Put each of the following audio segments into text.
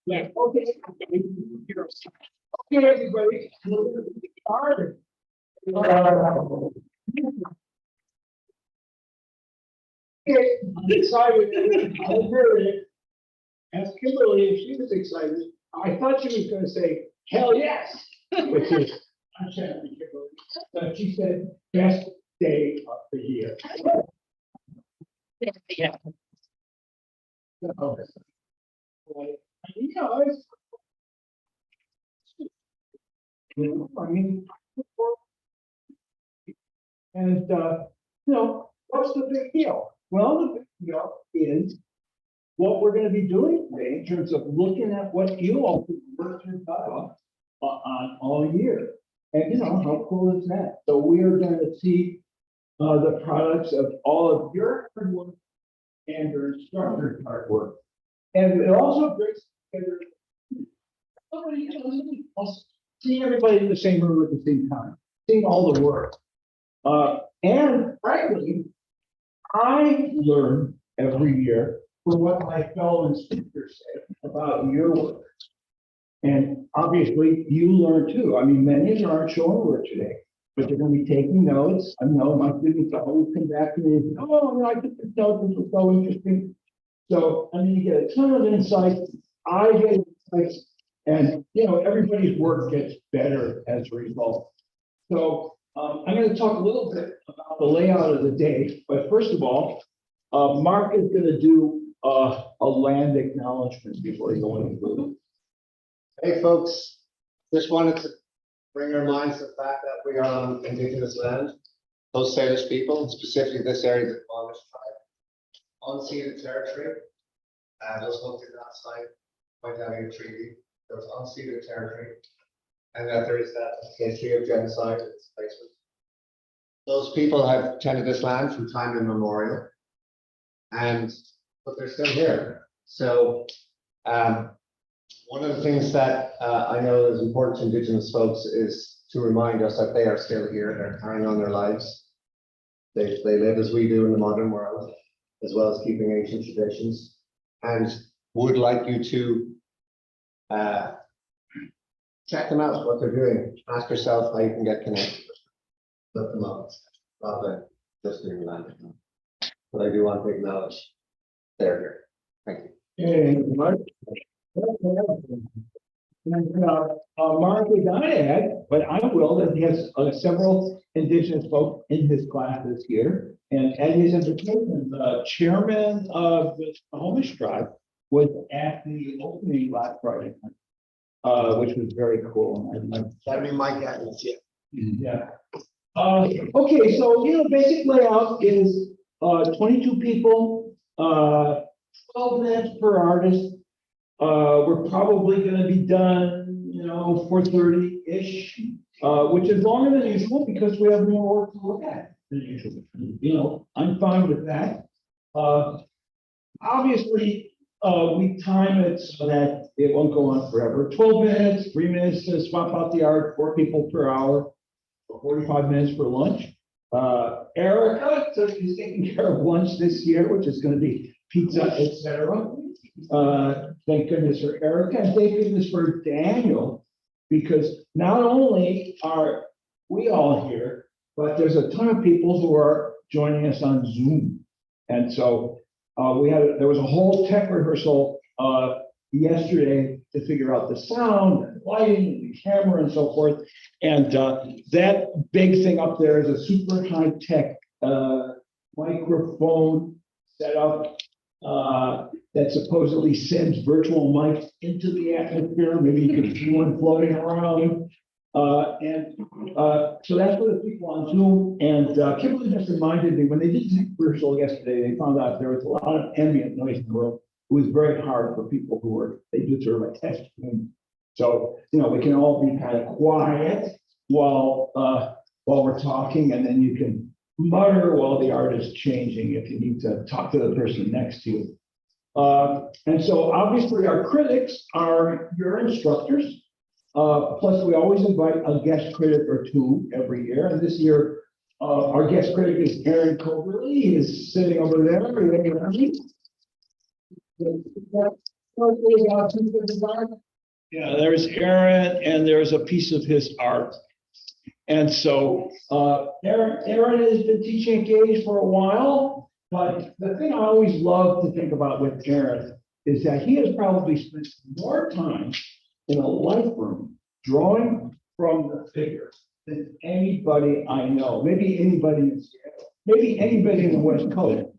Yeah. Okay. Okay, everybody. Started. Okay, I'm excited. I heard it. Ask Kimberly if she was excited. I thought she was going to say, hell yes, which is, I'm sorry, Kimberly. But she said, best day of the year. Yeah. So, you know, I mean, and you know, what's the big deal? Well, the big deal is what we're going to be doing today in terms of looking at what you all worked on all year. And you know, how cool is that? So we are going to see the products of all of your hard work and your instructor's hard work. And it also brings together seeing everybody in the same room at the same time, seeing all the work. And frankly, I learn every year from what my fellow instructors say about your work. And obviously you learn too. I mean, many of you aren't showing work today, but you're going to be taking notes. I know my students always come back to me and say, oh, I took this note, this was so interesting. So I mean, you get a ton of insight. I get insights, and you know, everybody's work gets better as a result. So I'm going to talk a little bit about the layout of the day, but first of all, Mark is going to do a land acknowledgement before he goes into. Hey folks, just wanted to bring our minds to the fact that we are on Indigenous land, Coast Salish people, and specifically this area, the Amish tribe, unceded territory. Those folks did not sign Point Having a treaty. There was unceded territory, and that there is that history of genocide and displacement. Those people have tended this land from time immemorial, but they're still here. So one of the things that I know is important to Indigenous folks is to remind us that they are still here. They're carrying on their lives. They live as we do in the modern world, as well as keeping ancient traditions, and would like you to check them out, what they're doing. Ask yourself how you can get connected with them. Look them up, rather than just doing land. But I do want to acknowledge they're here. Thank you. And Mark, Mark is not add, but I will, that he has several Indigenous folks in his class this year. And at his invitation, the chairman of the Amish tribe was at the opening last Friday, which was very cool. That'd be my guidance, yeah. Yeah. Okay, so you know, basic layout is 22 people, 12 minutes per artist. We're probably going to be done, you know, 4:30-ish, which is longer than usual because we have more work to look at than usual. You know, I'm fine with that. Obviously, we time it so that it won't go on forever. 12 minutes, 3 minutes to swap out the art, 4 people per hour, 45 minutes for lunch. Erica is taking care of lunch this year, which is going to be pizza, etc. Thank goodness for Erica, and thank goodness for Daniel, because not only are we all here, but there's a ton of people who are joining us on Zoom. And so there was a whole tech rehearsal yesterday to figure out the sound and lighting and the camera and so forth. And that big thing up there is a super high tech microphone setup that supposedly sends virtual mics into the atmosphere. Maybe you can see one floating around. So that's for the people on Zoom. And Kimberly just reminded me, when they did the rehearsal yesterday, they found out there was a lot of ambient noise in the world. It was very hard for people who they do sort of a test room So, we can all be kind of quiet while we're talking, and then you can mutter while the art is changing if you need to talk to the person next to you. And so obviously our critics are your instructors. Plus we always invite a guest critic or two every year. And this year, our guest critic is Aaron Coverly. He is sitting over there. Yeah, there's Aaron, and there's a piece of his art. And so Aaron has been teaching Engage for a while, but the thing I always love to think about with Aaron is that he has probably spent more time in a life room drawing from the figure than anybody I know. Maybe anybody in Seattle, maybe anybody in the West Coast.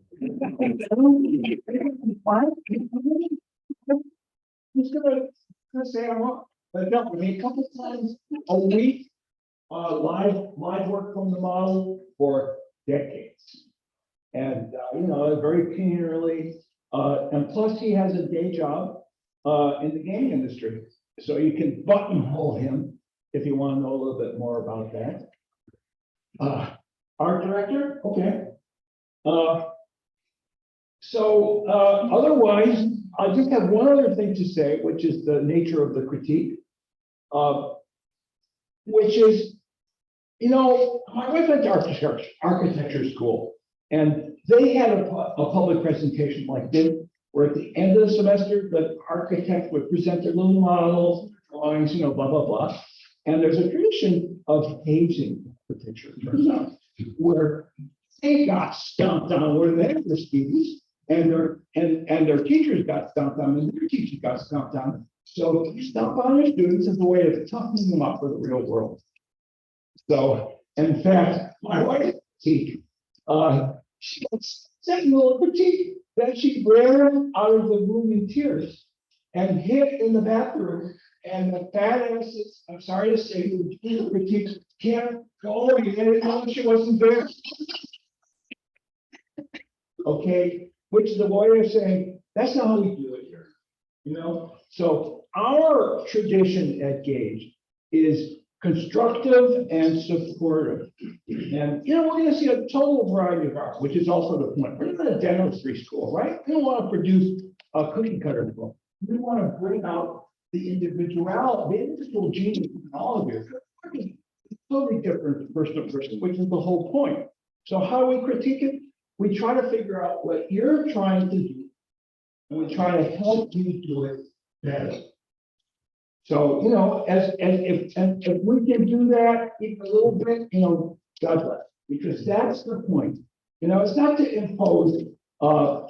He's gonna say I'm wrong, but no, I mean, a couple times a week. Live work from the model for decades. And, very keenly, and plus he has a day job in the gaming industry. So you can buttonhole him if you want to know a little bit more about that. Art director, okay. Otherwise, I just have one other thing to say, which is the nature of the critique, which is, my wife went to architecture school, and they had a public presentation like this, where at the end of the semester, the architect would present their little models, drawings, blah, blah, blah. And there's a tradition of hazing architecture, it turns out, where they got stomped on where they were students, and their teachers got stomped on, and their teachers got stomped on. So you stomp on your students as a way of toughening them up for the real world. So, in fact, my wife, she got sent a little critique that she ran out of the room in tears and hid in the bathroom. And the fat asses, I'm sorry to say, who did the critique can't go. You didn't know she wasn't there. Okay, which is a way of saying that's not how we do it here. So our tradition at Gage is constructive and supportive. And we're going to see a total variety of art, which is also the point. We're not a dentistry school, right? We don't want to produce a cookie cutter book. We want to bring out the individual genius in all of you. It's totally different person to person, which is the whole point. So how do we critique it? We try to figure out what you're trying to do, and we try to help you do it better. So, if we can do that even a little bit, God bless, because that's the point. It's not to impose a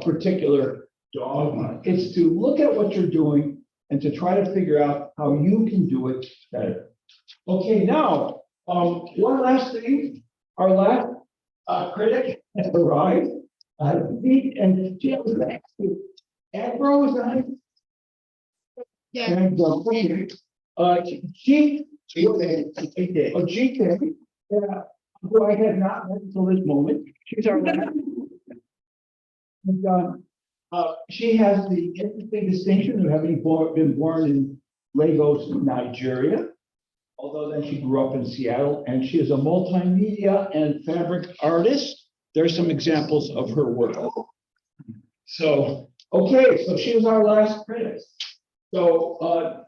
particular dogma. It's to look at what you're doing and to try to figure out how you can do it better. Okay, now, one last thing. Our last critic has arrived. And she was next to Agro is on. Yeah. And GK, who I had not met until this moment. She's our last. And she has the interesting distinction of having been born in Lagos, Nigeria. Although then she grew up in Seattle, and she is a multimedia and fabric artist. There's some examples of her work. So, okay, so she was our last critic. So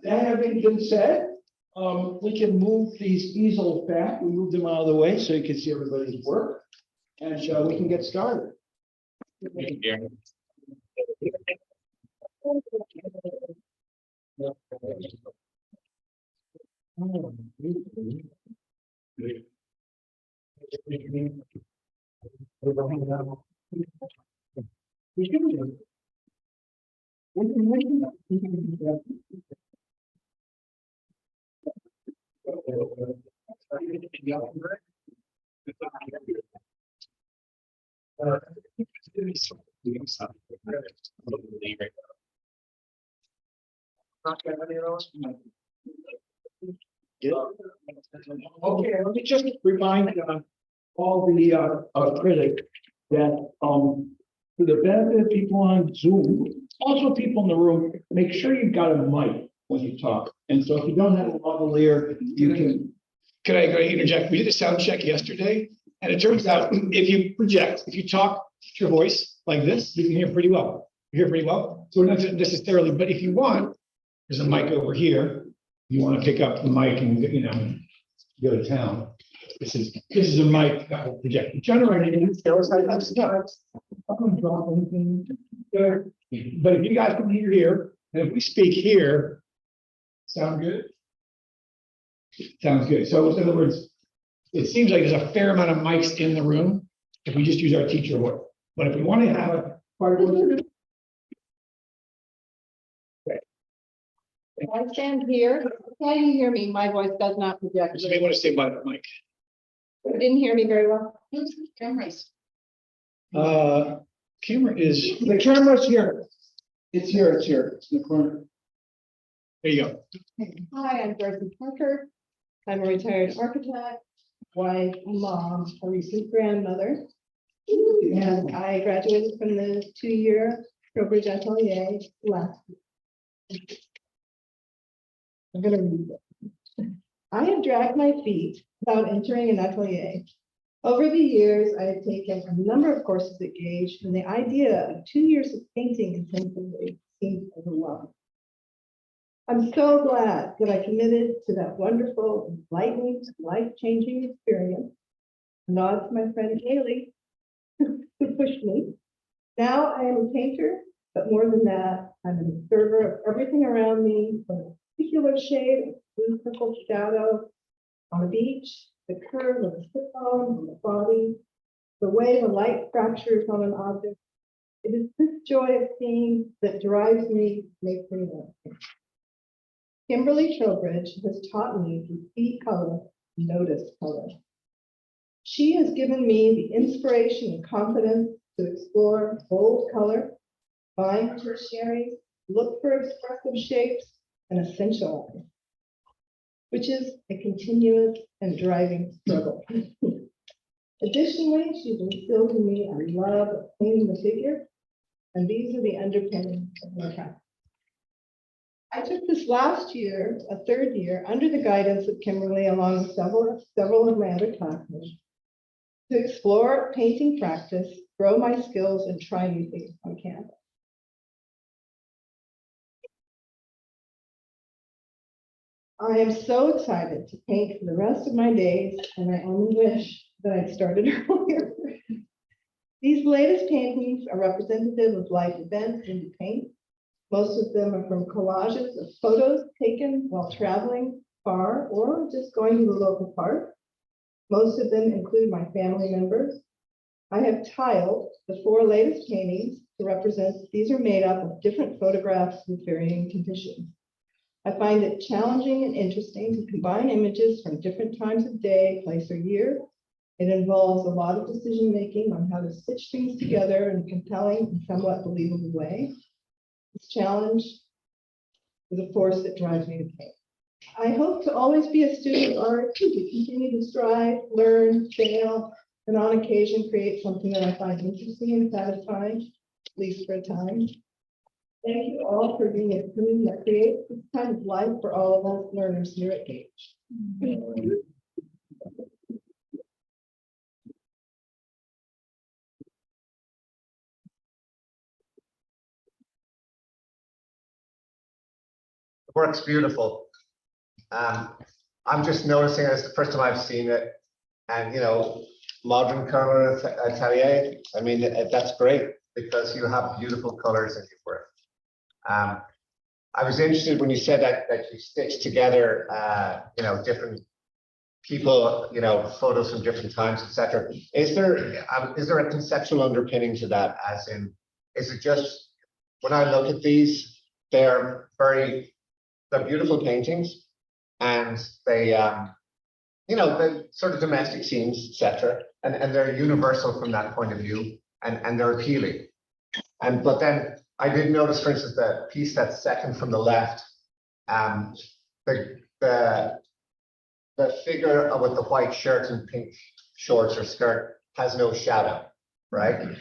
that having been said, we can move these easels back. We move them out of the way so you can see everybody's work, and we can get started. Okay, let me just remind all the critics that for the benefit of people on Zoom, also people in the room, make sure you've got a mic. when you talk. And so if you don't have a lavalier, you can. Could I interject? We did a sound check yesterday, and it turns out if you project, if you talk your voice like this, you can hear pretty well. You hear pretty well. So not necessarily, but if you want, there's a mic over here. You want to pick up the mic and go to town. This is a mic that will project. Generating. But if you guys can hear here, and if we speak here, sound good? Sounds good. So in other words, it seems like there's a fair amount of mics in the room if we just use our teacher voice. But if we want to have a part of I stand here. Can you hear me? My voice does not project. you may want to say by the mic. You didn't hear me very well. Cameras. Camera is, The camera's here. It's here, it's here. It's in the corner. there you go. Hi, I'm Darcy Parker. I'm a retired architect, wife, mom, a recent grandmother. And I graduated from the 2-year KOH Atelier last year. I'm gonna read it. I have dragged my feet without entering an atelier. Over the years, I have taken a number of courses at Gage, and the idea of 2 years of painting intensively seemed overwhelming. I'm so glad that I committed to that wonderful, enlightening, life-changing experience. A nod to my friend Haley, who pushed me. Now I am a painter, but more than that, I'm an observer of everything around me, from a particular shade of blue purple shadow on a beach, the curve of a slip on the body, the way the light fractures on an object. It is this joy of seeing that drives me, makes me love. Kimberly Trowbridge has taught me to see color, notice color. She has given me the inspiration and confidence to explore bold color, find tertiaries, look for expressive shapes, and essential, which is a continuous and driving struggle. Additionally, she's instilled in me a love of painting the figure, and these are the underpinnings of my practice. I took this last year, a 3rd year, under the guidance of Kimberly, along with several of my other classmates, to explore painting practice, grow my skills, and try new things on canvas. I am so excited to paint for the rest of my days, and I only wish that I'd started earlier. These latest paintings are representative of life events into paint. Most of them are from collages of photos taken while traveling far or just going to the local park. Most of them include my family members. I have tiled the 4 latest paintings to represent these are made up of different photographs with varying conditions. I find it challenging and interesting to combine images from different times of day, place, or year. It involves a lot of decision-making on how to stitch things together in a compelling and somewhat believable way. This challenge is a force that drives me to paint. I hope to always be a student of art, to continue to strive, learn, fail, and on occasion create something that I find interesting and satisfying, at least for a time. Thank you all for being a community that creates this kind of life for all of us learners here at Gage. Work's beautiful. I'm just noticing it's the first time I've seen it, and modern color atelier. I mean, that's great because you have beautiful colors in your work. I was interested when you said that you stitch together, different people, photos from different times, etc. Is there a conceptual underpinning to that? As in, is it just when I look at these, they're beautiful paintings, and they, the sort of domestic scenes, etc. And they're universal from that point of view, and they're appealing. But then I did notice, for instance, the piece that's second from the left, the figure with the white shirt and pink shorts or skirt has no shadow. right?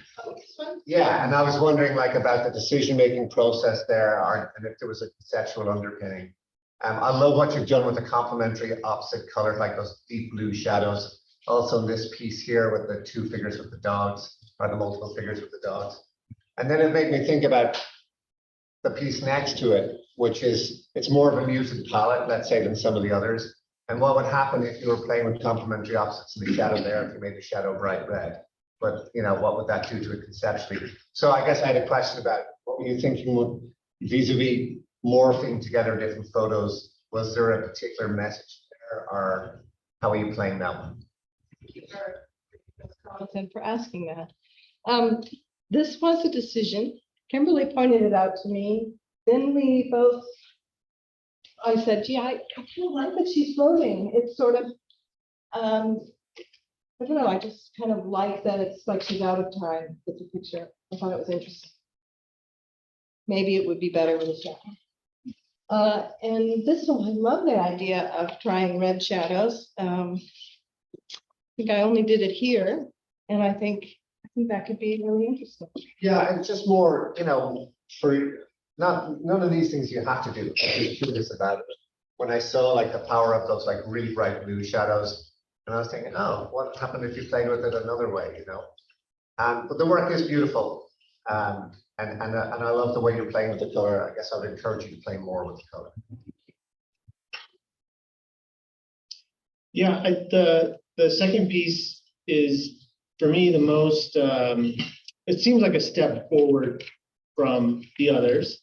Yeah, and I was wondering like about the decision-making process there, and if there was a conceptual underpinning. I love what you've done with the complementary opposite colors, like those deep blue shadows. Also in this piece here with the two figures with the dogs, or the multiple figures with the dogs. And then it made me think about the piece next to it, which is, it's more of a muted palette, let's say, than some of the others. And what would happen if you were playing with complementary opposites in the shadow there, if you made the shadow bright red? But, you know, what would that do to it conceptually? So I guess I had a question about what were you thinking vis-a-vis morphing together different photos? Was there a particular message there, or how are you playing that one? Jonathan, for asking that. This was a decision. Kimberly pointed it out to me. Then we both, I said, gee, I kind of like that she's floating. It's sort of, I don't know, I just kind of like that it's like she's out of time with the picture. I thought it was interesting. Maybe it would be better with a shadow. And this one, I love the idea of trying red shadows. I think I only did it here, and I think that could be really interesting. Yeah, it's just more, you know, for none of these things you have to do. I'm just curious about it. When I saw like the power of those like really bright blue shadows, and I was thinking, oh, what happened if you played with it another way, you know? But the work is beautiful, and I love the way you're playing with the color. I guess I would encourage you to play more with the color. Yeah, the second piece is, for me, the most, it seems like a step forward from the others,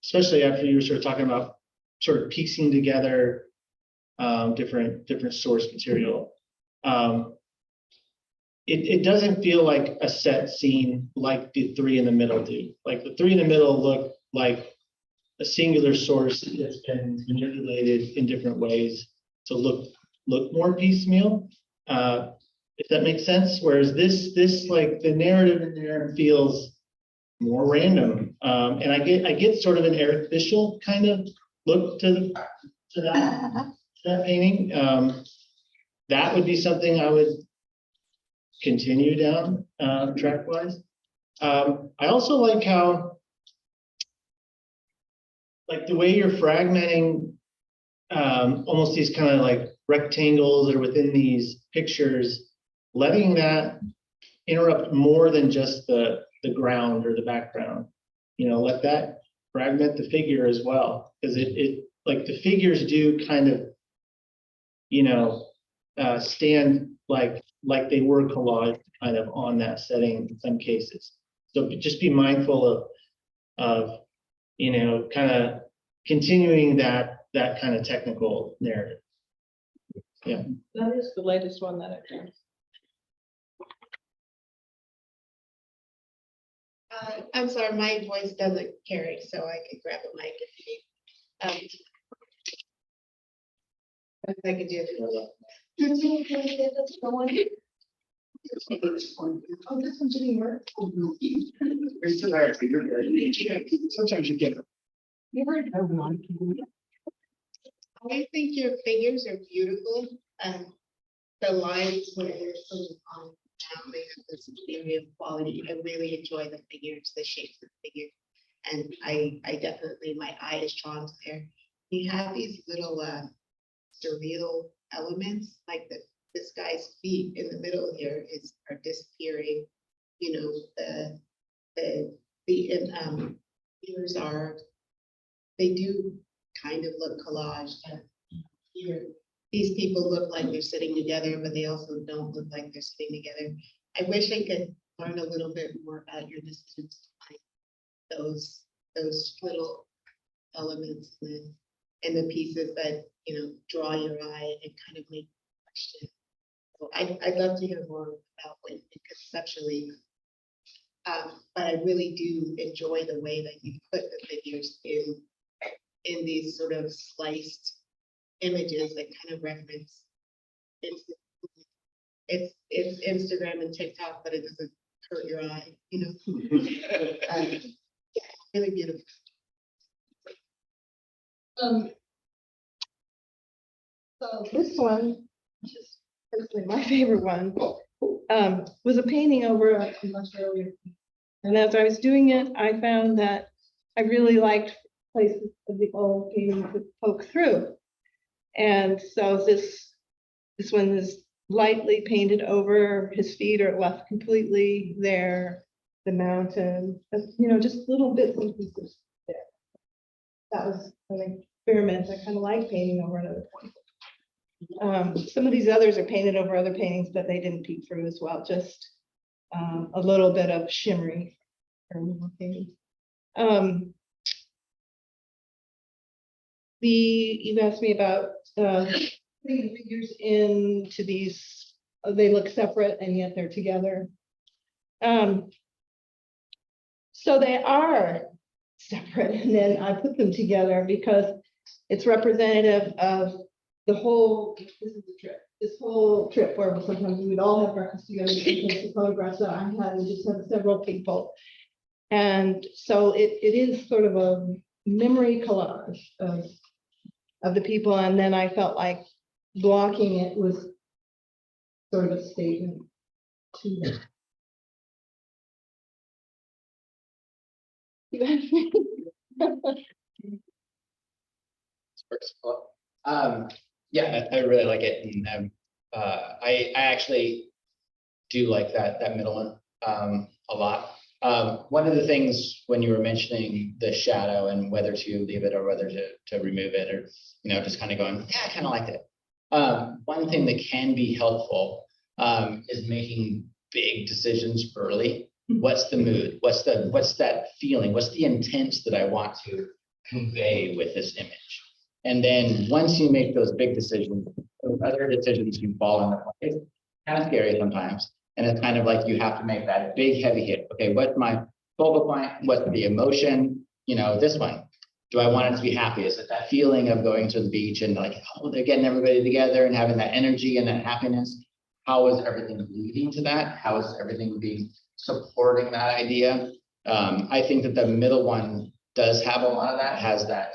especially after you were sort of talking about sort of piecing together different source material. It doesn't feel like a set scene like the three in the middle do. Like the three in the middle look like a singular source that's been manipulated in different ways to look more piecemeal. If that makes sense. Whereas this like the narrative in there feels more random, and I get sort of an Eric Fischl kind of look to that painting. That would be something I would continue down track wise. I also like how, like the way you're fragmenting almost these kind of like rectangles that are within these pictures, letting that interrupt more than just the ground or the background. You know, let that fragment the figure as well, because it like the figures do kind of, you know, stand like they were collaged kind of on that setting in some cases. So just be mindful of you know, kind of continuing that kind of technical narrative. Yeah. That is the latest one that I've done. I'm sorry, my voice doesn't carry, so I could grab a mic if you need. If I could do it. Oh, this one didn't work. Sometimes you get it. I think your figures are beautiful. The lines where they're sort of on down, they have this area of quality. I really enjoy the figures, the shapes of the figures. And I definitely, my eye is drawn to there. You have these little surreal elements, like this guy's feet in the middle here are disappearing. You know, the ears are, they do kind of look collaged. Here, these people look like they're sitting together, but they also don't look like they're sitting together. I wish I could learn a little bit more about your decisions to find those little elements in the pieces that, you know, draw your eye and kind of make you question. So I'd love to hear more about what you think conceptually. But I really do enjoy the way that you put the figures in these sort of sliced images that kind of reference it's Instagram and TikTok, but it doesn't hurt your eye, you know. Yeah, really beautiful. So this one, which is personally my favorite one, was a painting over a much earlier. And as I was doing it, I found that I really liked places of the old paintings to poke through. And so this one is lightly painted over. His feet are left completely there. The mountain, you know, just little bits and pieces there. That was an experiment. I kind of like painting over another point. Some of these others are painted over other paintings, but they didn't peek through as well. Just a little bit of shimmery. You asked me about putting the figures into these. They look separate and yet they're together. So they are separate, and then I put them together because it's representative of the whole. This is the trip. This whole trip where sometimes we would all have breakfast together, because the photographs that I had, we just have several people. And so it is sort of a memory collage of the people. And then I felt like blocking it was sort of a statement to them. Yeah, I really like it, and I actually do like that middle one a lot. One of the things when you were mentioning the shadow and whether to leave it or whether to remove it, or just kind of going, yeah, I kind of liked it. One thing that can be helpful is making big decisions early. What's the mood? What's that feeling? What's the intent that I want to convey with this image? And then once you make those big decisions, those other decisions can fall into place. Kind of scary sometimes. And it's kind of like you have to make that big heavy hit. Okay, what's my focal point? What's the emotion? This one. Do I want it to be happy? Is it that feeling of going to the beach and like, oh, they're getting everybody together and having that energy and that happiness? How is everything leading to that? How is everything being supporting that idea? I think that the middle one does have a lot of that, has that,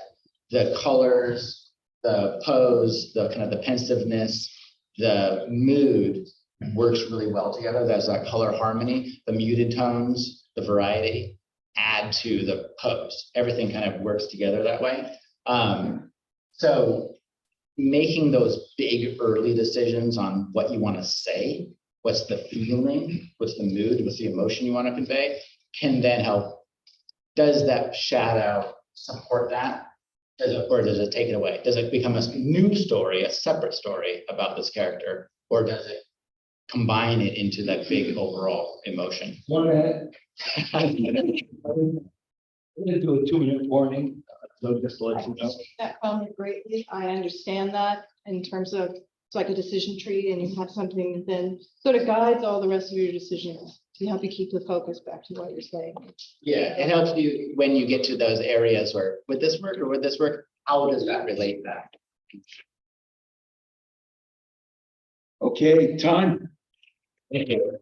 the colors, the pose, the kind of the pensiveness, the mood works really well together. There's that color harmony, the muted tones, the variety add to the pose. Everything kind of works together that way. So making those big early decisions on what you want to say, what's the feeling, what's the mood, what's the emotion you want to convey, can then help. Does that shadow support that? Or does it take it away? Does it become a new story, a separate story about this character? Or does it combine it into that big overall emotion? 1 minute. I'm gonna do a 2-minute warning, so just to let you know. That comment greatly. I understand that in terms of it's like a decision tree, and you have something that then sort of guides all the rest of your decisions to help you keep the focus back to what you're saying. Yeah, it helps you when you get to those areas where would this work or would this work? How does that relate back? Okay, time. Thank you.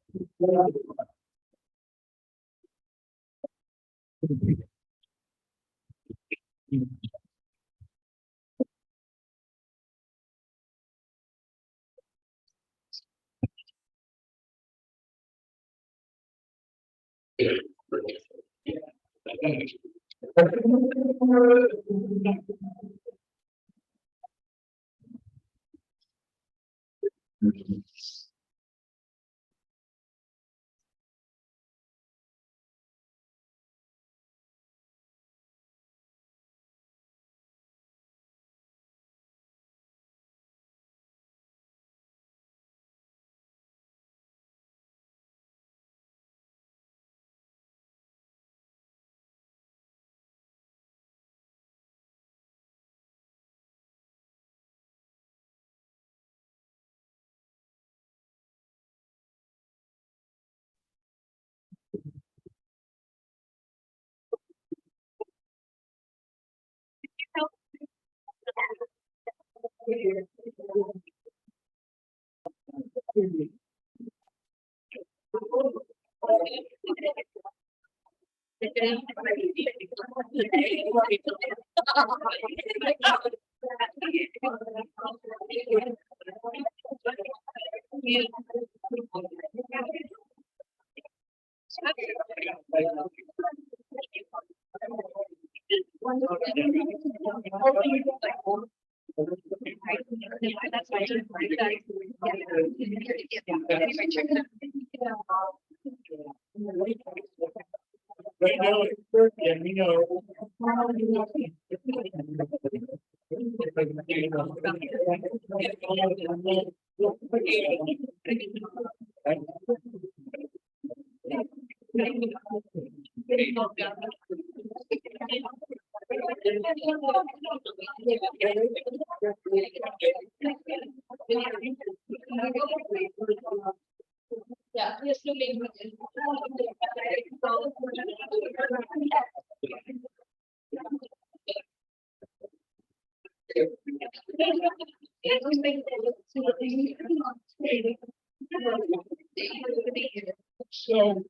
So.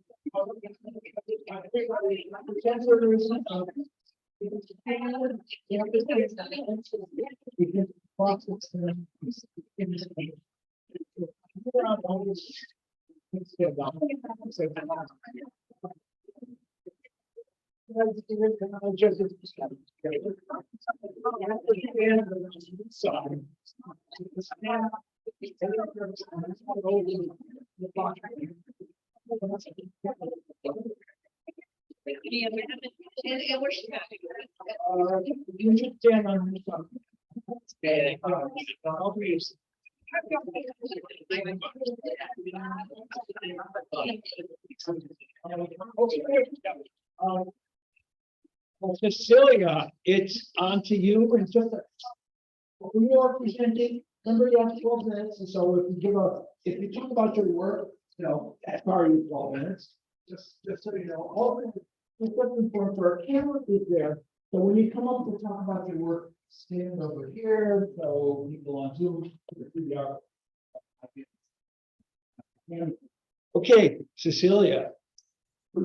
Cecilia, it's on to you, and just when you are presenting, remember you have 12 minutes, and so if you talk about your work, that's already 12 minutes. Just so you know, all the important for a camera is there. So when you come up to talk about your work, stand over here, so people on Zoom. Okay, Cecilia. So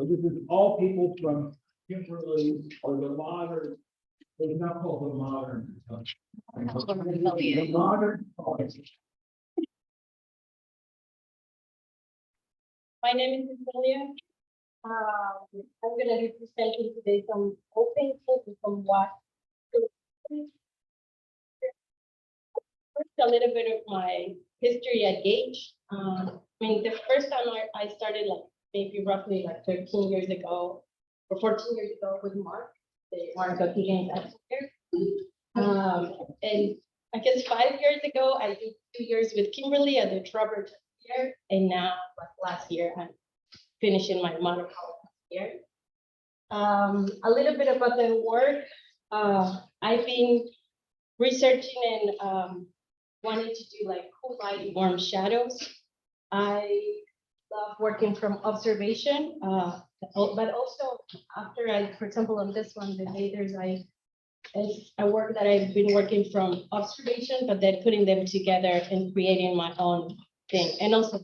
this is all people from Kimberly or the modern, it's not called the modern. The modern. My name is Cecilia. I'm going to be presenting today some open and some wax. First, a little bit of my history at Gauge. The first time I started, maybe roughly 13 years ago, or 14 years ago with Mark, the Faigin Atelier. And I guess 5 years ago, I did 2 years with Kimberly at the Robert Atelier, and now last year I'm finishing my model here. A little bit about the work. I've been researching and wanted to do cool light, warm shadows. I love working from observation, but also after for example, on this one, the layers, it's a work that I've been working from observation, but then putting them together and creating my own thing. And also,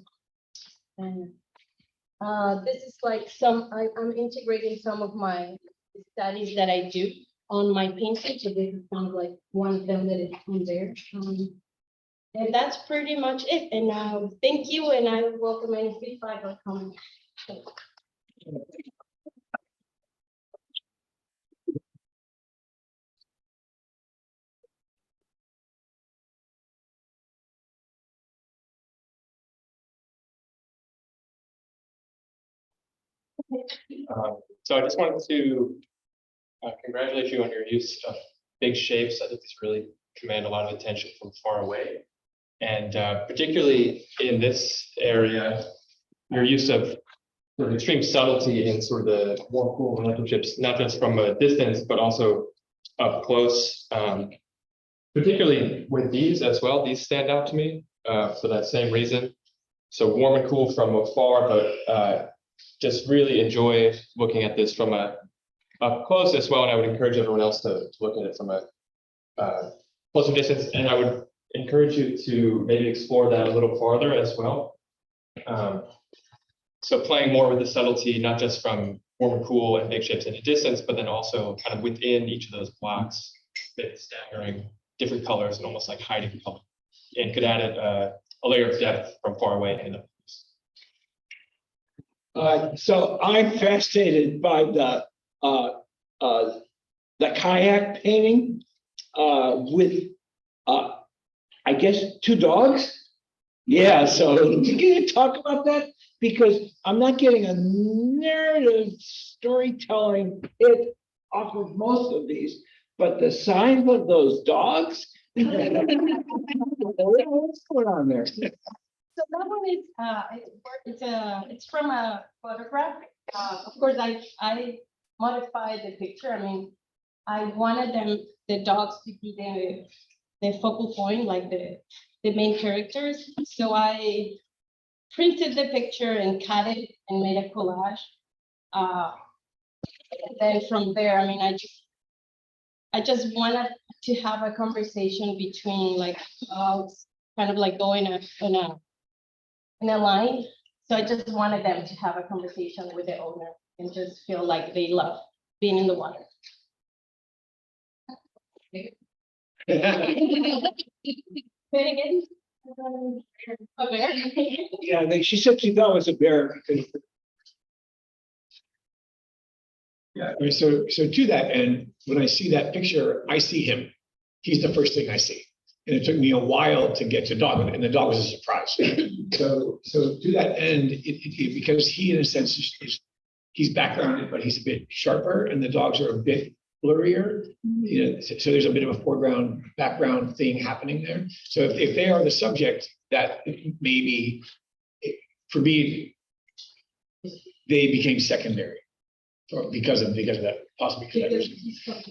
this is I'm integrating some of my studies that I do on my painting. So this is kind of one of them that is on there. And that's pretty much it. And thank you, and I welcome any feedback or comments. So I just wanted to congratulate you on your use of big shapes. I think these really command a lot of attention from far away. And particularly in this area, your use of sort of extreme subtlety in sort of the warm, cool relationships, not just from a distance, but also up close. Particularly with these as well, these stand out to me for that same reason. So warm and cool from afar, but just really enjoy looking at this from up close as well. And I would encourage everyone else to look at it from a closer distance. And I would encourage you to maybe explore that a little farther as well. So playing more with the subtlety, not just from warm and cool and big shapes at a distance, but then also kind of within each of those blocks, a bit staggering different colors and almost like hiding color, and could add a layer of depth from far away and up. So I'm fascinated by the kayak painting with, I guess, 2 dogs. Yeah, so can you talk about that? Because I'm not getting a narrative storytelling hit off of most of these, but the sign of those dogs. What's going on there? So that one is, it's from a photograph. Of course, I modified the picture. I mean, I wanted the dogs to be the focal point, like the main characters. So I printed the picture and cut it and made a collage. And then from there, I mean, I just wanted to have a conversation between like dogs, kind of like going in a line. So I just wanted them to have a conversation with the owner and just feel like they love being in the water. Say it again. A bear? Yeah, she said she thought it was a bear. Yeah, I mean, so to that end, when I see that picture, I see him. He's the first thing I see. And it took me a while to get to dog, and the dog was a surprise. So to that end, because he, in a sense, he's backgrounded, but he's a bit sharper, and the dogs are a bit blurrier. You know, so there's a bit of a foreground, background thing happening there. So if they are the subject, that maybe for me, they became secondary. Or because of that, possibly because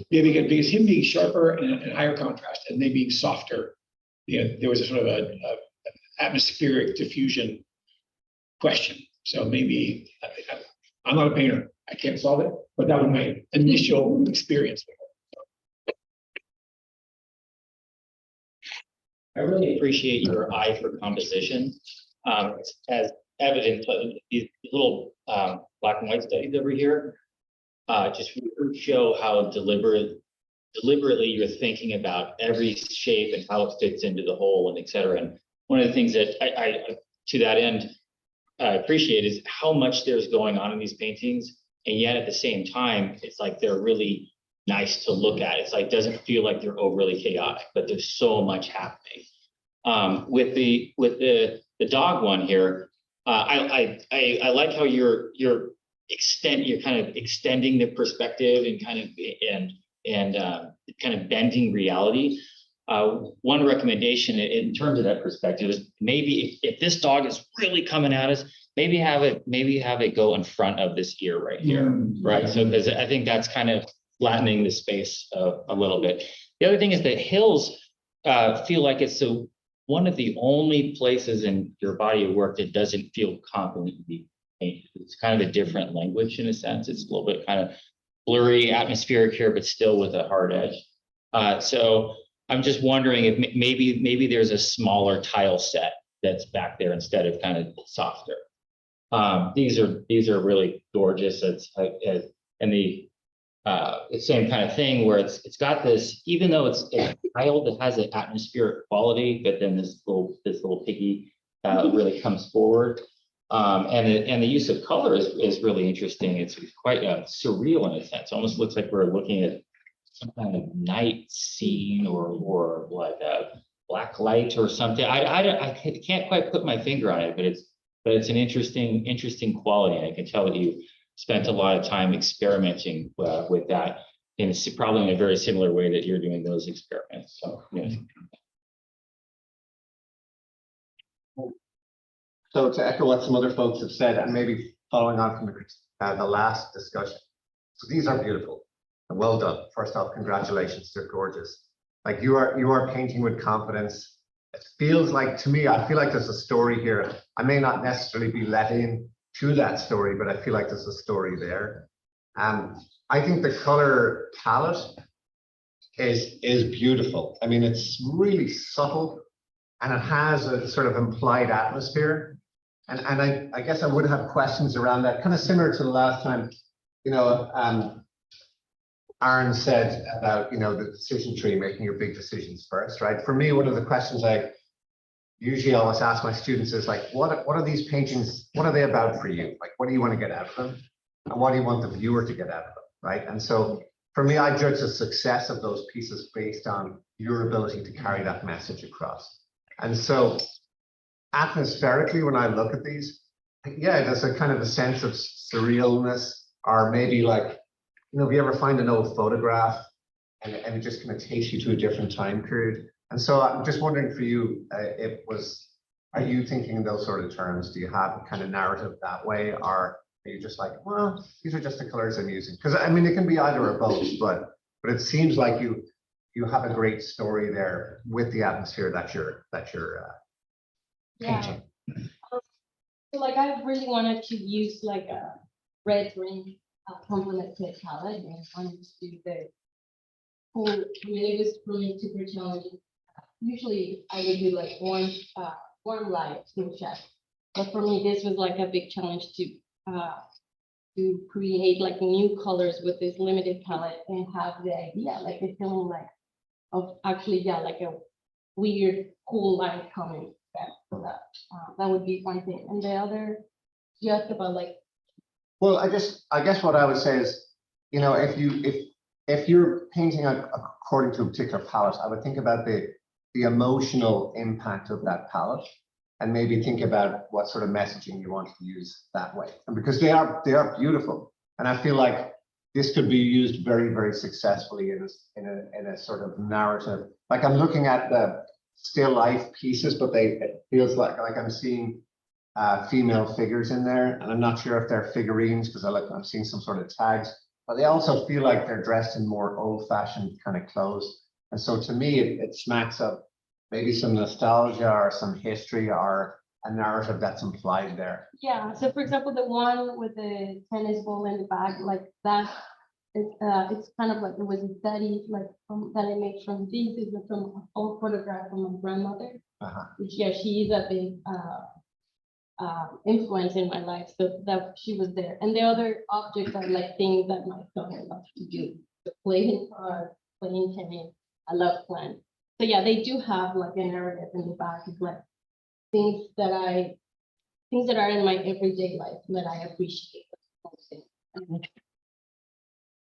because him being sharper and higher contrast, and they being softer, there was a sort of a atmospheric diffusion question. So maybe I'm not a painter, I can't solve it, but that was my initial experience. I really appreciate your eye for composition. As evident, these little black and white studies over here just really show how deliberately you're thinking about every shape and how it fits into the whole, and et cetera. And one of the things that I to that end, appreciate is how much there's going on in these paintings, and yet at the same time, it's like they're really nice to look at. It's like, doesn't feel like they're overly chaotic, but there's so much happening. With the dog one here, I like how you're kind of extending the perspective and kind of bending reality. One recommendation in terms of that perspective is maybe if this dog is really coming at us, maybe have it go in front of this ear right here, right? So because I think that's kind of flattening the space a little bit. The other thing is that hills feel like it's one of the only places in your body of work that doesn't feel confident to be painted. It's kind of a different language in a sense. It's a little bit kind of blurry, atmospheric here, but still with a hard edge. So I'm just wondering if maybe there's a smaller tile set that's back there instead of kind of softer. These are really gorgeous. And the same kind of thing where it's got this, even though it's tiled, it has an atmospheric quality, but then this little piggy really comes forward. And the use of color is really interesting. It's quite surreal in a sense. Almost looks like we're looking at some kind of night scene or like a black light or something. I can't quite put my finger on it, but it's an interesting quality. I can tell that you spent a lot of time experimenting with that, and it's probably in a very similar way that you're doing those experiments. So yeah. So to echo what some other folks have said, and maybe following on from the last discussion, so these are beautiful and well done. First off, congratulations, they're gorgeous. Like you are painting with confidence. It feels like, to me, I feel like there's a story here. I may not necessarily be let in to that story, but I feel like there's a story there. I think the color palette is beautiful. I mean, it's really subtle, and it has a sort of implied atmosphere. And I guess I would have questions around that, kind of similar to the last time, you know, Aaron said about, the decision tree, making your big decisions first, right? For me, one of the questions I usually always ask my students is like, what are these paintings? What are they about for you? Like, what do you want to get out of them? And what do you want the viewer to get out of them, right? And so for me, I judge the success of those pieces based on your ability to carry that message across. And so atmospherically, when I look at these, yeah, there's a kind of a sense of surrealness, or maybe like, if you ever find an old photograph and it just kind of takes you to a different time period. And so I'm just wondering for you, are you thinking in those sort of terms? Do you have a kind of narrative that way? Or are you just like, well, these are just the colors I'm using? Because I mean, it can be either or both, but it seems like you have a great story there with the atmosphere that you're painting. So like I really wanted to use like a red ring complemented palette, and I wanted to do the whole. I mean, it was really super challenging. Usually I would do like warm light in check, but for me this was like a big challenge to create like new colors with this limited palette and have the idea like the feeling like of actually like a weird cool light coming back. So that would be one thing. And the other, you asked about like. Well, I guess what I would say is, if you're painting according to a particular palette, I would think about the emotional impact of that palette, and maybe think about what sort of messaging you want to use that way. And because they are beautiful, and I feel like this could be used very, very successfully in a sort of narrative. Like I'm looking at the still life pieces, but it feels like I'm seeing female figures in there, and I'm not sure if they're figurines because I'm seeing some sort of tags, but they also feel like they're dressed in more old-fashioned kind of clothes. And so to me, it smacks of maybe some nostalgia or some history or a narrative that's implied there. Yeah, so for example, the one with the tennis ball in the back, like that, it's kind of like it was a study like that I made from these. Is from an old photograph from my grandmother, which she's a big influence in my life, so that she was there. And the other objects are like things that my son loves to do, playing cards, playing tennis. I love plants. So yeah, they do have like a narrative in the back of like things that are in my everyday life that I appreciate.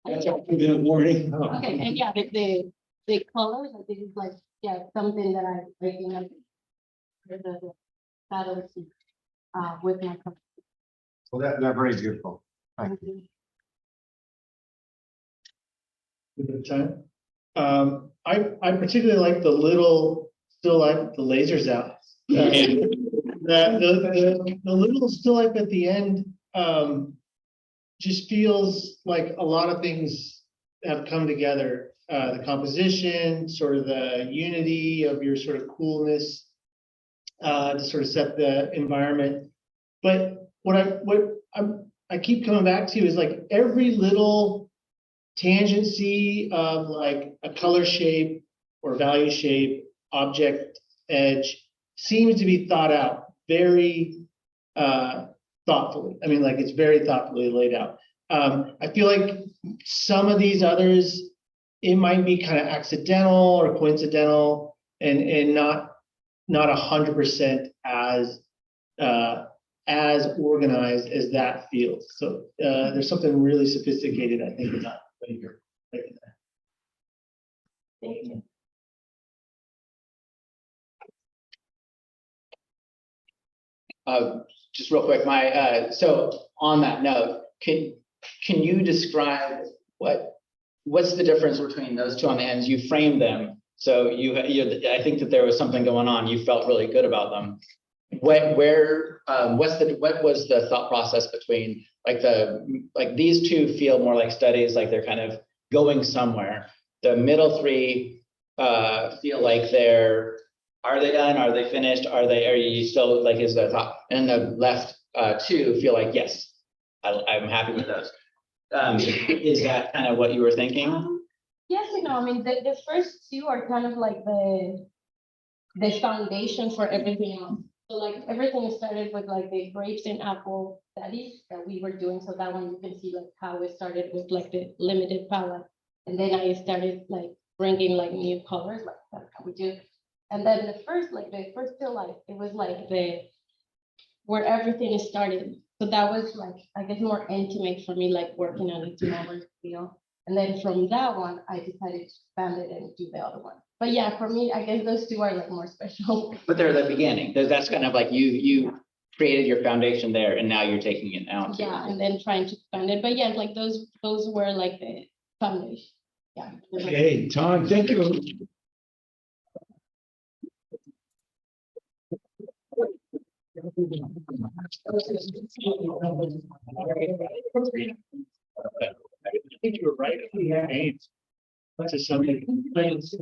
Warning. Okay, and yeah, the colors, I think it's like, something that I think of the shadows with my colors. Well, they're very beautiful. Thank you. Good time. I particularly like the little still life, the lasers out. The little still life at the end just feels like a lot of things have come together. The composition, sort of the unity of your sort of coolness to sort of set the environment. But what I keep coming back to is like every little tangency of like a color shape or value shape, object edge seems to be thought out very thoughtfully. I mean, like it's very thoughtfully laid out. I feel like some of these others, it might be kind of accidental or coincidental and not 100% as organized as that feels. So there's something really sophisticated, I think, about what you're making there. Thank you. Just real quick, so on that note, can you describe what's the difference between those two on the ends? You framed them, so I think that there was something going on. You felt really good about them. What was the thought process between like these two feel more like studies, like they're kind of going somewhere. The middle three feel like are they done? Are they finished? Are you still like is the thought? And the left two feel like yes, I'm happy with those. Is that kind of what you were thinking? Yes and no. I mean, the first two are kind of like the foundation for everything else. So like everything started with like the grapes and apple studies that we were doing. So that one you can see like how it started with like the limited palette. And then I started like bringing like new colors, like that's how we do. And then the first still life, it was like where everything started. So that was like, I guess, more intimate for me, like working on a smaller scale. And then from that one, I decided to expand it and do the other one. But yeah, for me, I guess those two are like more special. But they're the beginning. That's kind of like you created your foundation there and now you're taking it out. Yeah, and then trying to expand it. But yeah, like those were like the foundation. Yeah. Hey, Tom, thank you. I think you were right. We have AIDS. That's just something. That's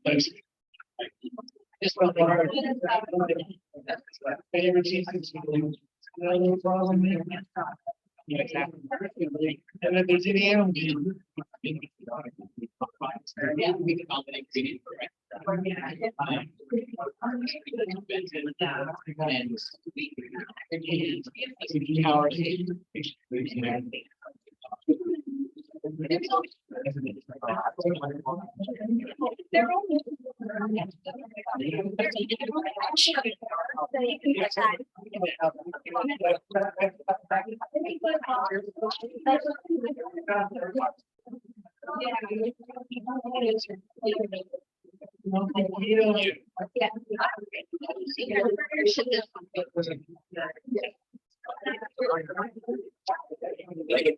Thanks. Exactly. And if there's any animal. Yeah, we can call it ingredient, correct? Wait.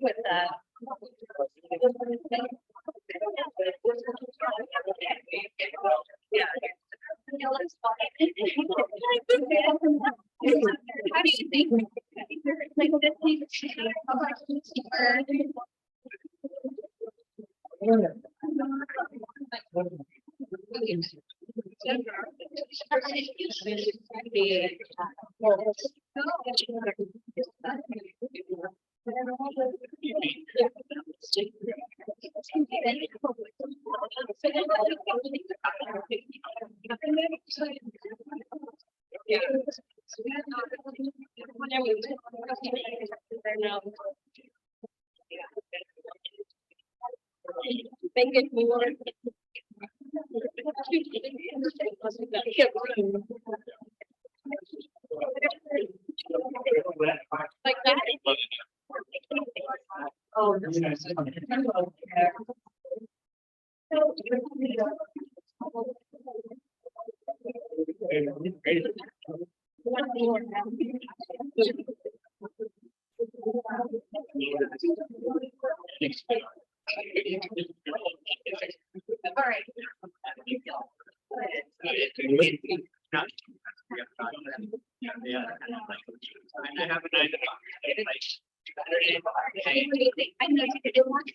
With that. How do you think? Like make it more. Like that. Oh, all right. I know you did want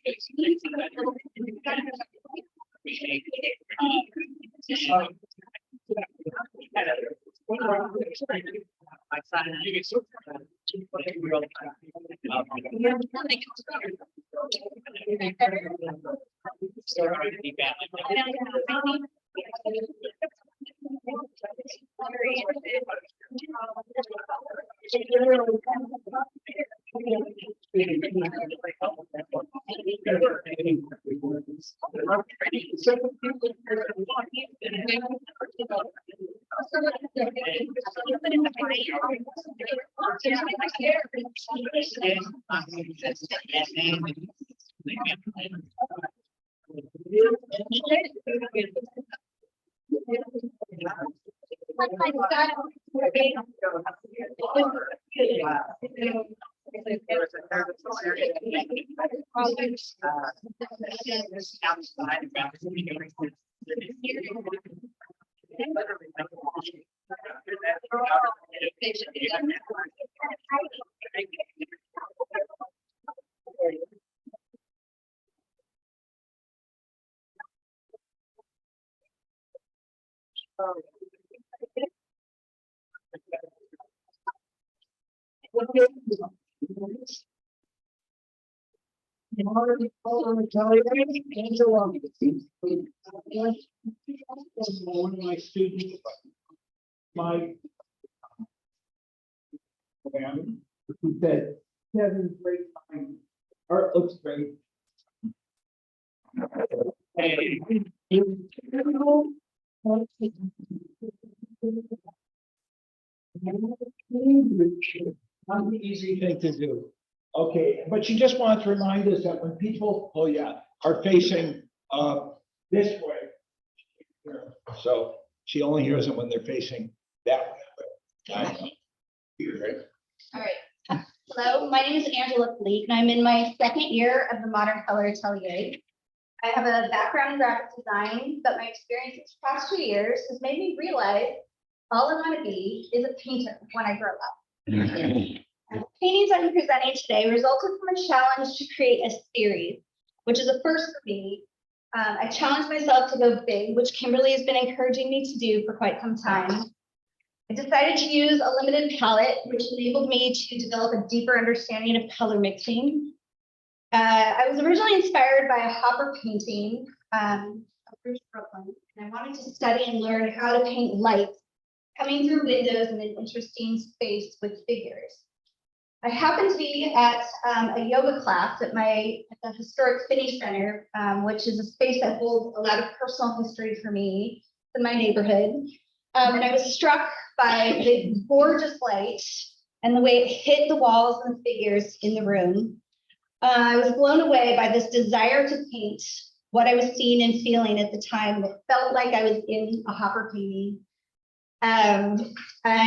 One of my students, my family, who said, Kevin, great time, art looks great. Not the easy thing to do. Okay, but she just wanted to remind us that when people, oh yeah, are facing this way. So she only hears them when they're facing that way. All right. Hello, my name is Angela Fleet, and I'm in my second year of the Modern Color Atelier. I have a background in graphic design, but my experience these past 2 years has made me realize all I want to be is a painter when I grow up. And the paintings I'm presenting today resulted from a challenge to create a series, which is a first for me. I challenged myself to go big, which Kimberly has been encouraging me to do for quite some time. I decided to use a limited palette, which enabled me to develop a deeper understanding of color mixing. I was originally inspired by a Hopper painting of Bruce Brooklyn, and I wanted to study and learn how to paint light coming through windows in an interesting space with figures. I happened to be at a yoga class at the Historic Finney Center, which is a space that holds a lot of personal history for me in my neighborhood. And I was struck by the gorgeous light and the way it hit the walls and the figures in the room. I was blown away by this desire to paint what I was seeing and feeling at the time. It felt like I was in a Hopper painting. I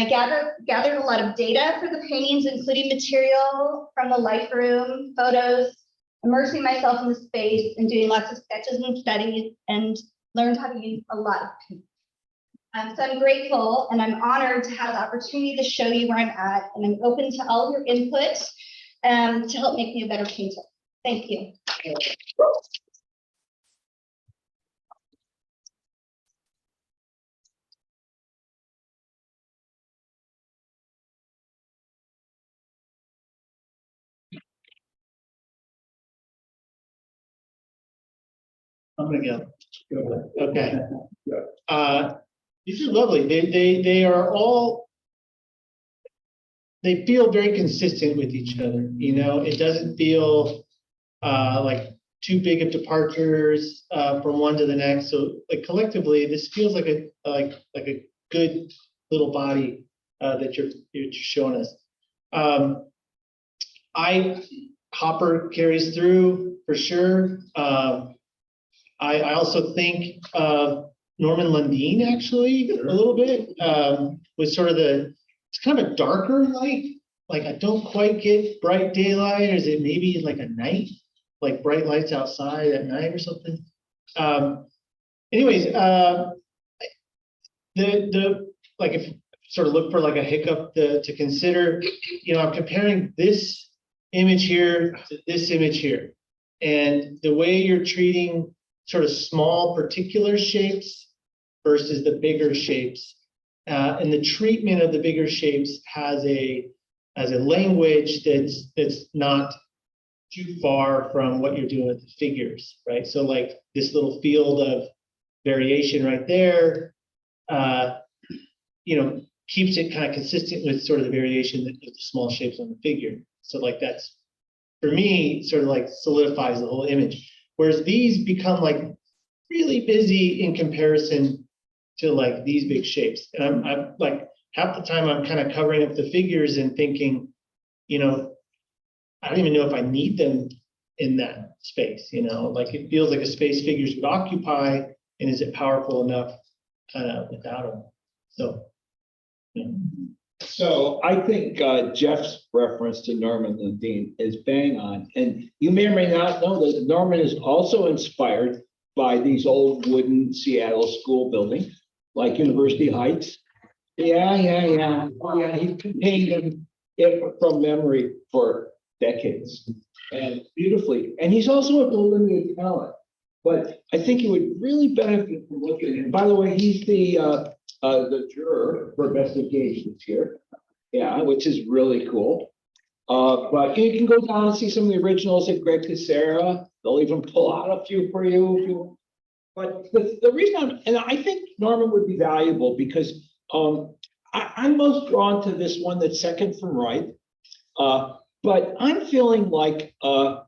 gathered a lot of data for the paintings, including material from the life room, photos, immersing myself in the space and doing lots of sketches and studies, and learned how to use a lot of paint. So I'm grateful and I'm honored to have the opportunity to show you where I'm at, and I'm open to all your input to help make me a better painter. Thank you. I'm gonna go. Okay. These are lovely. They are all, they feel very consistent with each other. You know, it doesn't feel like too big of departures from one to the next. So like collectively, this feels like a good little body that you're showing us. Hopper carries through for sure. I also think Norman Lundin actually a little bit with sort of it's kind of a darker light. Like I don't quite get bright daylight, or is it maybe like a night, like bright lights outside at night or something? Anyways, like if you sort of look for like a hiccup to consider, you know, I'm comparing this image here to this image here, and the way you're treating sort of small particular shapes versus the bigger shapes, and the treatment of the bigger shapes has a language that's not too far from what you're doing with the figures, right? So like this little field of variation right there, you know, keeps it kind of consistent with sort of the variation of the small shapes on the figure. So like that's, for me, sort of like solidifies the whole image. Whereas these become like really busy in comparison to like these big shapes. And I'm like, half the time I'm kind of covering up the figures and thinking, you know, I don't even know if I need them in that space, you know, like it feels like a space figures would occupy, and is it powerful enough kind of without them? So, yeah. So I think Jeff's reference to Norman Lundin is bang on. And you may or may not know that Norman is also inspired by these old wooden Seattle school buildings. like University Heights. Yeah. Oh, yeah, he painted it from memory for decades and beautifully. And he's also a limited talent, but I think he would really benefit from looking at him. By the way, he's the juror for Best Engaged this year. Yeah, which is really cool. But you can go down and see some of the originals at Greg Casera. They'll even pull out a few for you if you. But the reason and I think Norman would be valuable because I'm most drawn to this one that's second from right. But I'm feeling like I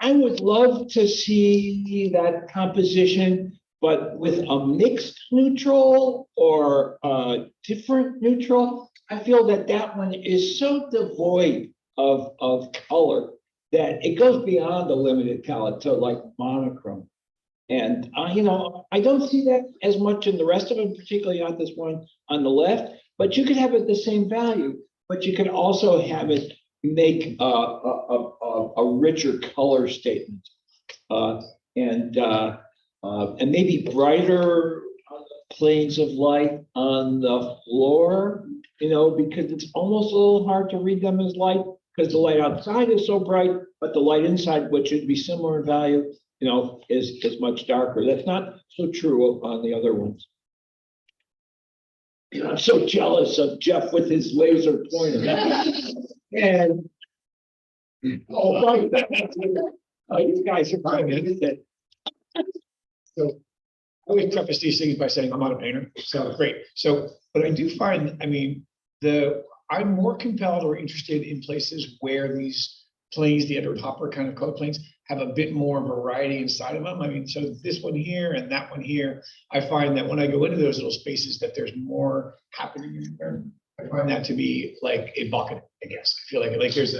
would love to see that composition, but with a mixed neutral or a different neutral. I feel that one is so devoid of color that it goes beyond the limited color to like monochrome. And I don't see that as much in the rest of them, particularly not this one on the left, but you could have it the same value, but you can also have it make a richer color statement. And maybe brighter planes of light on the floor, because it's almost a little hard to read them as light because the light outside is so bright, but the light inside, which should be similar in value, is much darker. That's not so true on the other ones. I'm so jealous of Jeff with his laser pointer. And right, you guys are fine. So I always preface these things by saying I'm not a painter, so great. So, but I do find, I'm more compelled or interested in places where these planes, the Edward Hopper kind of color planes, have a bit more variety inside of them. So this one here and that one here, I find that when I go into those little spaces that there's more happening in there. I find that to be like a bucket, I guess. I feel like there's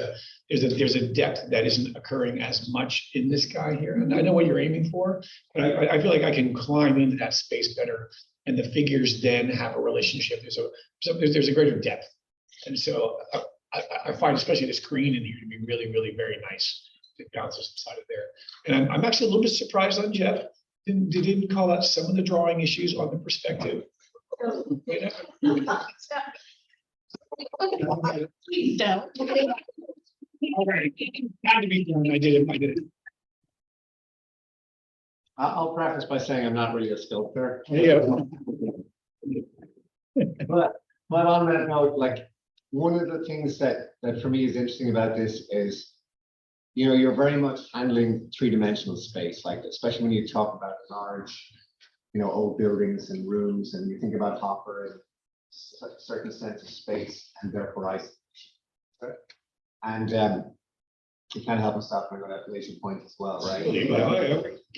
a depth that isn't occurring as much in this guy here. And I know what you're aiming for, but I feel like I can climb into that space better. And the figures then have a relationship. So there's a greater depth. And so I find especially this green in here to be really, really very nice. It bounces inside of there. And I'm actually a little bit surprised on Jeff. They didn't call out some of the drawing issues on the perspective. Please don't. All right, had to be done. I did it. I'll preface by saying I'm not really a sculptor. Yeah. But on that note, like one of the things that for me is interesting about this is, you're very much handling three-dimensional space, like especially when you talk about large, old buildings and rooms, and you think about Hopper and a certain sense of space and therefore isolation. Right? And you can't help myself when I go to Malaysian Point as well, right?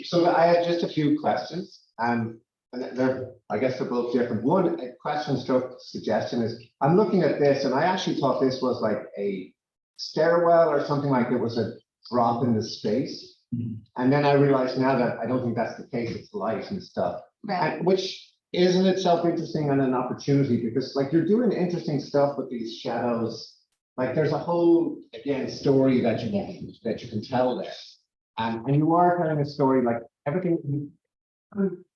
So I have just a few questions, and I guess they're both different. One question stroke suggestion is, I'm looking at this, and I actually thought this was like a stairwell or something, like it was a drop in the space. And then I realized now that I don't think that's the case. It's light and stuff, and, which is in itself interesting and an opportunity, because like you're doing interesting stuff with these shadows. Like there's a whole, again, story that you can tell there, and you are telling a story. Like everything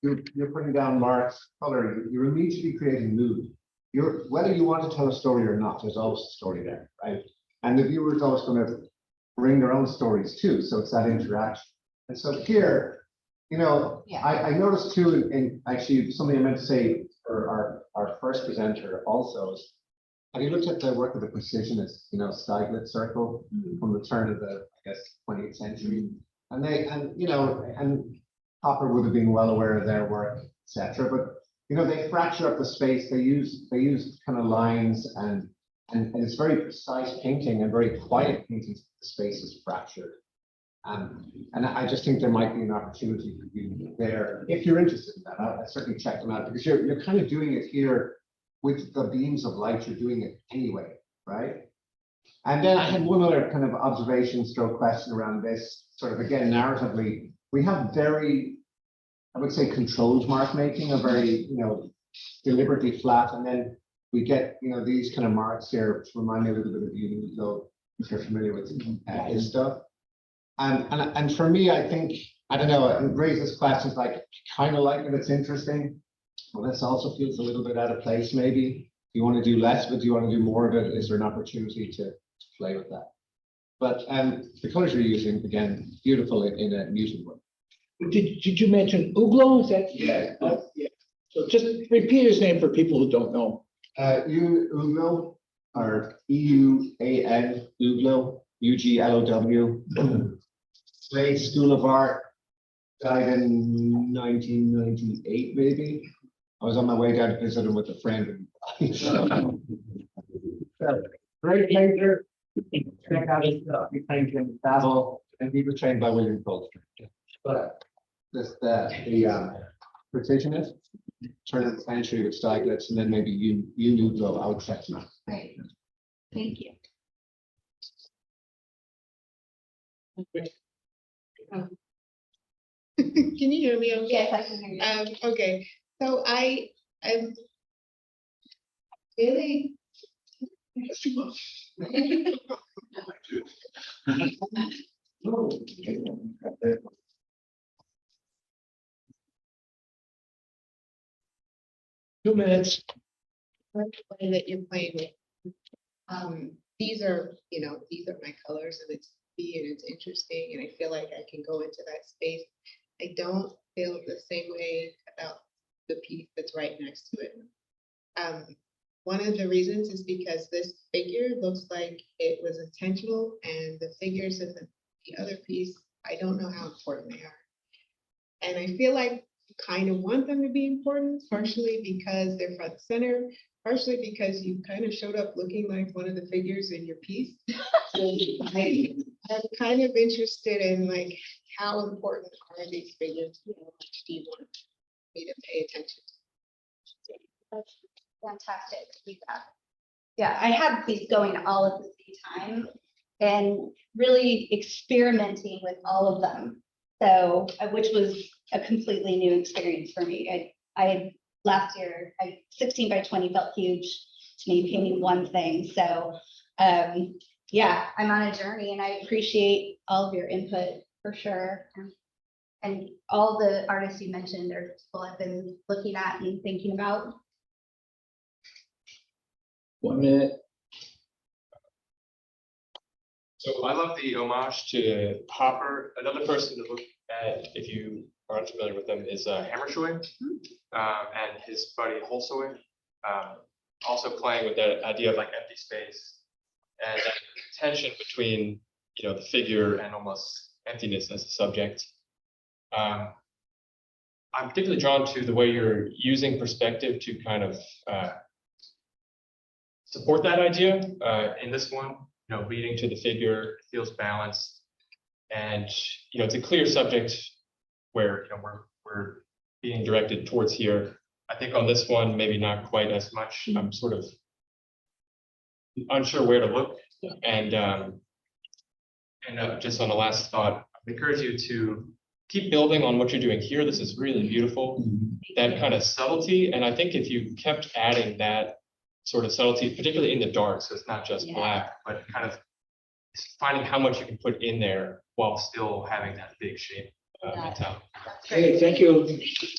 you're putting down marks, color. You're immediately creating mood. Whether you want to tell a story or not, there's always a story there, right? And the viewer is always going to bring their own stories too. So it's that interaction. And so here, I noticed too, and actually something I meant to say for our first presenter also is, have you looked at the work of the precisionist, Stieglitz circle from the turn of the, I guess, 20th century? And Hopper would have been well aware of their work, etc. But they fracture up the space. They use kind of lines and it's very precise painting and very quiet painting. The space is fractured, and I just think there might be an opportunity for you there if you're interested in that. I certainly check them out, because you're kind of doing it here with the beams of light. You're doing it anyway, right? And then I had one other kind of observation stroke question around this, sort of again narratively. We have very, I would say, controlled mark making, a very deliberately flat, and then we get these kind of marks here, which remind me a little bit of you, though, if you're familiar with his stuff. And for me, I think, I don't know, it raises questions like, kind of like it, it's interesting, Well, this also feels a little bit out of place, maybe. Do you want to do less, but do you want to do more of it? Is there an opportunity to play with that? But the colors you're using, again, beautiful in a muted way. Did you mention Uglo? Is that? Yeah. Yeah. So just repeat his name for people who don't know. Uglo, or EUAN, Uglo, UGLOW. Slade School of Art, died in 1998, maybe. I was on my way down to visit him with a friend. Great painter. Check out his stuff. He painted in Babel, and he was trained by William Goldsmith. But this the precisionist, turn of the century with Stieglitz, and then maybe you go outside now. Right. Thank you. Can you hear me? Okay? Yes, I can hear you. Okay, so I'm really. Two minutes. Way that you're playing with. These are, these are my colors and it's and it's interesting and I feel like I can go into that space. I don't feel the same way about the piece that's right next to it. One of the reasons is because this figure looks like it was intentional and the figures of the other piece, I don't know how important they are. And I feel like you kind of want them to be important, partially because they're front center, partially because you kind of showed up looking like one of the figures in your piece. So I'm kind of interested in like how important are these figures? How much do you want me to pay attention to? That's fantastic feedback. Yeah, I had these going all at the same time and really experimenting with all of them. So, which was a completely new experience for me. Last year, 16 by 20 felt huge to me, painting one thing. So, yeah, I'm on a journey and I appreciate all of your input for sure. And all the artists you mentioned are people I've been looking at and thinking about. 1 minute. So I love the homage to Hopper. Another person to look at, if you aren't familiar with them, is Hammershoy and his buddy Holsoy. Also playing with that idea of like empty space and that tension between the figure and almost emptiness as a subject. I'm particularly drawn to the way you're using perspective to kind of support that idea in this one. Leading to the figure, it feels balanced, and it's a clear subject where we're being directed towards here. I think on this one, maybe not quite as much. I'm sort of unsure where to look, and just on the last thought, I encourage you to keep building on what you're doing here. This is really beautiful, that kind of subtlety, and I think if you kept adding that sort of subtlety, particularly in the dark, so it's not just black, but kind of finding how much you can put in there while still having that big shape mentality. Okay, thank you. Let's see.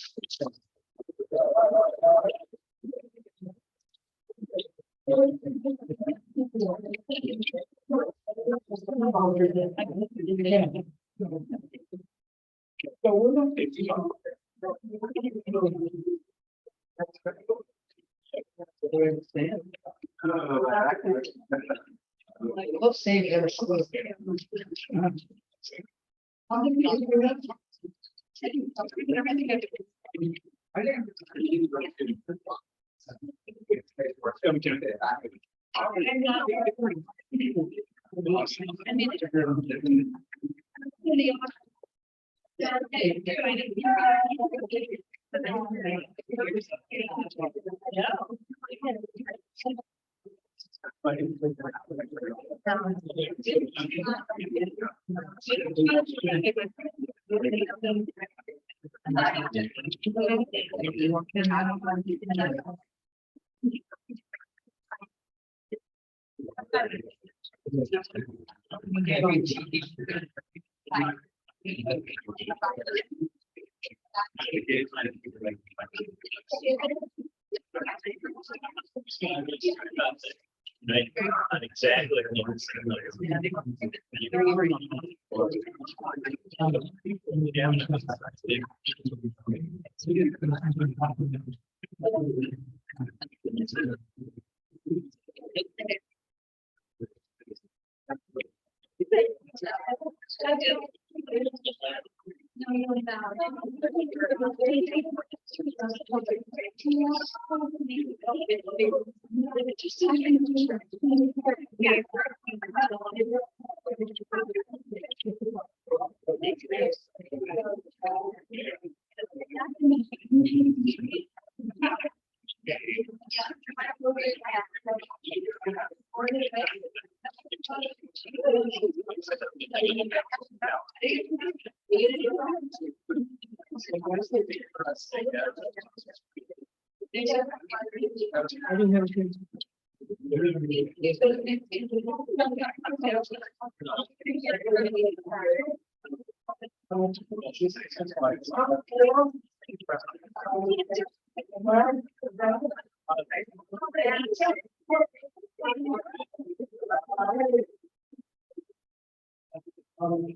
Exactly.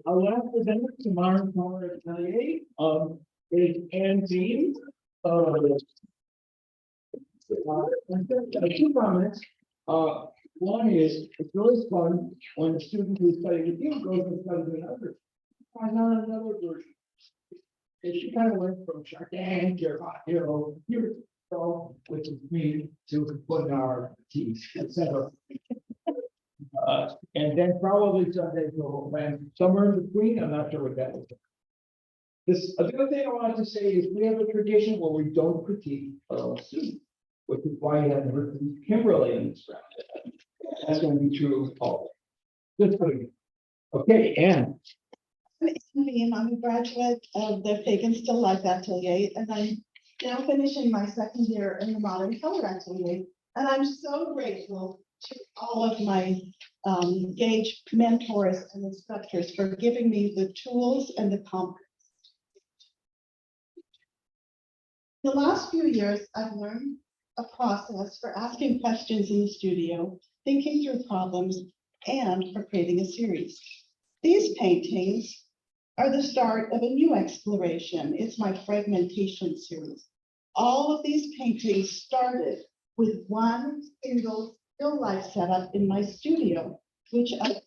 Our last presenter tomorrow, KOH Atelier, is Beame. Two comments. One is, it's really fun when a student who's studying with you goes and studies another. Find out another version. And she kind of went from Chardin to, which is me, to put our teeth, etc. And then probably someday go and somewhere in between, I'm not sure what that is. This, the other thing I wanted to say is we have a tradition where we don't critique our own students, which is why you haven't heard from Kimberly in this round. That's going to be true always. Good for you. Okay, Anne. I'm a graduate of the Faigin Atelier, and I'm now finishing my second year in the Modern Color Atelier. And I'm so grateful to all of my engaged mentors and instructors for giving me the tools and the confidence. The last few years, I've learned a process for asking questions in the studio, thinking through problems, and for creating a series. These paintings are the start of a new exploration. It's my fragmentation series. All of these paintings started with one single still life setup in my studio, which I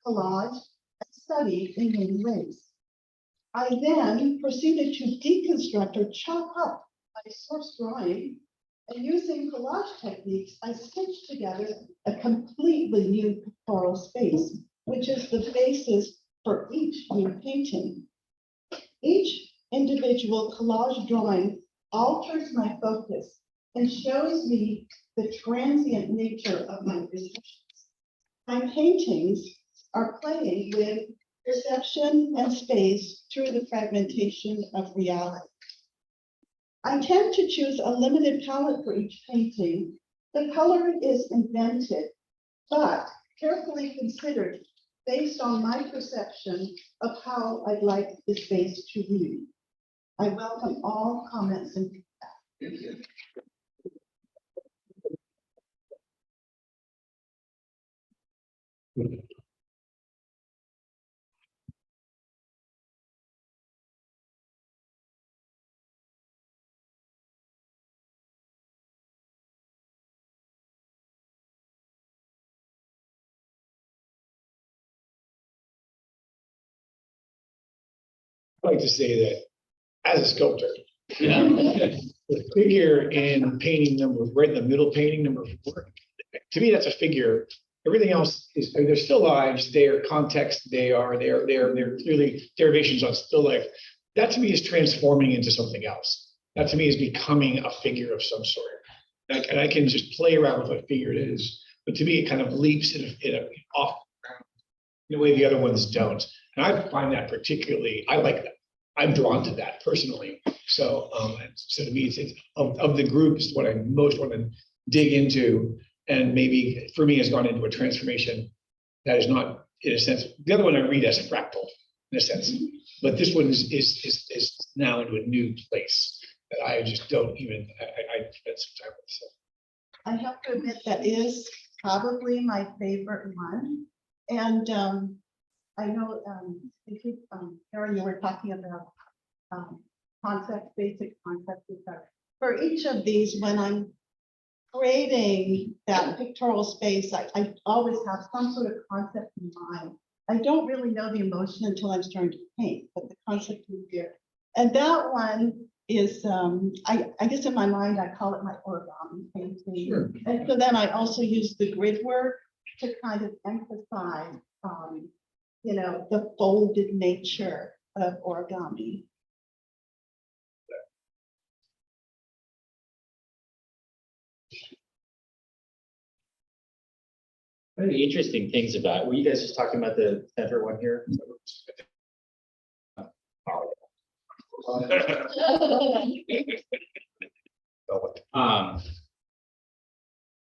collage and studied in many ways. I then proceeded to deconstruct or chop up my source drawing, and using collage techniques, I stitched together a completely new pictorial space, which is the basis for each new painting. Each individual collage drawing alters my focus and shows me the transient nature of my perceptions. My paintings are playing with perception and space through the fragmentation of reality. I tend to choose a limited palette for each painting. The color is invented, but carefully considered based on my perception of how I'd like the space to read. I welcome all comments and feedback. Thank you. I like to say that as a sculptor, the figure in painting number, right in the middle painting number 4, to me, that's a figure. Everything else is, I mean, they're still lives, they are context, they're clearly derivations on still life. That to me is transforming into something else. That to me is becoming a figure of some sort. And I can just play around with what figure it is, but to me, it kind of leaps in a off in a way the other ones don't. And I find that particularly, I like that. I'm drawn to that personally. So, so to me, it's of the groups, what I most want to dig into, and maybe for me has gone into a transformation that is not, in a sense, the other one I read as a fractal. in a sense. But this one is now into a new place that I just don't even, I spent some time with. So. I have to admit that is probably my favorite one. And I know, Erin, you were talking about basic concepts. For each of these, when I'm creating that pictorial space, I always have some sort of concept in mind. I don't really know the emotion until I'm starting to paint, but the concept is there. And that one is, I guess in my mind, I call it my origami painting. Sure. And so then I also use the grid work to kind of emphasize, the folded nature of origami. One of the interesting things about, were you guys just talking about the center one here?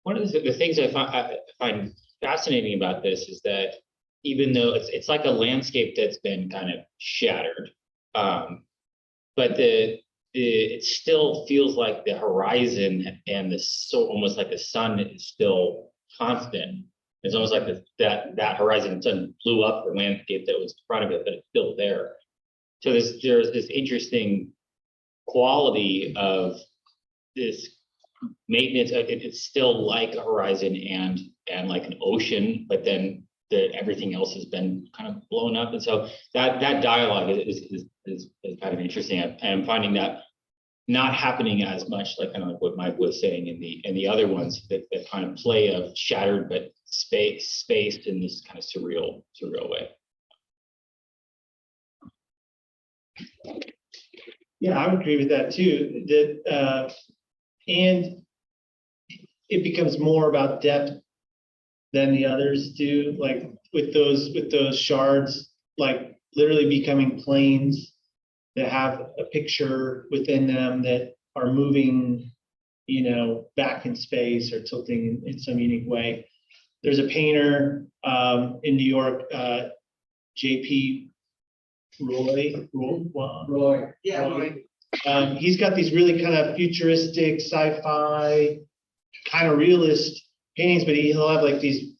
One of the things I find fascinating about this is that even though it's like a landscape that's been kind of shattered, but it still feels like the horizon and almost like the sun is still constant. It's almost like that horizon sun blew up the landscape that was in front of it, but it's still there. So there's this interesting quality of this maintenance. It's still like a horizon and like an ocean, but then everything else has been kind of blown up. And so that dialogue is kind of interesting. And I'm finding that not happening as much, like kind of like what Mike was saying in the other ones, that kind of play of shattered but spaced in this kind of surreal way. Yeah, I would agree with that too. That and it becomes more about depth than the others do. Like with those shards, like literally becoming planes that have a picture within them that are moving, back in space or tilting in some unique way. There's a painter in New York, J.P. Roy. Yeah, Roy. He's got these really kind of futuristic, sci-fi, kind of realist paintings, but he'll have like these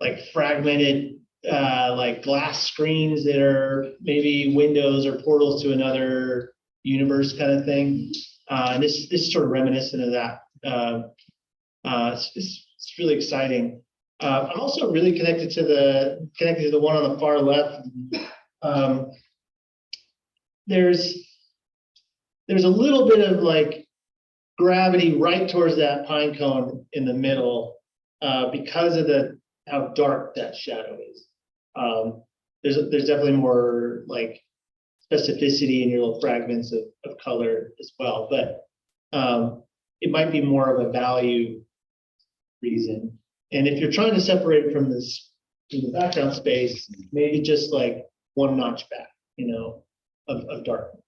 like fragmented like glass screens that are maybe windows or portals to another universe kind of thing. And this is sort of reminiscent of that. It's really exciting. I'm also really connected to the one on the far left. There's a little bit of like gravity right towards that pine cone in the middle because of how dark that shadow is. There's definitely more like specificity in your little fragments of color as well, but it might be more of a value reason. And if you're trying to separate it from the background space, maybe just like one notch back, of darkness.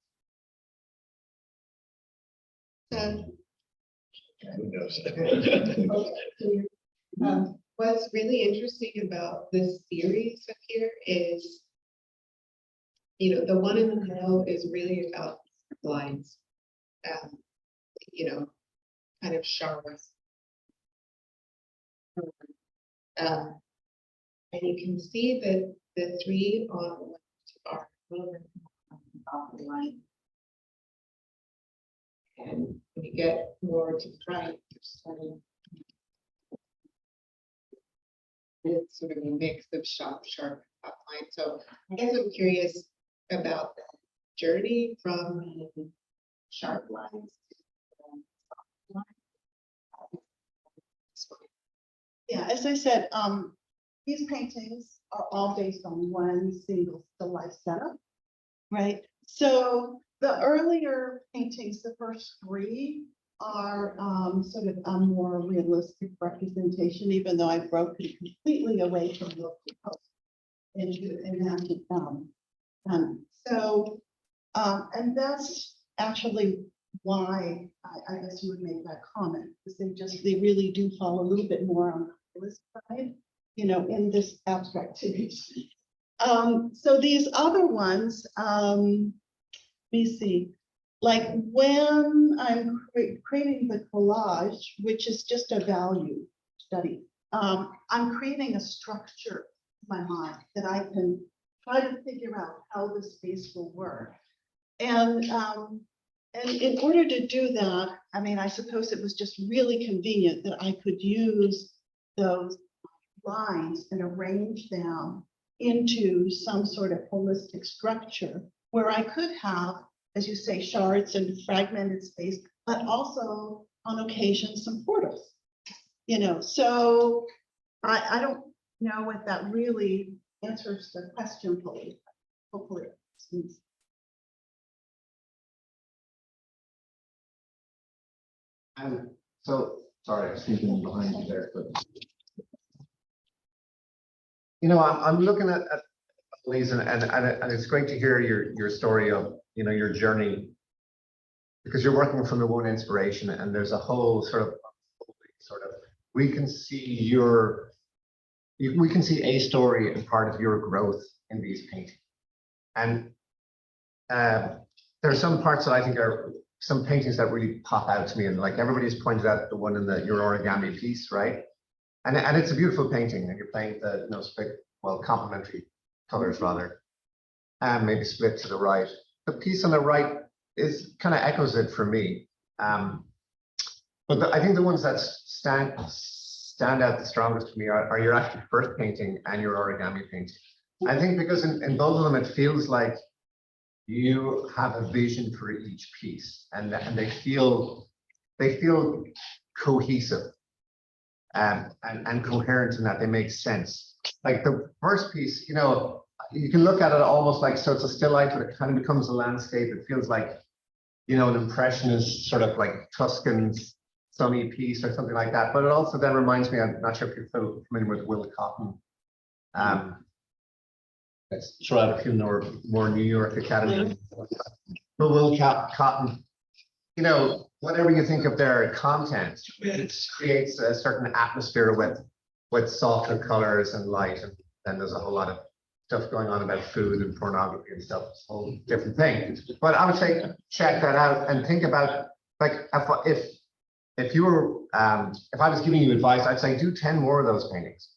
Who knows? What's really interesting about this series up here is, the one in the middle is really about lines, kind of shards. And you can see that the three on the left are moving off the line. And when you get more to the right, you're starting. It's sort of a mix of sharp outline. So I guess I'm curious about the journey from sharp lines to soft lines. Yeah, as I said, these paintings are all based on one single still life setup, right? So the earlier paintings, the first three, are sort of a more realistic representation, even though I've broken completely away from the post into enacted film. And that's actually why I guess you would make that comment, because they really do fall a little bit more on the realist side, in this abstract series. So these other ones, let me see, like when I'm creating the collage, which is just a value study, I'm creating a structure in my mind that I can try to figure out how the space will work. And in order to do that, I mean, I suppose it was just really convenient that I could use those lines and arrange them into some sort of holistic structure where I could have, as you say, shards and fragmented space, but also on occasion some portals. You know, so I don't know if that really answers the question fully. Hopefully. And so, sorry, I was thinking behind you there, but. You know, I'm looking at these and it's great to hear your story of, you know, your journey. Because you're working from the one inspiration and there's a whole sort of, we can see a story and part of your growth in these paintings. And there are some parts that I think are some paintings that really pop out to me, and like everybody's pointed out the one in your origami piece, right? And it's a beautiful painting, and you're playing the complementary colors rather, and maybe split to the right. The piece on the right is kind of echoes it for me. But I think the ones that stand out the strongest to me are your actual first painting and your origami painting. I think because in both of them it feels like you have a vision for each piece, and they feel cohesive. And coherent in that they make sense. Like the first piece, you know, you can look at it almost like, so it's a still life, but it kind of becomes a landscape. It feels like, you know, an impressionist sort of like Tuscan sunny piece or something like that. But it also then reminds me, I'm not sure if you're familiar with Will Cotton. Let's throw out a few more New York Academy. But Will Cotton, you know, whatever you think of their content, it creates a certain atmosphere with softer colors and light, and then there's a whole lot of stuff going on about food and pornography and stuff. It's a whole different thing. But I would say check that out and think about, like, if you were if I was giving you advice, I'd say do 10 more of those paintings,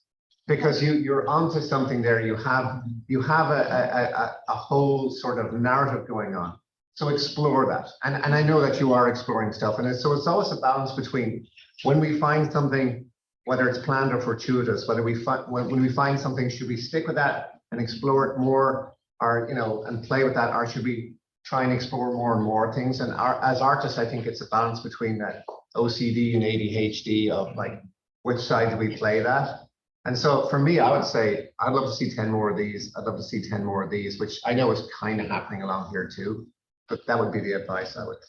because you're onto something there. You have a whole sort of narrative going on. So explore that, and I know that you are exploring stuff, and so it's always a balance between when we find something, whether it's planned or fortuitous, whether when we find something, should we stick with that and explore it more, or and play with that, or should we try and explore more and more things? And as artists, I think it's a balance between that OCD and ADHD of like which side do we play that. And so for me, I would say I'd love to see 10 more of these. I'd love to see 10 more of these, which I know is kind of happening along here too. But that would be the advice I would.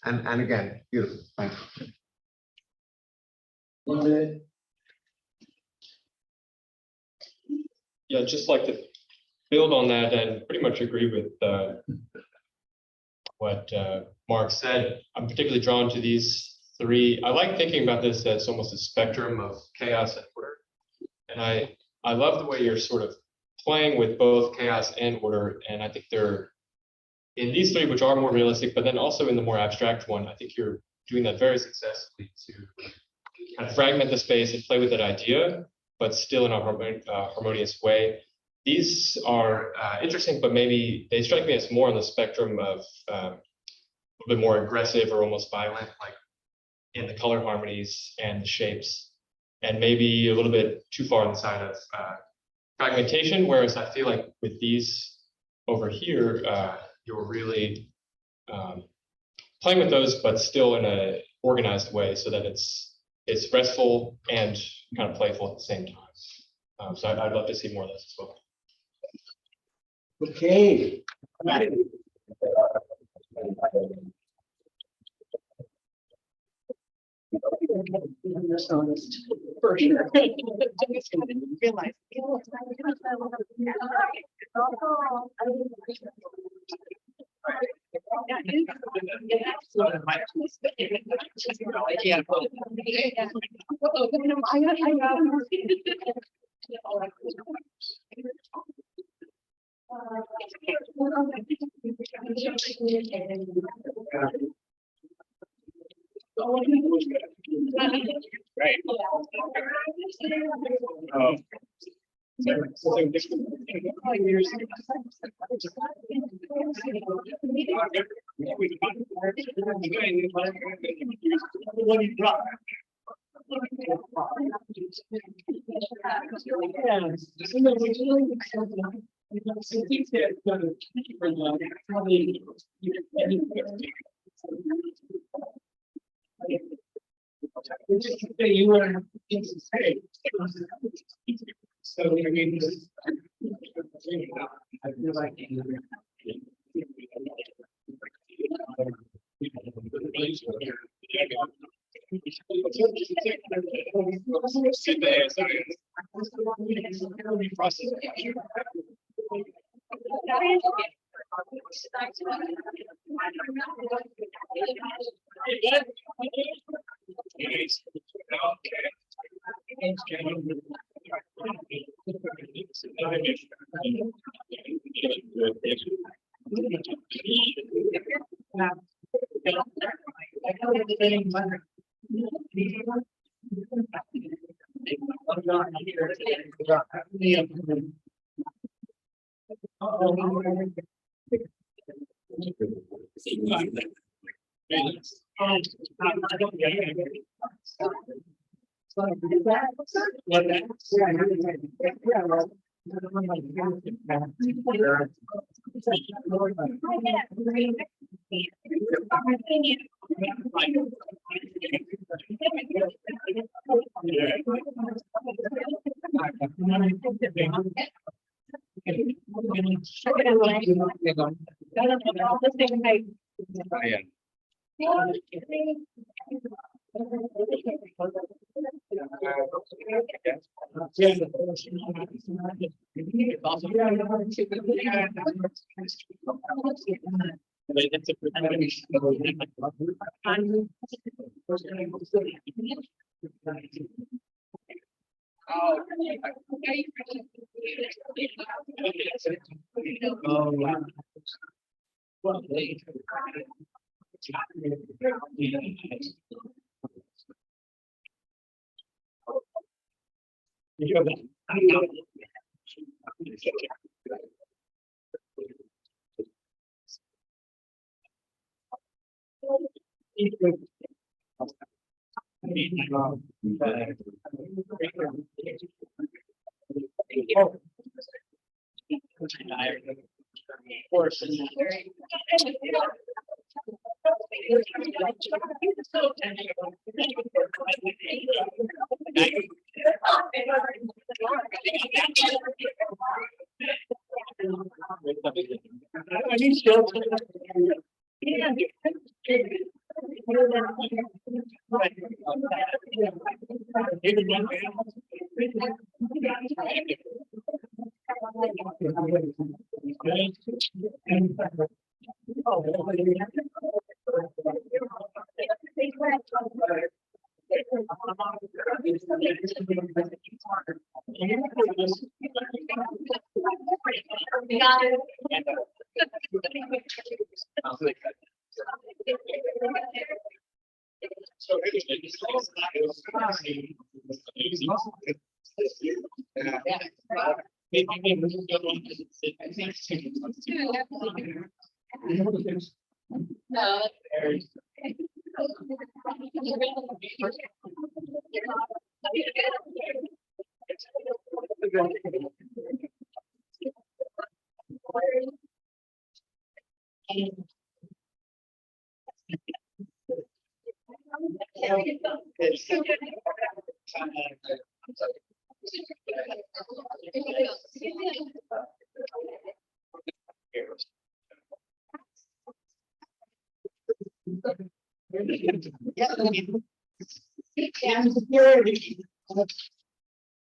And again, beautiful. Thanks. 1 minute. Yeah, I'd just like to build on that and pretty much agree with what Mark said. I'm particularly drawn to these three. I like thinking about this as almost a spectrum of chaos and order. And I love the way you're sort of playing with both chaos and order. And I think they're in these three, which are more realistic, but then also in the more abstract one, I think you're doing that very successfully to kind of fragment the space and play with that idea, but still in a harmonious way. These are interesting, but maybe they strike me as more on the spectrum of a little bit more aggressive or almost violent, like in the color harmonies and the shapes, and maybe a little bit too far on the side of fragmentation. Whereas I feel like with these over here, you're really playing with those, but still in a organized way, so that it's restful and kind of playful at the same time. So I'd love to see more of those as well. Okay. Dishonest, for sure. I just didn't realize. Right. You were in say. So I mean, I feel like.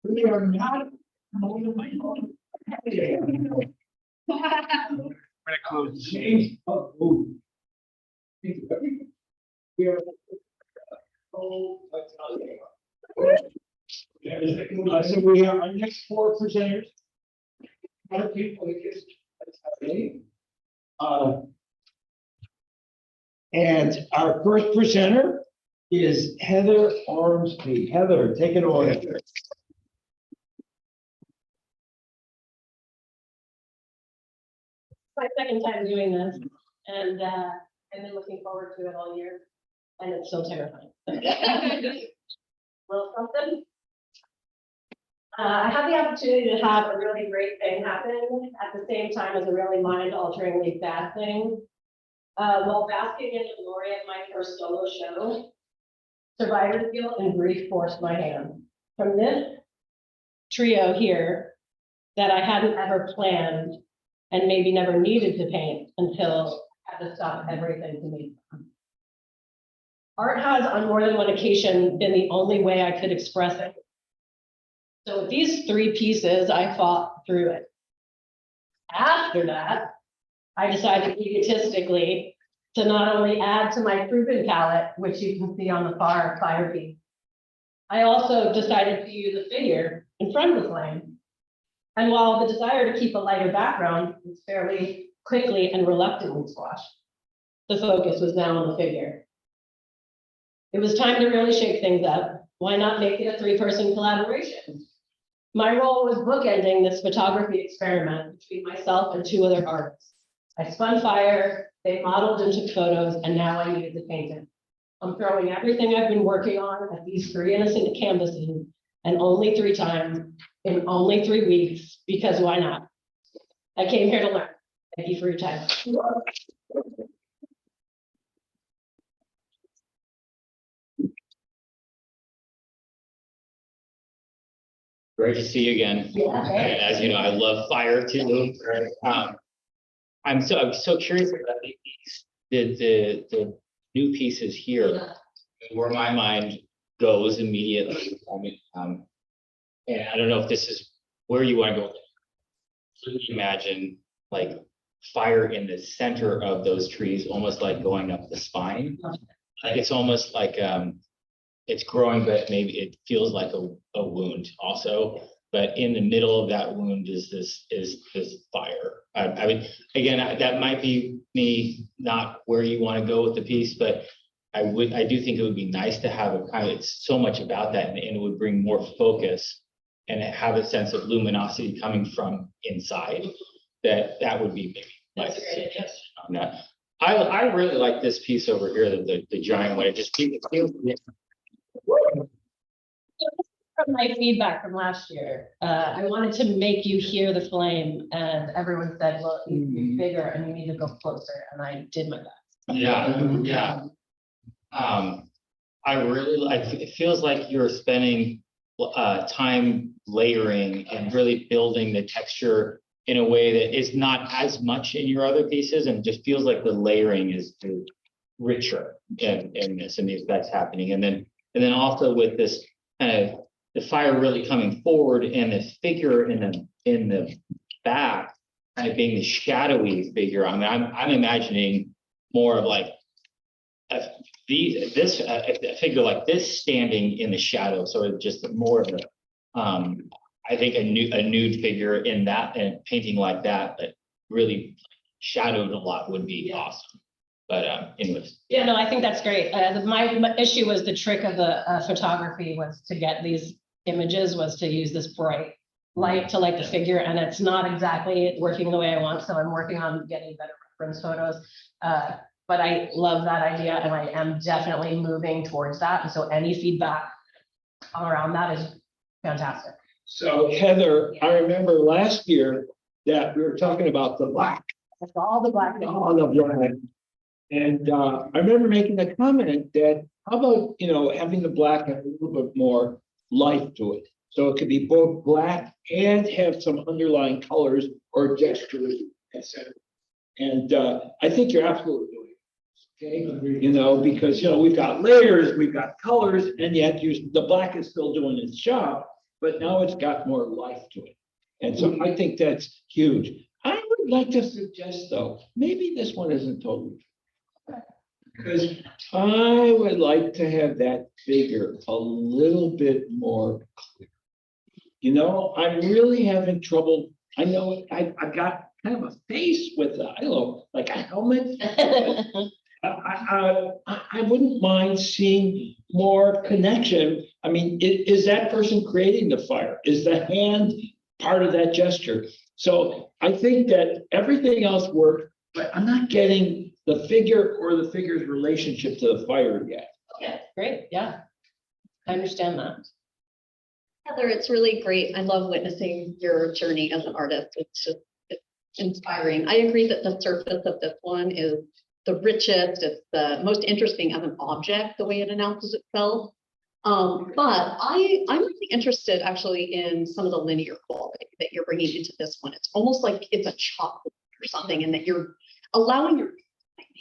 We are not. We're gonna close the meeting. We are. So we have our next four presenters. Other people, And our first presenter is Heather Ormsbee. Heather, take it away. My second time doing this, and I've been looking forward to it all year, and it's so terrifying. Little something. I had the opportunity to have a really great thing happen at the same time as a really mind-alteringly bad thing. While basking in the glory of my first solo show, survivor's guilt and grief forced my hand. From this trio here that I hadn't ever planned and maybe never needed to paint until I had to stop everything to meet them. Art has on more than one occasion been the only way I could express it. So with these three pieces, I fought through it. After that, I decided egotistically to not only add to my proven palette, which you can see on the far fire piece, I also decided to use a figure in front of the flame. And while the desire to keep a lighter background was fairly quickly and reluctantly squashed, the focus was now on the figure. It was time to really shake things up. Why not make it a three-person collaboration? My role was bookending this photography experiment between myself and two other artists. I spun fire, they modeled and took photos, and now I needed to paint it. I'm throwing everything I've been working on at these three innocent canvases, and only 3 times in only 3 weeks, because why not? I came here to learn. Thank you for your time. Great to see you again. Yeah. And as you know, I love fire too. I'm so curious about the new pieces here, where my mind goes immediately. And I don't know if this is where you want to go. Imagine like fire in the center of those trees, almost like going up the spine. It's almost like it's growing, but maybe it feels like a wound also. But in the middle of that wound is this fire. I mean, again, that might be me not where you want to go with the piece, but I do think it would be nice to have a kind of, it's so much about that, and it would bring more focus and have a sense of luminosity coming from inside. That would be maybe my suggestion on that. I really like this piece over here, the giant one. It just feels. From my feedback from last year, I wanted to make you hear the flame, and everyone said, well, it needs to be bigger and you need to go closer, and I did my best. Yeah. I really like, it feels like you're spending time layering and really building the texture in a way that is not as much in your other pieces, and just feels like the layering is richer in this, and the effects happening. And then also with this kind of the fire really coming forward, and the figure in the back kind of being the shadowy figure. I mean, I'm imagining more of like a figure like this standing in the shadow, sort of just more of a I think a nude figure in that, and painting like that really shadowed a lot would be awesome. But anyways. Yeah, no, I think that's great. My issue was the trick of the photography was to get these images was to use this bright light to light the figure, and it's not exactly working the way I want. So I'm working on getting better reference photos. But I love that idea, and I am definitely moving towards that. And so any feedback around that is fantastic. So Heather, I remember last year that we were talking about the black. That's all the black. All the black. And I remember making the comment that, how about, having the black have a little bit more life to it? So it could be both black and have some underlying colors or textures, etc. And I think you're absolutely doing it. Okay, because we've got layers, we've got colors, and yet the black is still doing its job, but now it's got more life to it. And so I think that's huge. I would like to suggest, though, maybe this one isn't totally true. Because I would like to have that figure a little bit more clear. I'm really having trouble. I know I've got kind of a face with, I don't know, like a helmet. I wouldn't mind seeing more connection. I mean, is that person creating the fire? Is the hand part of that gesture? So I think that everything else worked, but I'm not getting the figure or the figure's relationship to the fire yet. Yeah, great, yeah. I understand that. Heather, it's really great. I love witnessing your journey as an artist. It's just it's inspiring. I agree that the surface of this one is the richest, it's the most interesting as an object, the way it announces itself. But I'm really interested actually in some of the linear quality that you're bringing into this one. It's almost like it's a chalkboard or something, and that you're allowing your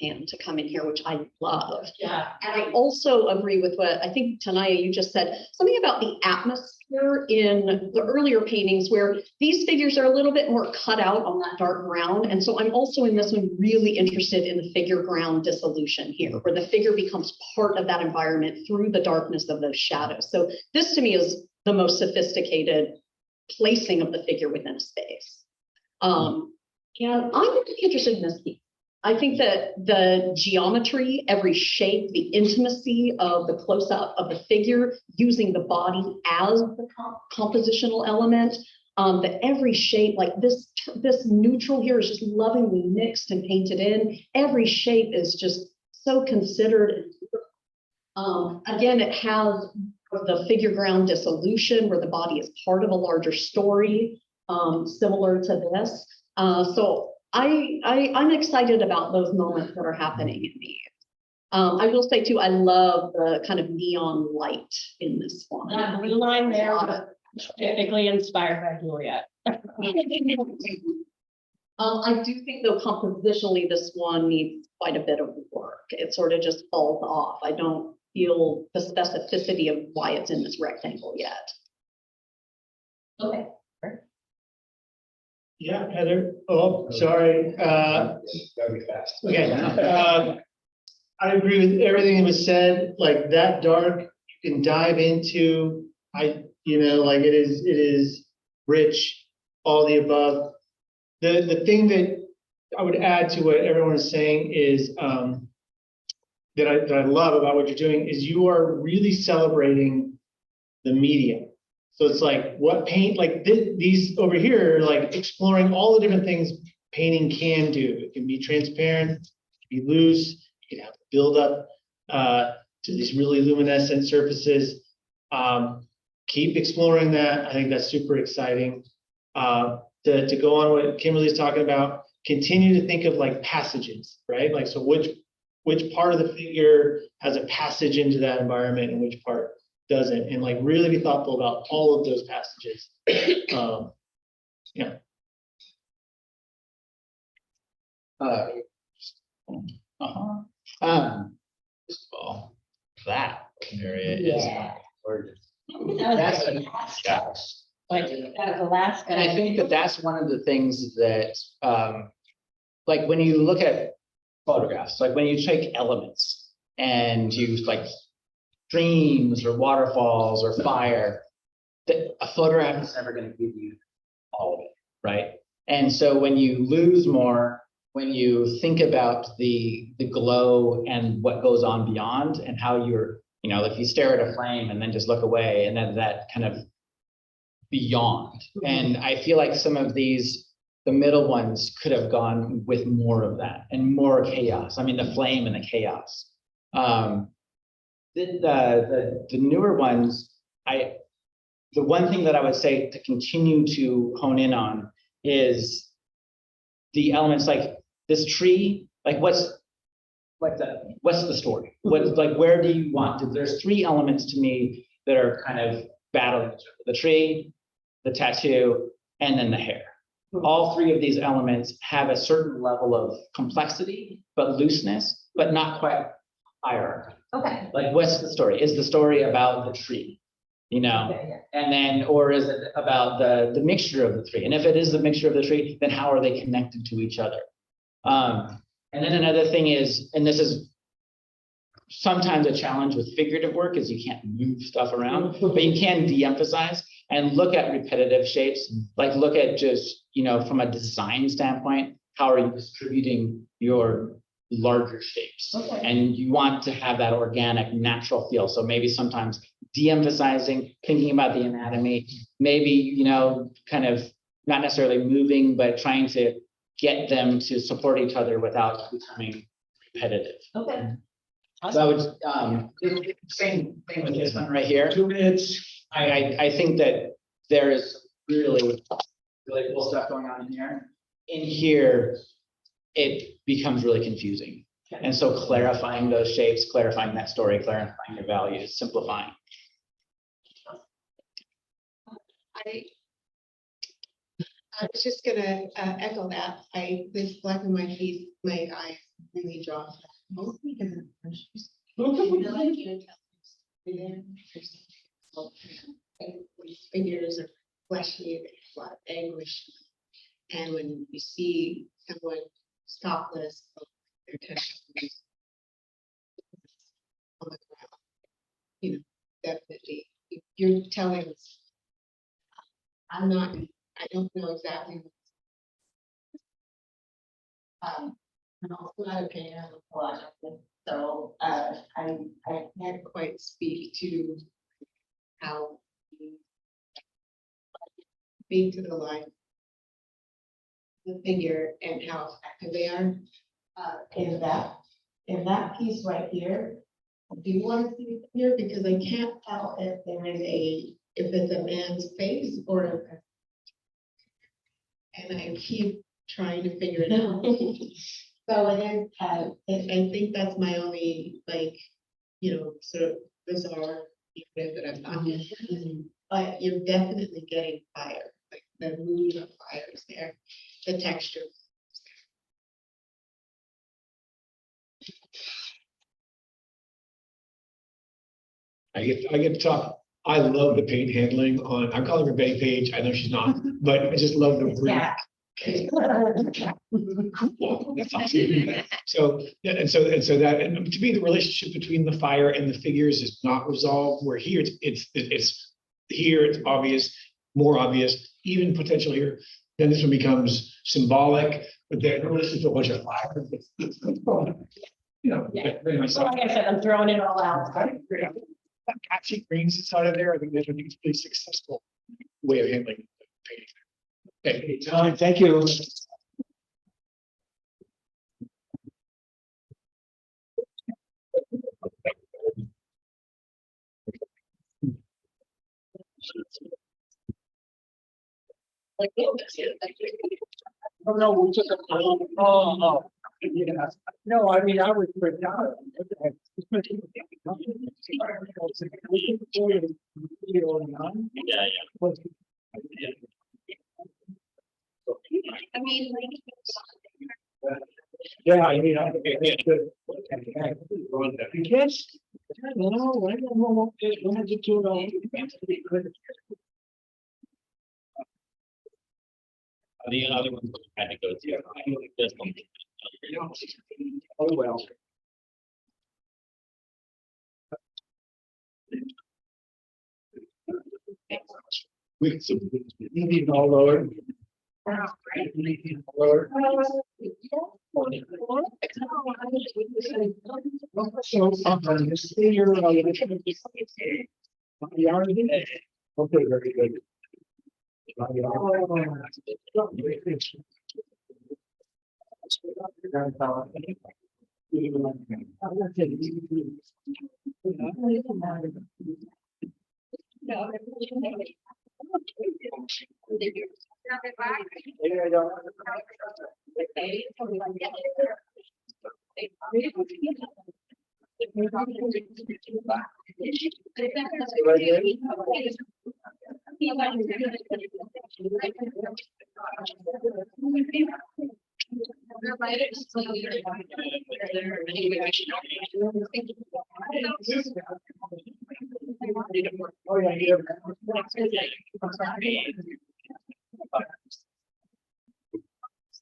hand to come in here, which I love. Yeah. And I also agree with what I think, Tanya, you just said, something about the atmosphere in the earlier paintings where these figures are a little bit more cut out on that dark ground. And so I'm also in this one really interested in the figure ground dissolution here, where the figure becomes part of that environment through the darkness of those shadows. So this to me is the most sophisticated placing of the figure within a space. And I'm really interested in this piece. I think that the geometry, every shape, the intimacy of the close-up of the figure, using the body as the compositional element, that every shape, like this neutral here is just lovingly mixed and painted in. Every shape is just so considered. Again, it has the figure ground dissolution where the body is part of a larger story, similar to this. So I'm excited about those moments that are happening in these. I will say too, I love the kind of neon light in this one. That blue line there was typically inspired by Juliet. I do think though compositionally this one needs quite a bit of work. It sort of just falls off. I don't feel the specificity of why it's in this rectangle yet. Okay. Yeah, Heather. Oh, sorry. Gotta be fast. Okay. I agree with everything that was said. Like that dark, you can dive into. Like it is rich, all the above. The thing that I would add to what everyone is saying is that I love about what you're doing is you are really celebrating the medium. So it's like what paint, like these over here, like exploring all the different things painting can do. It can be transparent, it can be loose, you can have build up to these really luminescent surfaces. Keep exploring that. I think that's super exciting. To go on what Kimberly's talking about, continue to think of like passages, right? Like, so which part of the figure has a passage into that environment and which part doesn't, and like really be thoughtful about all of those passages. Yeah. First of all, that area is gorgeous. That's Like, that was the last. and I think that that's one of the things that, like when you look at photographs, like when you take elements and you like streams or waterfalls or fire, that a photograph is never going to give you all of it, right? And so when you lose more, when you think about the glow and what goes on beyond and how you're, if you stare at a flame and then just look away and then that kind of beyond. And I feel like some of these, the middle ones could have gone with more of that and more chaos. I mean, the flame and the chaos. The newer ones, the one thing that I would say to continue to hone in on is the elements like this tree, like what's the story? Where do you want? There's three elements to me that are kind of battling each other: the tree, the tattoo, and then the hair. All three of these elements have a certain level of complexity, but looseness, but not quite hierarchy. Okay. Like, what's the story? Is the story about the tree? And then, or is it about the mixture of the three? And if it is the mixture of the three, then how are they connected to each other? And then another thing is, and this is sometimes a challenge with figurative work, is you can't move stuff around, but you can de-emphasize. and look at repetitive shapes, like look at just, from a design standpoint, how are you distributing your larger shapes? Okay. And you want to have that organic, natural feel. So maybe sometimes de-emphasizing, thinking about the anatomy, maybe, kind of not necessarily moving, but trying to get them to support each other without becoming repetitive. Okay. So I would, same thing with this one right here. 2 minutes. I think that there is really cool stuff going on in here. In here, it becomes really confusing. And so clarifying those shapes, clarifying that story, clarifying your values, simplifying. I was just gonna echo that. This black and white piece, my eyes really draw. Mostly because of the issues. These figures are fleshy, there's a lot of anguish. And when you see someone topless, their testicles on the ground, definitely, you're telling us. I don't know exactly. I'm also not a painter, I'm a collage, so I can't quite speak to how speak to the line, the figure, and how effective they are. In that piece right here, I do want to see the figure because I can't tell if there is if it's a man's face or if it's, and I keep trying to figure it out. So it is, I think that's my only, sort of bizarre that I'm not. But you're definitely getting fire, like the mood of fire is there, the texture. I get to talk. I love the paint handling on, I'm calling her Betty Page. I know she's not, but I just love the. Yeah. Cool. That's awesome. So, yeah, and so that, and to me, the relationship between the fire and the figures is not resolved, where here it's here, it's obvious, more obvious, even potential here. Then this one becomes symbolic, but then this is a bunch of fire. Yeah. Very nice. So like I said, I'm throwing it all out. That catchy greens inside of there, I think that's a pretty successful way of handling the painting. Okay, John, thank you. Oh, no, we took a, yeah. No, I mean, I was pretty out. Yeah, I mean, Yeah, I mean, I guess, I don't know, what did you do? the other one had to go to. This one. Oh, well. We need all lower. Lower. So, this here, okay, very good.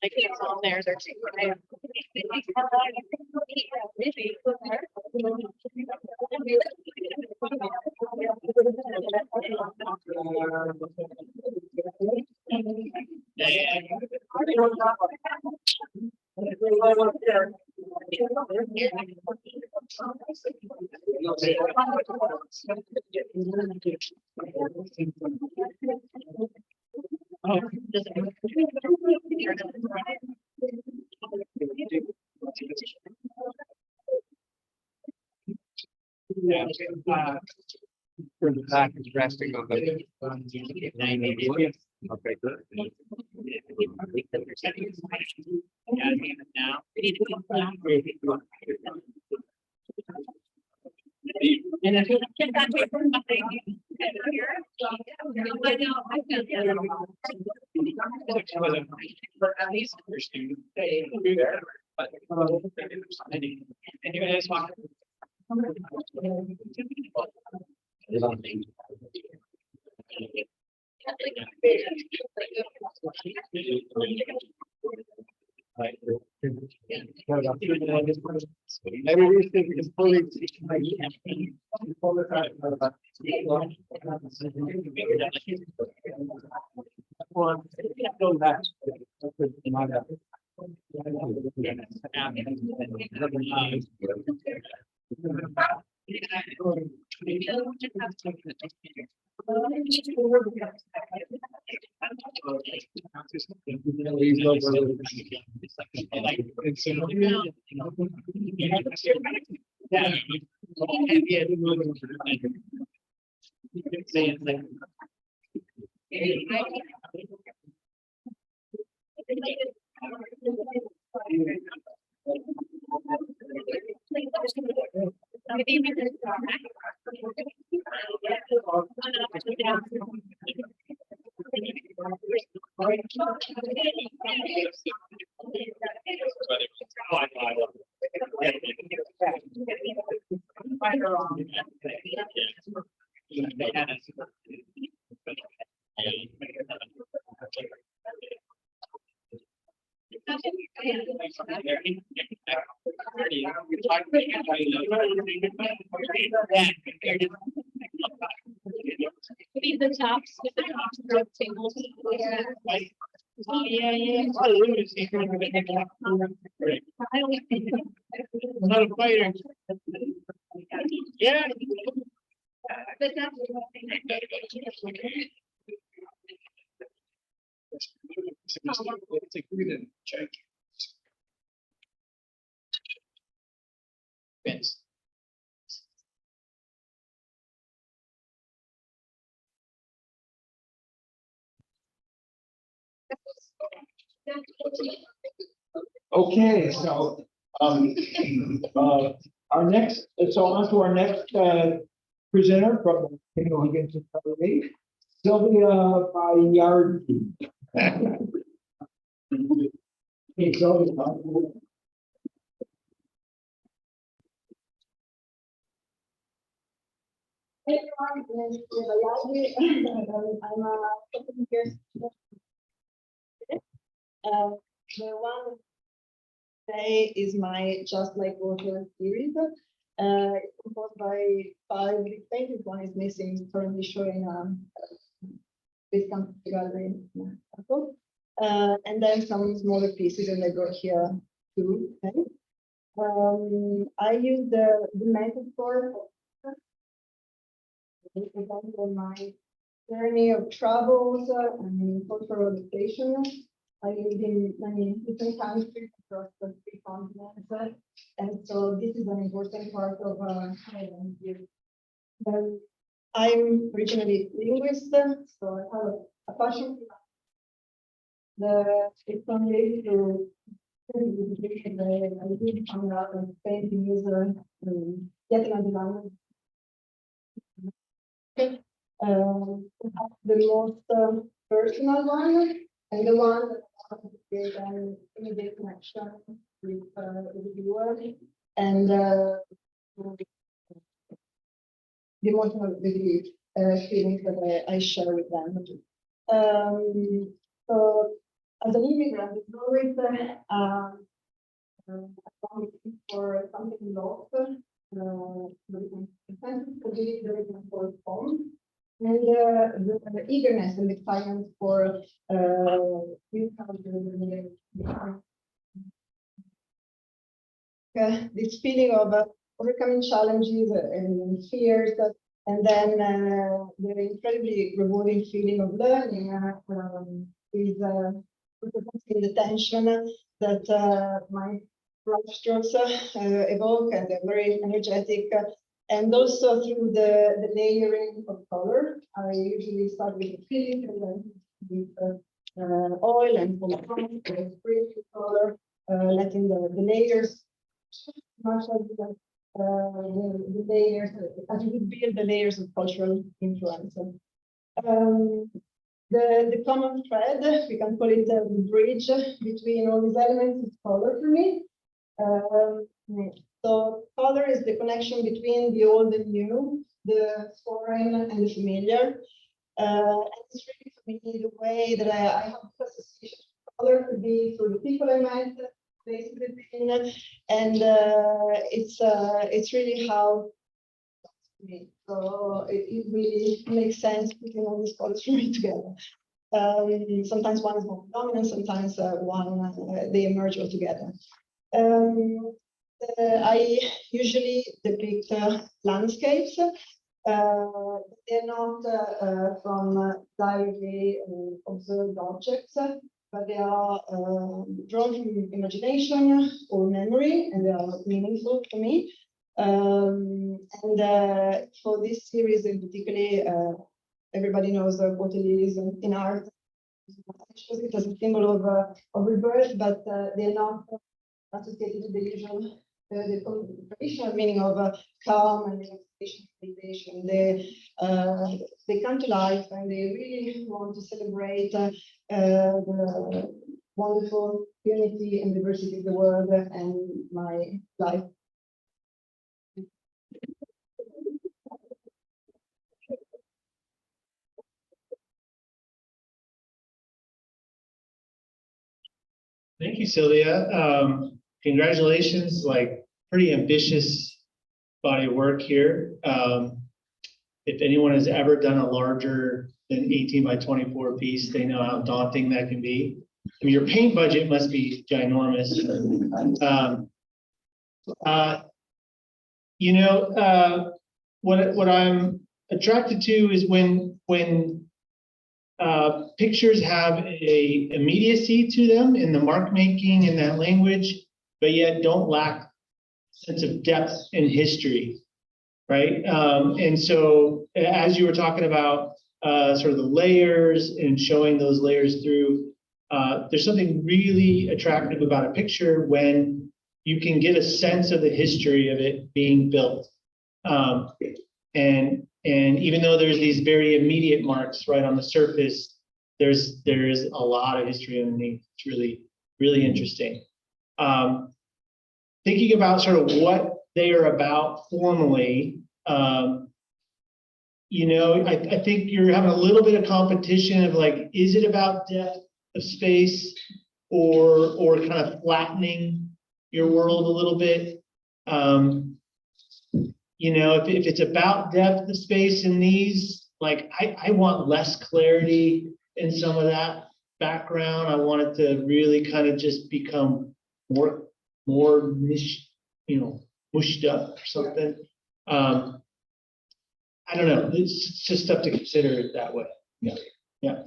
I can't solve theirs or two. Yeah. For the back is resting on the. Okay, good. At least understand they do there, but. And you guys want. The tops, with the tops of the tables. Not a fighter. Yeah. But that's. Vince. Okay, so, our next, so on to our next, presenter from KOH Atelier, Silvia Bajardi. Hey, Sylvia. Hey everyone, this is Ayali. I'm a second year student. The one today is my Just Like Water series. It's composed by 5 big paintings. One is missing, currently showing this gallery. And then some smaller pieces, and I got here too. Okay. I use the method for my journey of travels and cultural education. I lived in many different countries across the 3 continents, and so this is an important part of Thailand here. I'm originally linguist, so I have a passion for it's only to I really found out that painting is yet another language. The most personal one, and the one that create an immediate connection with the viewer, and the emotional feelings that I share with them. So as an immigrant, it's always for something lost, and the eagerness and excitement for new this feeling of overcoming challenges and fears, and then the incredibly rewarding feeling of learning is representing the tension that my brush strokes evoke, and they're very energetic. And also through the layering of color. I usually start with acrylic and then with oil and spray color, letting the layers much as the layers, as you build the layers of cultural influence. The common thread, we can call it the bridge between all these elements, is color for me. So color is the connection between the old and new, the foreign and the familiar. And it's really for me the way that I have association with color could be through the people I met, places I've been, and it's really how. So it really makes sense putting all these colors really together. Sometimes one is more dominant, sometimes they emerge all together. I usually depict landscapes. They're not from directly observed objects, but they are drawn from imagination or memory, and they are meaningful to me. For this series in particular, everybody knows the water lilies in art. It as a symbol of rebirth, but they're not associated with the usual, the traditional meaning of calm and relaxation. They come to life, and they really want to celebrate the wonderful unity and diversity of the world and my life. Thank you, Sylvia. Congratulations, like pretty ambitious body of work here. If anyone has ever done a larger than 18 by 24 piece, they know how daunting that can be. I mean, your paint budget must be ginormous. What I'm attracted to is when pictures have a immediacy to them in the mark making and that language, but yet don't lack sense of depth and history, right? And so as you were talking about sort of the layers and showing those layers through, there's something really attractive about a picture when you can get a sense of the history of it being built. And even though there's these very immediate marks right on the surface, there's a lot of history underneath. It's really, really interesting. Thinking about sort of what they are about formally, I think you're having a little bit of competition of like, is it about depth of space or kind of flattening your world a little bit? If it's about depth of space in these, like I want less clarity in some of that background. I want it to really kind of just become more mushed up or something. I don't know. It's just stuff to consider it that way. Yeah. Yeah.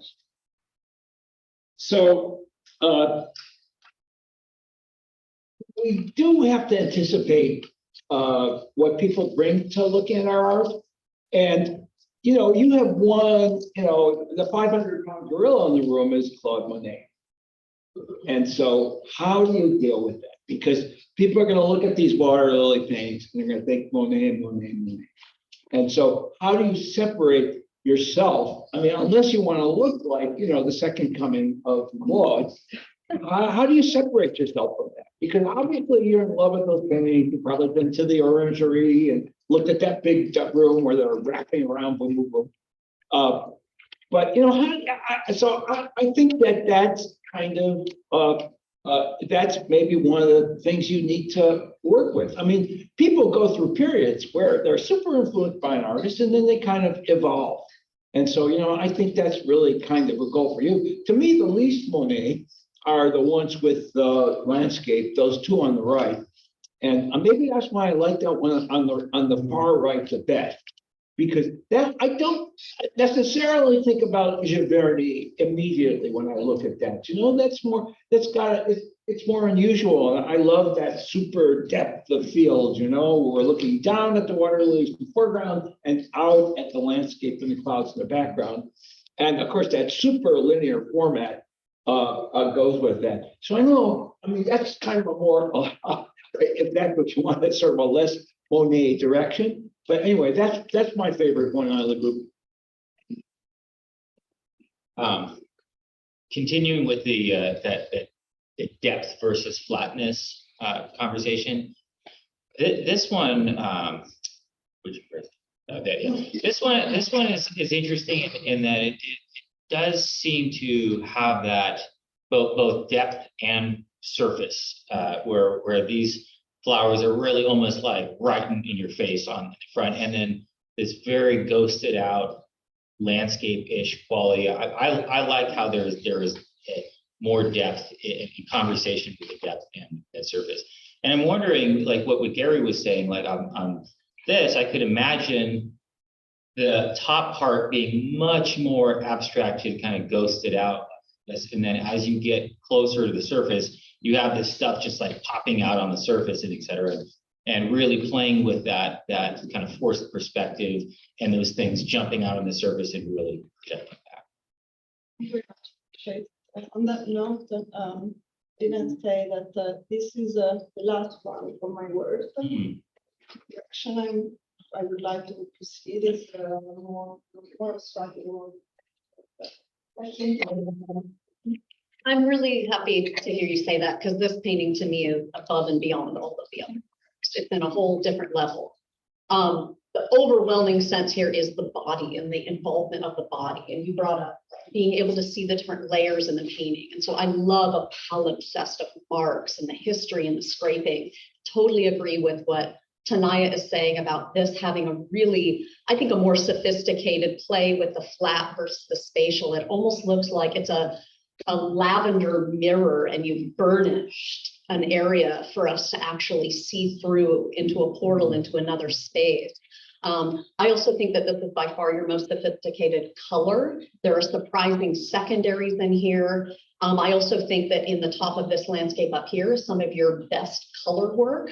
So we do have to anticipate what people bring to look at our art. And, you have one, the 500-pound gorilla in the room is Claude Monet. And so how do you deal with that? Because people are going to look at these water lily paintings and they're going to think Monet, Monet, Monet. And so how do you separate yourself? I mean, unless you want to look like, the second coming of Claude, how do you separate yourself from that? Because obviously you're in love with those paintings. You've probably been to the Orangery and looked at that big room where they're wrapping around, boom, boom, boom. But I think that's kind of that's maybe one of the things you need to work with. I mean, people go through periods where they're super influenced by an artist and then they kind of evolve. And so, I think that's really kind of a goal for you. To me, the least Monet are the ones with the landscape, those two on the right. And maybe that's why I like that one on the far right the best. Because that I don't necessarily think about Giverny immediately when I look at that. It's more unusual. And I love that super depth of field, we're looking down at the water lilies in the foreground and out at the landscape and the clouds in the background. And of course, that super linear format goes with that. So that's kind of a more, if that's what you want, that's sort of a less Monet direction. But anyway, that's my favorite one out of the group. Continuing with the depth versus flatness conversation. This one, this one is interesting in that it does seem to have that both depth and surface, where these flowers are really almost like right in your face on the front, and then this very ghosted out landscape-ish quality. I like how there is more depth in conversation with the depth and surface. And I'm wondering, like what Gary was saying, like on this, I could imagine the top part being much more abstracted, kind of ghosted out. And then as you get closer to the surface, you have this stuff just like popping out on the surface and et cetera, and really playing with that kind of forced perspective and those things jumping out on the surface and really projecting back. On that note, didn't say that this is the last one for my work. Direction I would like to proceed is more striking. I'm really happy to hear you say that, because this painting to me is above and beyond all of the other works. It's in a whole different level. The overwhelming sense here is the body and the involvement of the body. And you brought up being able to see the different layers in the painting. And so I love a palimpsest of marks and the history and the scraping. Totally agree with what Tanya is saying about this having a really, I think, a more sophisticated play with the flat versus the spatial. It almost looks like it's a lavender mirror, and you've burnished an area for us to actually see through into a portal into another space. I also think that this is by far your most sophisticated color. There are surprising secondaries in here. I also think that in the top of this landscape up here is some of your best color work.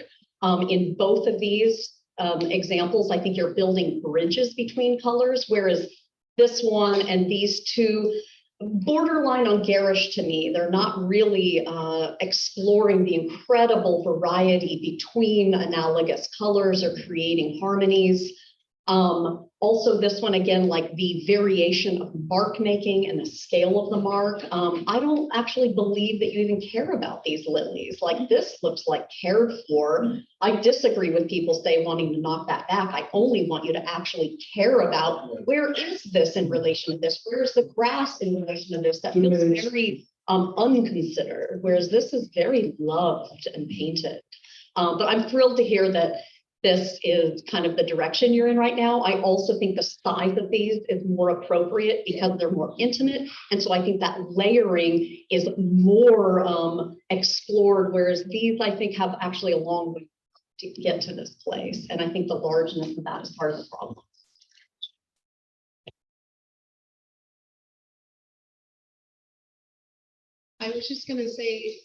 In both of these examples, I think you're building bridges between colors, whereas this one and these two borderline on garish to me. They're not really exploring the incredible variety between analogous colors or creating harmonies. Also this one, again, like the variation of mark making and the scale of the mark. I don't actually believe that you even care about these lilies. Like, this looks like cared for. I disagree with people say wanting to knock that back. I only want you to actually care about, where is this in relation to this? Where's the grass in relation to this? That feels very unconsidered, whereas this is very loved and painted. But I'm thrilled to hear that this is kind of the direction you're in right now. I also think the size of these is more appropriate because they're more intimate. And so I think that layering is more explored, whereas these, I think, have actually a long way to get to this place. And I think the largeness of that is part of the problem. I was just gonna say,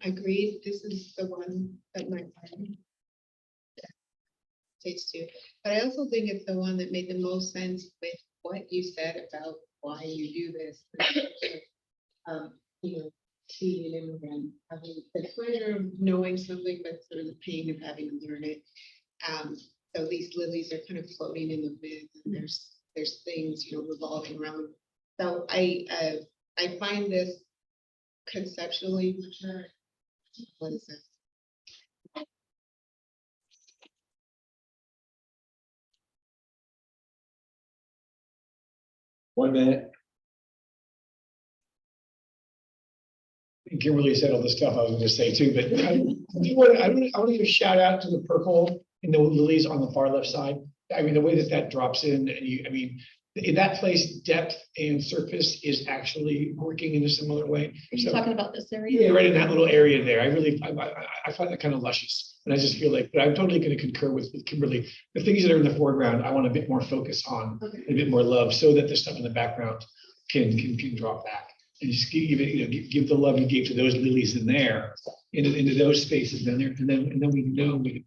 agreed, this is the one that my friend takes to, but I also think it's the one that made the most sense with what you said about why you do this. Seeing an immigrant, having the pleasure of knowing something, but sort of the pain of having to learn it. So these lilies are kind of floating in the wind, and there's things, revolving around. So I find this conceptually mature. What is it? 1 minute. Kimberly said all the stuff I was gonna say too, but I want to give a shout out to the purple in the lilies on the far left side. I mean, the way that that drops in, and I mean, in that place, depth and surface is actually working in a similar way. Are you So- talking about this area? Yeah, right in that little area there. I find that kind of luscious. And I just feel like, but I'm totally going to concur with Kimberly. The things that are in the foreground, I want a bit more focus on, a bit more love, so that the stuff in the background can drop back. And just give it, give the love you gave to those lilies in there, into those spaces in there, and then we know we can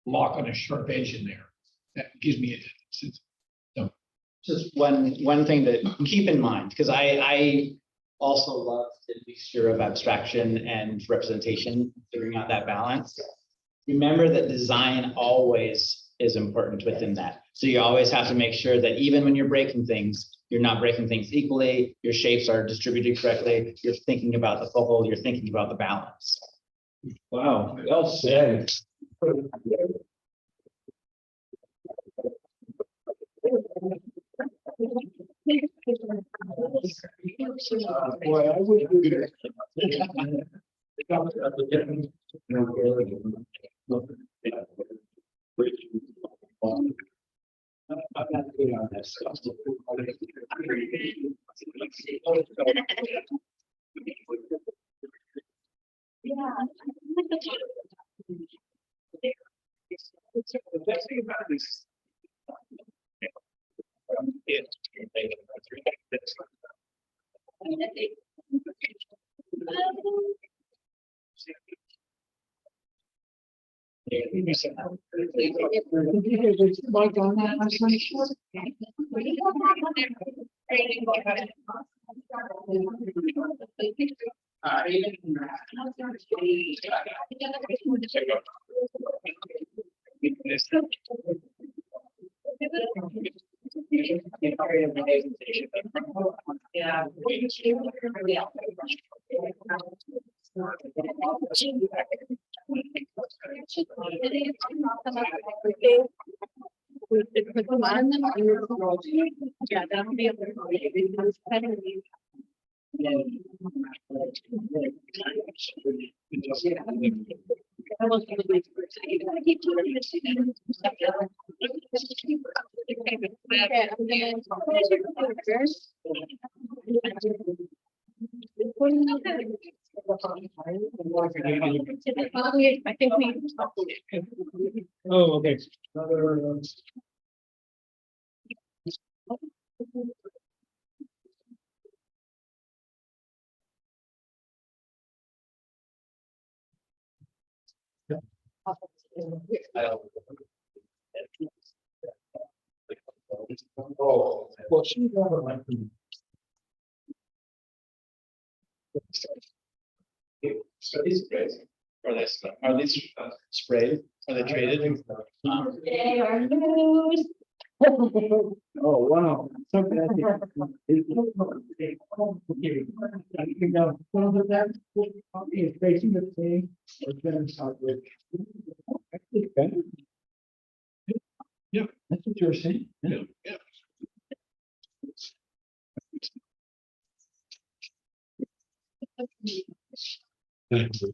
lock on a sharp edge in there. That gives me a sense. Just one thing to keep in mind, because I also love the mixture of abstraction and representation, figuring out that balance. Remember that design always is important within that. So you always have to make sure that even when you're breaking things, you're not breaking things equally, your shapes are distributed correctly, you're thinking about the focal, you're thinking about the balance. Wow, well said. Boy, I would do that. I'm not good on that stuff. The best thing about this. I think we. Oh, okay. Oh, well, she's never like. So these sprays, are these sprayed? Are they traded? They are loose. Oh, wow. Something I think. Is facing the same or then outward. I think better. Yeah. That's what you're saying. Yeah. Thank you.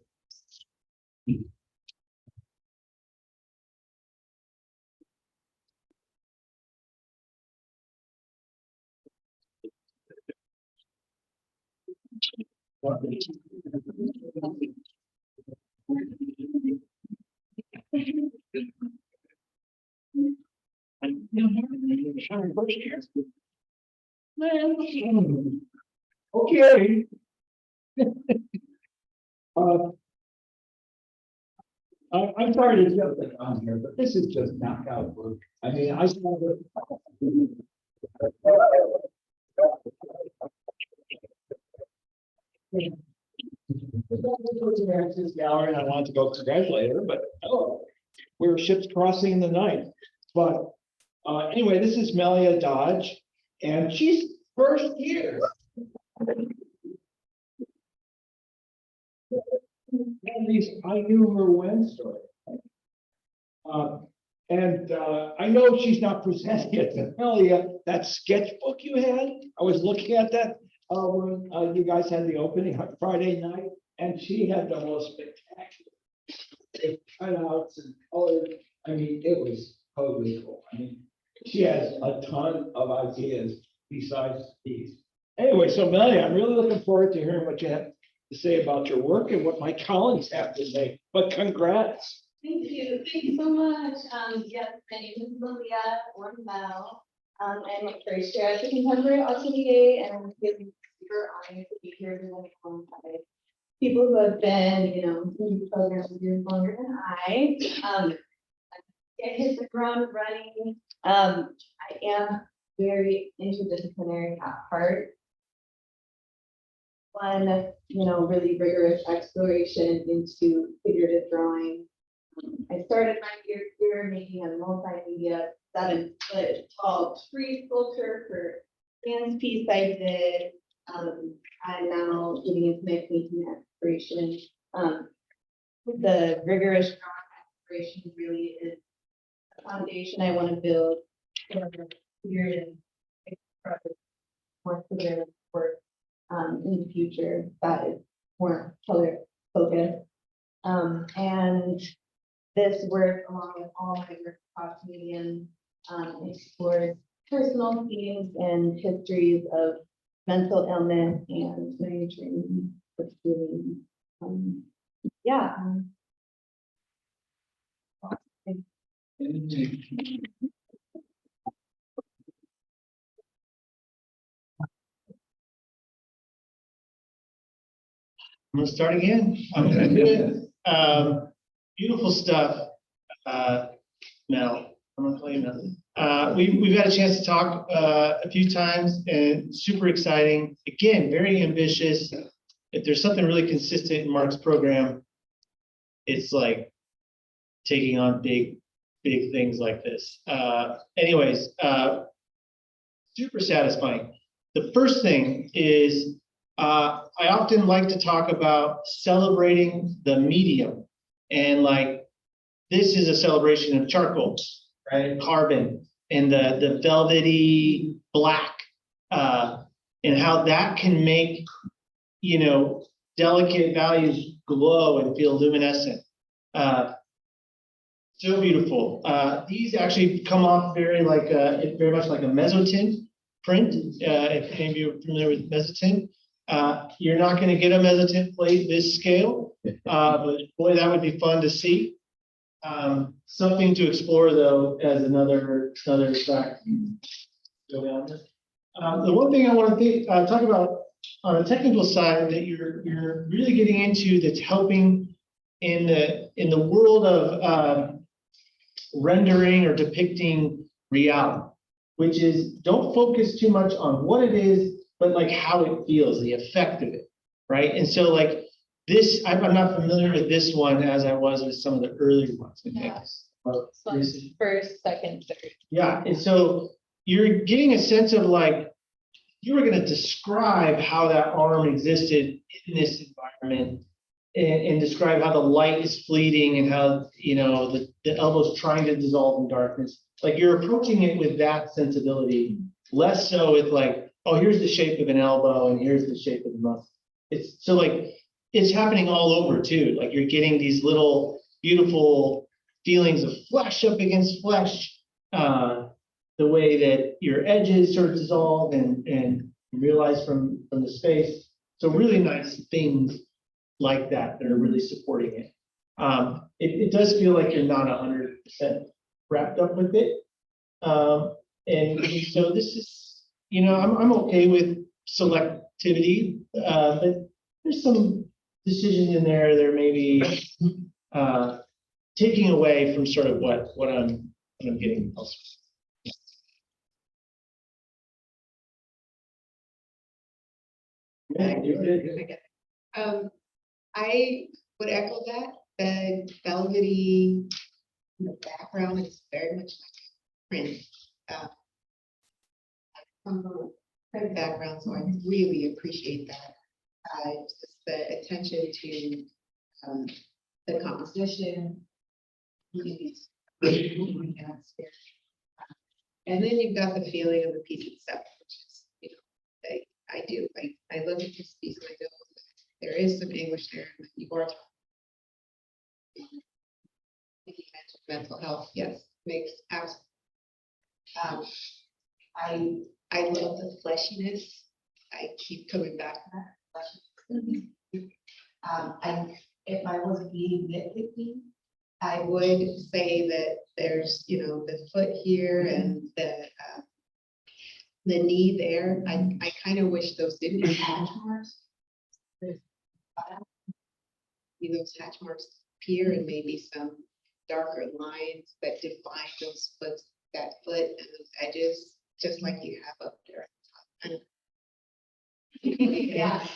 Okay. I'm sorry to jump it on here, but this is just knockout work. I mean, I saw this gallery and I wanted to go congratulate her, but oh, we were ships crossing in the night. But anyway, this is Melia Dodge, and she's first year. At least I knew her when story. I know she's not presenting it to Melia. That sketchbook you had, I was looking at that when you guys had the opening on Friday night, and she had the most spectacular cutouts and colors. I mean, it was totally cool. I mean, she has a ton of ideas besides these. Anyway, so Melia, I'm really looking forward to hearing what you have to say about your work and what my colleagues have to say, but congrats. Thank you so much. Yes, my name is Lilia Ormsbee. I'm a first year at the Contemporary Atelier, and I'm feeling super honored to be here alongside people who have been, in the program years longer than I. I hit the ground running. I am very interdisciplinary at heart. One, really rigorous exploration into figurative drawing. I started my career here making a multimedia 7-foot tall tree sculpture for dance piece I did. I'm now getting into my painting exploration. The rigorous drawing exploration really is a foundation I want to build for figurative more figurative work in the future that is more color focused. And this work, along with all my work across medium, explores personal themes and histories of mental illness and my journey with healing. Yeah. I'm gonna start again. I'm gonna do it. Beautiful stuff, Mel. I'm gonna call you Mel. We've had a chance to talk a few times, and super exciting. Again, very ambitious. If there's something really consistent in Mark's program, it's like taking on big things like this. Anyways, super satisfying. The first thing is I often like to talk about celebrating the medium, and like this is a celebration of charcoal, right? Carbon and the velvety black, and how that can make delicate values glow and feel luminescent. So beautiful. These actually come off very much like a mezzotint print. If any of you are familiar with mezzotint. You're not going to get a mezzotint plate this scale, but boy, that would be fun to see. Something to explore though, as another fact. The one thing I want to talk about on a technical side that you're really getting into that's helping in the world of rendering or depicting reality, which is don't focus too much on what it is, but like how it feels, the effect of it, right? And so like this, I'm not familiar with this one as I was with some of the earlier ones. I think. First, second, third. Yeah, and so you're getting a sense of like, you were going to describe how that arm existed in this environment and describe how the light is fleeting and how, the elbow's trying to dissolve in darkness. Like you're approaching it with that sensibility, less so with like, oh, here's the shape of an elbow and here's the shape of the muscle. It's so like, it's happening all over too. Like you're getting these little beautiful feelings of flesh up against flesh, the way that your edges sort of dissolve and realize from the space. So really nice things like that are really supporting it. It does feel like you're not 100% wrapped up with it. And so this is, I'm okay with selectivity, but there's some decisions in there that are maybe taking away from sort of what I'm getting elsewhere. I would echo that. The velvety background is very much like print. From a print background, so I really appreciate that. Just the attention to the composition. And then you've got the feeling of the piece itself, which is, I look at this piece and I go, there is some English there. You are. Mental health, yes, makes absolute. I love the fleshiness. I keep coming back to that. If I was being nitpicky, I would say that there's, you know, the foot here and the knee there. I kind of wish those didn't have hatch marks. See those hatch marks appear and maybe some darker lines that define those foot, that foot and those edges, just like you have up there. Yeah.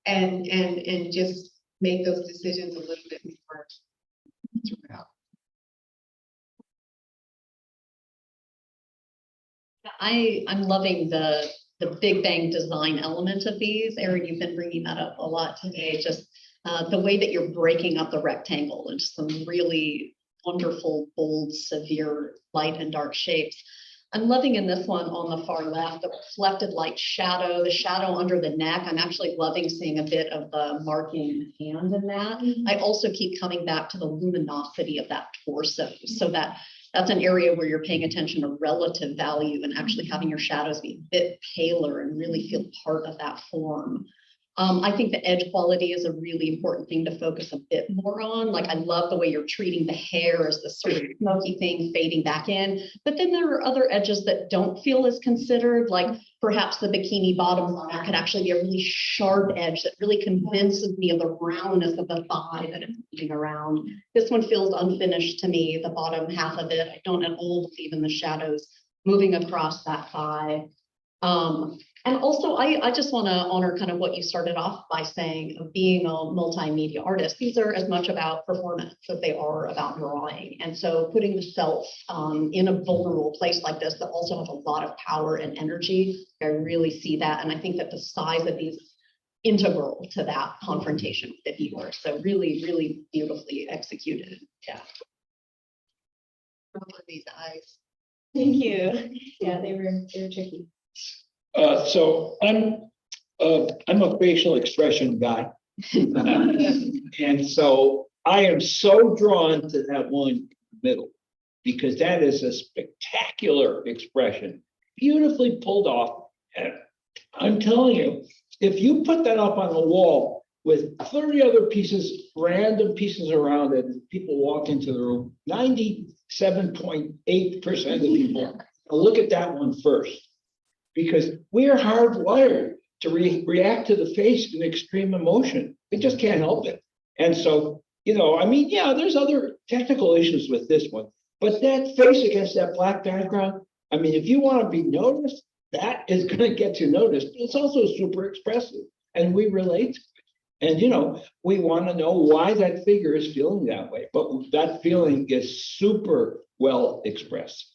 And just make those decisions a little bit more throughout. I'm loving the Big Bang design element of these. Erin, you've been bringing that up a lot today. Just the way that you're breaking up the rectangle into some really wonderful, bold, severe light and dark shapes. I'm loving in this one on the far left, the reflected light shadow, the shadow under the neck. I'm actually loving seeing a bit of the marking hand in that. I also keep coming back to the luminosity of that torso, so that's an area where you're paying attention to relative value and actually having your shadows be a bit paler and really feel part of that form. I think the edge quality is a really important thing to focus a bit more on. Like, I love the way you're treating the hair as this sort of smoky thing fading back in, but then there are other edges that don't feel as considered, like perhaps the bikini bottom line could actually be a really sharp edge that really convinces me of the roundness of the thigh that it's moving around. This one feels unfinished to me, the bottom half of it. I don't at all believe in the shadows moving across that thigh. And also, I just want to honor kind of what you started off by saying of being a multimedia artist. These are as much about performance as they are about drawing. And so putting the self in a vulnerable place like this that also has a lot of power and energy, I really see that. And I think that the size of these is integral to that confrontation with the viewer. So really, really beautifully executed. Yeah. These eyes. Thank you. Yeah, they were tricky. So I'm a facial expression guy. And so I am so drawn to that one in the middle, because that is a spectacular expression, beautifully pulled off. And I'm telling you, if you put that up on the wall with 30 other pieces, random pieces around it, and people walk into the room, 97.8% of people will look at that one first. Because we are hardwired to react to the face in extreme emotion. We just can't help it. And so, you know, I mean, yeah, there's other technical issues with this one, but that face against that black background, I mean, if you want to be noticed, that is going to get you noticed. It's also super expressive, and we relate to it. And, you know, we want to know why that figure is feeling that way, but that feeling is super well expressed.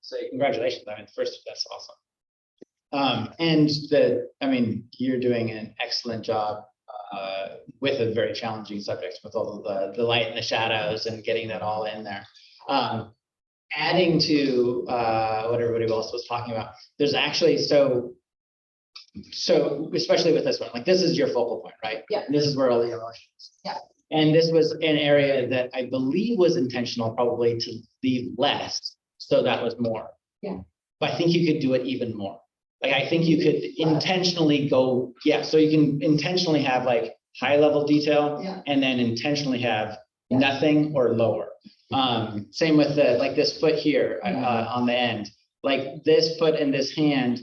Say congratulations. I mean, first, that's awesome. And you're doing an excellent job with a very challenging subject, with all of the light and the shadows and getting that all in there. Adding to what everybody else was talking about, there's actually, so especially with this one, like this is your focal point, right? Yeah. And this is where all the emotions. Yeah. And this was an area that I believe was intentional, probably to leave less. So that was more. Yeah. But I think you could do it even more. Like, I think you could intentionally go, yeah, so you can intentionally have like high level detail, Yeah. and then intentionally have nothing or lower. Same with this foot here on the end. Like this foot and this hand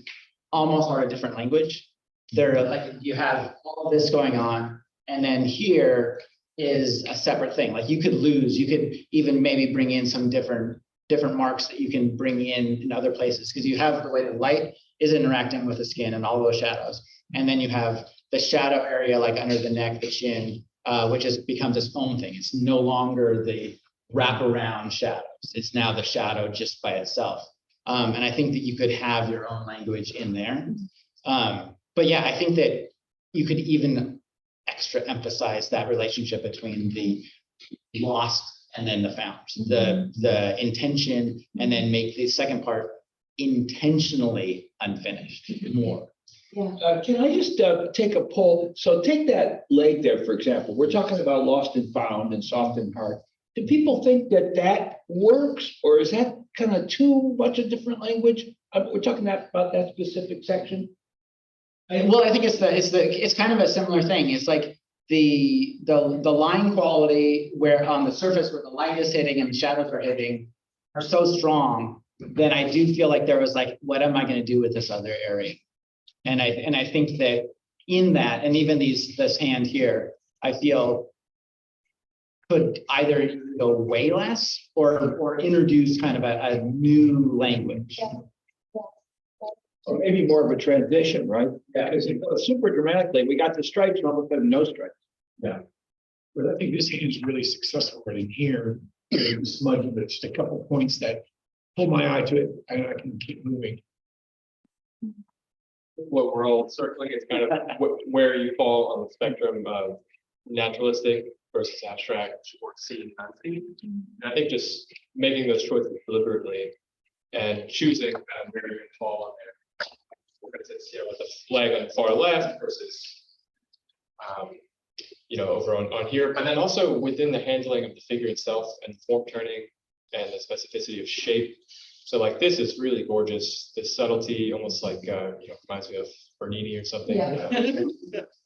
almost are a different language. They're like, you have all of this going on, and then here is a separate thing. Like, you could even maybe bring in some different marks that you can bring in other places, because you have the way the light is interacting with the skin and all those shadows. And then you have the shadow area, like under the neck, the chin, which becomes its own thing. It's no longer the wraparound shadows. It's now the shadow just by itself. And I think that you could have your own language in there. But yeah, I think that you could even extra emphasize that relationship between the lost and then the found, the intention, and then make the second part intentionally unfinished more. Can I just take a poll? So take that leg there, for example. We're talking about lost and found and soft and hard. Do people think that that works, or is that kind of too much a different language? We're talking about that specific section. Well, I think it's kind of a similar thing. It's like the line quality where on the surface where the light is hitting and the shadows are hitting are so strong, then I do feel like there was like, what am I going to do with this other area? And I think that in that, and even this hand here, I feel could either go way less or introduce kind of a new language. Or maybe more of a transition, right? Yeah. Because it goes super dramatically. We got the stripes and all of a sudden no stripes. Yeah. But I think this hand is really successful right in here, the smudge of it, just a couple points that pull my eye to it, and I can keep moving. What we're all circling is kind of where you fall on the spectrum of naturalistic versus abstract or seen unseen. And I think just making those choices deliberately and choosing where you're going to fall on there. For instance, with the flag on the far left versus over on here, but then also within the handling of the figure itself and form turning and the specificity of shape. So like this is really gorgeous. This subtlety, almost like reminds me of Bernini or something. Yeah.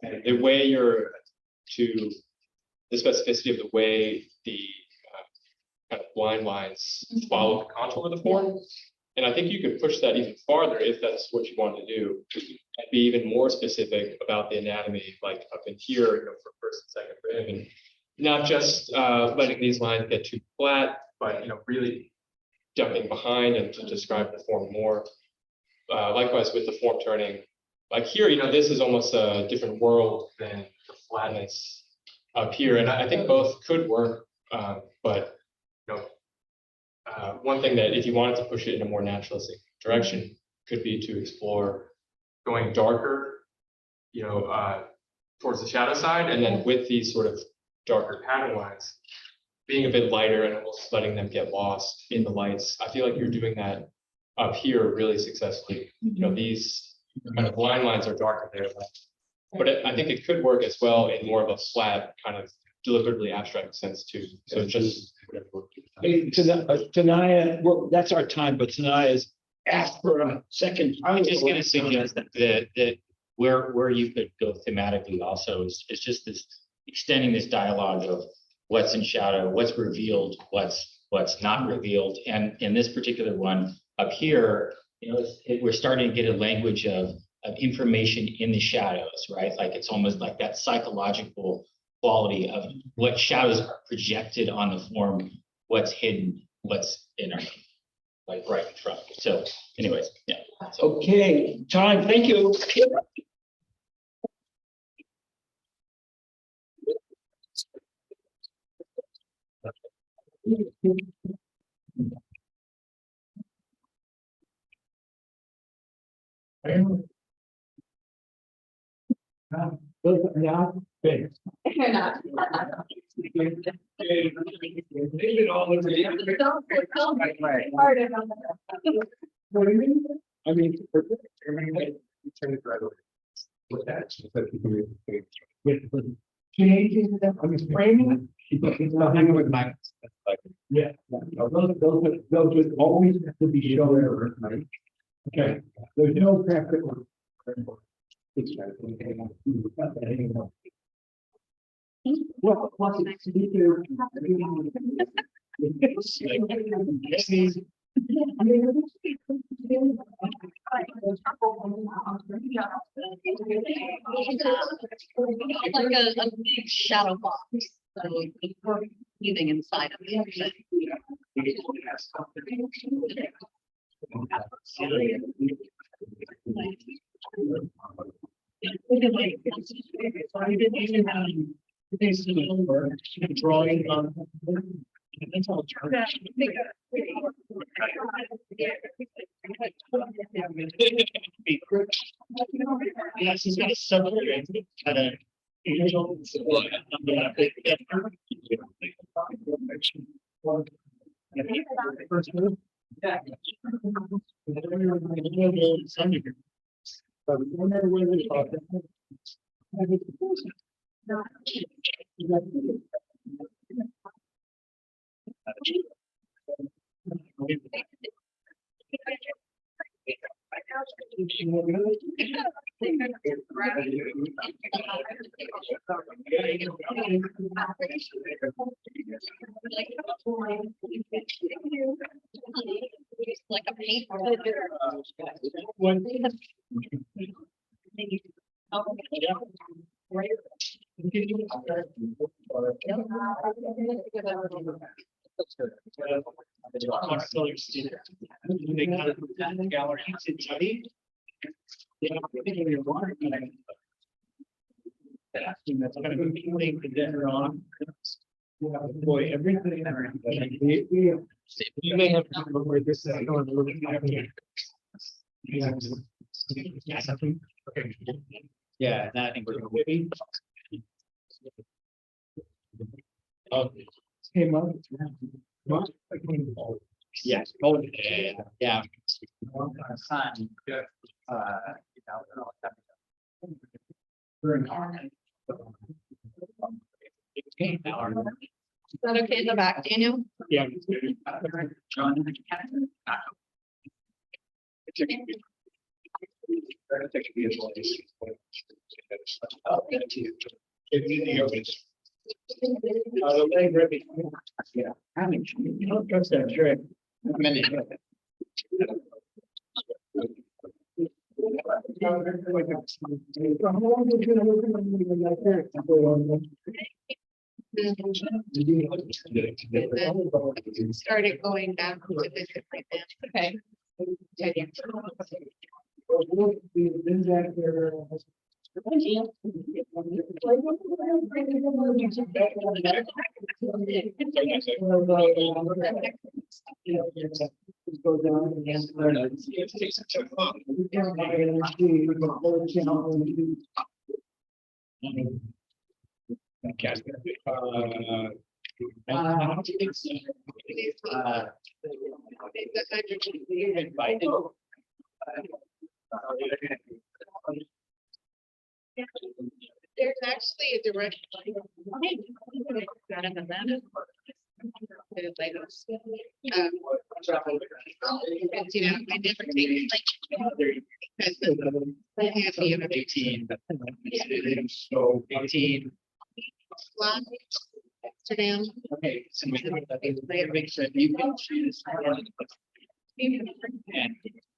And the way the specificity of the way the kind of blind lines follow the contour of the form. And I think you could push that even farther if that's what you want to do, and be even more specific about the anatomy, like up in here, for first and second rib, and not just letting these lines get too flat, but really jumping behind and to describe the form more. Likewise with the form turning, like here, this is almost a different world than the flatness up here, and I think both could work, but one thing that if you wanted to push it in a more naturalistic direction could be to explore going darker, towards the shadow side, and then with these sort of darker pattern lines, being a bit lighter and almost letting them get lost in the lights. I feel like you're doing that up here really successfully. These kind of line lines are darker there, but I think it could work as well in more of a flat kind of deliberately abstract sense too. So just Hey, Tanya, well, that's our time, but Tanya's asked for a second. I was just going to suggest that where you could go thematically also is just this extending this dialogue of what's in shadow, what's revealed, what's not revealed. And in this particular one up here, we're starting to get a language of information in the shadows, right? Like it's almost like that psychological quality of what shadows are projected on the form, what's hidden, what's in our, like right in front. So anyways, yeah. So, Okay, time, thank you. They're not. I mean, changing them, I mean, framing. Hanging with my. Yeah, those would always have to be shown, right? Okay, there's no practical. Well, plus it's either. Like a big shadow box, so we're moving inside of it. Drawing on. Yes, he's got a subject. Like a paint. They got it from that gallery in Teddy. Yeah, that's kind of a feeling to get her on. Boy, everything. You may have to remember this. I know a little bit after. Yeah, something. Okay. Yeah, and I think we're gonna maybe. Okay. Hey, Mom. Yes. Oh, yeah. Son. Is that okay in the back, Daniel? Yeah. Started going back to the different. Okay. There's actually a direct. You know, I never take like. 18. So 18. Amsterdam. Okay, so we have a big trip. You can choose.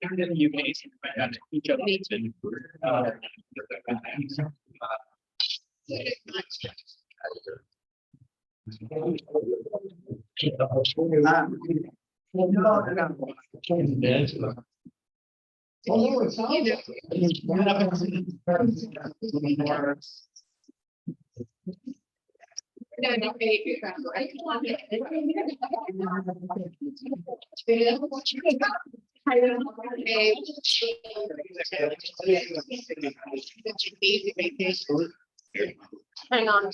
And then you can each other. Hang on.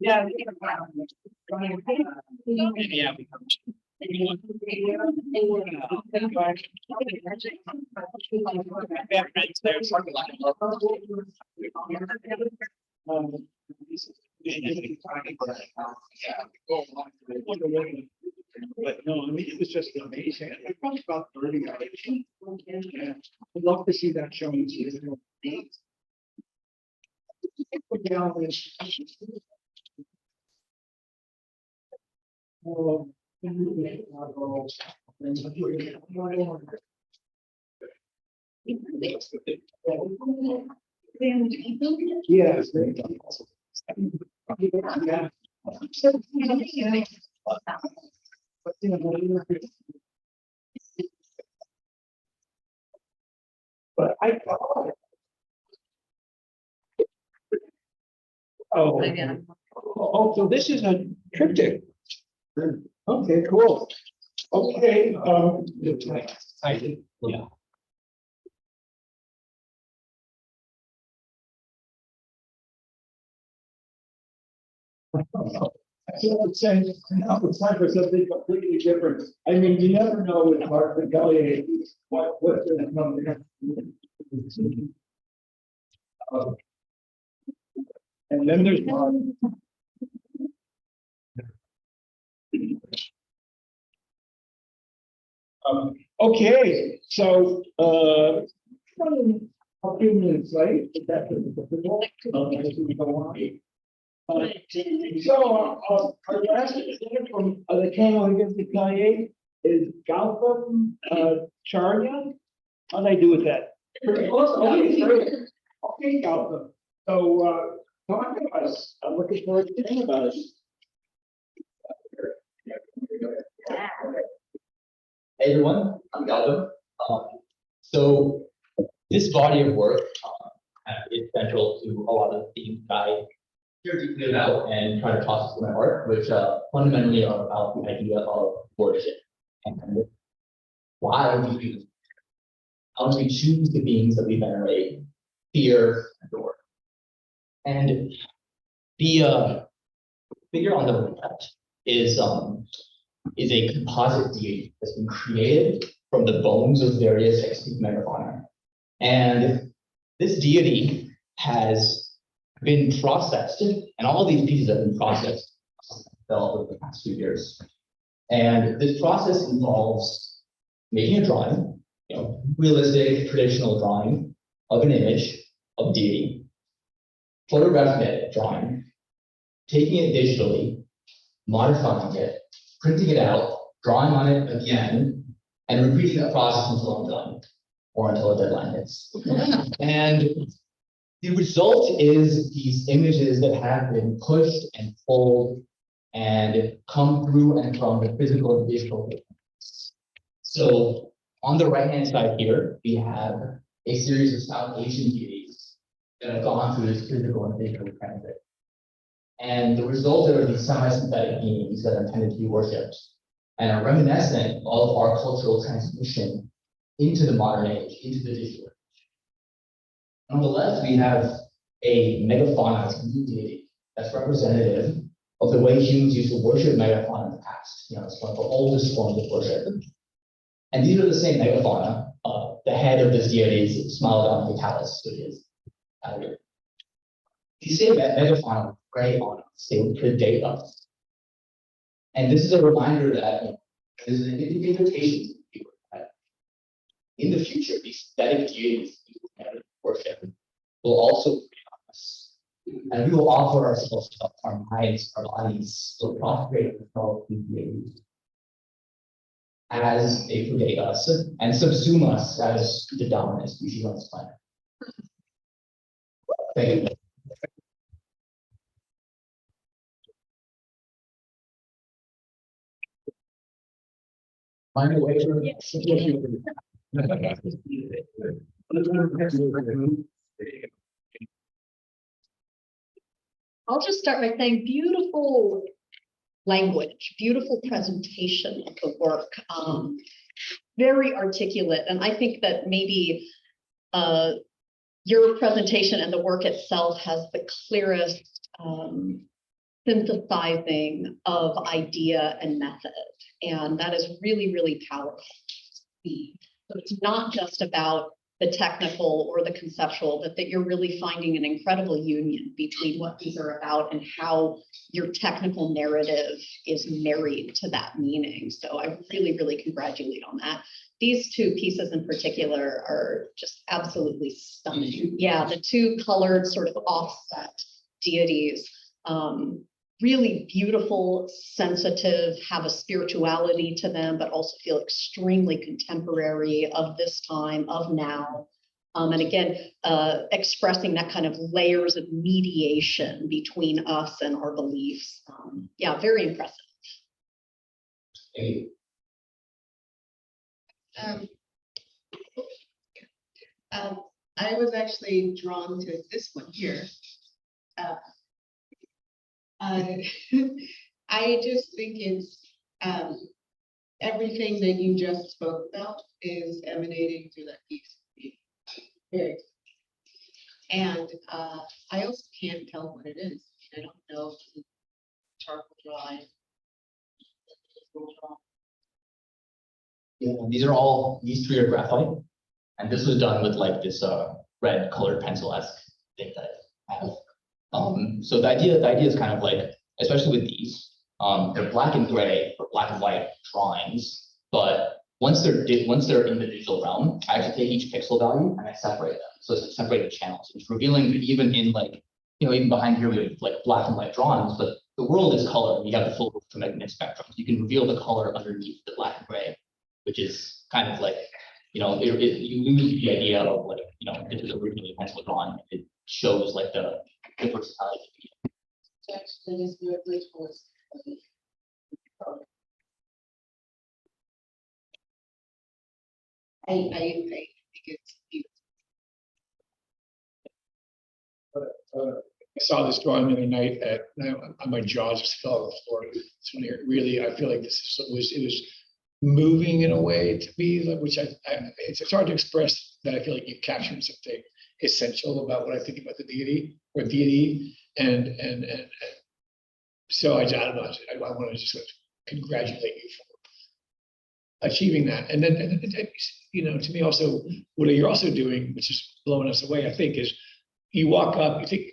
Yeah. But no, I mean, it was just amazing. I probably about 30 hours. Yeah, I'd love to see that showing. Yes. But I thought. Oh, oh, so this is a triptych. Okay, cool. Okay, yeah. It's time for something completely different. I mean, you never know with Magrath Atelier what's going to come next. And then there's one. Okay, so a few minutes late. If that's as we go on. So our last speaker from the KOH Atelier is Gautham Acharya. How do I do with that? Okay, Gautham. So talk to us. I'm looking forward to hearing about it. Hey everyone, I'm Gautham. So this body of work is central to a lot of the themes I care deeply about and try to process in my art, which fundamentally are about the idea of worship and why we how we choose the beings that we venerate, fear, adore. And the figure on the left is a composite deity that's been created from the bones of various extinct megafauna. And this deity has been processed, and all of these pieces have been processed over the past few years. And this process involves making a drawing, realistic, traditional drawing of an image of deity, photographing that drawing, taking it digitally, modifying it, printing it out, drawing on it again, and repeating that process until I'm done, or until a deadline hits. And the result is these images that have been pushed and pulled and come through and from the physical and digital. So on the right-hand side here, we have a series of South Asian deities that have gone through this physical and digital transit. And the result are these semi-synthetic beings that are intended to be worshipped and are reminiscent of our cultural transmission into the modern age, into the digital age. On the left, we have a megafauna deity that's representative of the way humans used to worship megafauna in the past. It's one of the oldest forms of worship. And these are the same megafauna. The head of this deity is Smilodon fatalis, which is out here. These same megafauna prey on us, they would predate us. And this is a reminder that there's an invitation to people that in the future, these static deities worship will also prey on us. And we will offer ourselves up, our minds, our bodies, to prostrate ourselves to deities as they predate us and subsume us as the dominant species on this planet. Thank you. Find a way I'll just start by saying beautiful language, beautiful presentation of the work, very articulate. And I think that maybe your presentation and the work itself has the clearest synthesizing of idea and method. And that is really, really powerful to see. So it's not just about the technical or the conceptual, but that you're really finding an incredible union between what these are about and how your technical narrative is married to that meaning. So I really, really congratulate on that. These two pieces in particular are just absolutely stunning. Yeah, the two colored sort of offset deities, really beautiful, sensitive, have a spirituality to them, but also feel extremely contemporary of this time, of now. And again, expressing that kind of layers of mediation between us and our beliefs. Yeah, very impressive. I was actually drawn to this one here. I just think it's, everything that you just spoke about is emanating through that piece. Very. And I also can't tell what it is. I don't know if it's charcoal dry. Yeah, these three are graphite. And this was done with like this red colored pencil-esque thing that I have. So the idea is kind of like, especially with these, they're black and gray or black and white drawings, but once they're in the digital realm, I actually take each pixel value and I separate them. So it's separated channels. It's revealing that even in like, even behind here we have like black and white drawings, but the world is color. You have the full electromagnetic spectrum. You can reveal the color underneath the black and gray, which is kind of like, you lose the idea of like, this is originally a pencil drawing. It shows like the versatility. Actually, is weirdly close. I think it's beautiful. I saw this drawing the other night my jaw just fell on the floor. It's when it really, I feel like it was moving in a way to me, which it's hard to express, that I feel like you've captured something essential about what I think about the deity or deity. And so I don't know, I want to just sort of congratulate you for achieving that. And then, to me also, what you're also doing, which is blowing us away, I think, is you walk up, you think,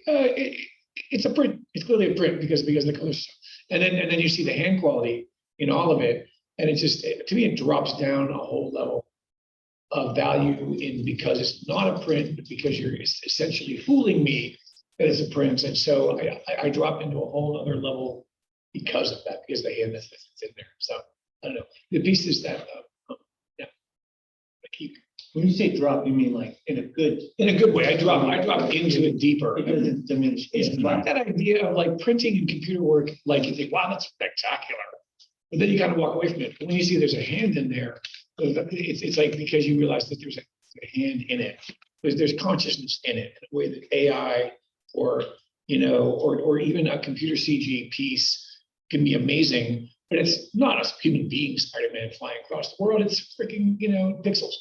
it's a print. It's clearly a print because of the colors. And then you see the hand quality in all of it. And it just, to me, it drops down a whole level of value because it's not a print, but because you're essentially fooling me that it's a print. And so I drop into a whole other level because of that, because the hand that's in there. So I don't know. The pieces that, I keep. When you say drop, you mean like in a good way. I drop into it deeper. It doesn't diminish. It's not that idea of like printing and computer work, like you think, wow, that's spectacular. But then you kind of walk away from it. But when you see there's a hand in there, it's like because you realize that there's a hand in it. There's consciousness in it in a way that AI or even a computer CG piece can be amazing, but it's not a human being Spider-Man flying across the world. It's freaking pixels.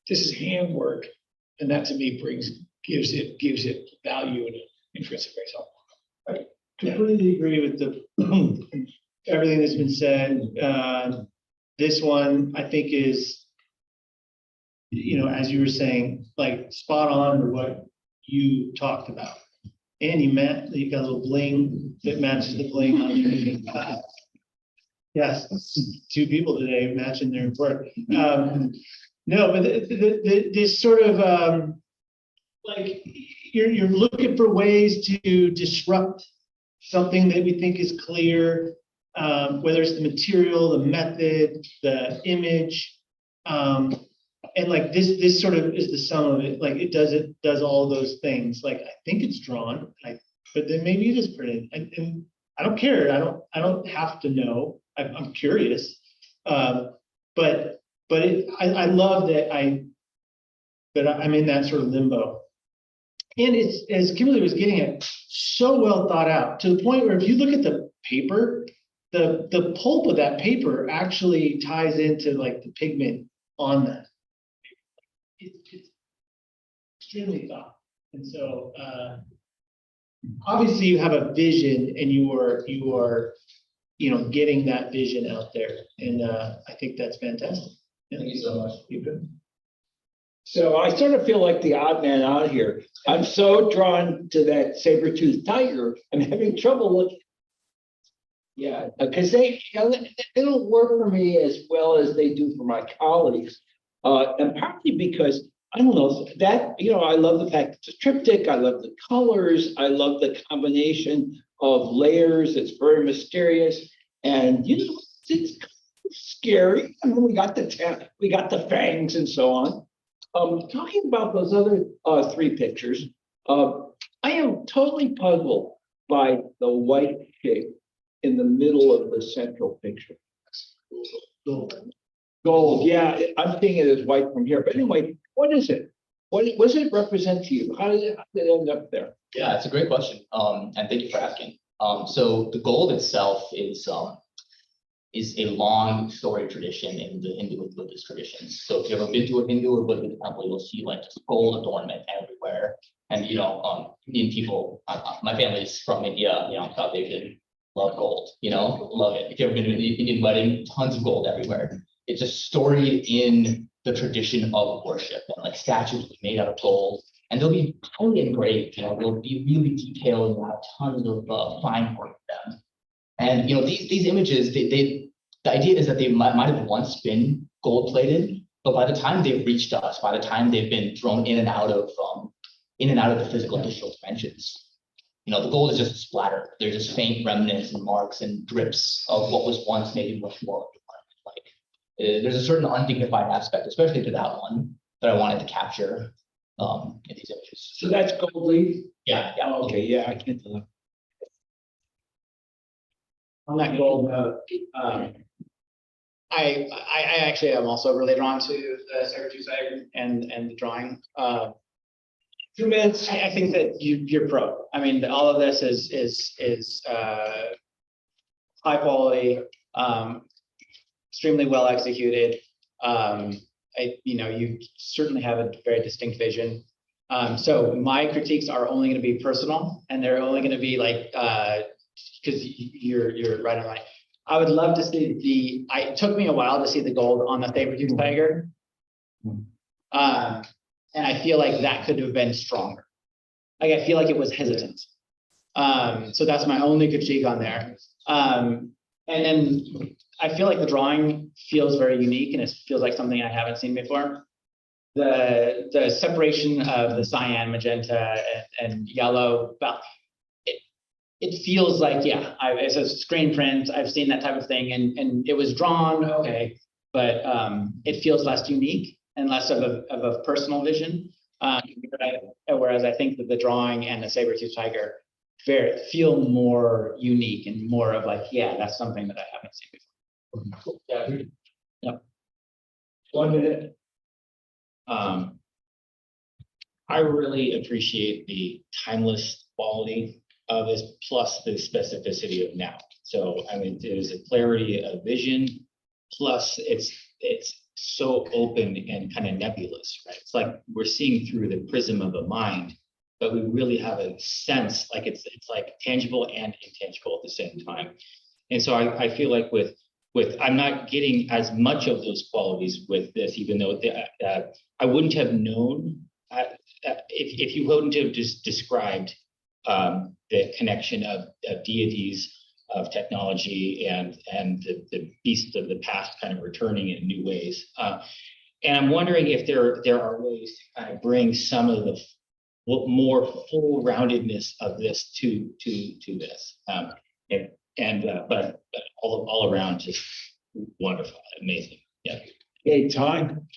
This is handwork, and that to me gives it value and intrinsic result. I completely agree with everything that's been said. This one I think is, as you were saying, like spot on to what you talked about. And you got a little bling that matches the bling on your yes, two people today matching their work. No, but this sort of like you're looking for ways to disrupt something that we think is clear, whether it's the material, the method, the image, and like this sort of is the sum of it. Like it does all those things. Like I think it's drawn, but then maybe it is printed, and I don't care. I don't have to know. I'm curious, but I love that I'm in that sort of limbo. And it's, as Kimberly was getting at, so well thought out to the point where if you look at the paper, the pulp of that paper actually ties into like the pigment on that. It's extremely thought. And so obviously you have a vision and you are getting that vision out there. And I think that's fantastic. Thank you so much. So I sort of feel like the odd man out here. I'm so drawn to that saber-toothed tiger. I'm having trouble looking. Yeah, because they don't work for me as well as they do for my colleagues. And partly because, I don't know, that, I love the fact it's a triptych. I love the colors. I love the combination of layers. It's very mysterious. And, it's scary. I mean, we got the fangs and so on. Talking about those other three pictures, I am totally puzzled by the white shape in the middle of the central picture. Gold, yeah, I'm seeing it as white from here, but anyway, what is it? What does it represent to you? How did it end up there? Yeah, it's a great question. And thank you for asking. So the gold itself is a long story tradition in the Hindu and Buddhist traditions. So if you've ever been to a Hindu or Buddhist temple, you'll see like just gold adornment everywhere. And Indian people, my family's from India, South Asian, love gold, love it. If you've ever been to an Indian wedding, tons of gold everywhere. It's just storied in the tradition of worship, and like statues will be made out of gold, and they'll be highly engraved. They'll be really detailed and have tons of fine work with them. And these images, the idea is that they might have once been gold plated, but by the time they've reached us, by the time they've been thrown in and out of the physical and digital dimensions, the gold is just a splatter. They're just faint remnants and marks and drips of what was once maybe much more. There's a certain undignified aspect, especially to that one, that I wanted to capture in these images. So that's gold leaf? Yeah. Okay, yeah, I can't tell. On that gold note, I actually am also really drawn to the saber-tooth and the drawing. 2 minutes. I think that you're pro. I mean, all of this is high quality, extremely well executed. You certainly have a very distinct vision. So my critiques are only going to be personal, and they're only going to be like because you're right on line. I would love to see it took me a while to see the gold on the saber-tooth tiger. And I feel like that could have been stronger. Like I feel like it was hesitant. So that's my only critique on there. And then I feel like the drawing feels very unique, and it feels like something I haven't seen before. The separation of the cyan, magenta, and yellow, it feels like, it's a screen print. I've seen that type of thing, and it was drawn, okay, but it feels less unique and less of a personal vision. Whereas I think that the drawing and the saber-tooth tiger feel more unique and more of like, that's something that I haven't seen before. Yeah. Yep. 1 minute. I really appreciate the timeless quality of this, plus the specificity of now. So, I mean, there's a clarity of vision, plus it's so open and kind of nebulous, right? It's like we're seeing through the prism of a mind, but we really have a sense, like it's like tangible and intangible at the same time. And so I feel like with I'm not getting as much of those qualities with this, even though I wouldn't have known if you wouldn't have just described the connection of deities, of technology, and the beasts of the past kind of returning in new ways. And I'm wondering if there are ways to kind of bring some of the more full roundedness of this to this. But all around just wonderful, amazing. Yeah. Okay, time.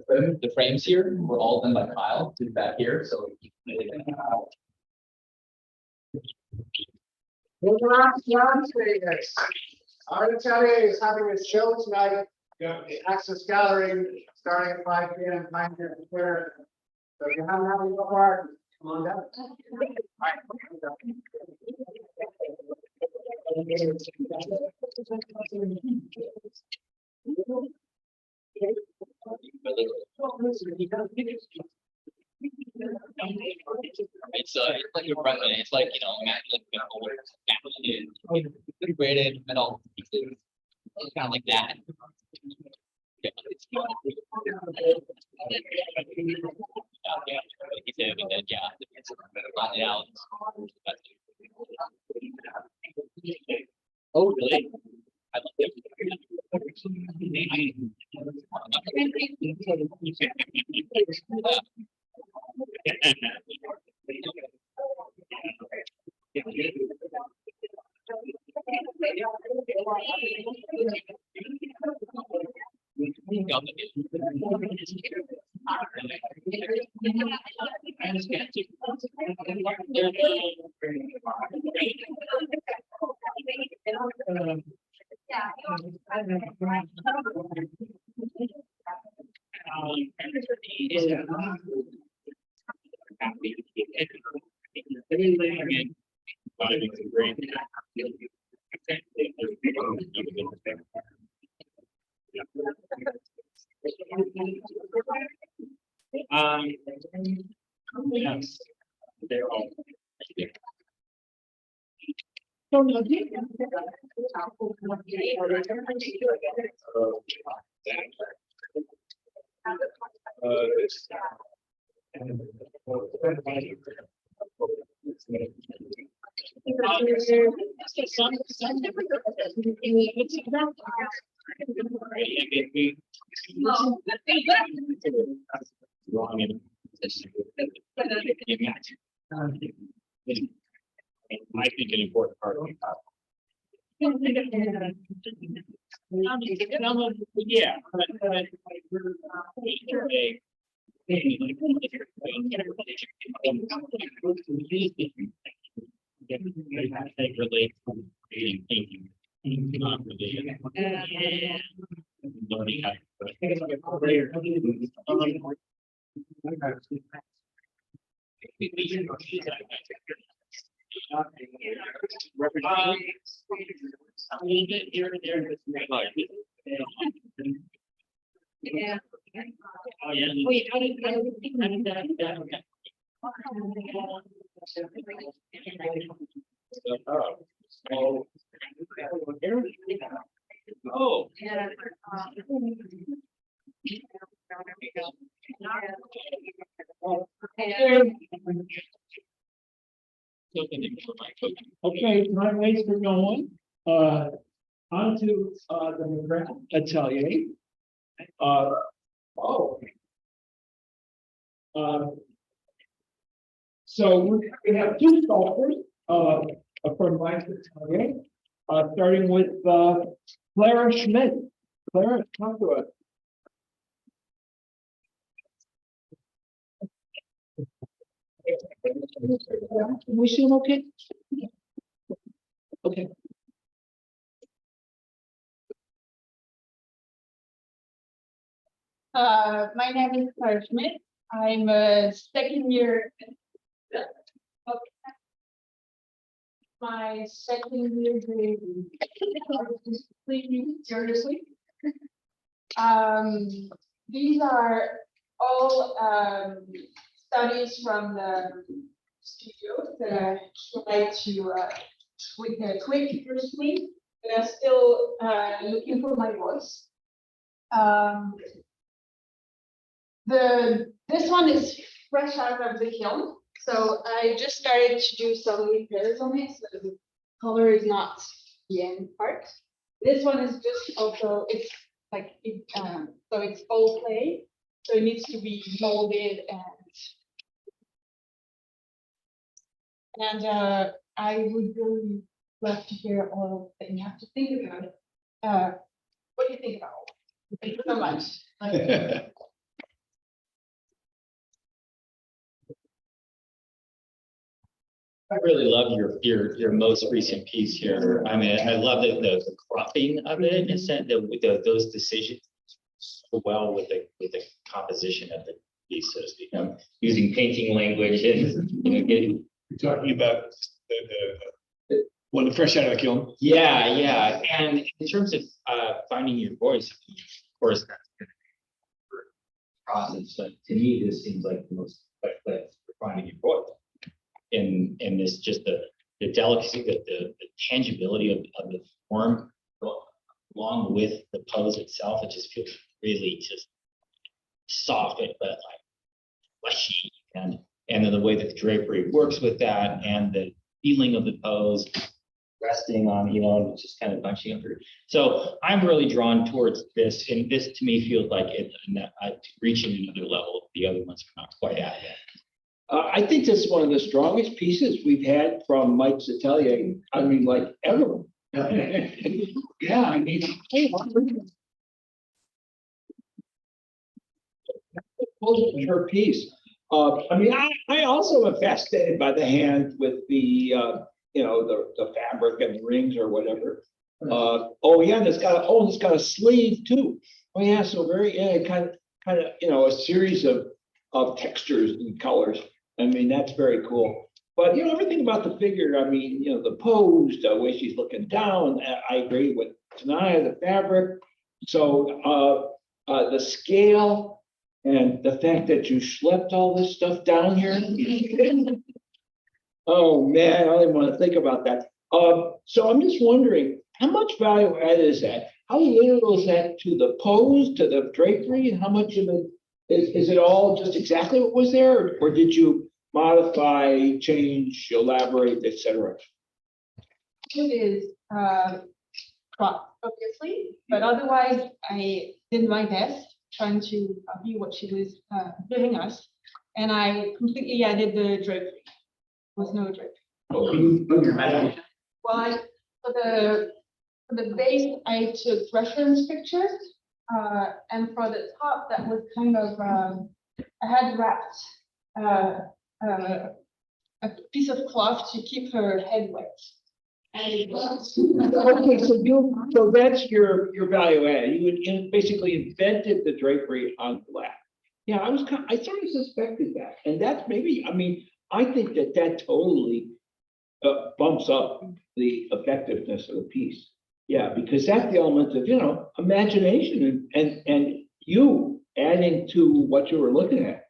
The frames here were all done by Kyle, who's back here. So Art Atelier is having a show tonight. The Access Gallery starting at 5 p.m. Pine Square. So if you haven't had any art, come on down. it's like a fragment. It's like integrated metal pieces. It's kind of like that. Yeah, it's oh, really? I love it. Yes, they're all. I think an important part of it. Yeah. Yeah. Oh, yeah. Wait, how did that? Okay. Oh. Okay, my ways for going, on to, the Magrath Atelier. So we have two sculptors, from my atelier, starting with, Clara Schmitt. Clara, talk to us. We see him okay? Okay. My name is Clara Schmitt. I'm a second year. My second year grade. Seriously. These are all studies from the studio that I tried to with a quick firstly, but I'm still looking for my voice. This one is fresh out of the kiln, so I just started to do some repairs on it, so the color is not the end part. This one is just also, it's like it, so it's all clay, so it needs to be molded and I would really love to hear all that you have to think about it. What do you think about it? Thank you so much. I really love your most recent piece here. I mean, I love the cropping of it in a sense that those decisions so well with the composition of the piece, so to speak. I'm using painting language and getting. You're talking about the one fresh out of the kiln. Yeah, and in terms of finding your voice, of course, that's a process. But to me, this seems like the most effective place for finding your voice. In this, just the delicacy, the tangibility of the form, along with the pose itself, it just feels really just soft, but like fleshy, and then the way that the drapery works with that, and the feeling of the pose, resting on, and just kind of bunching up through. So I'm really drawn towards this, and this to me feels like it's reaching another level. The other ones are not quite at yet. I think this is one of the strongest pieces we've had from Mike's atelier. I mean, like ever. Yeah, I mean. Her piece. I mean, I also am fascinated by the hand with the, you know, the fabric and the rings or whatever. Oh yeah, and it's got a sleeve too. Oh yeah, so very, yeah, kind of, you know, a series of textures and colors. I mean, that's very cool. But you know, everything about the figure, I mean, you know, the pose, the way she's looking down, I agree with Tanya, the fabric. So the scale and the fact that you schlepped all this stuff down here. Oh man, I don't even want to think about that. So I'm just wondering, how much value add is that? How literal is that to the pose, to the drapery, and how much of it is it all just exactly what was there, or did you modify, change, elaborate, etc.? It is crop, obviously, but otherwise I did my best trying to copy what she was giving us, and I completely added the drapery. There was no drapery. Oh, your imagination. Well, for the base, I took reference pictures, and for the top, that was kind of I had wrapped a piece of cloth to keep her head wet. And it was Okay, so that's your value add. You basically invented the drapery on black. Yeah, I sort of suspected that, and that's maybe. I mean, I think that totally bumps up the effectiveness of the piece. Yeah, because that's the element of, you know, imagination and you adding to what you were looking at.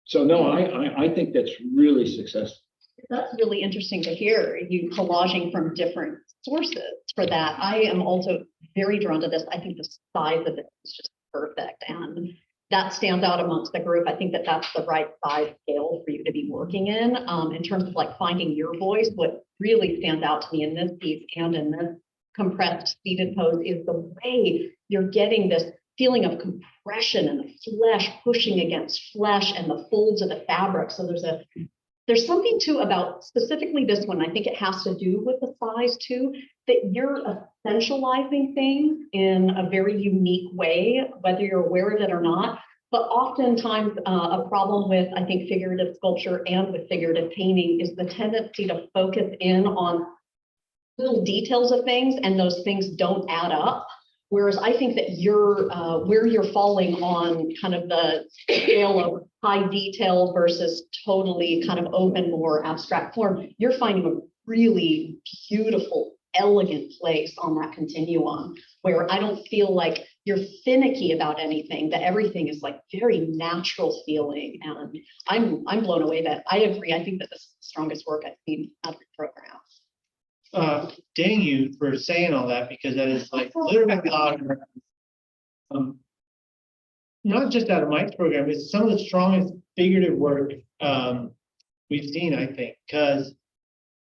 So no, I think that's really successful. That's really interesting to hear, you collaging from different sources for that. I am also very drawn to this. I think the size of it is just perfect, and that stands out amongst the group. I think that that's the right size scale for you to be working in terms of like finding your voice. What really stands out to me in this piece and in this compressed seated pose is the way you're getting this feeling of compression and the flesh pushing against flesh and the folds of the fabric. So there's something too about specifically this one. I think it has to do with the size too, that you're essentializing things in a very unique way, whether you're aware of it or not. But oftentimes a problem with, I think, figurative sculpture and with figurative painting is the tendency to focus in on little details of things, and those things don't add up. Whereas I think that you're where you're falling on kind of the scale of high detail versus totally kind of open, more abstract form, you're finding a really beautiful, elegant place on that continuum where I don't feel like you're finicky about anything, that everything is like very natural feeling. And I'm blown away that I agree. I think that this is the strongest work I've seen out of the program. Dang you for saying all that, because that is like literally not just out of Mike's program, it's some of the strongest figurative work we've seen, I think, because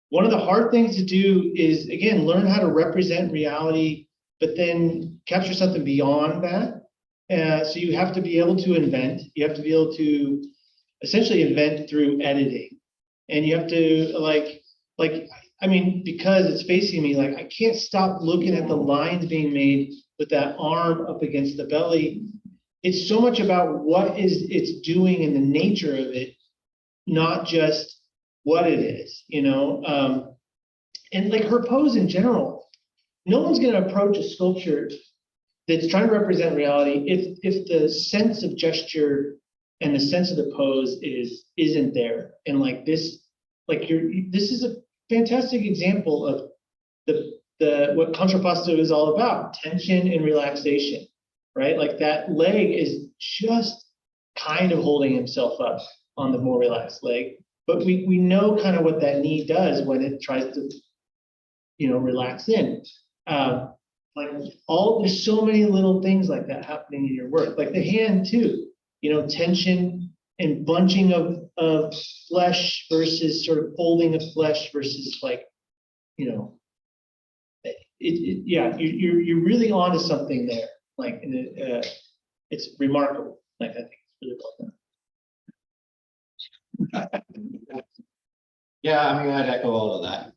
one of the hard things to do is, again, learn how to represent reality, but then capture something beyond that. So you have to be able to invent, you have to be able to essentially invent through editing, and you have to I mean, because it's facing me, like I can't stop looking at the lines being made with that arm up against the belly. It's so much about what it's doing and the nature of it, not just what it is, you know. And like her pose in general, no one's going to approach a sculpture that's trying to represent reality if the sense of gesture and the sense of the pose isn't there. And like this, this is a fantastic example of what contrapposto is all about: tension and relaxation, right? Like that leg is just kind of holding himself up on the more relaxed leg, but we know kind of what that knee does when it tries to, you know, relax in. There's so many little things like that happening in your work, like the hand too, you know, tension and bunching of flesh versus sort of folding of flesh versus, like, you know, yeah, you're really onto something there. Like, it's remarkable. Like, I think it's really well done. Yeah, I mean, I'd echo all of that.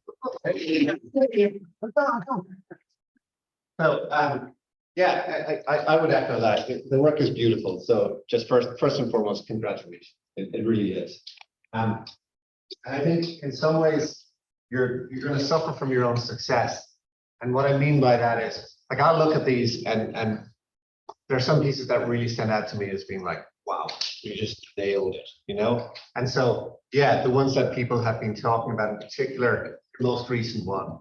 So, yeah, I would echo that. The work is beautiful. So just first and foremost, congratulations. It really is. And I think in some ways you're going to suffer from your own success. And what I mean by that is, like, I'll look at these and there are some pieces that really stand out to me as being like, wow, you just nailed it, you know? And so, yeah, the ones that people have been talking about in particular, the most recent one,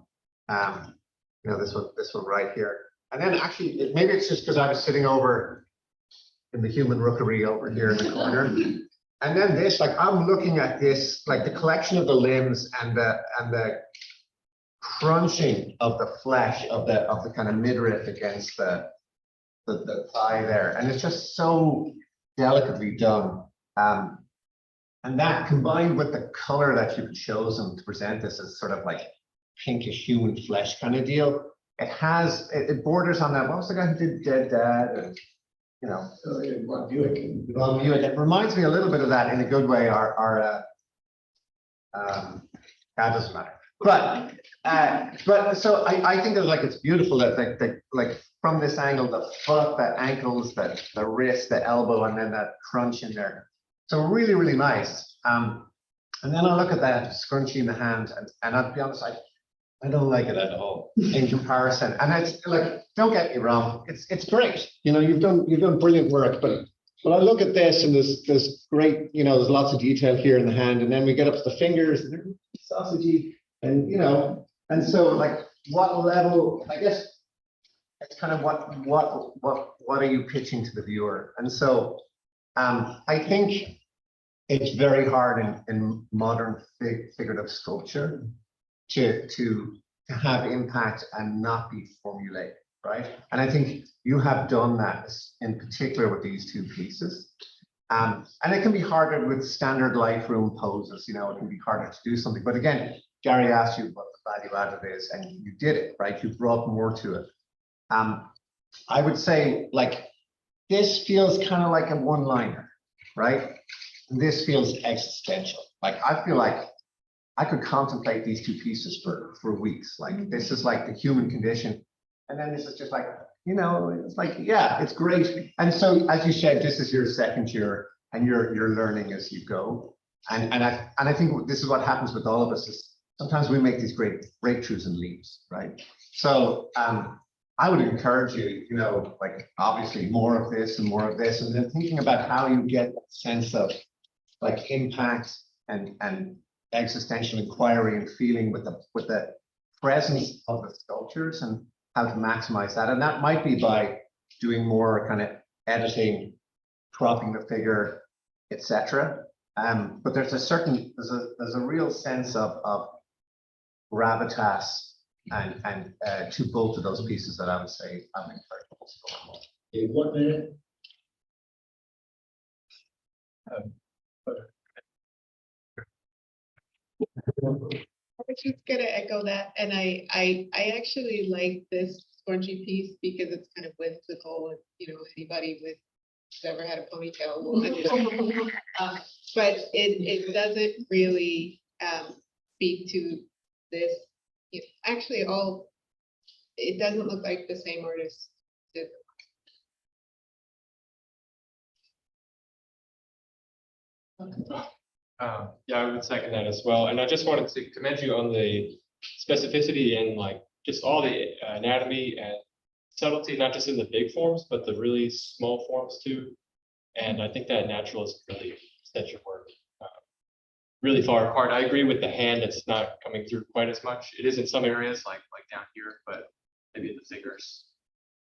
you know, this one right here. And then actually, maybe it's just because I was sitting over in the human rookery over here in the corner. And then this, like, I'm looking at this, like the collection of the limbs and the crunching of the flesh of the kind of midriff against the thigh there. And it's just so delicately done. And that combined with the color that you've chosen to present this as sort of like pinkish human flesh kind of deal, it borders on that. What was the guy who did Dead Dad? And, you know, Ron Buick. It reminds me a little bit of that in a good way. That doesn't matter. But so I think that, like, it's beautiful that like from this angle, the foot, the ankles, the wrist, the elbow, and then that crunch in there. So really, really nice. And then I look at that scrunchie in the hand, and I'll be honest, I don't like it at all in comparison. And it's like, don't get me wrong, it's great. You know, you've done brilliant work, but I look at this and there's great, you know, there's lots of detail here in the hand, and then we get up to the fingers, and they're sausagey, and you know, and so like what level, I guess it's kind of what are you pitching to the viewer? And so I think it's very hard in modern figurative sculpture to have impact and not be formulaic, right? And I think you have done that in particular with these two pieces. And it can be harder with standard lightroom poses, you know, it can be harder to do something. But again, Gary asked you what the value added is, and you did it, right? You brought more to it. I would say, like, this feels kind of like a one-liner, right? And this feels existential. Like, I feel like I could contemplate these two pieces for weeks. Like, this is like the human condition. And then this is just like, you know, it's like, yeah, it's great. And so, as you said, this is your second year and you're learning as you go. And I think this is what happens with all of us is sometimes we make these great breakthroughs and leaps, right? So I would encourage you, you know, like, obviously more of this and more of this, and then thinking about how you get that sense of like impact and existential inquiry and feeling with the presence of the sculptures and how to maximize that. And that might be by doing more kind of editing, cropping the figure, etc. But there's a real sense of gravitas and to both of those pieces that I would say I'm encouraged. Okay, 1 minute. I was just gonna echo that, and I actually like this scrunchy piece because it's kind of whimsical, and you know, anybody who's ever had a ponytail will understand. But it doesn't really speak to this. Actually, it doesn't look like the same artist did. Yeah, I would second that as well. And I just wanted to commend you on the specificity and like just all the anatomy and subtlety, not just in the big forms, but the really small forms too. And I think that naturalism really set your work really far apart. I agree with the hand that's not coming through quite as much. It is in some areas like down here, but maybe in the fingers,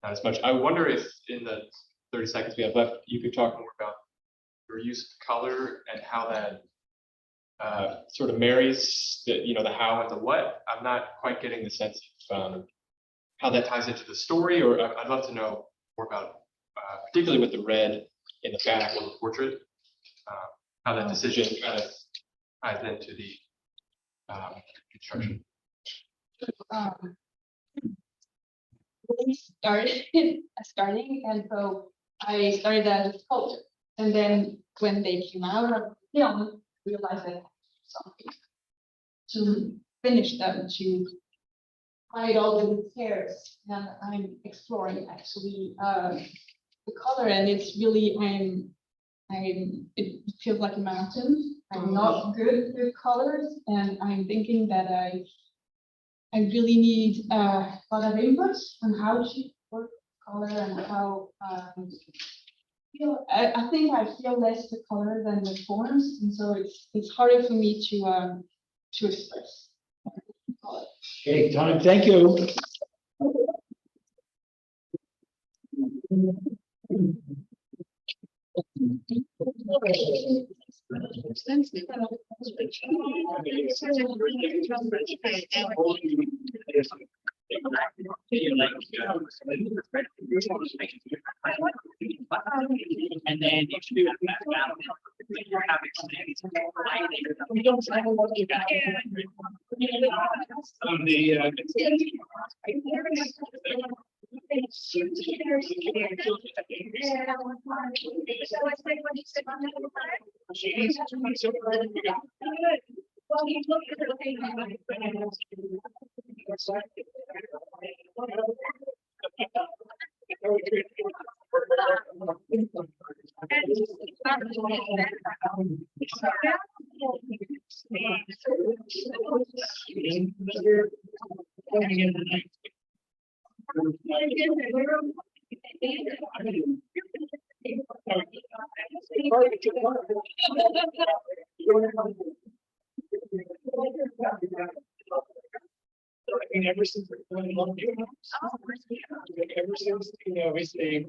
not as much. I wonder if in the 30 seconds we have left, you could talk more about your use of color and how that sort of marries the, you know, the how and the what. I'm not quite getting the sense of how that ties into the story, or I'd love to know more about, particularly with the red in the back of the portrait, how that decision kind of ties into the construction. We started starting, and so I started as a sculptor, and then when they came out of the film, realized that something to finish them to hide all the details. And I'm exploring actually the color, and it's really it feels like a mountain. I'm not good with colors, and I'm thinking that I really need a lot of input on how to work color and how I think I feel less the color than the forms, and so it's harder for me to express. Okay, Tanya, thank you. And then if you do that, we don't say what you got. Ever since we say.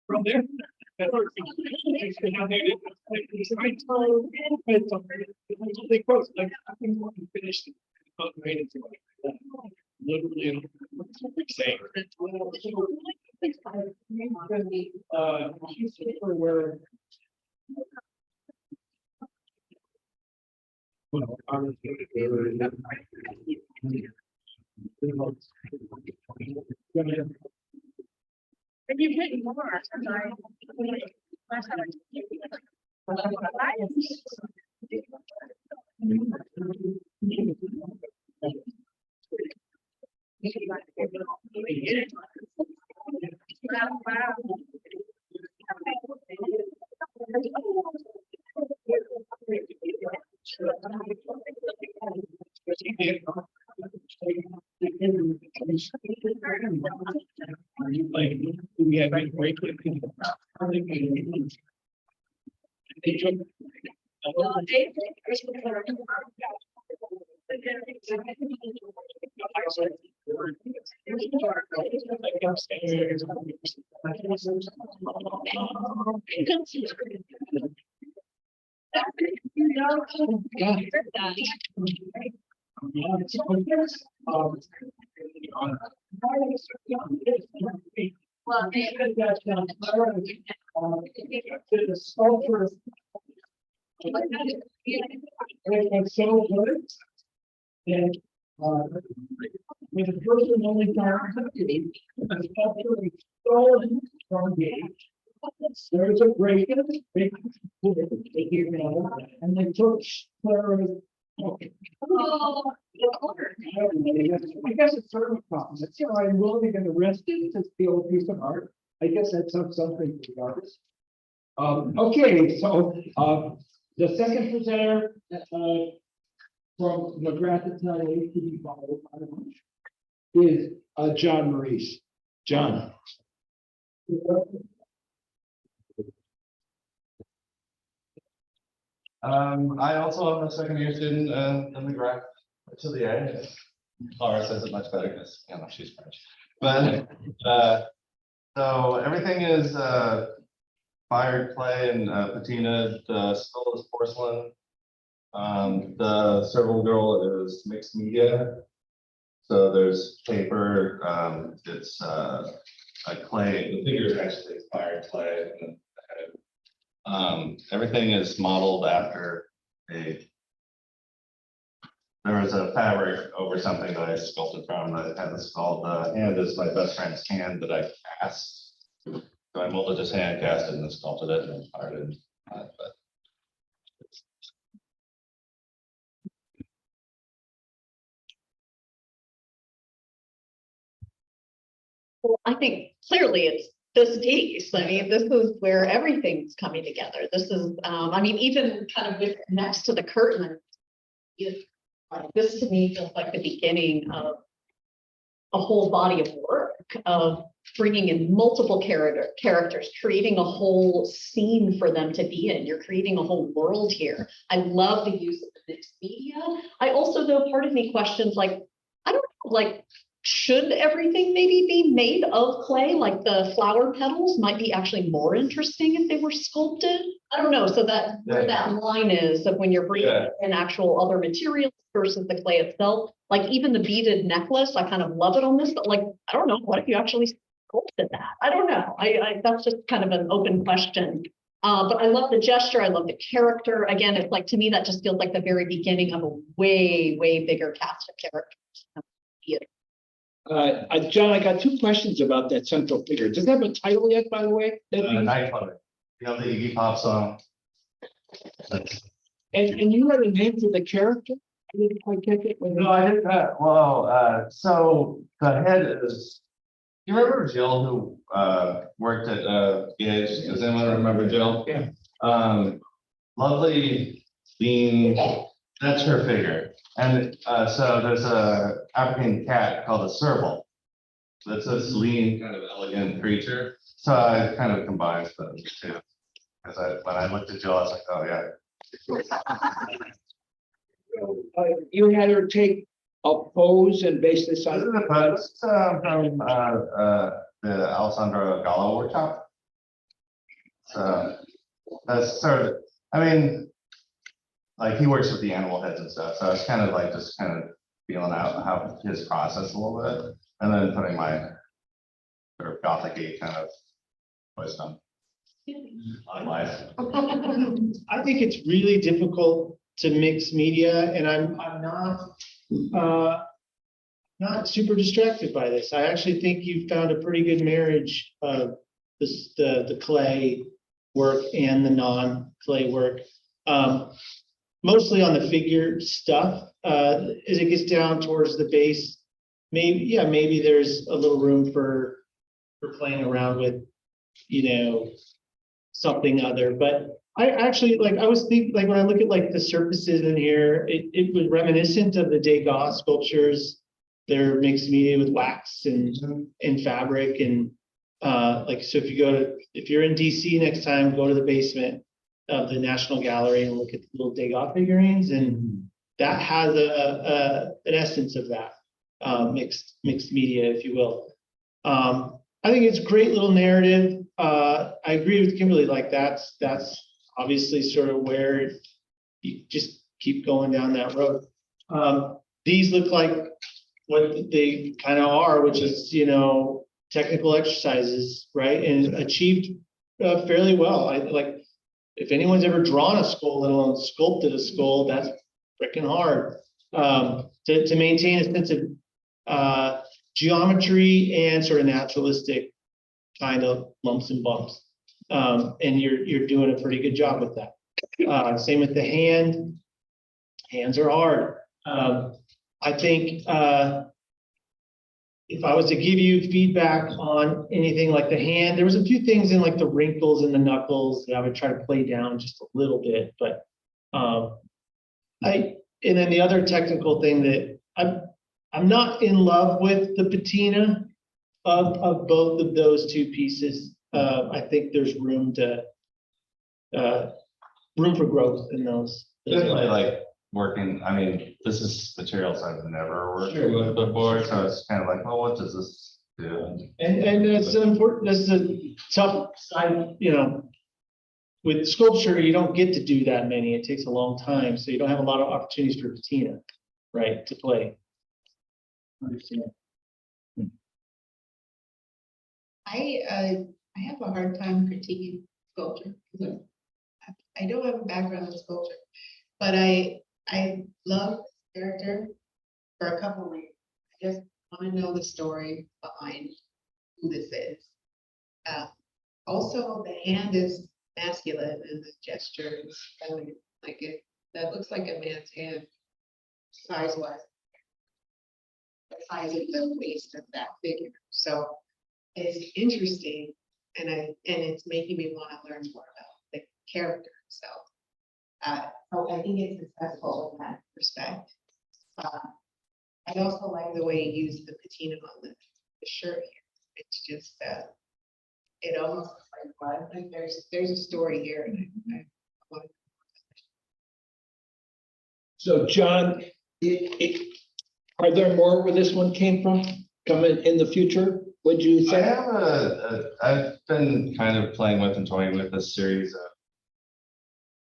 From there. Finished. Literally saying. Where. Have you written more? I'm sorry. Last time We have been great. It's so good. And with the first and only time, from Gage. There was a break, and they took Clara's. I guess it's sort of a problem. It's, I'm willing to risk it to steal a piece of art. I guess that's something for the artist. Okay, so the second presenter from Magrath Atelier to be followed is John Maurice. John. I also am a second year student in the Magrath Atelier. Clara says it much better because she's French. But so everything is fired clay and patina. The skull is porcelain. The serval girl is mixed media. So there's paper. It's a clay. The figure is actually fired clay. Everything is modeled after there was a fabric over something that I sculpted from that had this called, hand is my best friend's hand that I cast. So I molded his hand, cast it, and then sculpted it and parted. But Well, I think clearly it's this piece. I mean, this is where everything's coming together. This is, I mean, even kind of with next to the curtain, this to me feels like the beginning of a whole body of work of bringing in multiple characters, creating a whole scene for them to be in. You're creating a whole world here. I love the use of the mixed media. I also, though, part of me questions, like, I don't know, like, should everything maybe be made of clay? Like the flower petals might be actually more interesting if they were sculpted. I don't know. So that where that line is of when you're bringing in actual other materials versus the clay itself. Like even the beaded necklace, I kind of love it on this, but like, I don't know, what if you actually sculpted that? I don't know. I that's just kind of an open question. But I love the gesture. I love the character. Again, it's like, to me, that just feels like the very beginning of a way, way bigger cast of characters. John, I got two questions about that central figure. Does it have a title yet, by the way? Night Club. You know, the Iggy Pop song. And you had a name for the character? I didn't quite catch it. No, I did that. Well, so the head is, you remember Jill who worked at KOH? Does anyone remember Jill? Yeah. Lovely, lean, that's her figure. And so there's a African cat called a serval. That's this lean, kind of elegant creature. So I kind of combined those two. Because when I looked at Jill, I was like, oh yeah. You had her take a pose and base this on. This is a pose from the Alessandro Gallo workshop. So that's sort of, I mean, like he works with the animal heads and stuff. So it's kind of like just kind of feeling out how his process a little bit, and then putting my sort of gothic kind of twist on life. I think it's really difficult to mix media, and I'm not super distracted by this. I actually think you found a pretty good marriage of this, the clay work and the non-clay work. Mostly on the figure stuff, as it gets down towards the base, maybe there's a little room for playing around with, you know, something other. But I actually, like, I was thinking, like, when I look at like the surfaces in here, it was reminiscent of the Degas sculptures. They're mixed media with wax and fabric, and like, so if you're in DC next time, go to the basement of the National Gallery and look at the little Degas figurines, and that has an essence of that mixed media, if you will. I think it's a great little narrative. I agree with Kimberly, like that's obviously sort of where you just keep going down that road. These look like what they kind of are, which is, you know, technical exercises, right? And achieved fairly well. I like, if anyone's ever drawn a skull, let alone sculpted a skull, that's freaking hard. To maintain a sense of geometry and sort of naturalistic kind of lumps and bumps. And you're doing a pretty good job with that. Same with the hand. Hands are hard. I think if I was to give you feedback on anything like the hand, there was a few things in like the wrinkles and the knuckles that I would try to play down just a little bit. But and then the other technical thing that I'm not in love with the patina of both of those two pieces. I think there's room for growth in those. Definitely like working, I mean, this is materials I've never worked with before, so it's kind of like, well, what does this do? And it's important, this is a tough side, you know, with sculpture, you don't get to do that many. It takes a long time, so you don't have a lot of opportunities for patina, right, to play. I have a hard time critiquing sculpture because I don't have a background in sculpture, But I love this character for a couple of reasons. I just want to know the story behind who this is. Also, the hand is masculine and the gesture is feminine. Like it, that looks like a man's hand, size wise. The size of the waist of that figure. So it's interesting, and it's making me want to learn more about the character itself. So I think it's successful in that respect. I also like the way you use the patina on the shirt here. It's just it almost looks like blood. Like there's a story here. And I want to. So John, are there more where this one came from, coming in the future? Would you I say? have I've been kind of playing with and toying with a series of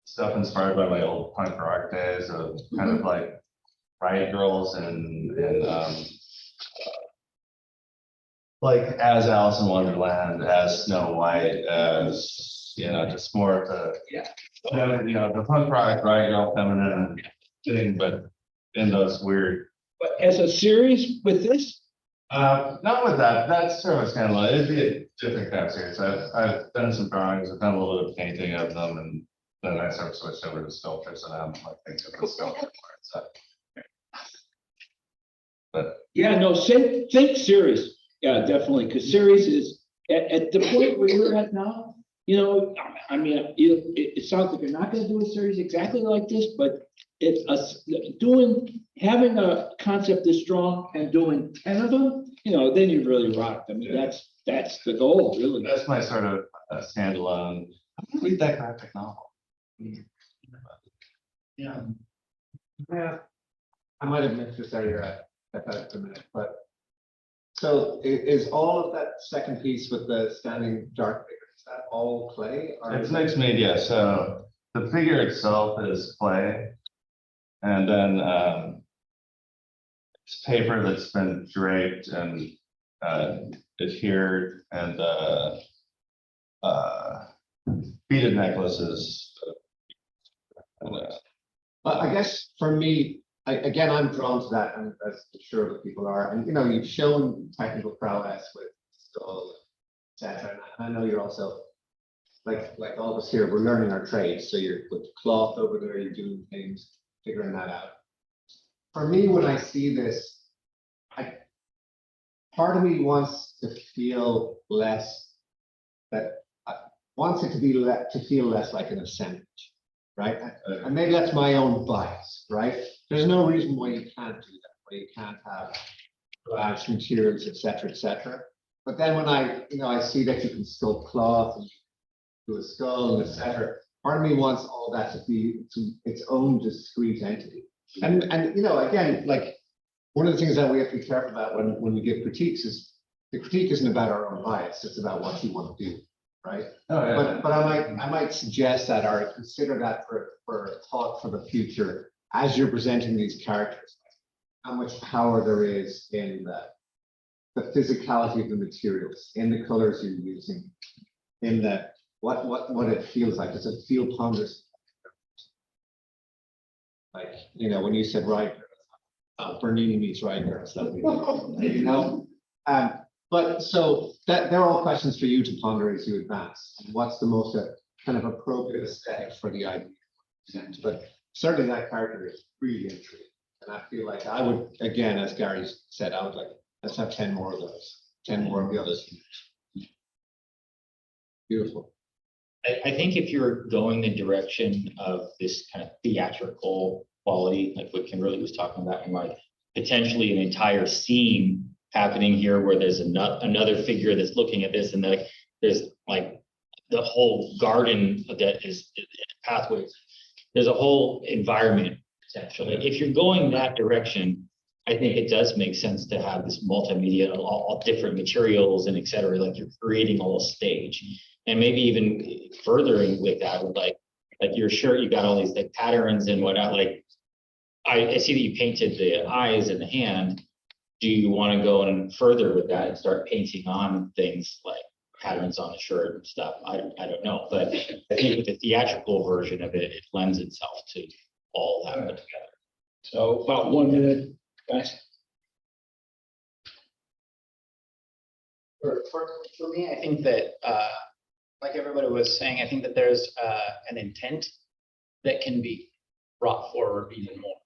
stuff inspired by my old punk rock days of kind of like Riot Girls and like as Alice in Wonderland, as Snow White, as, you know, just more of the, you know, the punk rock, Riot Girl, feminine thing, but in those weird. But as a series with this? Not with that. That's sort of kind of like, it'd be a different kind of series. I've done some drawings, I've done a little bit of painting of them, and then I sort of switched over to sculptures, and I'm like thinking of the sculpture part. So. But Yeah, no, think series. Yeah, definitely, because series is at the point where you're at now, you know, I mean, it sounds like you're not gonna do a series exactly like this, but having a concept this strong and doing 10 of them, you know, then you really rocked. I mean, that's the goal, really. that's my sort of standalone. I'm gonna read that graphic novel. Yeah. Yeah, I might have missed this earlier at that a minute, but so is all of that second piece with the standing dark figure, is that all clay? Or It's mixed media, so the figure itself is clay, and then it's paper that's been draped and adhered, and beaded necklaces. But I guess for me, again, I'm drawn to that, and as I'm sure other people are. And you know, you've shown technical prowess with skull, etc. And I know you're also like all of us here, we're learning our trades. So you're with cloth over there, you're doing things, figuring that out. For me, when I see this, part of me wants to feel less wants it to be to feel less like an assemblage. Right? And maybe that's my own bias, right? There's no reason why you can't do that, why you can't have collaged materials, etc., etc. But then when I see that you can sculpt cloth and do a skull, etc., part of me wants all that to be its own discrete entity. And you know, again, like one of the things that we have to be careful about when we give critiques is the critique isn't about our own bias, it's about what you want to do. Right. Oh, yeah. But I might suggest that or consider that for thought for the future as you're presenting these characters, how much power there is in the physicality of the materials, in the colors you're using, in the what it feels like. Does it feel ponderous? Like, you know, when you said right, Bernini meets right, you know. But so that they're all questions for you to ponder as you advance. What's the most kind of appropriate aesthetic for the idea? But certainly that character is really intriguing. And I feel like I would, again, as Gary said, I would like, let's have 10 more of those, 10 more of the others. Beautiful. I think if you're going the direction of this kind of theatrical quality, like what Kimberly was talking about, and like potentially an entire scene happening here where there's another figure that's looking at this, and like there's like the whole garden that is pathways. There's a whole environment potentially. If you're going that direction, I think it does make sense to have this multimedia, all different materials and et cetera, like you're creating a whole stage. And maybe even furthering with that, with like your shirt, you got all these like patterns and whatnot. Like I see that you painted the eyes and the hand. Do you want to go in further with that and start painting on things like patterns on the shirt and stuff? I don't know, but I think with the theatrical version of it, it lends itself to all have it together. So about 1 minute, guys. For me, I think that, like everybody was saying, I think that there's an intent that can be brought forward even more.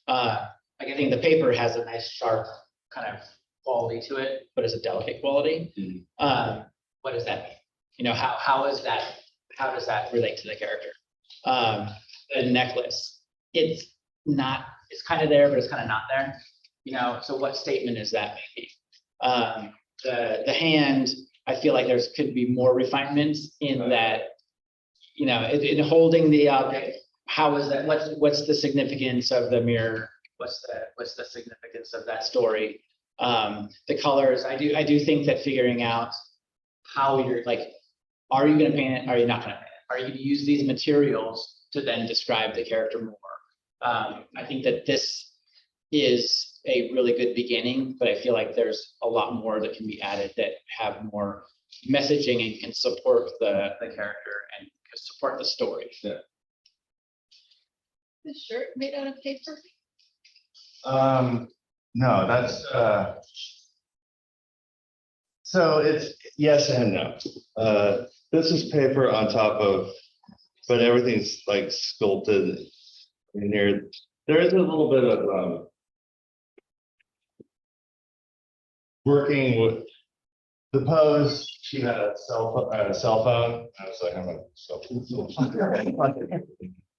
Like I think the paper has a nice sharp kind of quality to it, but it's a delicate quality. What does that mean? You know, how does that relate to the character? The necklace, it's kind of there, but it's kind of not there. You know, so what statement is that making? The hand, I feel like there's could be more refinement in that, you know, in holding the object. How is that? What's the significance of the mirror? What's the significance of that story? The colors, I do think that figuring out how you're like, are you going to paint it? Are you not going to paint it? Are you going to use these materials to then describe the character more? I think that this is a really good beginning, but I feel like there's a lot more that can be added that have more messaging and can support the character and support the story. Yeah. The shirt made out of paper? No, that's, so it's yes and no. This is paper on top of, but everything's like sculpted in here. There is a little bit of working with the pose. She had a cell phone. I was like, I'm a cell phone.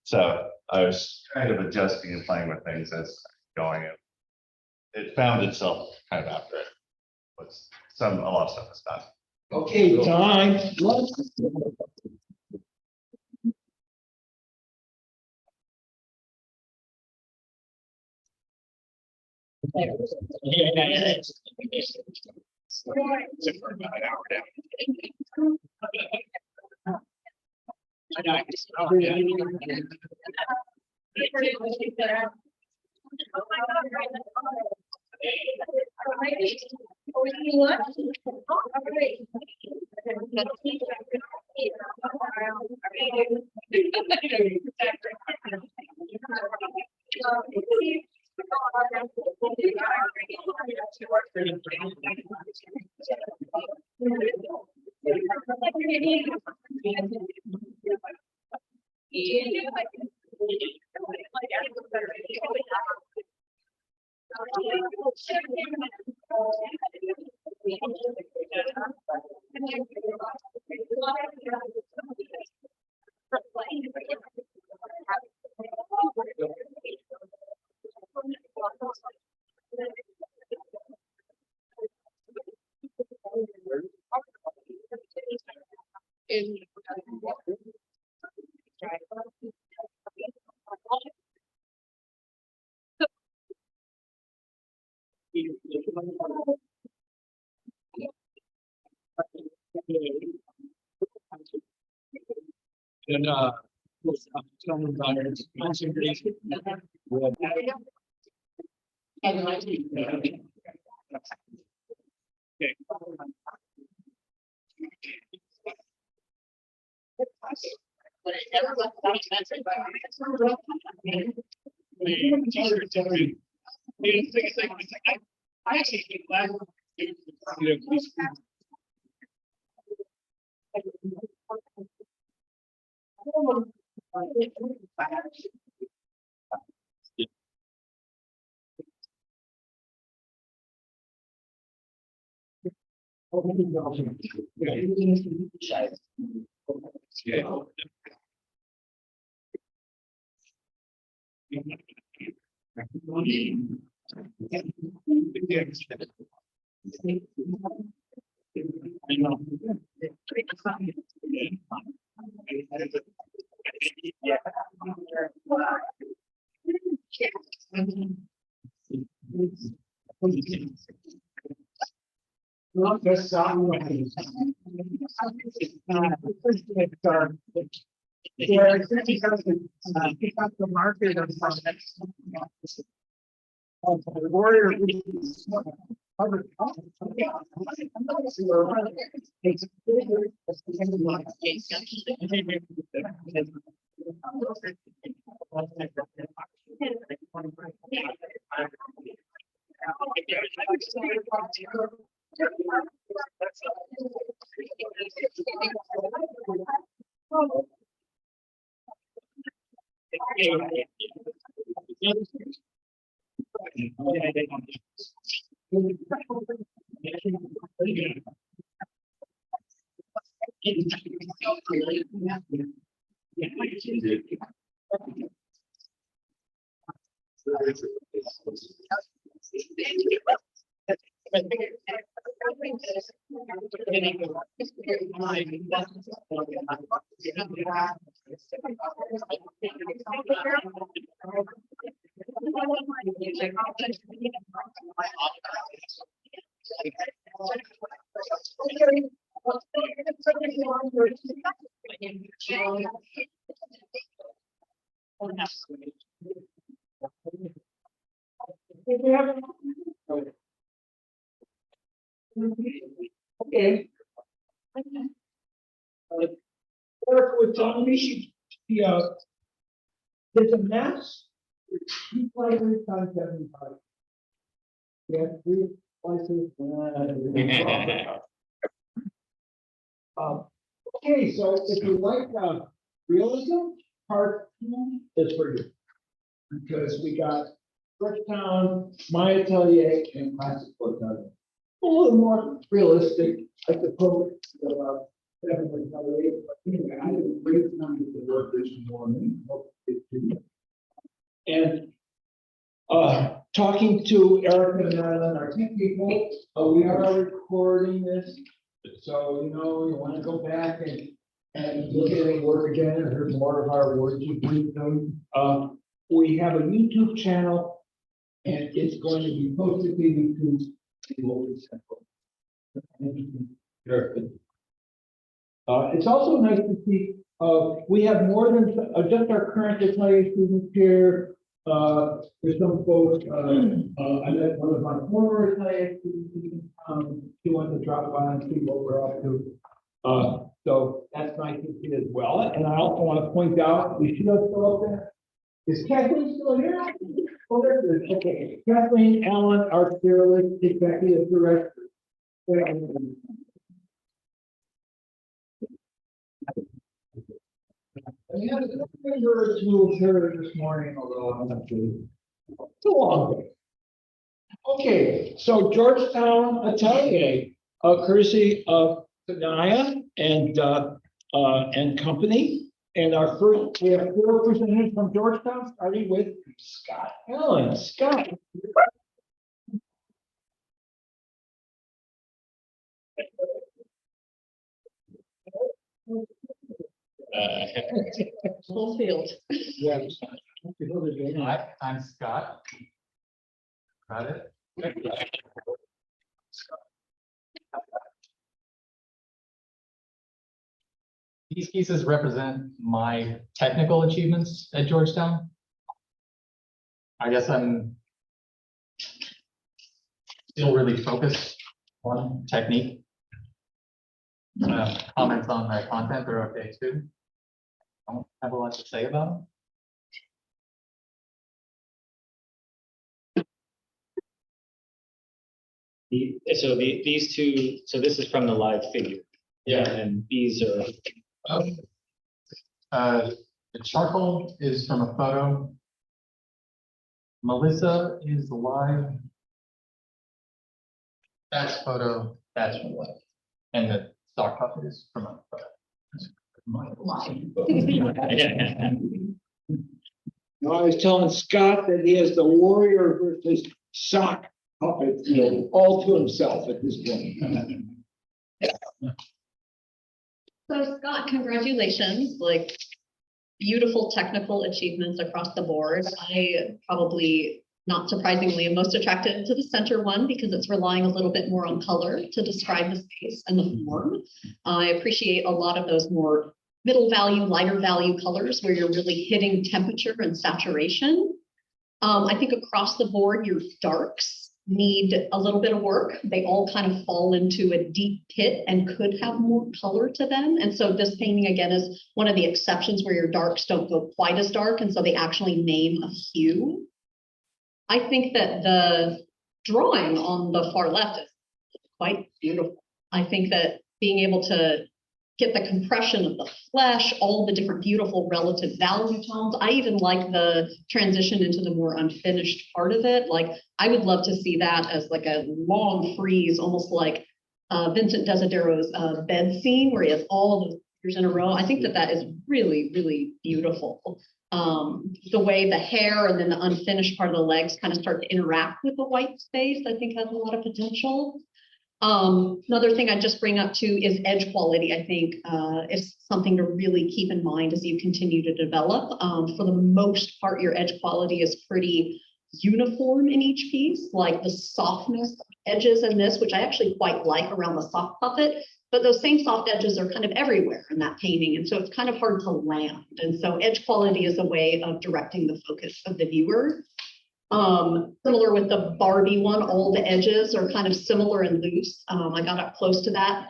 So I was kind of adjusting and playing with things as going in. It found itself kind of after it. Was a lot of stuff was done. Okay, time. And I actually think glad not just the market of the warrior. Okay. Erica was telling me she there's a mass. 2 slices times 75. Yeah, 3 slices. Okay, so if you like realism, part 2 is for you. Because we got Georgetown, my atelier, and classical atelier. A little more realistic, I suppose. 7 atelier, but anyway, I did a great number of work this morning. Hope it did. And talking to Erica and Madeline, our team people, we are recording this. So, you know, you want to go back and look at any work again and hear more of our words with wisdom. We have a YouTube channel and it's going to be posted to YouTube. It's also nice to see, we have more than just our current atelier students here. There's some folks, I met one of my former atelier students, she wanted to drop by and see what we're up to. So that's nice to see as well. And I also want to point out, we should have still up there. Is Kathleen still here? Oh, there it is. Okay. Kathleen Allen, our fearless executive director. We have a finger or two here this morning, although I'm not too long. Okay, so Georgetown Atelier, courtesy of Tanya and company. And our first, we have 4 presenters from Georgetown, starting with Scott Allen. Scott. Full field. Yeah. Hi, I'm Scott. Got it? These pieces represent my technical achievements at Georgetown. I guess I'm still really focused on technique. Comments on my content are okay too. I don't have a lot to say about them. These two, so this is from the live figure. Yeah, and these are. The charcoal is from a photo. Melissa is live. That's photo. That's from live. And the stock puppet is from a photo. No, I was telling Scott that he has the warrior versus sock puppet all to himself at this point. So Scott, congratulations, like beautiful technical achievements across the board. I probably, not surprisingly, am most attracted to the center one because it's relying a little bit more on color to describe the space and the form. I appreciate a lot of those more middle value, lighter value colors where you're really hitting temperature and saturation. I think across the board, your darks need a little bit of work. They all kind of fall into a deep pit and could have more color to them. And so this painting again is one of the exceptions where your darks don't go quite as dark. And so they actually name a hue. I think that the drawing on the far left is quite beautiful. I think that being able to get the compression of the flesh, all the different beautiful relative value tones. I even like the transition into the more unfinished part of it. Like, I would love to see that as like a long frieze, almost like Vincent Desidero's bed scene, where he has all the figures in a row. I think that that is really, really beautiful. The way the hair and then the unfinished part of the legs kind of start to interact with the white space, I think has a lot of potential. Another thing I'd just bring up too is edge quality. I think is something to really keep in mind as you continue to develop. For the most part, your edge quality is pretty uniform in each piece, like the softness of edges in this, which I actually quite like around the sock puppet, but those same soft edges are kind of everywhere in that painting. And so it's kind of hard to land. And so edge quality is a way of directing the focus of the viewer. Similar with the Barbie one, all the edges are kind of similar and loose. I got up close to that.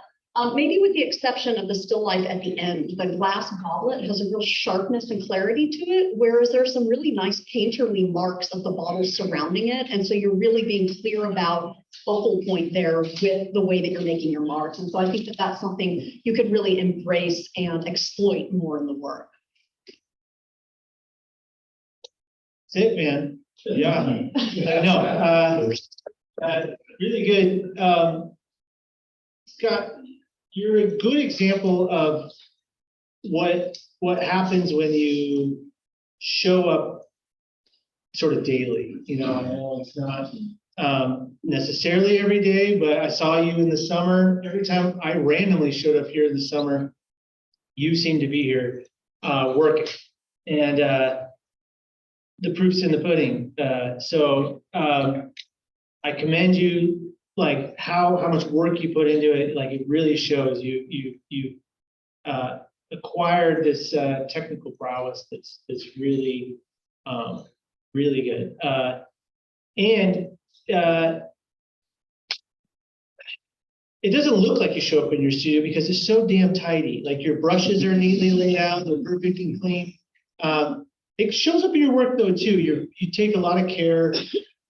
Maybe with the exception of the still life at the end, the glass goblet has a real sharpness and clarity to it, whereas there's some really nice painterly marks of the bottles surrounding it. And so you're really being clear about the whole point there with the way that you're making your marks. And so I think that that's something you could really embrace and exploit more in the work. That's it, man. Yeah, I know. Really good. Scott, you're a good example of what happens when you show up sort of daily. You know, I know it's not necessarily every day, but I saw you in the summer. Every time I randomly showed up here in the summer, you seem to be here working. And the proof's in the pudding. So I commend you, like how much work you put into it. Like, it really shows you acquired this technical prowess that's really really good. And it doesn't look like you show up in your studio because it's so damn tidy. Like, your brushes are neatly laid out, they're perfect and clean. It shows up in your work though too. You take a lot of care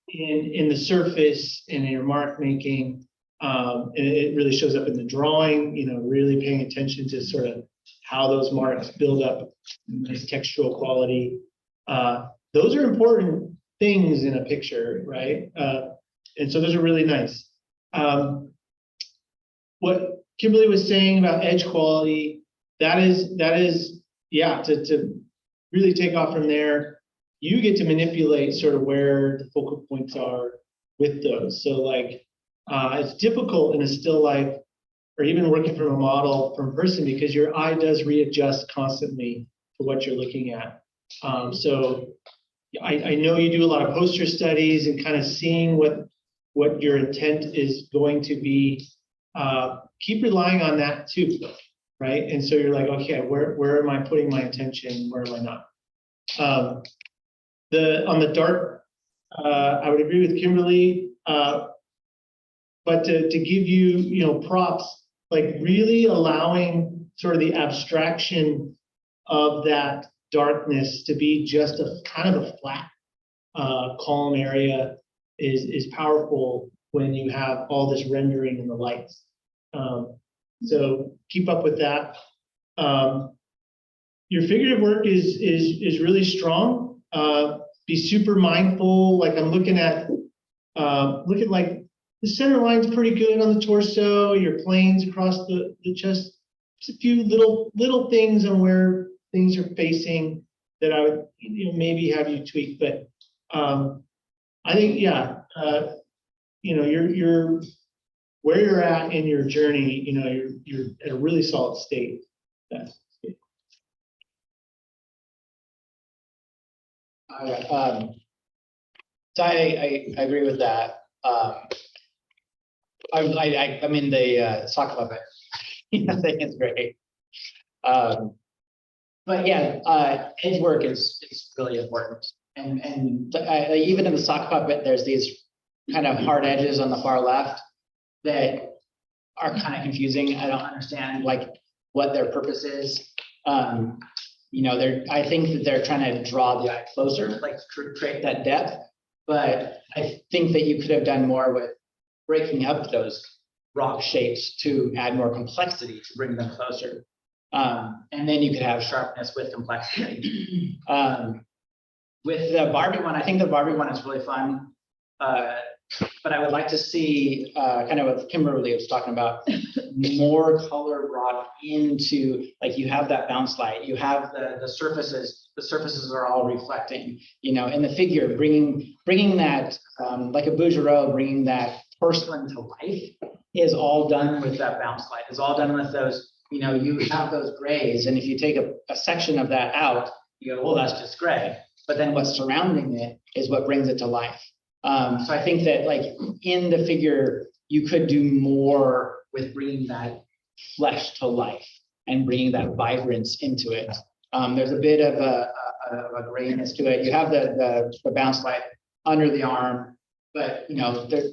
in the surface and in your mark making. And it really shows up in the drawing, you know, really paying attention to sort of how those marks build up nice textural quality. Those are important things in a picture, right? And so those are really nice. What Kimberly was saying about edge quality, that is, yeah, to really take off from there. You get to manipulate sort of where the focal points are with those. So like, it's difficult in a still life or even working from a model from a person because your eye does readjust constantly to what you're looking at. So I know you do a lot of poster studies and kind of seeing what your intent is going to be. Keep relying on that too, right? And so you're like, okay, where am I putting my attention? Where am I not? On the dark, I would agree with Kimberly, but to give you props, like really allowing sort of the abstraction of that darkness to be just a kind of a flat column area is powerful when you have all this rendering in the lights. So keep up with that. Your figurative work is really strong. Be super mindful. Like, I'm looking at like the center line's pretty good on the torso. Your planes across the chest. Just a few little things on where things are facing that I would maybe have you tweak. But I think you're where you're at in your journey. You're at a really solid state. So I agree with that. I mean, the sock puppet, I think it's great. But yeah, edge work is really important. And even in the sock puppet, there's these kind of hard edges on the far left that are kind of confusing. I don't understand like what their purpose is. I think that they're trying to draw the eye closer, like create that depth. But I think that you could have done more with breaking up those rock shapes to add more complexity to bring them closer. And then you could have sharpness with complexity. With the Barbie one, I think the Barbie one is really fun. But I would like to see, kind of what Kimberly was talking about, more color brought into, like you have that bounce light, you have the surfaces are all reflecting, you know, in the figure, bringing that, like a Bouguereau, bringing that porcelain to life is all done with that bounce light, is all done with those, you know, you have those grays, and if you take a section of that out, you go, well, that's just gray. But then what's surrounding it is what brings it to life. So I think that like in the figure, you could do more with bringing that flesh to life and bringing that vibrance into it. There's a bit of a grayness to it. You have the bounce light under the arm, but you know, there,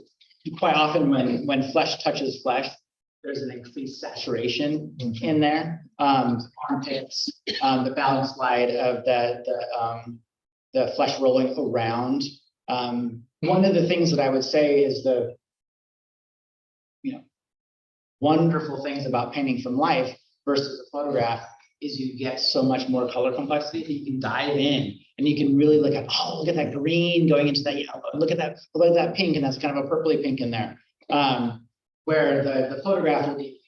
quite often when flesh touches flesh, there's an increased saturation in there. Armpits, the bounce light of the flesh rolling around. One of the things that I would say is the, you know, wonderful things about painting from life versus a photograph is you get so much more color complexity that you can dive in and you can really look at, oh, look at that green going into that yellow, look at that pink, and that's kind of a purpley pink in there. Where the photograph will be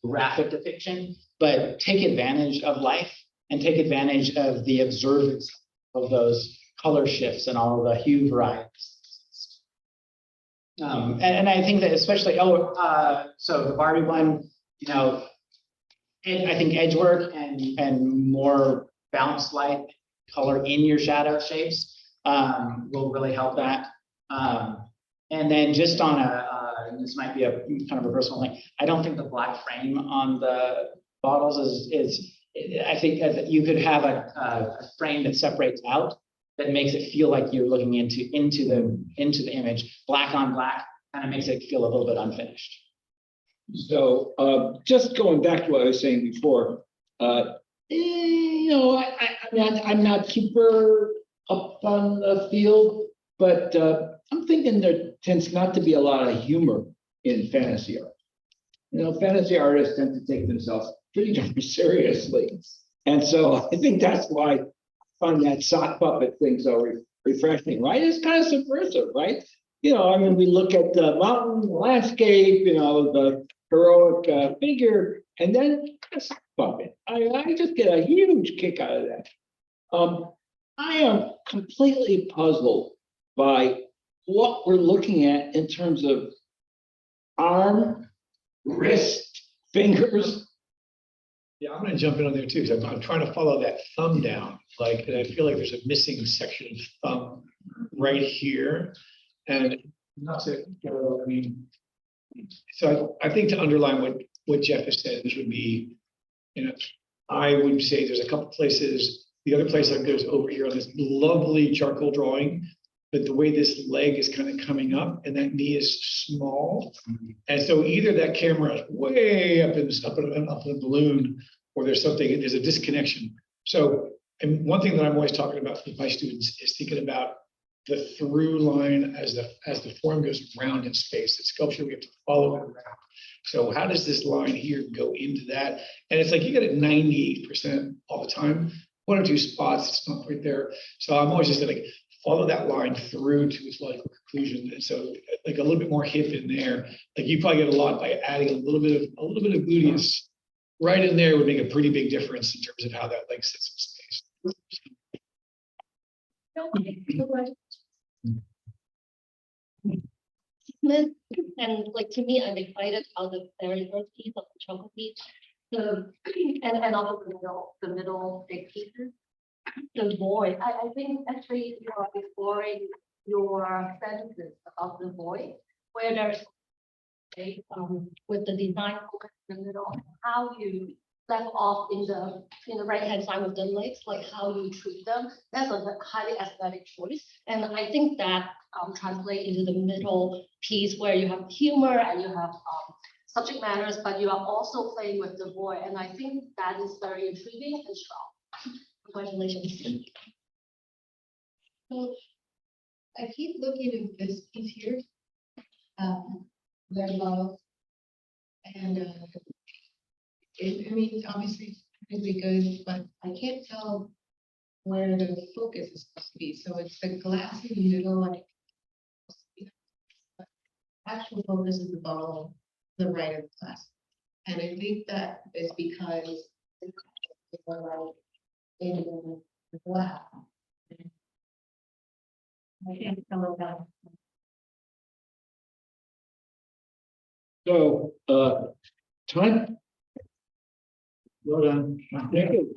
graphic depiction, but take advantage of life and take advantage of the observance of those color shifts and all of the hue varieties. And I think that especially, so the Barbie one, you know, I think edge work and more bounce light color in your shadow shapes will really help that. And then just on this might be a kind of a personal thing, I don't think the black frame on the bottles is I think that you could have a frame that separates out, that makes it feel like you're looking into the image. Black on black kind of makes it feel a little bit unfinished. So just going back to what I was saying before, you know, I'm not super up on the field, but I'm thinking there tends not to be a lot of humor in fantasy art. You know, fantasy artists tend to take themselves pretty darn seriously. And so I think that's why I find that sock puppet thing so refreshing, right? It's kind of subversive, right? You know, I mean, we look at the mountain, the landscape, you know, the heroic figure, and then a sock puppet. I just get a huge kick out of that. I am completely puzzled by what we're looking at in terms of arm, wrist, fingers. Yeah, I'm gonna jump in on there too, because I'm trying to follow that thumb down, like, and I feel like there's a missing section of thumb right here. And not to, I mean, so I think to underline what Jeff has said, this would be, you know, I would say there's a couple places, the other place that goes over here on this lovely charcoal drawing, but the way this leg is kind of coming up and that knee is small. And so either that camera is way up in the balloon, or there's a disconnection. So, and one thing that I'm always talking about with my students is thinking about the through line as the form goes around in space. The sculpture, we have to follow it around. So how does this line here go into that? And it's like you get it 98% all the time. One or two spots, it's not right there. So I'm always just like, follow that line through to its logical conclusion. And so like a little bit more hip in there. Like you probably get a lot by adding a little bit of gluteus right in there would make a pretty big difference in terms of how that leg sits in space. And like to me, I'm excited about the very first piece of the chocolate piece, and also the middle big pieces. The void. I think actually you are exploring your senses about the void, where there's with the design focus in the middle, how you left off in the right hand side with the legs, like how you treat them. That's a highly aesthetic choice, and I think that translate into the middle piece where you have humor and you have subject matters, but you are also playing with the void, and I think that is very intriguing and strong. Congratulations. I keep looking at this piece here. Their love. And I mean, it's obviously really good, but I can't tell where the focus is supposed to be. So it's the glass in the middle, like actual focus is the bottom, the right of the glass. And I think that is because it's like in the glass. I can't tell about. So, time. Well done. Thank you.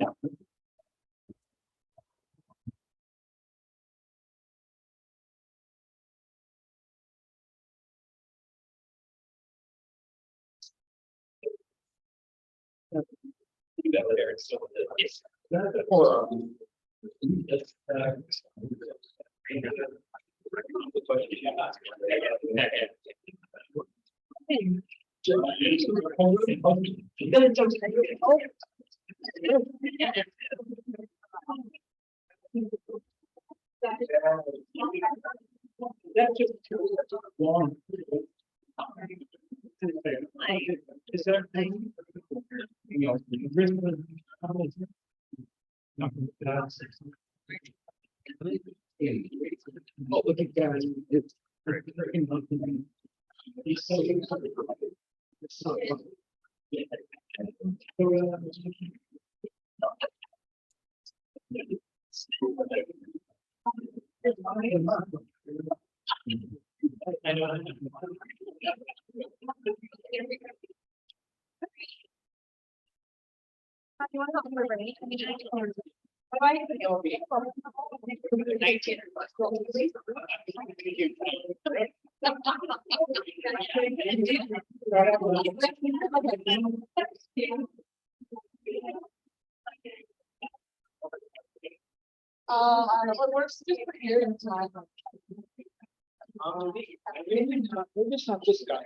That's just long. Is there anything? Oh, look at that. It's freaking nothing. He's so I know. What works just for here in time. We're just not this guy.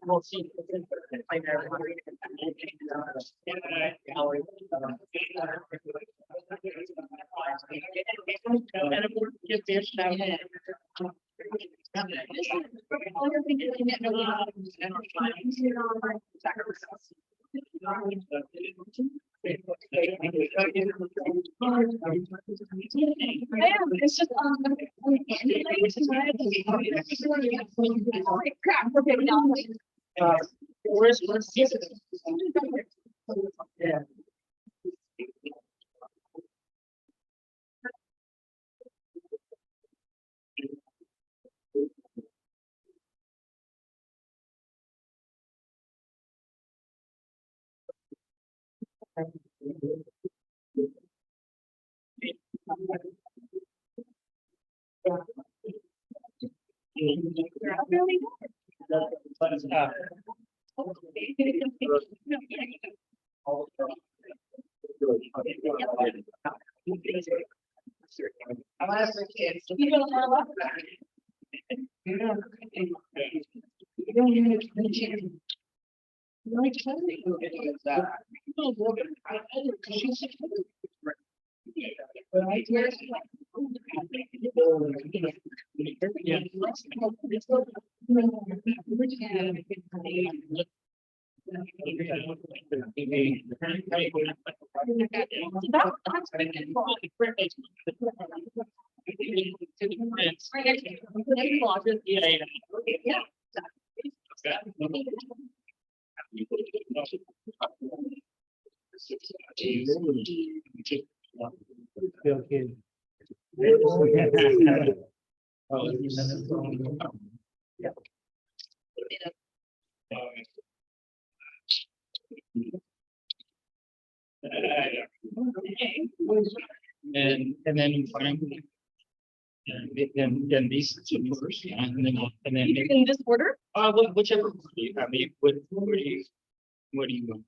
We'll see. It's just holy crap, okay, now. Where's yeah. I'll ask the kids. And then finally. Then these two first, yeah, and then In this order? whichever. I mean, what do you want?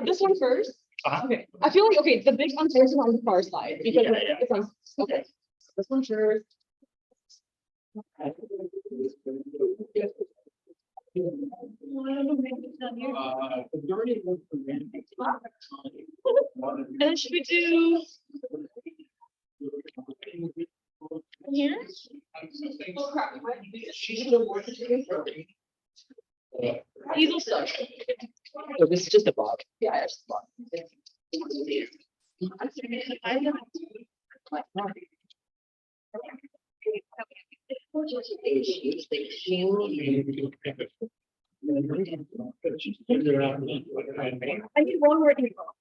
This one first. Uh-huh. Okay, I feel like, okay, the big one first is on the far side because Yeah. it's on, okay. This one first. And then should we do here? Oh, crap. Easel stuff. So this is just a box. Yeah, it's a box. I need one more email.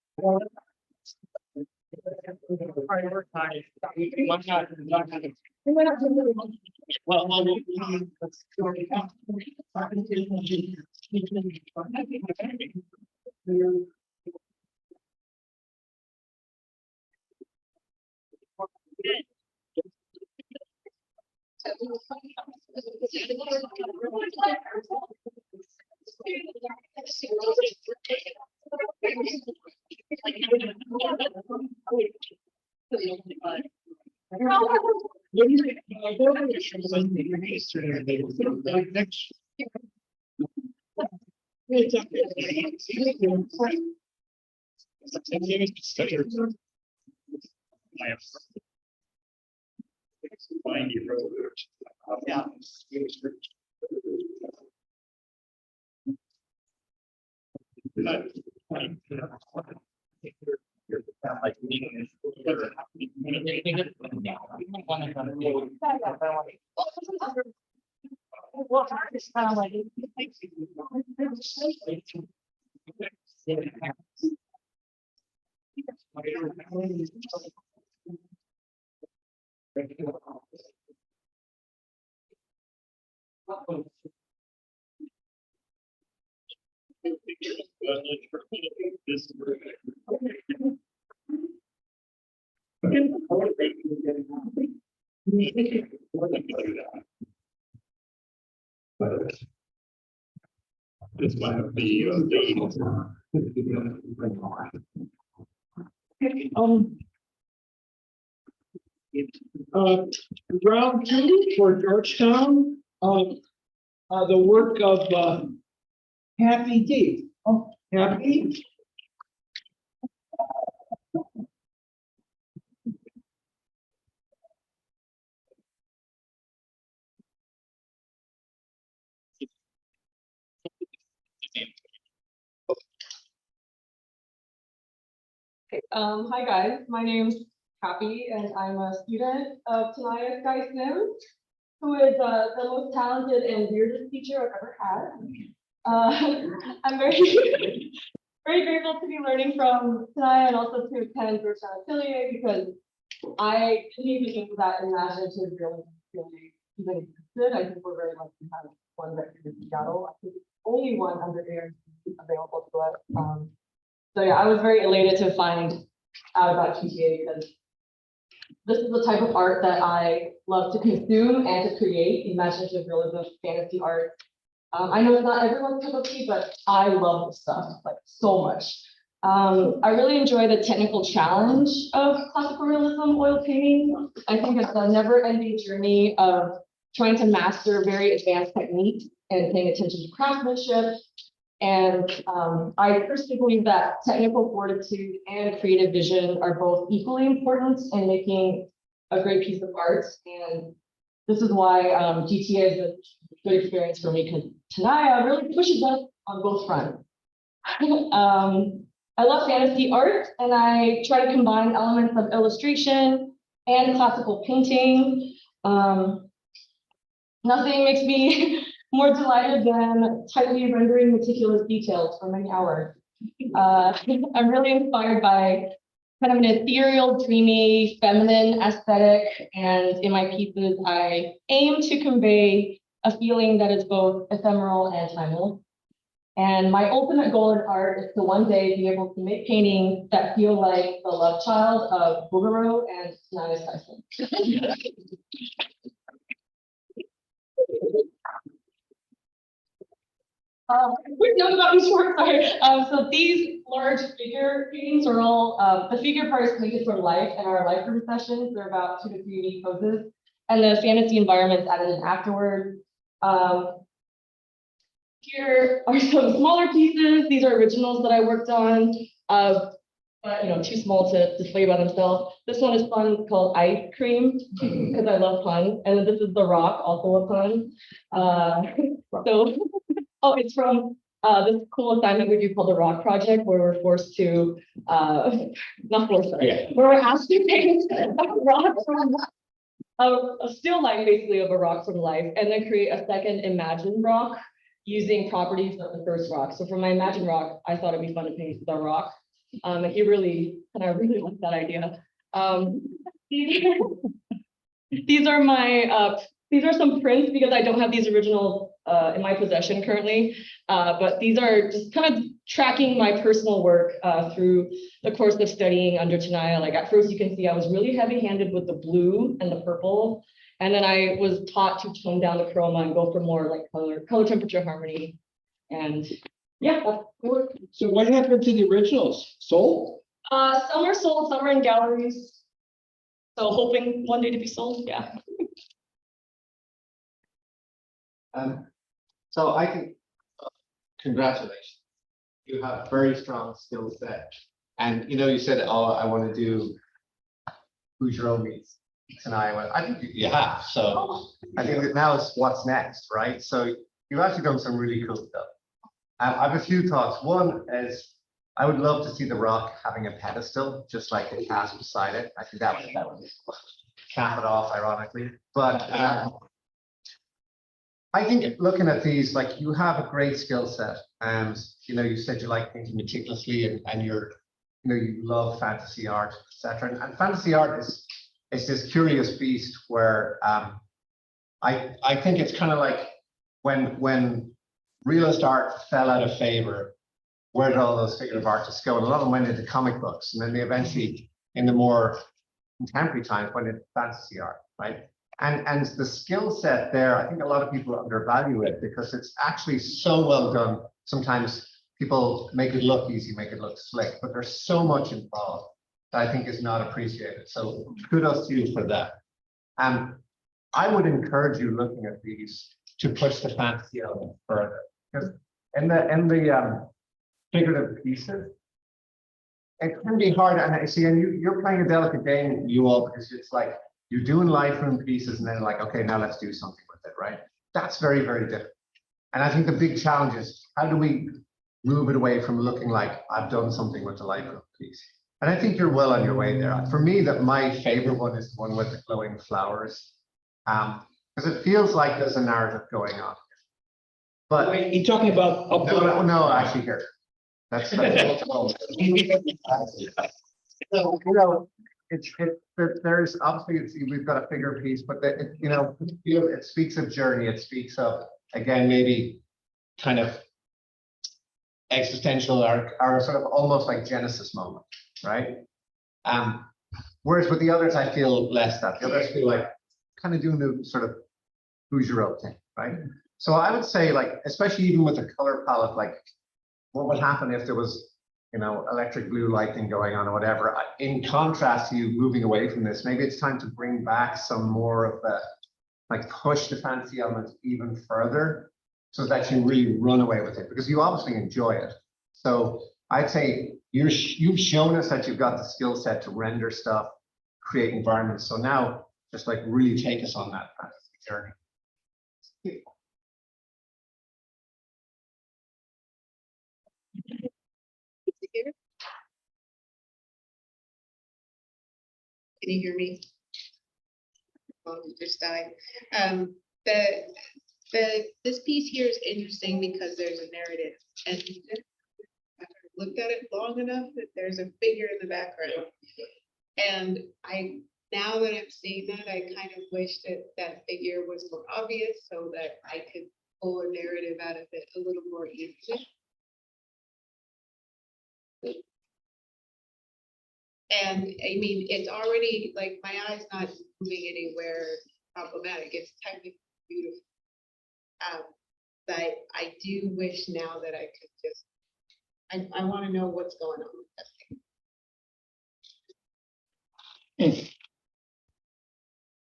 This might be round two for Georgetown, the work of Happy D. Oh, Happy. Okay, hi guys, my name's Happy and I'm a student of Tanya Sim, who is the most talented and weirdest teacher I've ever had. I'm very, very grateful to be learning from Tanya and also to attend Georgetown Atelier because I didn't even think that imaginative really even existed. I think we're very lucky to have one right here in Seattle. I think it's the only one under air available to us. So yeah, I was very elated to find out about QTA because this is the type of art that I love to consume and to create, imaginative realism, fantasy art. I know it's not everyone's cup of tea, but I love this stuff like so much. I really enjoy the technical challenge of classical realism oil painting. I think it's a never-ending journey of trying to master very advanced techniques and paying attention to craftsmanship. And I personally believe that technical fortitude and creative vision are both equally important in making a great piece of art. And this is why GTA is a good experience for me because Tanya really pushes us on both fronts. I love fantasy art and I try to combine elements of illustration and classical painting. Nothing makes me more delighted than tightly rendering meticulous details for many hours. I'm really inspired by kind of an ethereal, dreamy, feminine aesthetic. And in my pieces, I aim to convey a feeling that is both ephemeral and timeless. And my ultimate goal in art is to one day be able to make paintings that feel like the love child of Boogaloo and Tanya Tyson. Quick note about each work, sorry. So these large figure paintings are all, the figure part is painted for life and our life room sessions. They're about 2 to 3 unique poses. And the fantasy environments added in afterward. Here are some smaller pieces. These are originals that I worked on, but you know, too small to display by themselves. This one is fun, called Ice Cream, because I love puns. And then this is The Rock, also a pun. Oh, it's from this cool assignment we do called the Rock Project, where we're forced to, not forced, sorry, Yeah. where we're asked to paint a rock from a still life, basically, of a rock from life, and then create a second imagined rock using properties of the first rock. So for my imagined rock, I thought it'd be fun to paint The Rock. And I really liked that idea. These are my, these are some prints because I don't have these originals in my possession currently. But these are just kind of tracking my personal work through the course of studying under Tanya. Like at first you can see I was really heavy-handed with the blue and the purple. And then I was taught to tone down the chroma and go for more like color temperature harmony. And yeah, that's the work. So what happened to the originals? Sold? Some are sold, some are in galleries. So hoping one day to be sold, yeah. So I think, congratulations. You have a very strong skill set. And you know, you said, oh, I want to do Bougereau meets tonight. Well, I think you have. So I think that now is what's next, right? So you've actually done some really cool stuff. I have a few thoughts. One is I would love to see the rock having a pedestal, just like the cat beside it. I think that would cap it off, ironically. But I think looking at these, like you have a great skill set, and you know, you said you like painting meticulously, and you're, you know, you love fantasy art, etc. And fantasy art is this curious beast where I think it's kind of like when realist art fell out of favor, where did all those figurative artists go? And a lot of them went into comic books, and then they eventually, in the more contemporary times, went into fantasy art, right? And the skill set there, I think a lot of people undervalue it because it's actually so well done. Sometimes people make it look easy, make it look slick, but there's so much involved that I think is not appreciated. So kudos to you for that. I would encourage you looking at these to push the fantasy element further, because in the figurative pieces, it can be hard. And I see, and you're playing a delicate game, you all, because it's like you're doing life room pieces, and then like, okay, now let's do something with it, right? That's very, very different. And I think the big challenge is how do we move it away from looking like I've done something with the life room piece? And I think you're well on your way there. For me, that my favorite one is the one with the glowing flowers, because it feels like there's a narrative going on. But wait, you're talking about no, actually here. That's so, you know, there's obviously we've got a figure piece, but you know, it speaks of journey. It speaks of, again, maybe kind of existential or sort of almost like Genesis moment, right? Whereas with the others, I feel less that. The others feel like kind of doing the sort of Bougereau thing, right? So I would say, like, especially even with the color palette, like what would happen if there was, you know, electric blue lighting going on or whatever. In contrast to you moving away from this, maybe it's time to bring back some more of the, like, push the fantasy element even further so that you really run away with it, because you obviously enjoy it. So I'd say you've shown us that you've got the skill set to render stuff, create environments. So now just like really take us on that fantasy journey. Can you hear me? Oh, it just died. This piece here is interesting because there's a narrative, and I've looked at it long enough that there's a figure in the background. And now that I'm seeing that, I kind of wish that figure was more obvious so that I could pull a narrative out of it a little more easily. And I mean, it's already like my eye's not moving anywhere problematic. It's technically beautiful. But I do wish now that I could just, I want to know what's going on with that thing.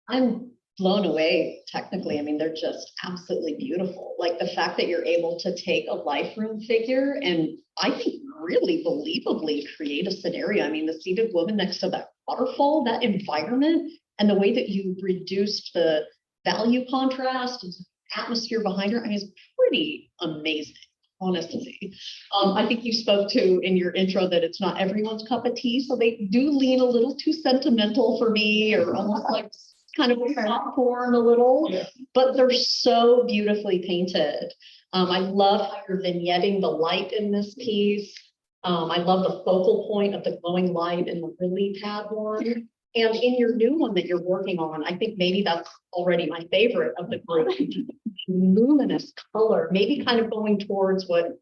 I'm blown away technically. I mean, they're just absolutely beautiful. Like the fact that you're able to take a life room figure and I think really believably create a scenario. I mean, the seated woman next to that waterfall, that environment, and the way that you reduced the value contrast and atmosphere behind her, I mean, it's pretty amazing, honestly. I think you spoke to in your intro that it's not everyone's cup of tea, so they do lean a little too sentimental for me, or almost like kind of popcorn a little, but they're so beautifully painted. I love how you're vignetting the light in this piece. I love the focal point of the glowing light in the lily pad one. And in your new one that you're working on, I think maybe that's already my favorite of the group. Luminous color, maybe kind of going towards what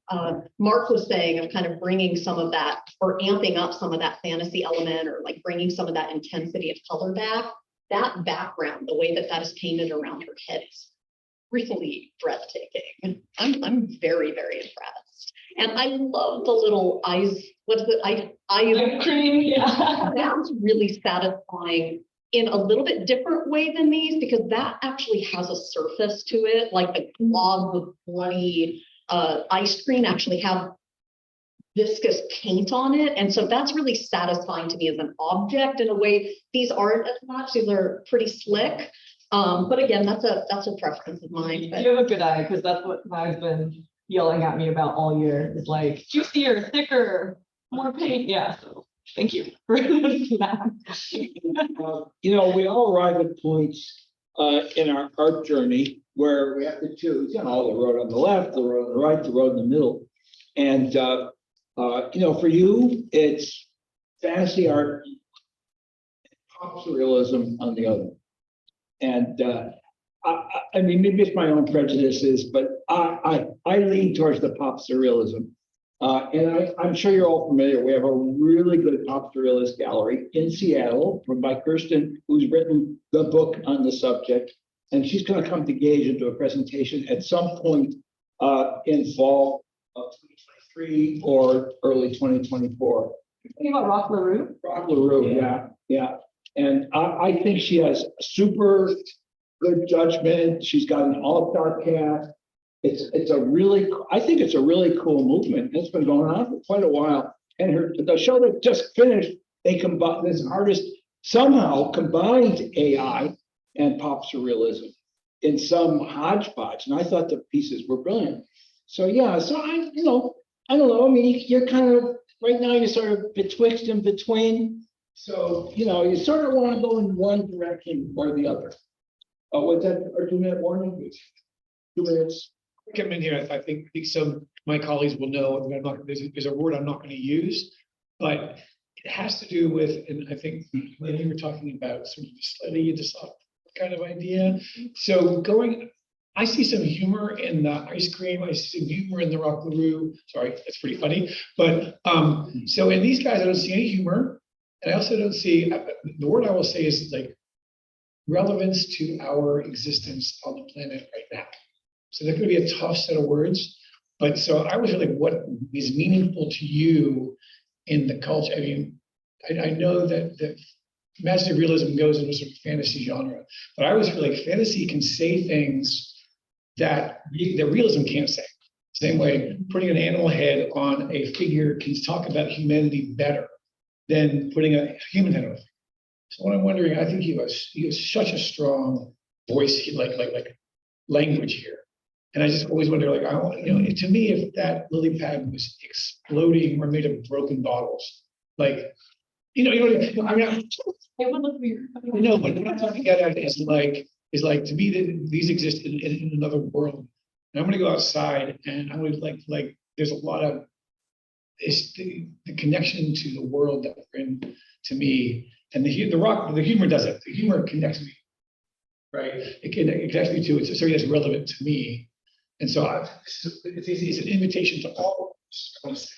Mark was saying of kind of bringing some of that or amping up some of that fantasy element or like bringing some of that intensity of color back. That background, the way that that is painted around her head is really breathtaking. I'm very, very impressed. And I love the little eyes, what's the eye cream? Yeah. That's really satisfying in a little bit different way than these, because that actually has a surface to it, like the glob with bloody ice cream actually have viscous paint on it. And so that's really satisfying to me as an object in a way. These aren't as much, these are pretty slick. But again, that's a preference of mine. But you have a good eye, because that's what Mag's been yelling at me about all year. It's like juicier, thicker, more paint. Yeah. So thank you for that. You know, we all arrive at points in our art journey where we have to choose, you know, the road on the left, the road on the right, the road in the middle. And you know, for you, it's fantasy art, pop surrealism on the other. And I mean, maybe it's my own prejudices, but I lean towards the pop surrealism. And I'm sure you're all familiar. We have a really good pop surrealist gallery in Seattle by Kirsten, who's written the book on the subject. And she's going to come to Gage and do a presentation at some point in fall of 2023 or early 2024. Thinking about Rock LaRue? Rock LaRue, yeah. And I think she has super good judgment. She's got an all-star cast. I think it's a really cool movement. It's been going on for quite a while. And the show that just finished, this artist somehow combined AI and pop surrealism in some hodgepodge. And I thought the pieces were brilliant. So yeah, so I don't know. I mean, you're kind of, right now you're sort of betwixt and between. So, you know, you sort of want to go in one direction or the other. What's that, or 2-minute warning? 2 minutes. Come in here, I think some my colleagues will know that I'm not, there's a word I'm not going to use, but it has to do with, and I think when you were talking about sort of slightly into soft kind of idea. So I see some humor in the ice cream. I see some humor in the Rock LaRue. Sorry, that's pretty funny. But so in these guys, I don't see any humor. And I also don't see, the word I will say is like relevance to our existence on the planet right now. So they're going to be a tough set of words. But so I was really, what is meaningful to you in the culture? I mean, I know that imaginative realism goes into sort of fantasy genre, but I always feel like fantasy can say things that the realism can't say. Same way, putting an animal head on a figure can talk about humanity better than putting a human head on a figure. So what I'm wondering, I think you have such a strong voice, like language here. And I just always wonder, like, to me, if that lily pad was exploding or made of broken bottles, like, I mean, It would look weird. no, but what I'm talking about is like to me, these exist in another world. And I'm going to go outside, and I would like there's a lot of the connection to the world that we're in, to me, and the humor does it. The humor connects me, right? It connects me to it's something that's relevant to me, and so it's an invitation to all of us,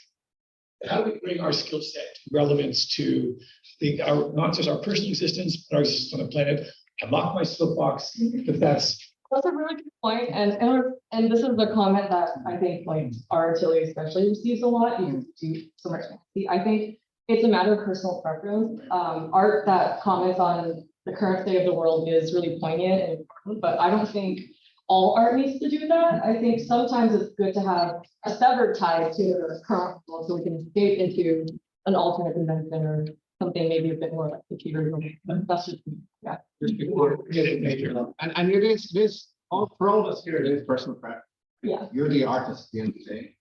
how do we bring our skill set relevance to not just our personal existence, but our existence on the planet? I'm off my soapbox, but that's That's a really good point, and this is the comment that I think like our atelier especially receives a lot because we do so much. I think it's a matter of personal preference. Art that comments on the current state of the world is really poignant and important, but I don't think all art needs to do that. I think sometimes it's good to have a severed tie to the current world so we can escape into an alternate convention or something maybe a bit more like the future. That's just, yeah. And it is, all for all of us here, it is personal preference. Yeah. You're the artist at the end of the day.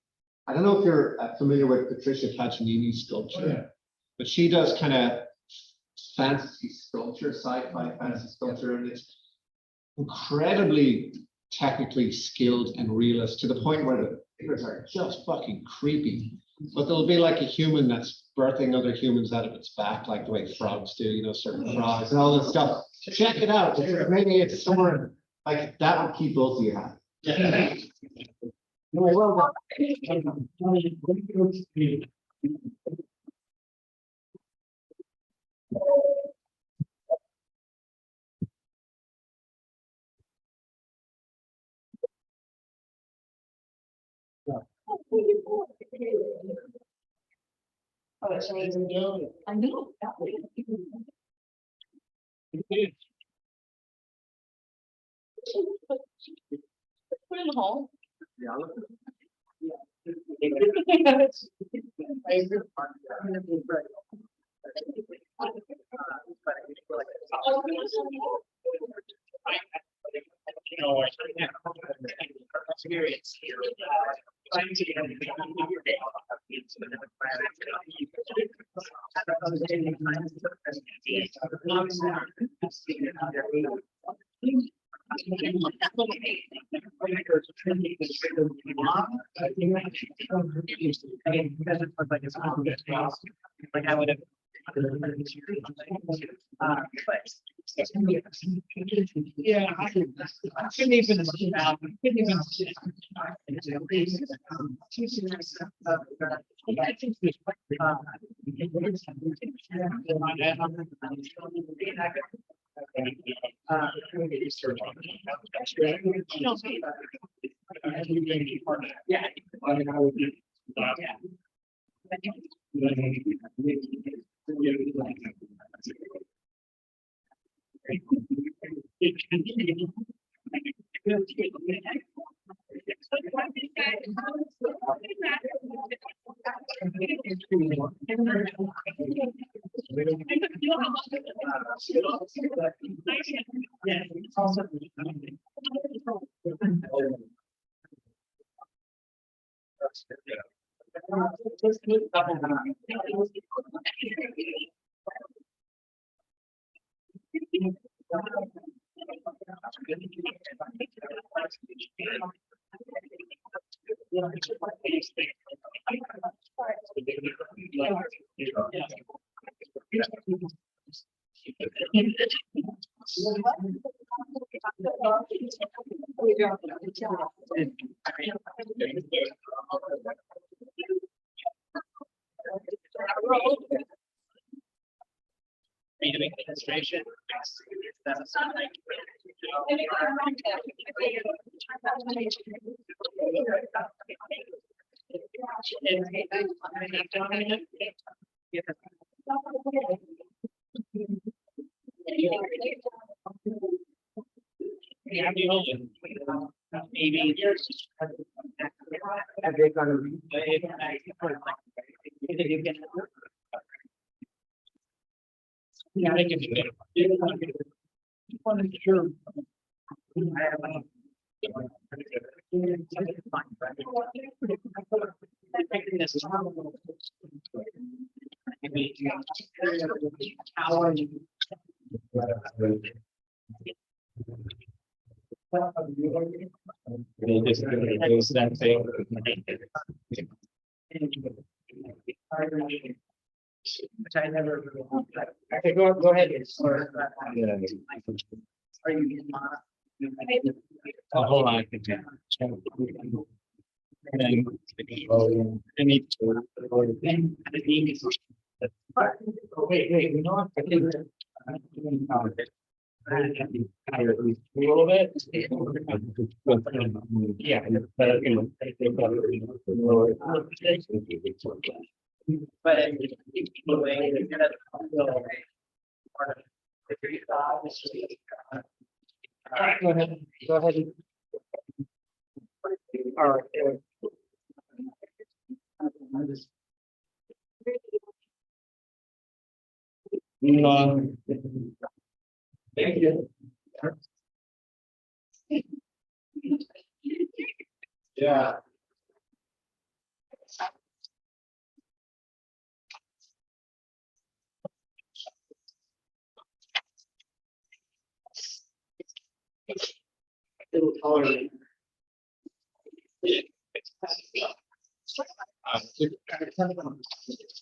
I don't know if you're familiar with Patricia Pepper's sculpture, but she does kind of fantasy sculpture, sci-fi fantasy sculpture, and it's incredibly technically skilled and realist to the point where the figures are just fucking creepy. But there'll be like a human that's birthing other humans out of its back, like the way frogs do, you know, certain frogs and all this stuff. Check it out. Maybe it's somewhere like that would keep both of you happy. I know. Put in the hall. Experience here. Like I would have. Yeah, I couldn't even. Yeah. Administration. Yeah, I give you sure. That thing. Which I never. Okay, go ahead. Are you in hold on. Wait, you know what? I think a little bit. Yeah. But all right, go ahead. Go ahead. All right. Thank you. Yeah.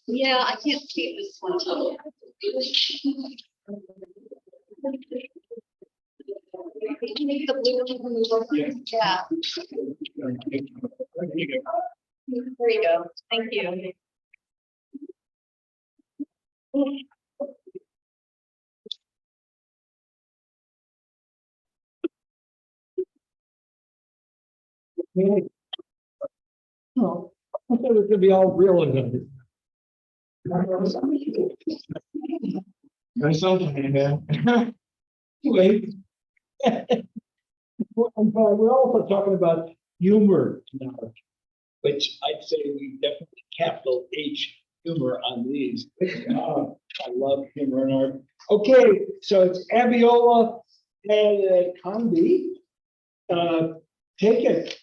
Yeah, I can't see this one. Make the blue one move over. Yeah. There you go. Thank you. No, I thought it was gonna be all real again. There's something, man. Wait. We're also talking about humor now, which I'd say we definitely capital H humor on these. I love humor in art. Okay, so it's Abiola Adekanbi. Take it.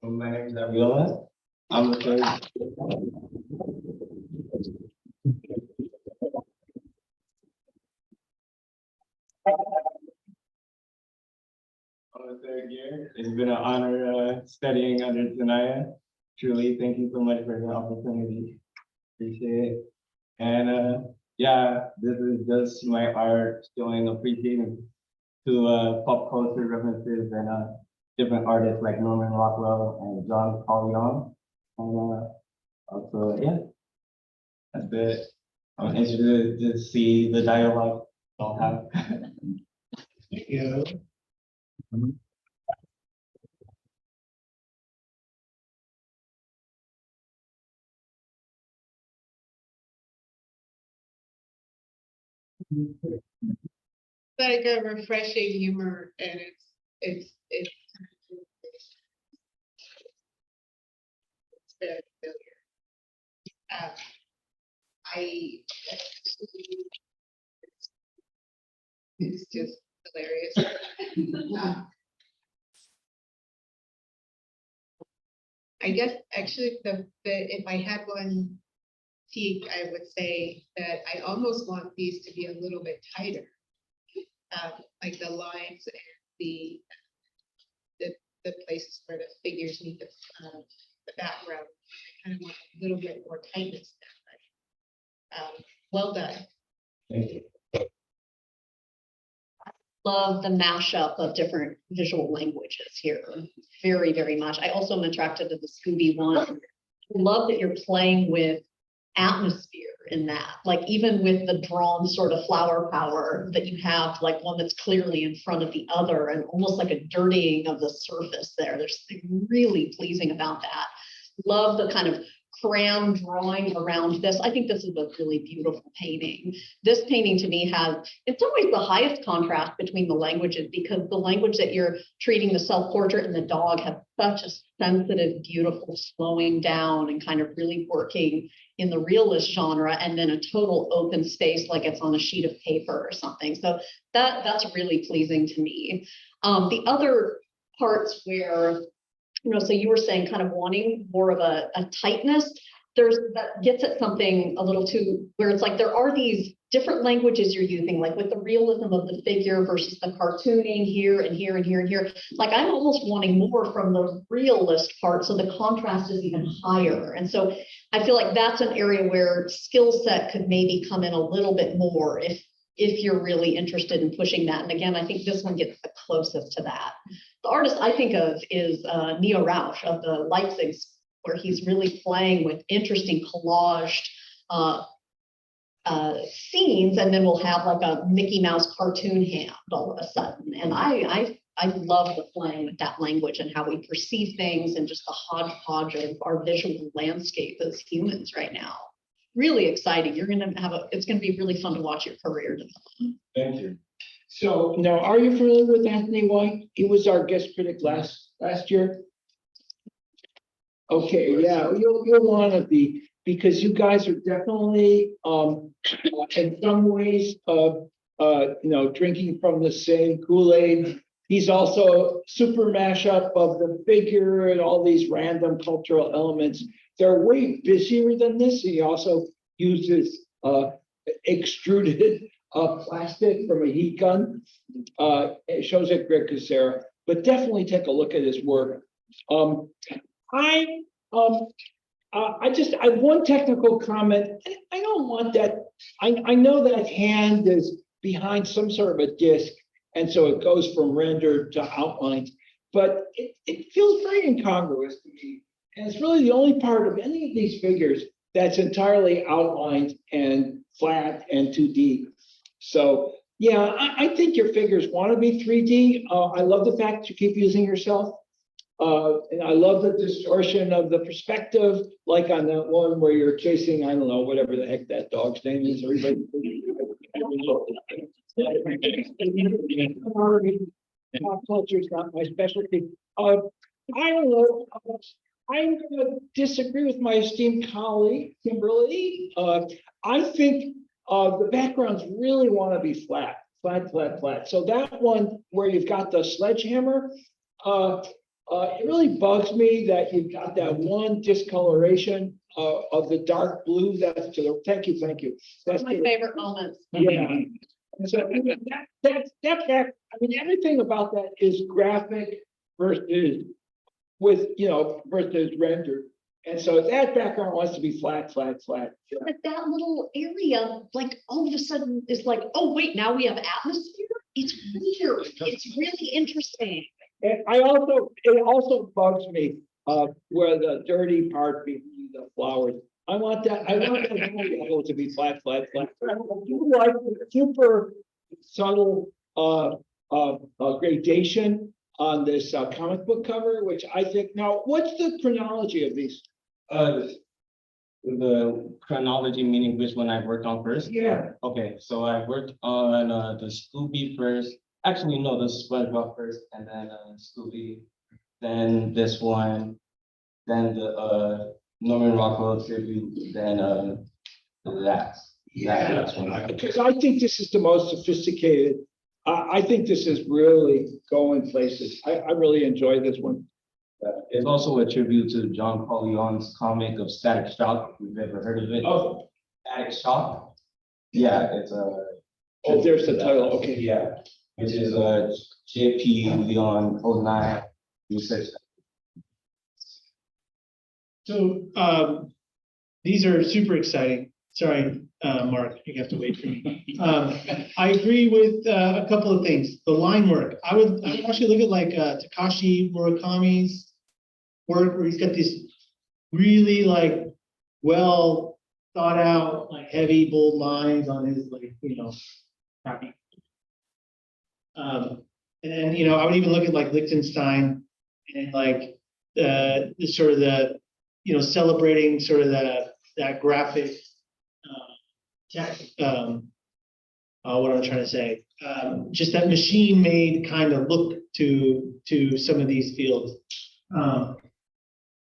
My name is Abiola. I'm a third. On the third year. It's been an honor studying under Tanya. Truly, thank you so much for the opportunity. Appreciate it. And yeah, this is just my art showing appreciation to pop culture references and different artists like Norman Rockwell and John Paul Young. And also, yeah, that's it. I'm interested to see the dialogue I'll have. Thank you. Like a refreshing humor, and it's very familiar. It's just hilarious. I guess actually if I had one peak, I would say that I almost want these to be a little bit tighter. Like the lines and the places where the figures meet the background. I kind of want a little bit more tightness there. Well done. Thank you. Love the mashup of different visual languages here. Very, very much. I also am attracted to the Scooby one. I love that you're playing with atmosphere in that, like even with the drawn sort of flower power that you have, like one that's clearly in front of the other and almost like a dirtying of the surface there. There's something really pleasing about that. Love the kind of crayon drawing around this. I think this is a really beautiful painting. This painting to me has, in some ways, the highest contrast between the languages, because the language that you're treating, the self-portrait and the dog, have such a sensitive, beautiful slowing down and kind of really working in the realist genre, and then a total open space like it's on a sheet of paper or something. So that's really pleasing to me. The other parts where, so you were saying kind of wanting more of a tightness, that gets at something a little too, where it's like there are these different languages you're using, like with the realism of the figure versus the cartooning here and here and here and here. Like I'm almost wanting more from the realist part, so the contrast is even higher. And so I feel like that's an area where skill set could maybe come in a little bit more if if you're really interested in pushing that. And again, I think this one gets the closest to that. The artist I think of is Neo Rausch of the Leipzig, where he's really playing with interesting collaged scenes, and then we'll have like a Mickey Mouse cartoon hand all of a sudden. And I love the playing with that language and how we perceive things and just the hodgepodge of our visual landscape as humans right now. Really exciting. You're gonna have it's gonna be really fun to watch your career develop. Thank you. So now, are you familiar with Anthony White? He was our guest critic last year. Okay, yeah, you'll want to be, because you guys are definitely in some ways drinking from the same Kool-Aid. He's also super mashup of the figure and all these random cultural elements. They're way busier than this. He also uses extruded plastic from a heat gun. It shows at Greg Kucera, but definitely take a look at his work. I have one technical comment. I don't want that. I know that hand is behind some sort of a disc, and so it goes from rendered to outlines, but it feels very incongruous to me. And it's really the only part of any of these figures that's entirely outlined and flat and 2D. So yeah, I think your figures want to be 3D. I love the fact you keep using yourself. And I love the distortion of the perspective, like on that one where you're chasing, I don't know, whatever the heck that dog's name is. Everybody. Pop culture is not my specialty. I don't know. I'm going to disagree with my esteemed colleague, Kimberly. I think the backgrounds really want to be flat. So that one where you've got the sledgehammer, it really bugs me that you've got that one discoloration of the dark blue. That's to the, thank you. That's my favorite moment. Yeah. So I mean, everything about that is graphic versus versus rendered. And so that background wants to be flat. But that little area, like all of a sudden is like, oh wait, now we have atmosphere. It's weird. It's really interesting. And it also bugs me where the dirty part behind the flowers. I want that whole to be flat. I do like the super subtle gradation on this comic book cover, which I think, now what's the chronology of these? The chronology meaning which one I worked on first? Yeah. Okay, so I worked on the Scooby first. Actually, no, the SpongeBob first, and then Scooby, then this one, then the Norman Rockwell tribute, then that. That's one. Because I think this is the most sophisticated. I think this is really going places. I really enjoy this one. It's also a tribute to John Paul Leon's comic of Static Shock, if you've ever heard of it. Oh, Static Shock. Yeah, it's a. Oh, there's the title. Okay. Yeah, which is JP Leon 09 research. So these are super exciting. Sorry, Mark, you have to wait for me. I agree with a couple of things. The line work. I would actually look at like Takashi Murakami's work, where he's got these really like well thought out, like heavy, bold lines on his copy. And then I would even look at like Liechtenstein and like the sort of the celebrating sort of that graphic what I'm trying to say, just that machine made kind of look to some of these fields.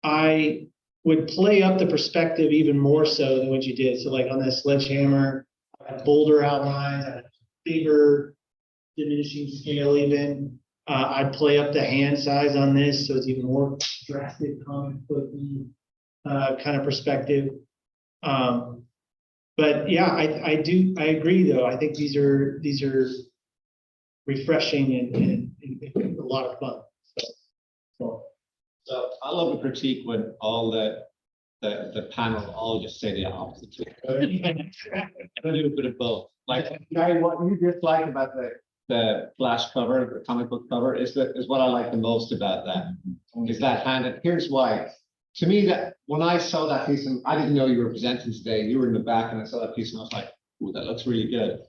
I would play up the perspective even more so than what you did. So like on that sledgehammer, I had bolder outlines, I had bigger diminishing scale even. I'd play up the hand size on this, so it's even more drastic comic book kind of perspective. But yeah, I agree though. I think these are refreshing and a lot of fun. So I love a critique when all the panel all just say the opposite. I do a bit of both. Like, Gary, what you dislike about the flash cover, the comic book cover, is what I like the most about that. Is that hand, and here's why. To me, that when I saw that piece, and I didn't know you were presenting today, you were in the back, and I saw that piece, and I was like, ooh, that looks really good.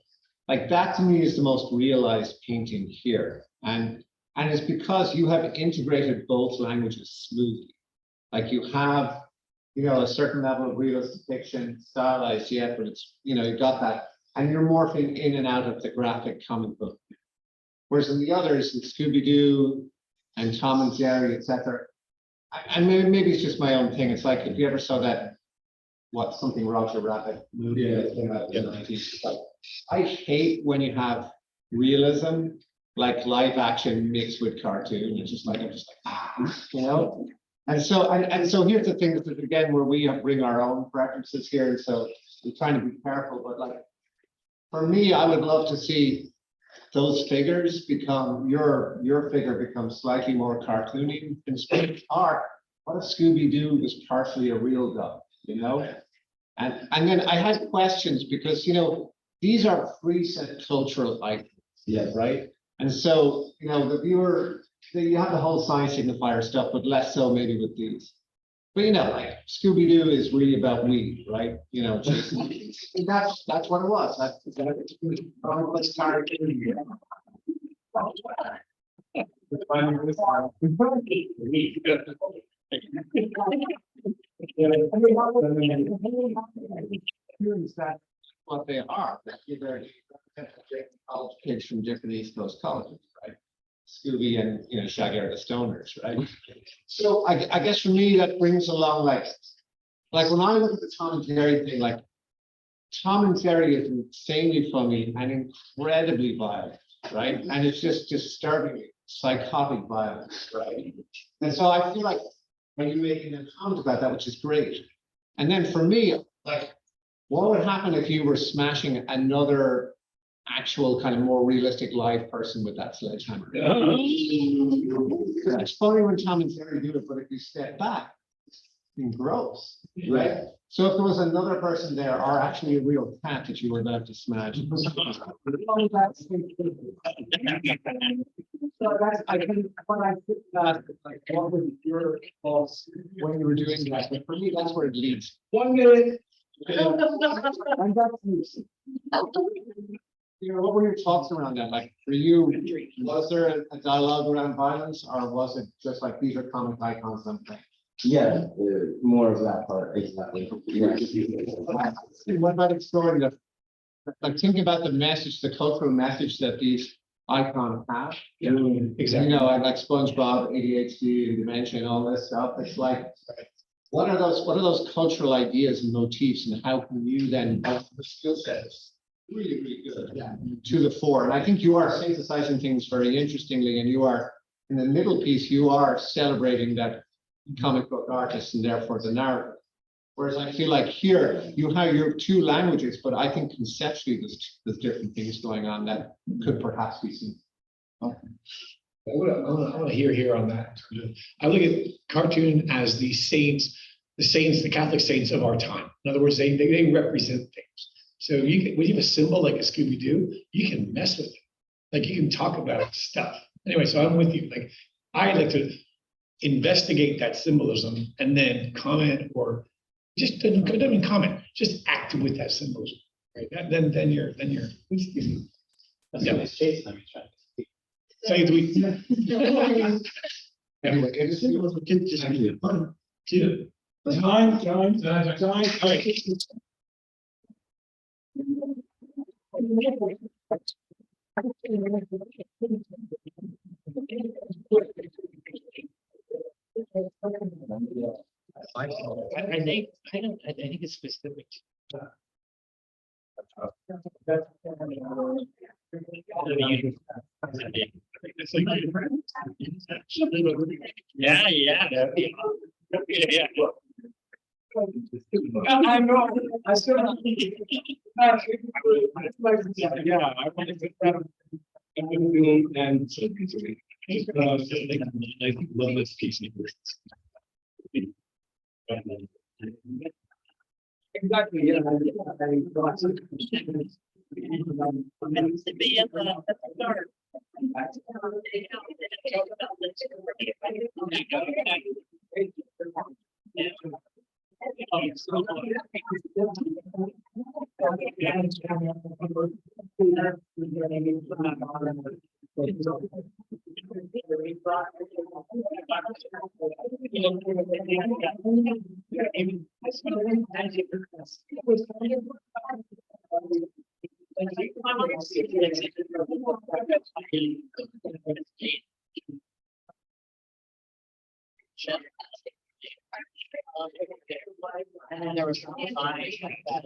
Like, that to me is the most realized painting here. And it's because you have integrated both languages smoothly. Like, you have, you know, a certain level of realist depiction, stylized yet, but it's, you know, you got that, and you're morphing in and out of the graphic comic book. Whereas in the others, in Scooby-Doo and Tom and Jerry, etc., and maybe it's just my own thing. It's like, if you ever saw that, something Roger Rabbit movie that came out in the 90s, like, I hate when you have realism, like live action mixed with cartoon. It's just like, I'm just like, you know? And so here's the thing, this is again where we bring our own preferences here. And so we're trying to be careful, but like, for me, I would love to see those figures become, your figure becomes slightly more cartoony in space. Or what if Scooby-Doo was partially a real dog, you know? And then I had questions because, you know, these are preset cultural icons, right? And so, you know, the viewer, you have the whole science signifier stuff, but less so maybe with these. But you know, like Scooby-Doo is really about weed, right? You know, just, that's what it was. Let's start. That's what they are. They're college kids from different East Coast colleges, right? Scooby and, you know, Shaggy are the stoners, right? So I guess for me that brings along like when I look at the Tom and Jerry thing, like Tom and Jerry is insanely funny and incredibly violent, right? And it's just disturbingly psychotic violence, right? And so I feel like when you're making a comment about that, which is great. And then for me, like, what would happen if you were smashing another actual kind of more realistic live person with that sledgehammer? It's funny when Tom and Jerry do it, but if you step back, it's gross, right? So if there was another person there, or actually a real cat that you were about to smash. So that's, I think, when I think that, like, what was your thoughts when you were doing that? But for me, that's where it leads. 1 minute. And that's, you know, what were your thoughts around that? Like, for you, was there a dialogue around violence, or was it just like these are comic icons? Yeah, more of that part, exactly. Yeah. What about exploring the, like, thinking about the message, the cultural message that these icons have? Yeah, exactly. You know, like SpongeBob, ADHD, and dementia, and all this stuff. It's like, what are those cultural ideas and motifs, and how can you then the skill sets really, really good to the fore? And I think you are synthesizing things very interestingly, and you are in the middle piece, you are celebrating that comic book artist and therefore the narrative. Whereas I feel like here you have your two languages, but I think conceptually there's different things going on that could perhaps be seen. I want to hear on that. I look at cartoon as the saints, the Catholic saints of our time. In other words, they represent things. So when you have a symbol like a Scooby-Doo, you can mess with it. Like, you can talk about stuff. Anyway, so I'm with you. Like, I like to investigate that symbolism and then comment, or just don't even comment, just act with that symbolism. Right? Then you're excuse me. Yeah. Anyway, it's just fun. I think it's specific. Yeah. I know. I still have to. Yeah, I want to get that. And I love this piece. Exactly. Yeah. To be at the start. And then there was something like that.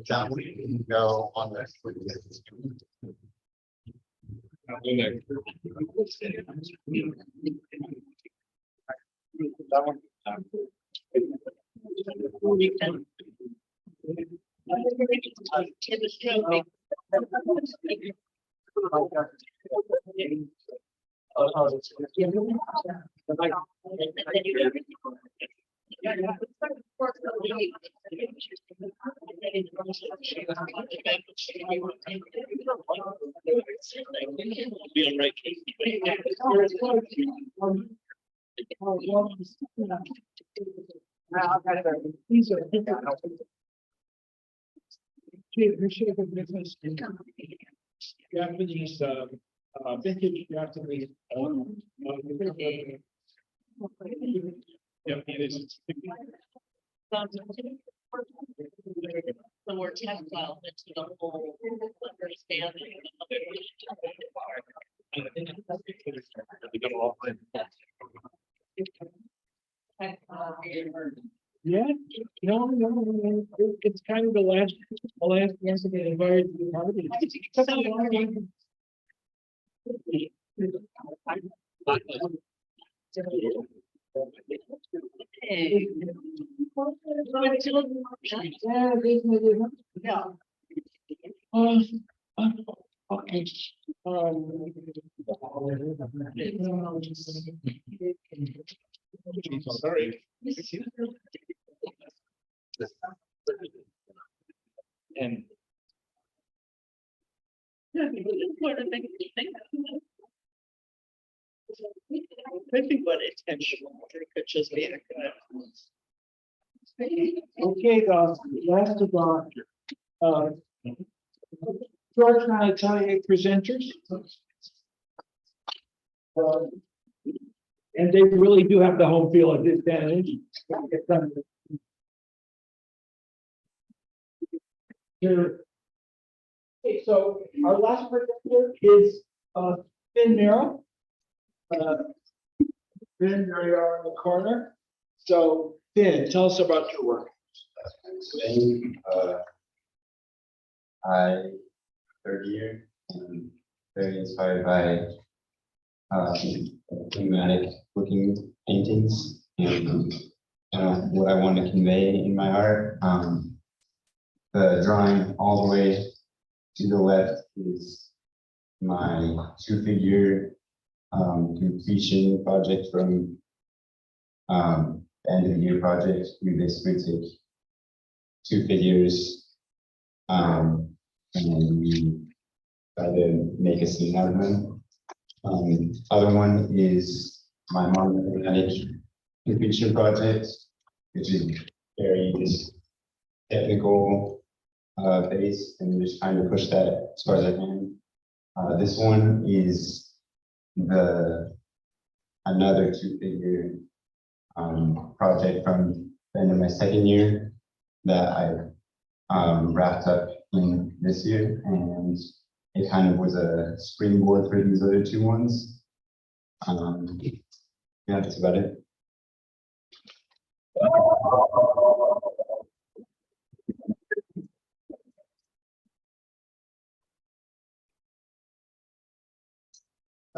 John, we can go on this. That one. Japanese, vintage Japanese. Yeah, it is. The more textile into the whole understanding. Yeah, no, it's kind of the last one to get invited to the party. Yeah. Okay. Sorry. And I think what intentional, it could just be a okay, the last of our George Atelier presenters. And they really do have the home field advantage. Here. Okay, so our last presenter is Finn Merrill. Finn, there you are in the corner. So Finn, tell us about your work. I third year and very inspired by thematic looking paintings and what I want to convey in my art. The drawing all the way to the left is my 2-figure completion project from end of the year project. We basically take 2 figures and we try to make a scene out of them. Other one is my monochromatic completion project, which is very just technical base, and just trying to push that as far as I can. This one is another 2-figure project from the end of my 2nd year that I wrapped up in this year, and it kind of was a springboard for these other 2 ones. Yeah, that's about it.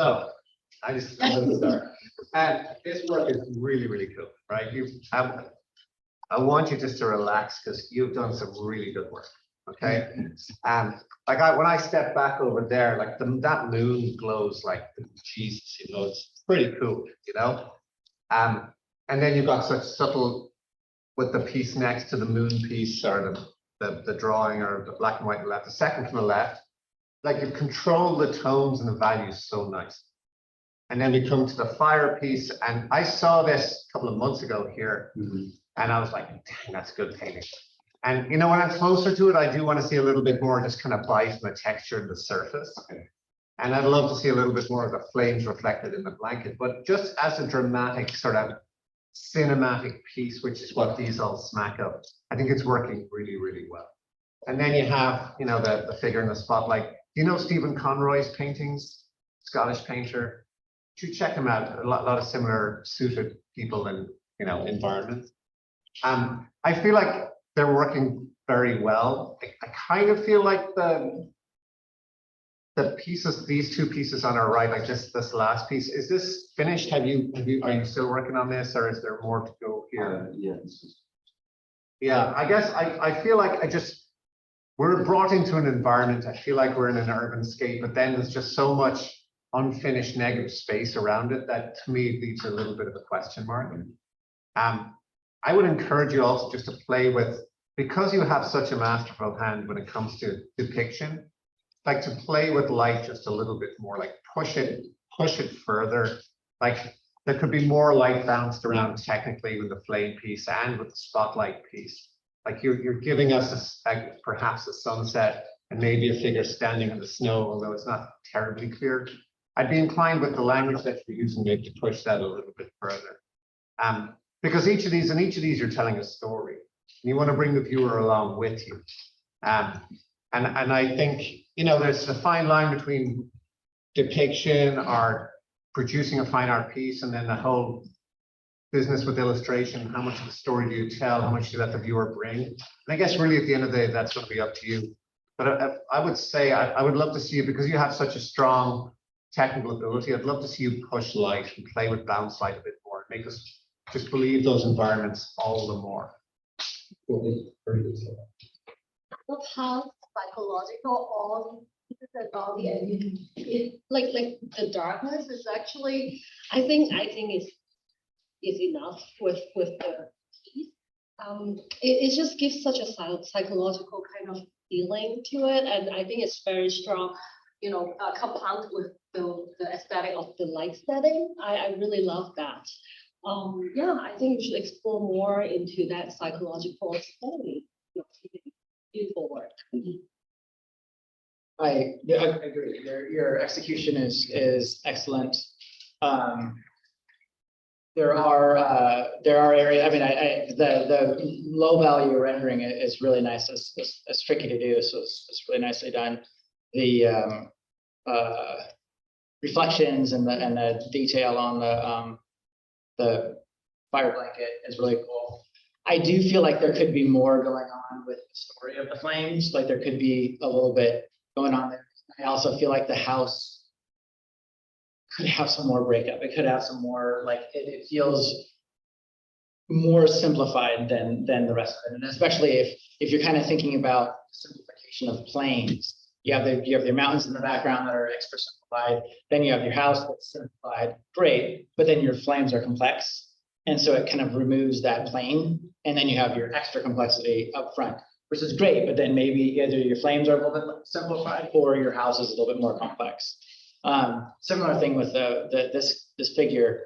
So I just start. And this work is really, really cool, right? I want you just to relax because you've done some really good work. Okay. When I step back over there, like that moon glows like Jesus, it's pretty cool, And then you've got such subtle with the piece next to the moon piece or the drawing or the black and white left, the second from the left, like you control the tones and the values so nice. And then we come to the fire piece, and I saw this a couple of months ago here, and I was like, dang, that's good painting. And when I'm closer to it, I do want to see a little bit more just kind of bite from the texture of the surface. And I'd love to see a little bit more of the flames reflected in the blanket, but just as a dramatic sort of cinematic piece, which is what these all smack up, I think it's working really, really well. And then you have, the figure in the spotlight. Stephen Conroy's paintings, Scottish painter. You check him out. A lot of similar suited people and environments. I feel like they're working very well. I kind of feel like the pieces, these two pieces on our right, like this last piece, is this finished? Are you still working on this, or is there more to go here? Yeah, I guess I feel like we're brought into an environment. I feel like we're in an urban scape, but then there's just so much unfinished negative space around it that to me leaves a little bit of a question mark. I would encourage you also just to play with, because you have such a masterful hand when it comes to depiction, like to play with light just a little bit more, like push it further. Like there could be more light bounced around technically with the flame piece and with the spotlight piece. Like you're giving us perhaps a sunset and maybe a figure standing in the snow, although it's not terribly clear. I'd be inclined with the language that you're using maybe to push that a little bit further. Because each of these you're telling a story. And you want to bring the viewer along with you. And I think, there's a fine line between depiction or producing a fine art piece and then the whole business with illustration. How much of the story do you tell? How much do you let the viewer bring? And I guess really at the end of the day, that's going to be up to you. But I would say I would love to see you, because you have such a strong technical ability. I'd love to see you push light and play with bounce light a bit more, make us just believe those environments all the more. What how psychological all the it, like the darkness is actually I think is enough with the piece. It just gives such a psychological kind of feeling to it, and I think it's very strong. Compound with the aesthetic of the light setting. I really love that. I think you should explore more into that psychological story. Forward. I agree. Your execution is excellent. There are areas. I mean, the low value rendering is really nice. It's tricky to do, so it's really nicely done. The reflections and the detail on the fire blanket is really cool. I do feel like there could be more going on with the story of the flames. Like there could be a little bit going on there. I also feel like the house could have some more breakup. It could have some more, like it feels more simplified than the rest of it. And especially if you're kind of thinking about simplification of planes, you have your mountains in the background that are extra simplified. Then you have your house that's simplified, great, but then your flames are complex. And so it kind of removes that plane. And then you have your extra complexity up front, which is great, but then maybe either your flames are a little bit simplified or your house is a little bit more complex. Similar thing with this figure.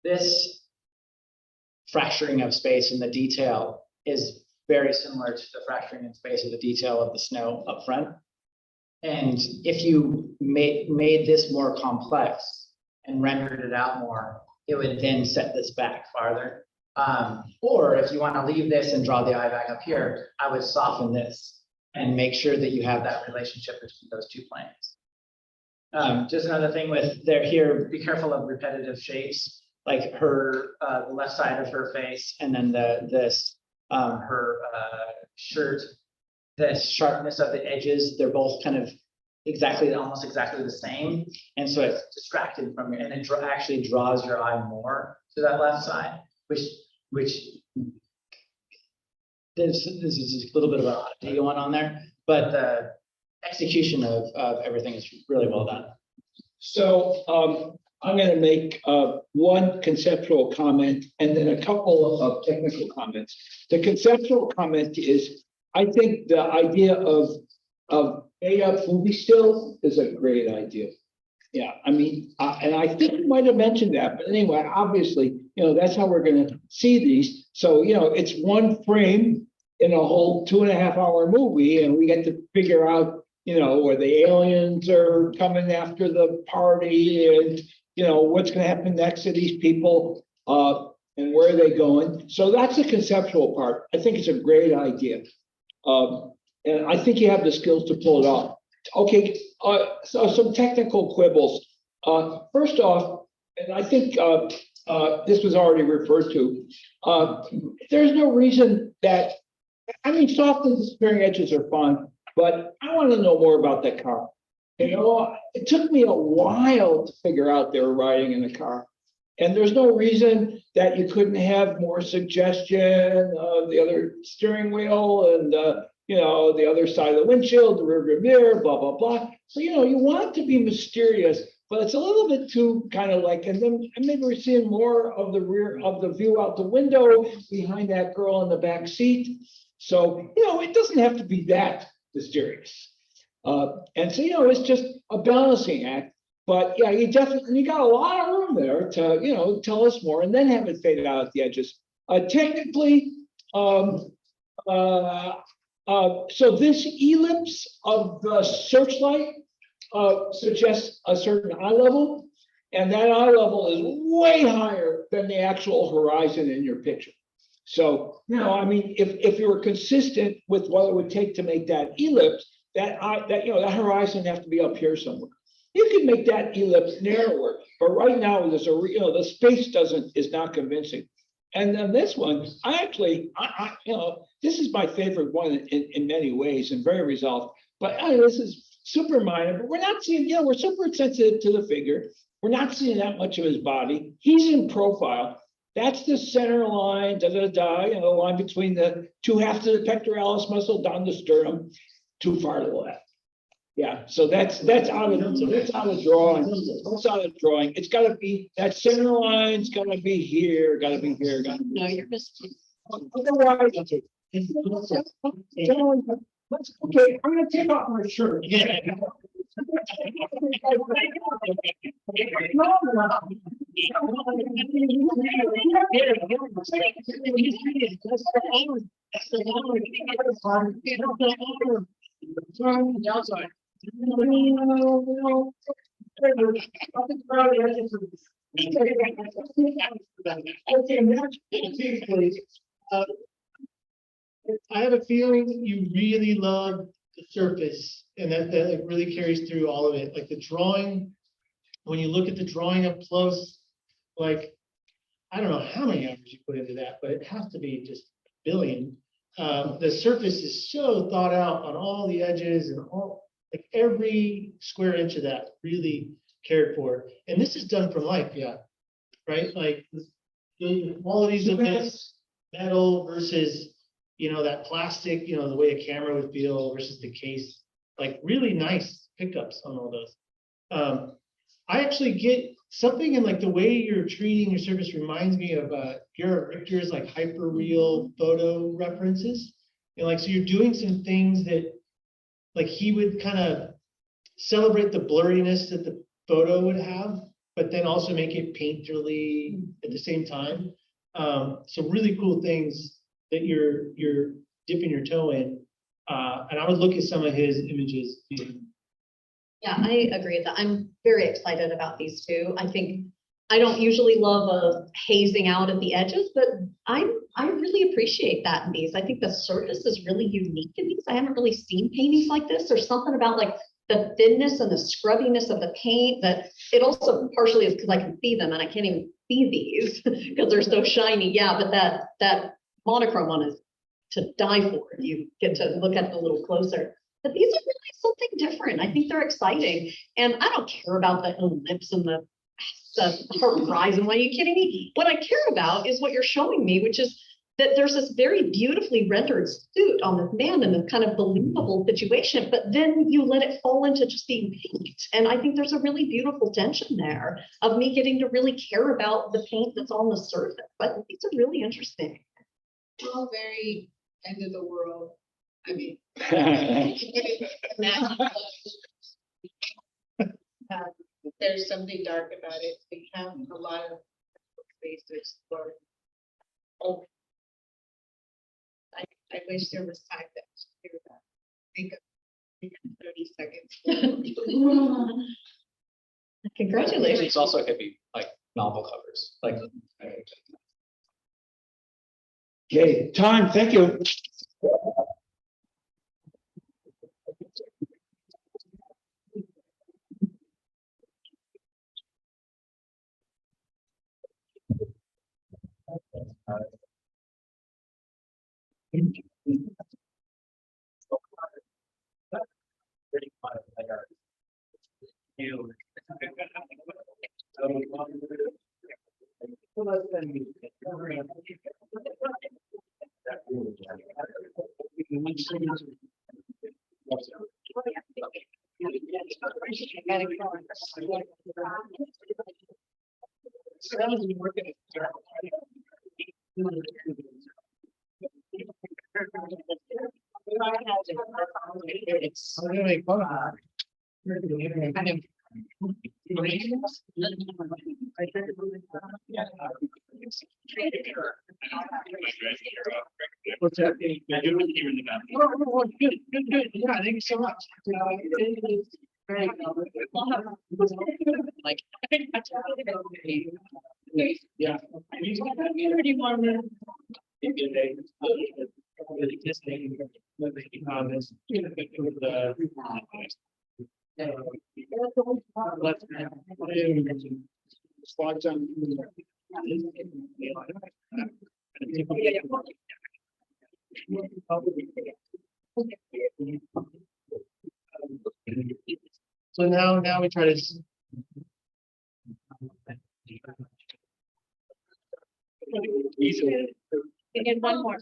This fracturing of space and the detail is very similar to the fracturing in space of the detail of the snow up front. And if you made this more complex and rendered it out more, it would then set this back farther. Or if you want to leave this and draw the eye back up here, I would soften this and make sure that you have that relationship between those two planes. Just another thing with there here, be careful of repetitive shapes, like her the left side of her face, and then her shirt, the sharpness of the edges. They're both kind of almost exactly the same. And so it's distracted from you, and it actually draws your eye more to that left side, which this is a little bit of an oddity going on there, but the execution of everything is really well done. So I'm going to make one conceptual comment and then a couple of technical comments. The conceptual comment is, I think the idea of made up movie stills is a great idea. Yeah, I mean, and I think you might have mentioned that, but anyway, obviously, that's how we're going to see these. So, it's one frame in a whole 2.5-hour movie, and we get to figure out, where the aliens are coming after the party, and what's going to happen next to these people, and where are they going. So that's the conceptual part. I think it's a great idea, and I think you have the skills to pull it off. Okay, so some technical quibbles. First off, and I think this was already referred to. There's no reason that, soft and disappearing edges are fun, but I want to know more about that car. It took me a while to figure out they were riding in the car. And there's no reason that you couldn't have more suggestion of the other steering wheel and, the other side of the windshield, the rear mirror, blah, blah, blah. So, you want it to be mysterious, but it's a little bit too kind of like, and then maybe we're seeing more of the rear of the view out the window behind that girl in the back seat. So, it doesn't have to be that mysterious. And so, it's just a balancing act. But yeah, you got a lot of room there to, tell us more and then have it faded out at the edges. Technically, so this ellipse of the searchlight suggests a certain eye level, and that eye level is way higher than the actual horizon in your picture. So, if you were consistent with what it would take to make that ellipse, that horizon have to be up here somewhere. You can make that ellipse narrower, but right now there's the space is not convincing. And then this one, this is my favorite one in many ways and very resolved. But this is super minor. But we're not seeing, we're super sensitive to the figure. We're not seeing that much of his body. He's in profile. That's the center line, the line between the two halves of the pectoralis muscle down the sternum, too far to the left. Yeah, so that's out of drawing. That's out of drawing. It's got to be that center line's got to be here. Got to be here. No, you're missing. Otherwise, okay, I'm gonna take off my shirt. I have a feeling you really love the surface, and that like really carries through all of it. Like the drawing, when you look at the drawing up close, like I don't know how many hours you put into that, but it has to be just a billion. The surface is so thought out on all the edges and all, like every square inch of that really cared for. And this is done from life, yeah, right? Like the qualities of this metal versus, that plastic, the way a camera would feel versus the case, like really nice pickups on all those. I actually get something in like the way you're treating your surface reminds me of Garrett Richter's like hyper real photo references. So you're doing some things that like he would kind of celebrate the blurriness that the photo would have, but then also make it painterly at the same time. So really cool things that you're dipping your toe in. And I would look at some of his images. Yeah, I agree with that. I'm very excited about these two. I think I don't usually love hazing out at the edges, but I really appreciate that in these. I think the surface is really unique in these. I haven't really seen paintings like this. There's something about like the thinness and the scrubbiness of the paint that it also partially is because I can see them and I can't even see these because they're so shiny. Yeah, but that monochrome one is to die for. You get to look at it a little closer. But these are really something different. I think they're exciting. And I don't care about the ellipse and the horizon. Are you kidding me? What I care about is what you're showing me, which is that there's this very beautifully rendered suit on this man in a kind of believable situation, but then you let it fall into just being paint. And I think there's a really beautiful tension there of me getting to really care about the paint that's on the surface. But it's really interesting. All very end of the world. I mean. There's something dark about it. We have a lot of space to explore. Oh. I wish there was time to do that. Think of 30 seconds. Congratulations. These also could be like novel covers, like. Okay, time, thank you. What's that? Oh, good. Yeah, thank you so much. Like, yeah. So now we try to. And one more.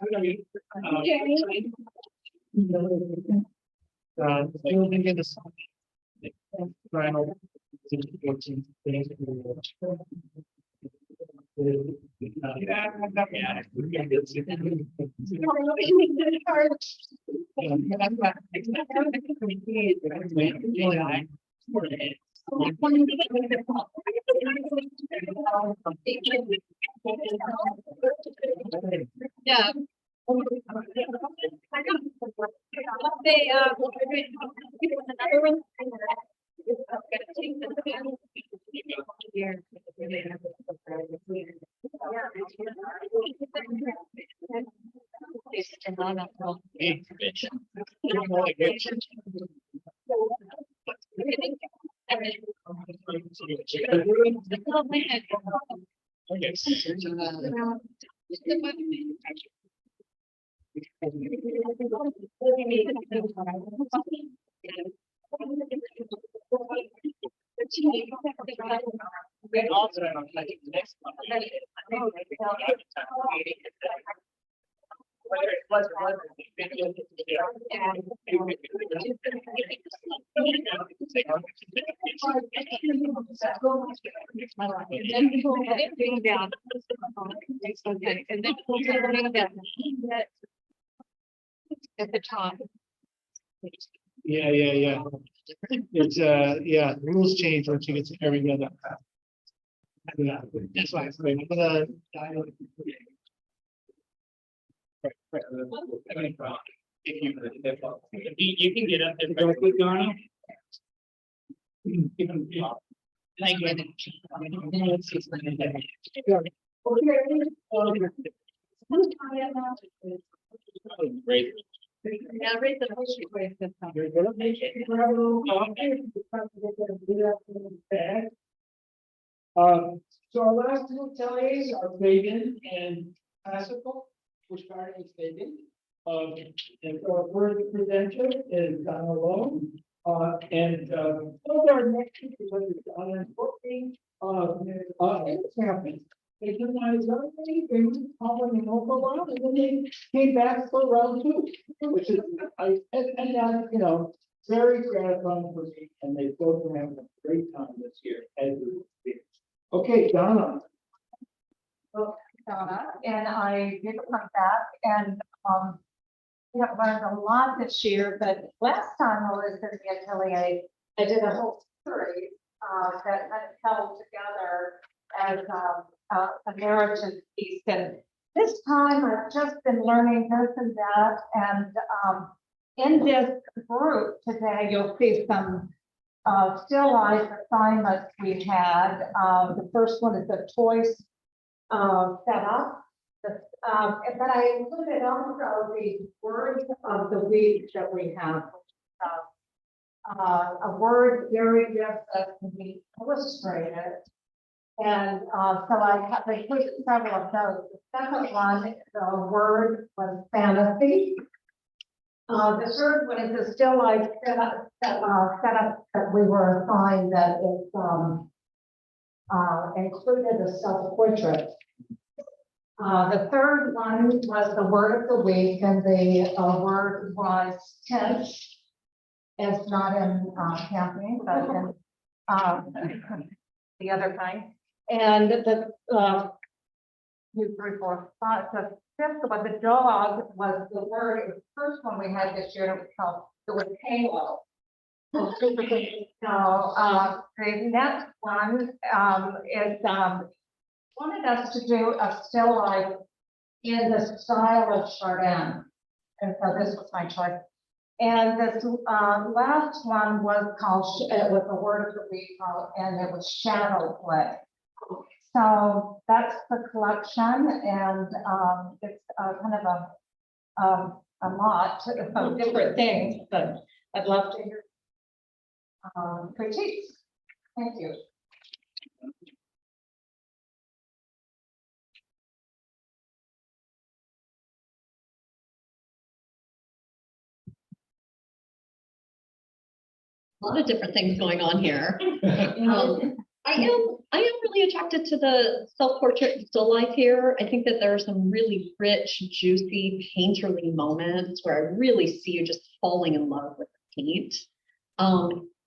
You'll begin to see. Final. Yeah. They, another one. And then at the top. Yeah. It's yeah, the rules change once you get to every other. Yeah, that's why I'm gonna. If you can get up there very quick, Donna. Great. Yeah, raise the So our last two ateliers are Faigin and Classical. We're starting with Faigin. And our first presenter is Donna Lough. And those are next to Donna and Courtney. It's happening. They did my survey, they were calling an awful lot, and then they came back for round two, which is, you know, very gratifying for me, and they both are having a great time this year, as we will be. Okay, Donna. Donna, and I did come back and we have learned a lot this year, but last time I was in the atelier, I did a whole series that kind of held together as a narrative piece. And this time I've just been learning this and that. And in this group today, you'll see some still life assignments we had. The first one is the toys setup. But I included also the word of the week that we have. A word very gift that can be illustrated. And so I included several of those. The second one, the word was fantasy. The third one is a still life setup that we were assigned that is included a self-portrait. The third one was the word of the week, and the word was tense. It's not in camping, but in the other kind. And the 2, 3, 4, 5. The fifth one, the dog, was the word. It was the first one we had this year. It was halo. So the next one is wanted us to do a still life in the style of Chardin. And so this was my choice. And this last one was called, it was the word of the week, and it was shadow play. So that's the collection, and it's kind of a lot of different things, but I'd love to hear critiques. Thank you. A lot of different things going on here. I am really attracted to the self-portrait still life here. I think that there are some really rich, juicy, painterly moments where I really see you just falling in love with the paint.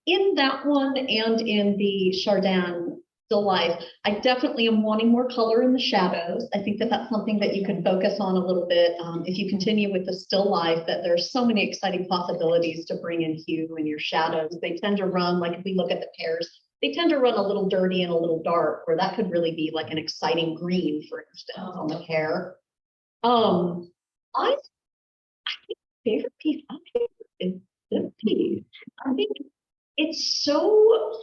In that one and in the Chardin still life, I definitely am wanting more color in the shadows. I think that that's something that you can focus on a little bit. If you continue with the still life, that there's so many exciting possibilities to bring in hue in your shadows. They tend to run, like if we look at the pears, they tend to run a little dirty and a little dark, where that could really be like an exciting green, for instance, on the pear. I think favorite piece up here is this piece. I think it's so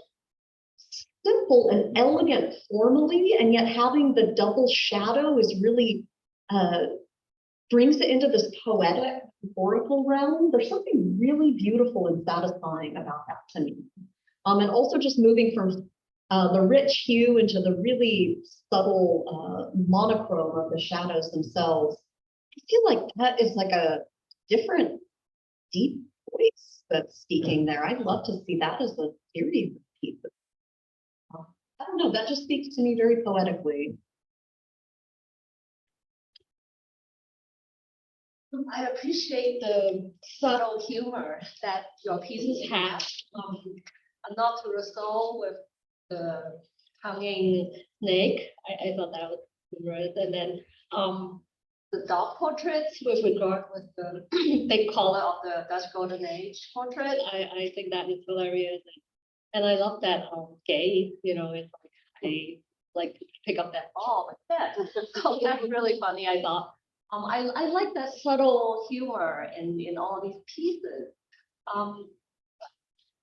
simple and elegant formally, and yet having the double shadow is really brings it into this poetic, oracle realm. There's something really beautiful and satisfying about that to me. And also just moving from the rich hue into the really subtle monochrome of the shadows themselves. I feel like that is like a different, deep voice that's speaking there. I'd love to see that as a series of pieces. I don't know, that just speaks to me very poetically. I appreciate the subtle humor that your pieces have. Not to resolve with the hanging snake. I thought that was good. And then the dog portraits with regard with the big collar of the Dutch Golden Age portrait. I think that is hilarious. And I love that gay, you know, it's like I like to pick up that ball like that. So that's really funny, I thought. I like that subtle humor in all these pieces.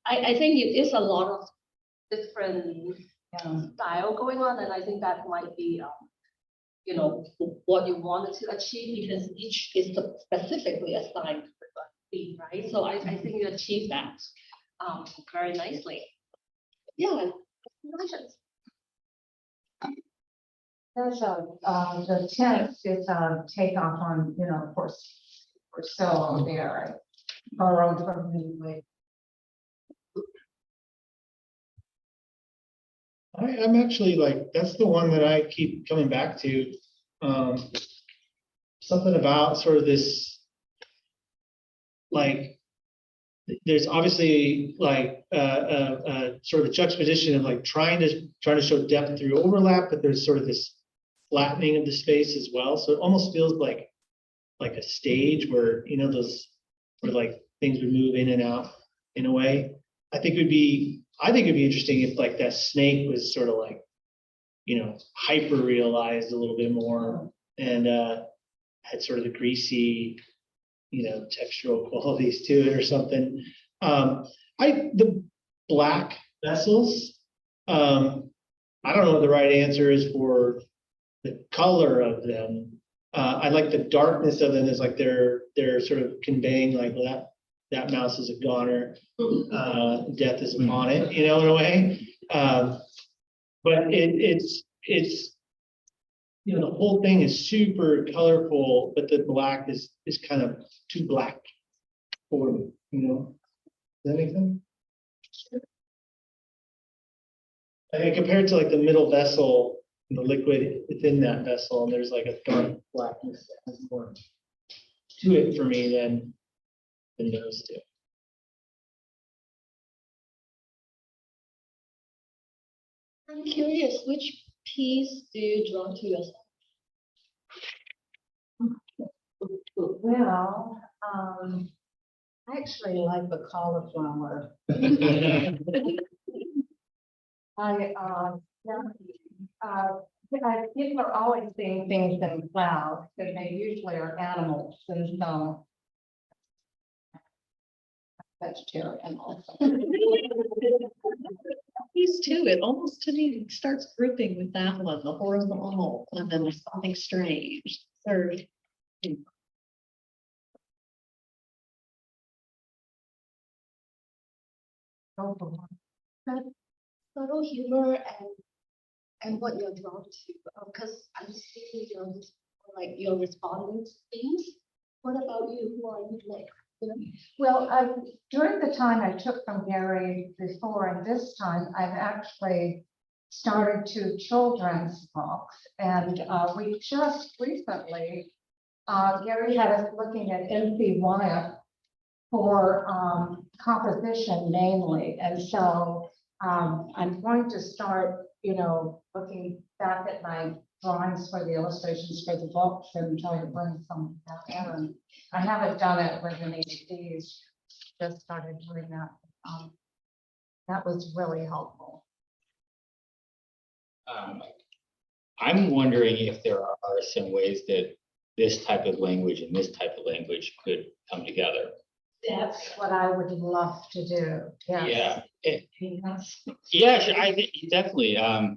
I think it is a lot of different style going on, and I think that might be, you know, what you wanted to achieve, because each is specifically assigned with a theme, right? So I think you achieved that very nicely. Yeah, congratulations. There's the text is a takeoff on, you know, of course, We're still on there. I borrowed from the I'm actually like, that's the one that I keep coming back to. Something about sort of this, like, there's obviously like sort of a juxtaposition of like trying to show depth through overlap, but there's sort of this flattening of the space as well. So it almost feels like a stage where, you know, those where like things would move in and out in a way. I think it'd be interesting if like that snake was sort of like, you know, hyper realized a little bit more and had sort of the greasy, you know, textural qualities to it or something. The black vessels, I don't know what the right answer is for the color of them. I like the darkness of them. Is like they're sort of conveying like that mouse is a goner, death is upon it, you know, in a way. But it's you know, the whole thing is super colorful, but the black is kind of too black for me, you know. Does that make sense? I mean, compared to like the middle vessel, the liquid within that vessel, and there's like a dark blackness that has more to it for me than those two. I'm curious, which piece do you draw to yourself? Well, I actually like the cauliflower. People are always seeing things in clouds, because they usually are animals, and so vegetarian also. These two, it almost to me starts grouping with that one, the horizontal, and then there's something strange. Third. That subtle humor and what you're drawn to, because I'm seeing you're responding to things. What about you? Who are you like? You know? Well, during the time I took from Gary before and this time, I've actually started 2 children's books. And we just recently, Gary had us looking at N.C. Wyatt for composition mainly. And so I'm going to start, you know, looking back at my drawings for the illustrations for the books and try to bring some of that in. I haven't done it with any of these, just started doing that. That was really helpful. I'm wondering if there are some ways that this type of language and this type of language could come together. That's what I would love to do. Yes. Yeah, sure, I think definitely. I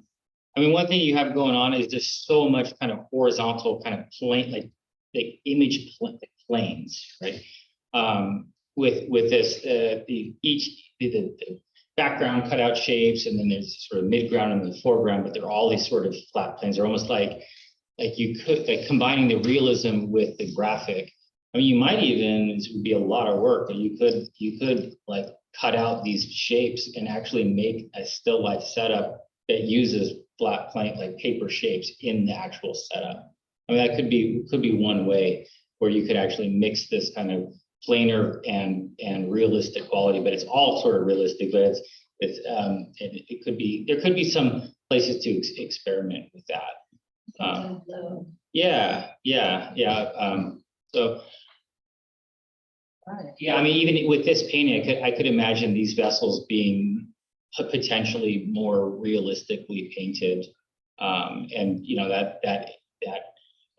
mean, one thing you have going on is just so much kind of horizontal kind of plane, like the image planes, right? With this, the background cutout shapes, and then there's sort of midground and the foreground, but they're all these sort of flat planes. They're almost like you could, like combining the realism with the graphic. I mean, you might even, this would be a lot of work, but you could like cut out these shapes and actually make a still life setup that uses flat plane, like paper shapes in the actual setup. I mean, that could be one way where you could actually mix this kind of planar and realistic quality, but it's all sort of realistic, but it could be, there could be some places to experiment with that. So yeah, I mean, even with this painting, I could imagine these vessels being potentially more realistically painted, and you know that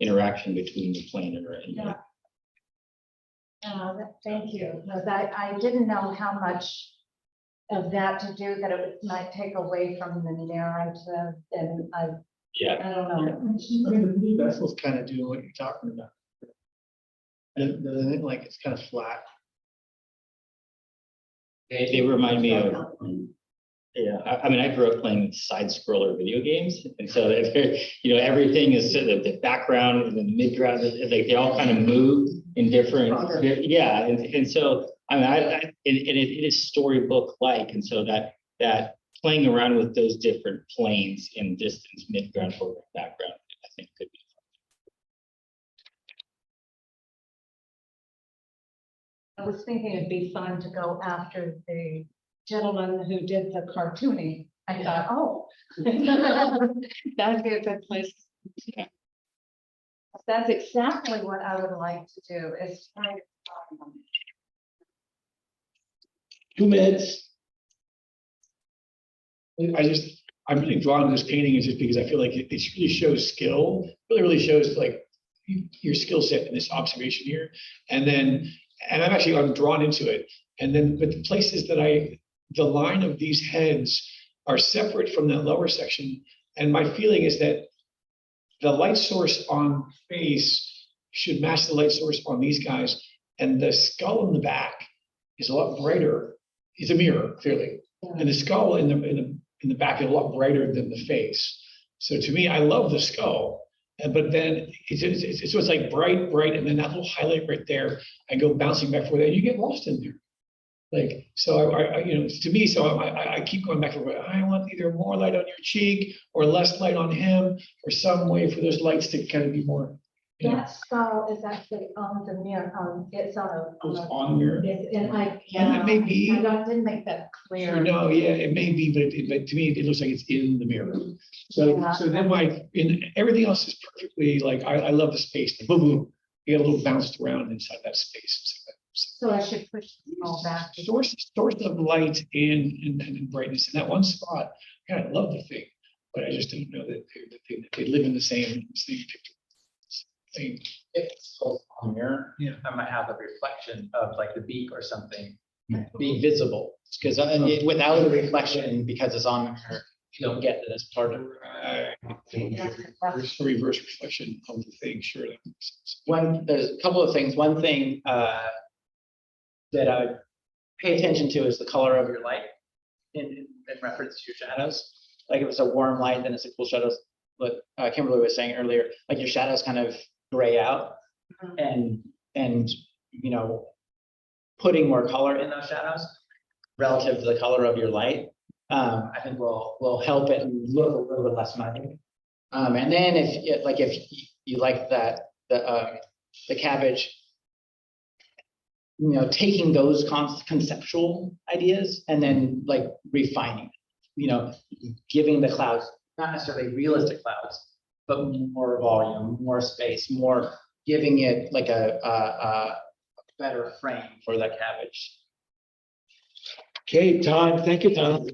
interaction between the planar and Thank you, because I didn't know how much of that to do that it might take away from the narrative, and I don't know. I mean, the blue vessel's kind of doing what you're talking about. And doesn't it, like, it's kind of flat. they remind me of Yeah, I mean, I grew up playing side scroller video games, and so you know, everything is sort of the background and the midground, like they all kind of move in different, yeah, and so I mean, it is storybook like, and so that playing around with those different planes in distance, midground, foreground, background, I think could be. I was thinking it'd be fun to go after the gentleman who did the cartooning. I thought, oh, that'd be a good place. That's exactly what I would like to do is try to. 2 minutes. I'm really drawn to this painting is just because I feel like it really shows skill, really shows like your skill set in this observation here. And I'm drawn into it. And then, but the places that the line of these heads are separate from that lower section. And my feeling is that the light source on face should match the light source on these guys. And the skull in the back is a lot brighter. It's a mirror, clearly. And the skull in the back is a lot brighter than the face. So to me, I love the skull. But then it's like bright, and then that little highlight right there, I go bouncing back forward, and you get lost in there. Like, so I you know, to me, so I keep going back and forth. I want either more light on your cheek or less light on him, or some way for those lights to kind of be more. That skull is actually on the mirror. It's on On the mirror. And it may be. I didn't make that clear. No, yeah, it may be, but to me, it looks like it's in the mirror. So, Yeah. so then everything else is perfectly like, I love the space, the boom, boom. You get a little bounced around inside that space. So I should push the skull back. Source of light and brightness in that one spot. God, I love the thing, but I just don't know that they live in the same picture. Same. If it's both on mirror, Yeah. I might have a reflection of like the beak or something be visible. Because without a reflection, because it's on her, you don't get this part of Reverse reflection of the thing, sure. That makes sense. There's a couple of things. One thing that I would pay attention to is the color of your light in reference to your shadows. Like if it's a warm light, then it's a cool shadows. What Kimberly was saying earlier, like your shadows kind of gray out, and you know, putting more color in those shadows relative to the color of your light, I think will help it look a little bit less muddy. And then if you like that the cabbage, you know, taking those conceptual ideas and then like refining, you know, giving the clouds not necessarily realistic clouds, but more volume, more space, more giving it like a better frame for that cabbage. Okay, Todd, thank you, Todd.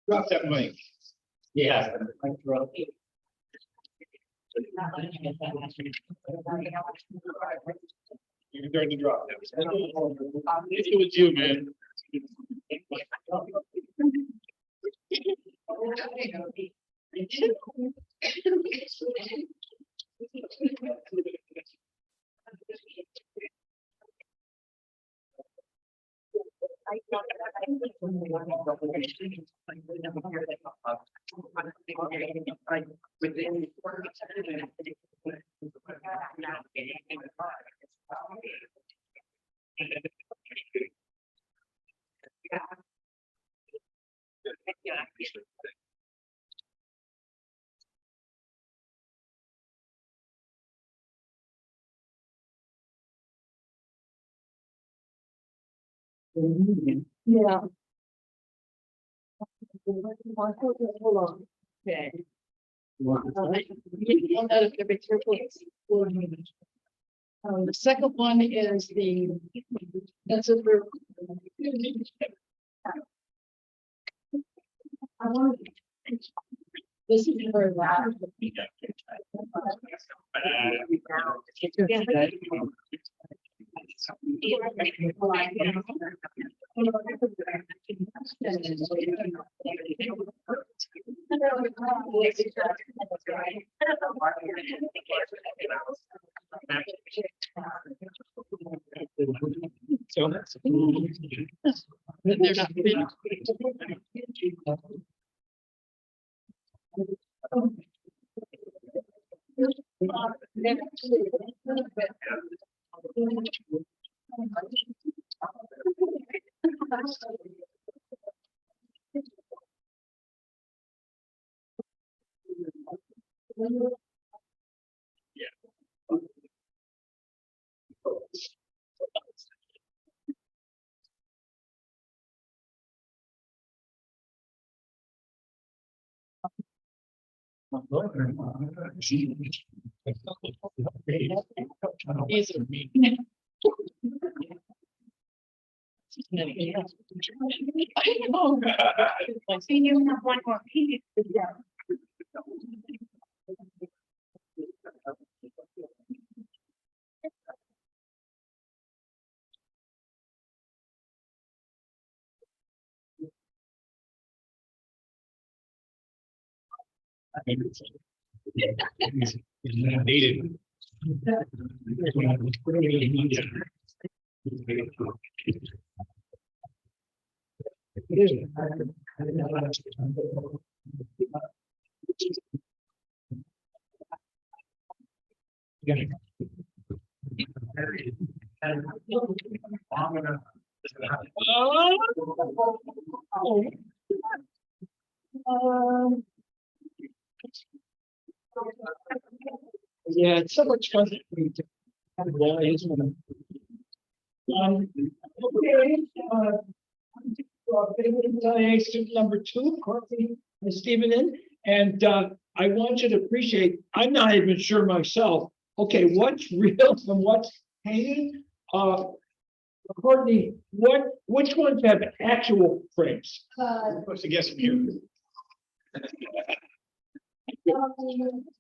Drop that mic. Yeah. You're starting to drop now. It's with you, man. Yeah. Hold on. Okay. The second one is that's it for. I want. This is very loud. So they're not. These are me. I know. I see you have one more piece. Dated. Yeah, it's so much fun. Okay, student number 2, Courtney Estevenin, and I want you to appreciate, I'm not even sure myself, okay, what's real and what's painted? Courtney, which ones have actual frames? Supposed to guess from here.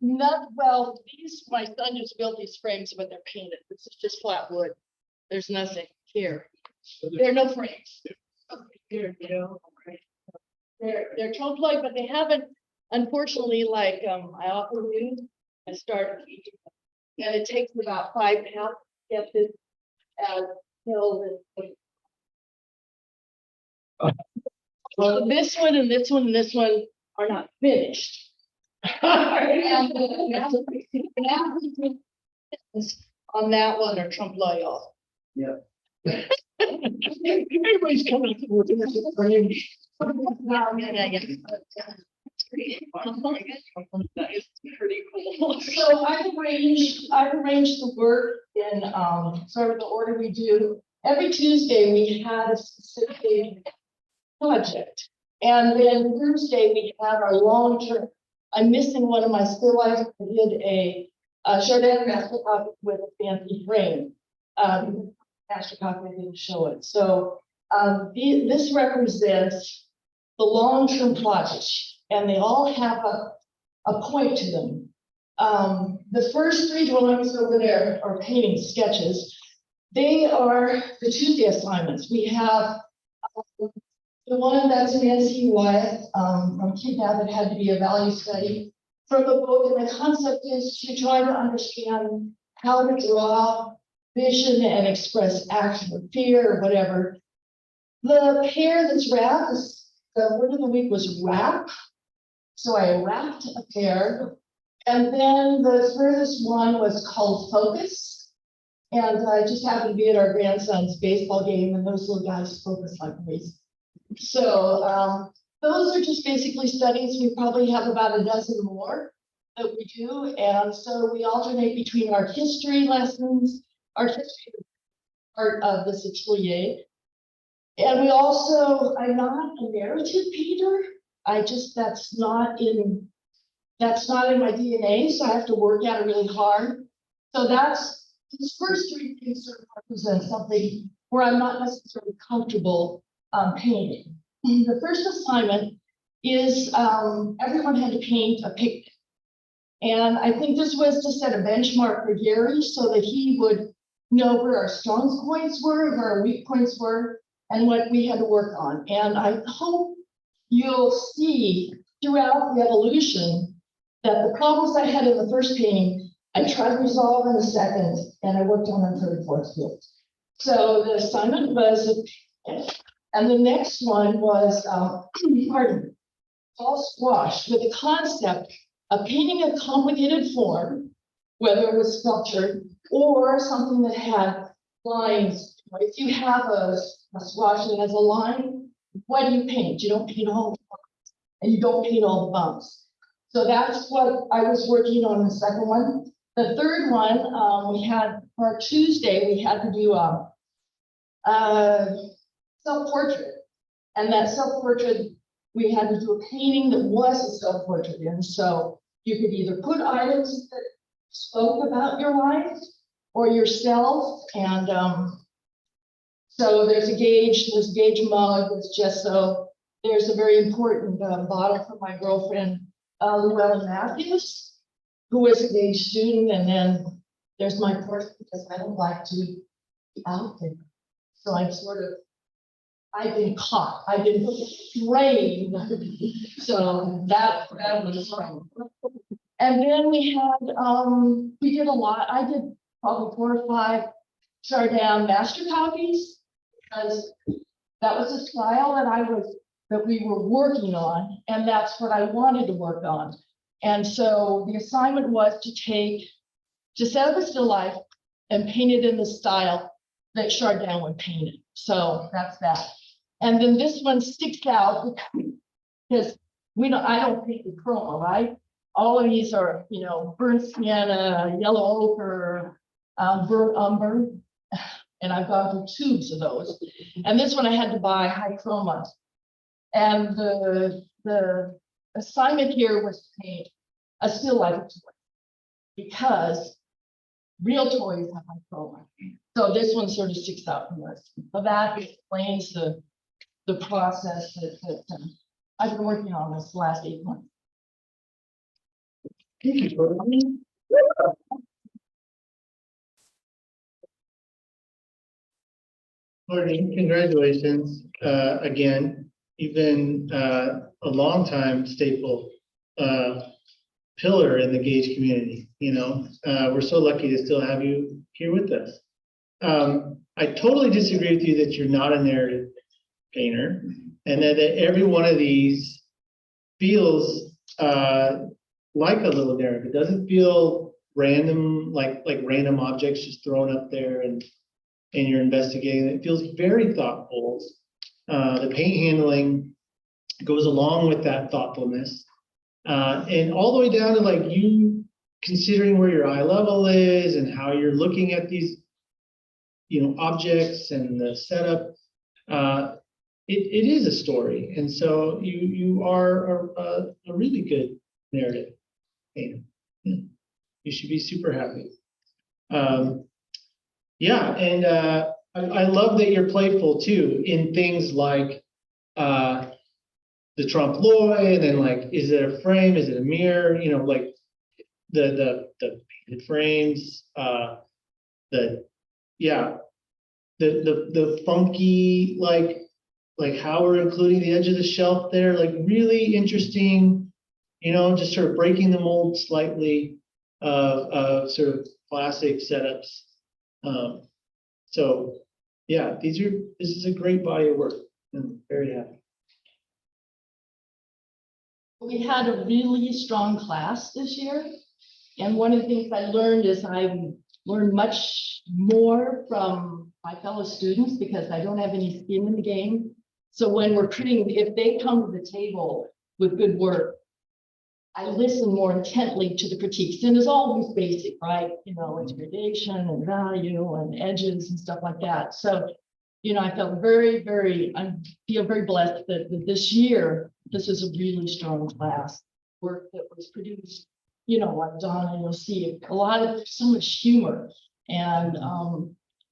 Not well, these, my son just built these frames, but they're painted. This is just flat wood. There's nothing here. There are no frames. Here, you know, they're trompe l'oeil, but they haven't, unfortunately, like I often do, I start teaching them. And it takes about 5 pounds to get this as filled and this one and this one and this one are not finished. On that one are trompe l'oeil. Yeah. Everybody's coming up with a frame. Yeah. That is pretty cool. So I've arranged the work in sort of the order we do. Every Tuesday we had a specific project. And then Thursday we had our long-term. I'm missing one of my still lifes. I did a Chardin master copy with a fancy frame. Master copy didn't show it. So this represents the long-term projects, and they all have a point to them. The first 3 drawings over there are painting sketches. They are the Tuesday assignments. We have the one that's an NCY from Kidnap, it had to be a value study from the book, and the concept is to try to understand how to draw vision and express action or fear or whatever. The pair that's wrapped, the word of the week was wrap. So I wrapped a pair, and then the furthest one was called focus. And I just happened to be at our grandson's baseball game, and those little guys focus like crazy. So those are just basically studies. We probably have about a dozen more that we do. And so we alternate between art history lessons, art history part of this atelier. And we also, I'm not a narrative painter. That's not in my DNA. So I have to work at it really hard. So these first 3 things sort of represent something where I'm not necessarily comfortable painting. The first assignment is everyone had to paint a picnic. And I think this was to set a benchmark for Gary so that he would know where our strong points were, where our weak points were. and what we had to work on. And I hope you'll see throughout the evolution that the problems I had in the first painting, I tried to resolve in the second, and I worked on the third, fourth, fifth. So the assignment was, and the next one was, pardon, all squash with the concept of painting a complicated form, whether it was sculpture or something that had lines. If you have a squash that has a line, what do you paint? You don't paint all the bumps, and you don't paint all the bumps. So that's what I was working on the second one. The third one, we had, for our Tuesday, we had to do a self-portrait. And that self-portrait, we had to do a painting that was a self-portrait. And so you could either put items that spoke about your life or yourself. And so there's a gauge mug, there's gesso. There's a very important bottle from my girlfriend, Llewellyn Matthews, who was a gauge student. And then there's my portrait, because I don't like to be out there. So I'm sort of, I've been caught, I've been framed. So that was fun. And then we had, we did a lot. I did probably 4 or 5 Chardin master copies, because that was a style that we were working on, and that's what I wanted to work on. And so the assignment was to set up a still life and paint it in the style that Chardin would paint it. So that's that. And then this one sticks out because I don't paint the chroma, right? All of these are, burnt sienna, yellow ochre, burnt umber, and I've gone through tubes of those. And this one I had to buy high chroma. And the assignment here was to paint a still life of toy, because real toys have high chroma. So this one sort of sticks out from this. So that explains the process that I've been working on this last 8 months. Thank you, Courtney. Courtney, congratulations. Again, you've been a long time staple pillar in the gauge community. We're so lucky to still have you here with us. I totally disagree with you that you're not a narrative painter, and that every one of these feels like a little narrative. It doesn't feel random, like random objects just thrown up there and you're investigating. It feels very thoughtful. The paint handling goes along with that thoughtfulness, and all the way down to you considering where your eye level is and how you're looking at these objects and the setup. It is a story, and so you are a really good narrative painter. You should be super happy. Yeah, and I love that you're playful too in things like the trompe l'oeil, and then is it a frame? Is it a mirror? The painted frames. The funky how we're including the edge of the shelf there, really interesting. Just sort of breaking the mold slightly of sort of classic setups. So yeah, this is a great body of work. I'm very happy. We had a really strong class this year. And one of the things I learned is I learned much more from my fellow students, because I don't have any skin in the game. So when we're creating, if they come to the table with good work, I listen more intently to the critiques. And it's always basic, right? It's gradation and value and edges and stuff like that. So, I felt I feel very blessed that this year, this is a really strong class work that was produced, like Donna, you'll see a lot of, so much humor. And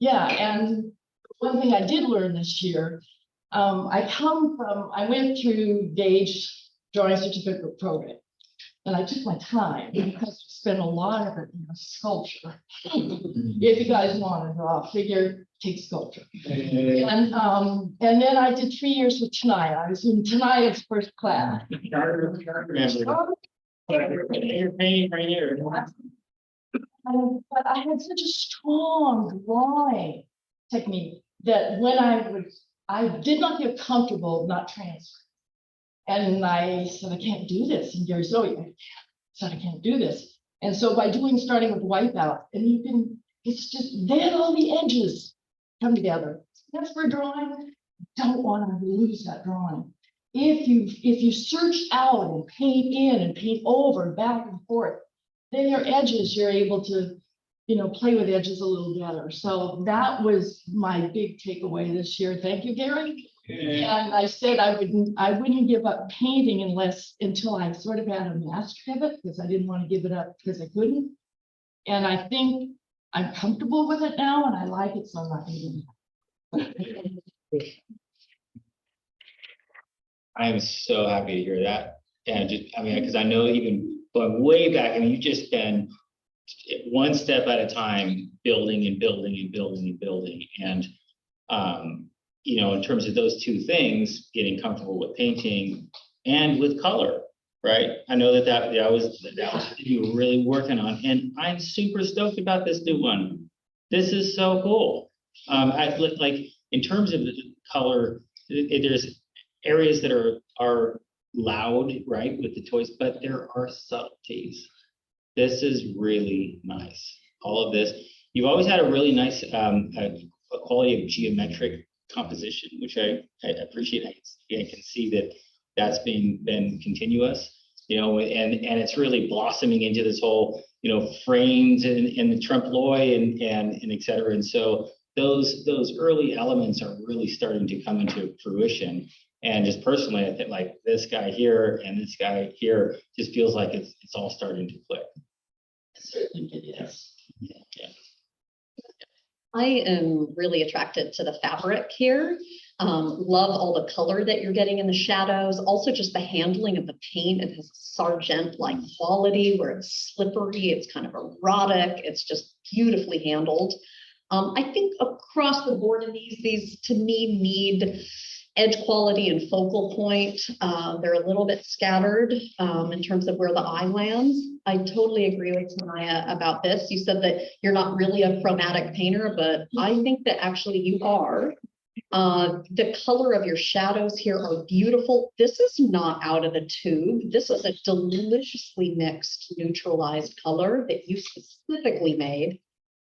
and one thing I did learn this year, I went through Gauge Drawing Certificate program. And I took my time because there's spend a lot of it in a sculpture. If you guys want to draw a figure, take sculpture. And then I did 3 years with Tanya. I was in Tanya's first class. You're painting right here. But I had such a strong drawing technique that when I did not get comfortable not transferring. And I said, I can't do this. And Gary Zoe said, I can't do this. And so by starting with wipeout, and it's just, then all the edges come together. That's for drawing. Don't want to lose that drawing. If you search out and paint in and paint over, back and forth, then your edges, you're able to, play with edges a little better. So that was my big takeaway this year. Thank you, Gary. And I said I wouldn't give up painting until I sort of had a mastery of it, because I didn't want to give it up because I couldn't. And I think I'm comfortable with it now, and I like it, so I'm not going to. I am so happy to hear that. And because I know even going way back, you've just been one step at a time, building and building and building and building. And, in terms of those two things, getting comfortable with painting and with color, right? I know that was you were really working on, and I'm super stoked about this new one. This is so cool. I like in terms of the color, there's areas that are loud, right, with the toys, but there are subtleties. This is really nice. All of this, you've always had a really nice quality of geometric composition, which I appreciate. I can see that's been continuous, and it's really blossoming into this whole, frames and the trompe l'oeil and et cetera. And so those early elements are really starting to come into fruition. And just personally, I think like this guy here and this guy here just feels like it's all starting to click. Certainly it is. Yeah. I am really attracted to the fabric here. Love all the color that you're getting in the shadows. Also just the handling of the paint. It has sargent-like quality where it's slippery. It's kind of erotic. It's just beautifully handled. I think across the board in these to me need edge quality and focal point. They're a little bit scattered in terms of where the eye lands. I totally agree with Tanya about this. You said that you're not really a chromatic painter, but I think that actually you are. The color of your shadows here are beautiful. This is not out of the tube. This is a deliciously mixed neutralized color that you specifically made.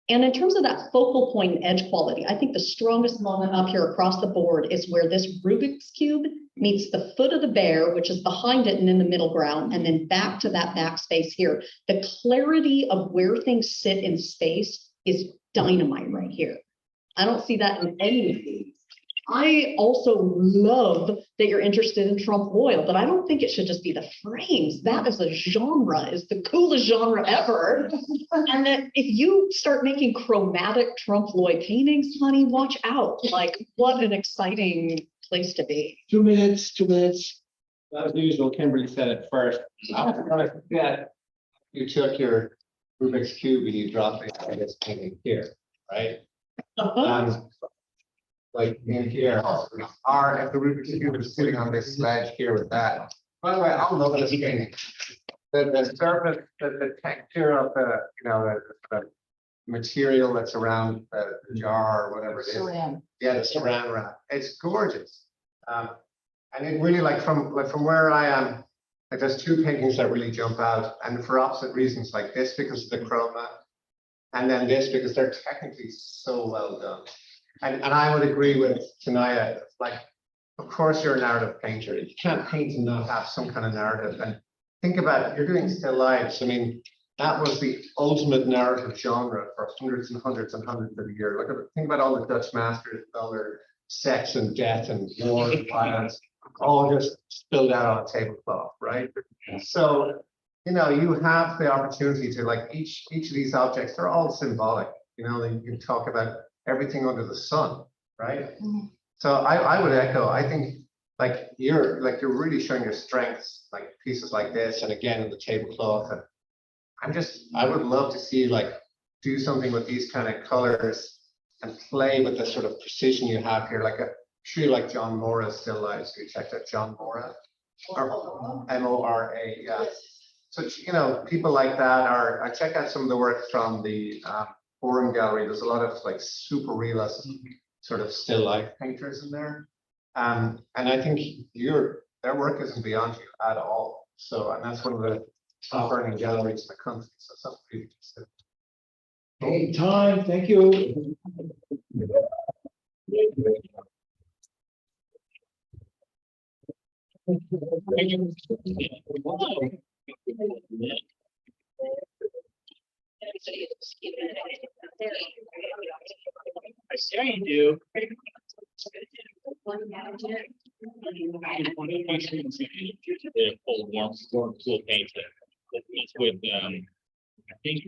And in terms of that focal point and edge quality, I think the strongest moment up here across the board is where this Rubik's Cube meets the foot of the bear, which is behind it and in the middle ground, and then back to that backspace here. The clarity of where things sit in space is dynamite right here. I don't see that in any of these. I also love that you're interested in trompe l'oeil, but I don't think it should just be the frames. That is a genre, is the coolest genre ever. And that if you start making chromatic trompe l'oeil paintings, honey, watch out. Like, what an exciting place to be. 2 minutes, 2 minutes. As usual, Kimberly said it first. I was gonna forget. You took your Rubik's Cube and you dropped it on this painting here, right? Like in here, or if the Rubik's Cube is sitting on this ledge here with that. By the way, I'll love this painting. The surface, the texture of the material that's around the jar or whatever it is. Saran. Yeah, the saran wrap. It's gorgeous. And it really from where I am, like there's two paintings that really jump out, and for opposite reasons, like this because of the chroma, and then this because they're technically so well done. And I would agree with Tanya, like, of course you're a narrative painter. You can't paint and not have some kind of narrative. And think about it, you're doing still lives. I mean, that was the ultimate narrative genre for hundreds and hundreds and hundreds of years. Think about all the Dutch masters, all their sex and death and war and violence, all just spilled out on a tablecloth, right? So, you have the opportunity to, like, each of these objects, they're all symbolic. You can talk about everything under the sun, right? Mm-hmm. So I would echo, I think you're really showing your strengths, like pieces like this, and again in the tablecloth, and I would love to see like, do something with these kind of colors and play with the sort of precision you have here, like a tree like John Mora's still lives. You checked out John Mora, or M-O-R-A, yeah. So, you know, people like that are, I check out some of the work from the Forum Gallery. There's a lot of like super realist sort of still life painters in there. And I think their work isn't beyond you at all. So, and that's one of the top earning galleries in the country. So it's something really consider. Hey, time, thank you. I say you do. The old warm cool paint. It's with I think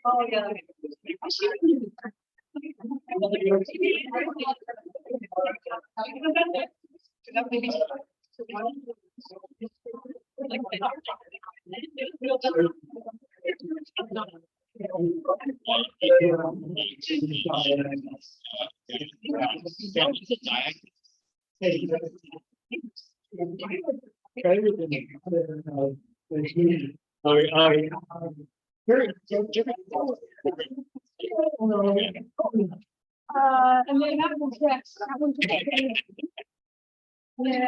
Oh, yeah. And then that was next. Yeah.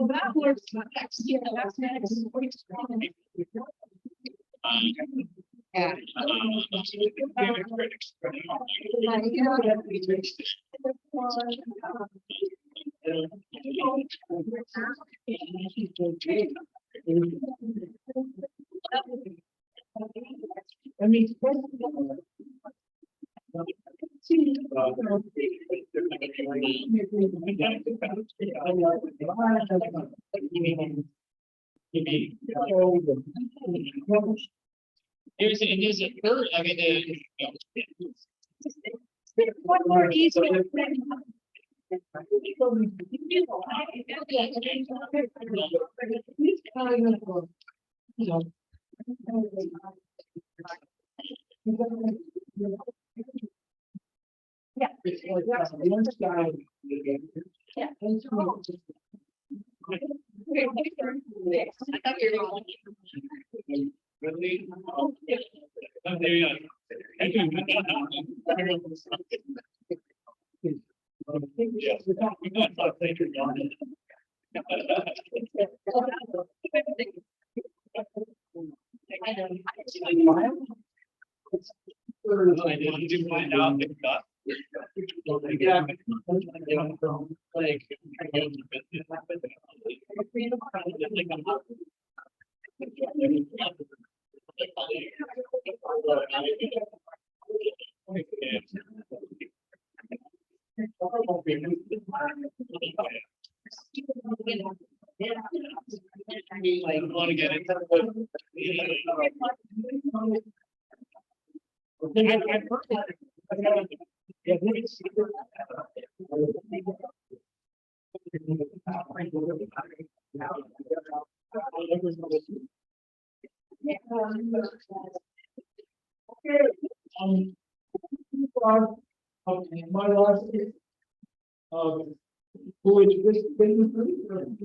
That works next. Yeah, that's next. I mean, There's a bird, I mean, one more easy. Yeah. Yeah. I didn't find out it got. I want to get into My last who is this been for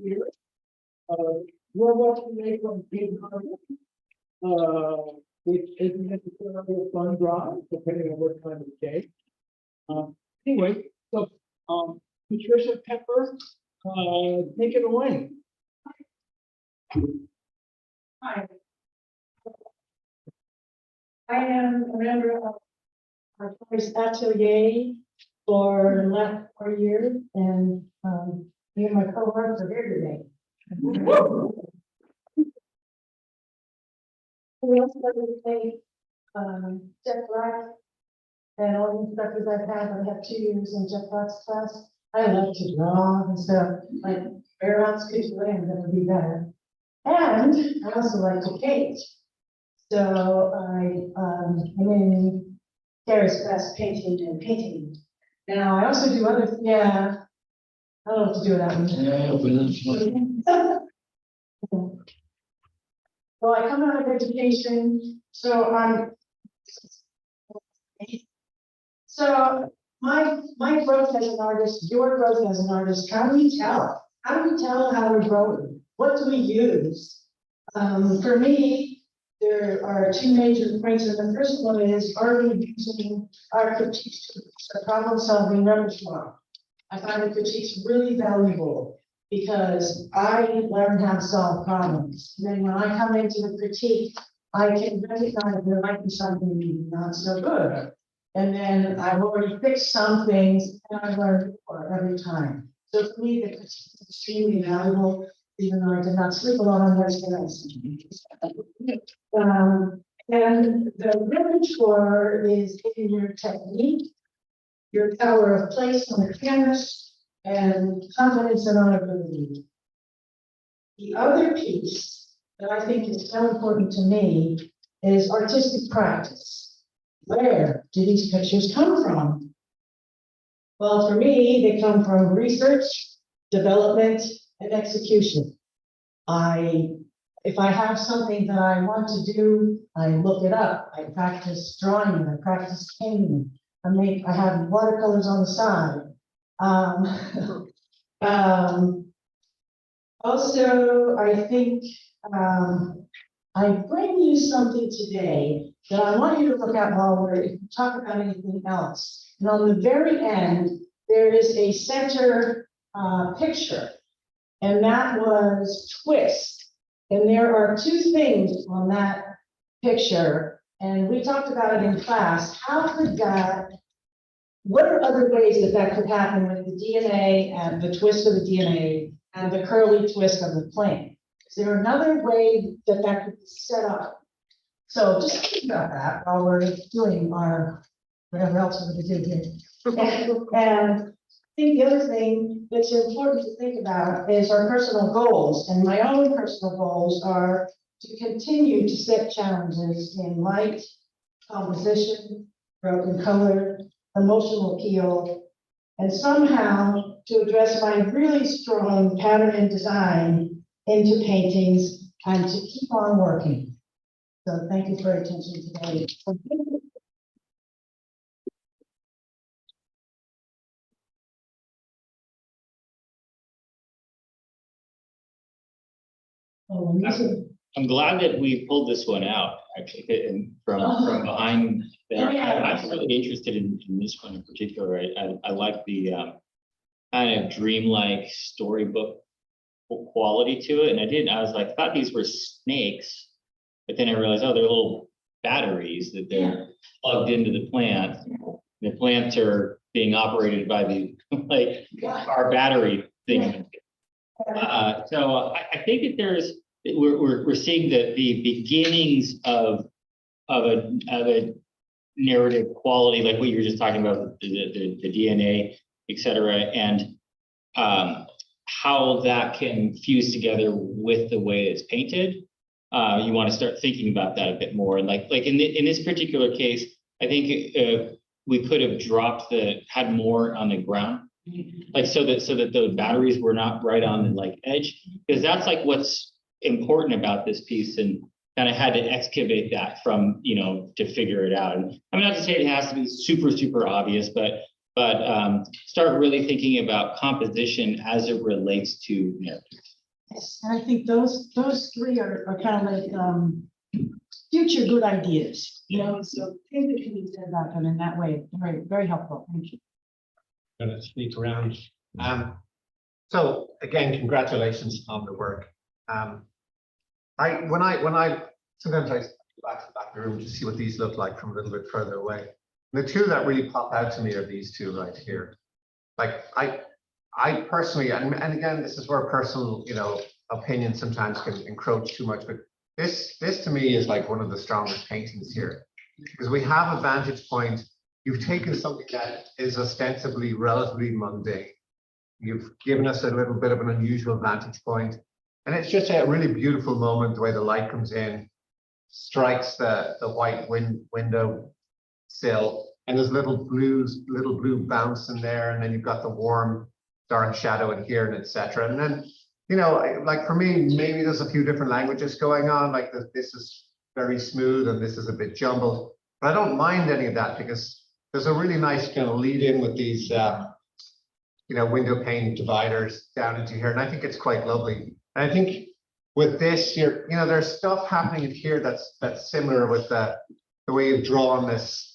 years. We're walking away from Beame, which isn't necessarily a fun drive, depending on what time of the day. Anyway, so Patricia Pepper, take it away. Hi. I am a member of KOH Atelier for the last 4 years, and me and my cohorts are here today. We also say, Jeff Black, and all the instructors I've had, I have 2 years in Jeff Black's class. I love to draw and stuff, like where else could you learn that would be better? And I also like to paint. So I'm in Gary's class painting and painting. Now I also do other, yeah. I don't know what to do with that one. Well, I come out of education, so my growth as an artist, your growth as an artist, how do we tell? How do we tell how we're growing? What do we use? For me, there are 2 major points. And the first one is, are we using our critiques to problem-solving repertoire? I find the critiques really valuable because I learn how to solve problems. And then when I come into the critique, I can recognize there might be something not so good. And then I've already fixed some things and I learn more every time. So for me, the critique is extremely valuable, even though I did not sleep a lot on Thursday nights. And the repertoire is in your technique, your power of place on the canvas, and confidence in our ability. The other piece that I think is so important to me is artistic practice. Where do these pictures come from? Well, for me, they come from research, development, and execution. If I have something that I want to do, I look it up. I practice drawing, I practice painting. I have watercolors on the side. Also, I think I bring you something today that I want you to look at while we talk about anything else. And on the very end, there is a center picture, and that was twist. And there are 2 things on that picture, and we talked about it in class. How could that, what are other ways that that could happen with the DNA and the twist of the DNA and the curly twist of the plane? Is there another way that that could be set up? So just think about that while we're doing our, whatever else we're going to do here. And I think the other thing that's important to think about is our personal goals. And my own personal goals are to continue to set challenges in light, composition, broken color, emotional appeal, and somehow to address my really strong pattern and design into paintings and to keep on working. So thank you for your attention today. I'm glad that we pulled this one out, actually, and from behind there. I'm really interested in this one in particular. I like the kind of dreamlike storybook quality to it. And I was like, thought these were snakes, but then I realized, oh, they're little batteries that they're plugged into the plant. The plants are being operated by the our battery thing. So I think that we're seeing the beginnings of a narrative quality, like what you were just talking about, the DNA, et cetera, and how that can fuse together with the way it's painted. You want to start thinking about that a bit more. And like in this particular case, I think we could have had more on the ground, like so that the batteries were not right on the edge, because that's like what's important about this piece, and kind of had to excavate that from to figure it out. And I'm not to say it has to be super obvious, but start really thinking about composition as it relates to narrative. Yes, and I think those 3 are kind of like future good ideas, so things that can be said about them in that way. Very, very helpful. Thank you. I'm going to speak around. So again, congratulations on the work. When I sometimes I go back to the back back of the room to see what these look like from a little bit further away. The two that really pop out to me are these two right here. Like I personally, and again, this is where personal, opinion sometimes can encroach too much, but this to me is like one of the strongest paintings here, because we have a vantage point. You've taken something that is ostensibly relatively mundane. You've given us a little bit of an unusual vantage point, and it's just a really beautiful moment, the way the light comes in, strikes the white window sill, and there's little blue bounce in there, and then you've got the warm dark shadow in here, and etc. And then, like for me, maybe there's a few different languages going on, like this is very smooth and this is a bit jumbled, but I don't mind any of that, because there's a really nice kind of lead in with these window pane dividers down into here, and I think it's quite lovely. And I think with this here, there's stuff happening in here that's similar with the way you've drawn this,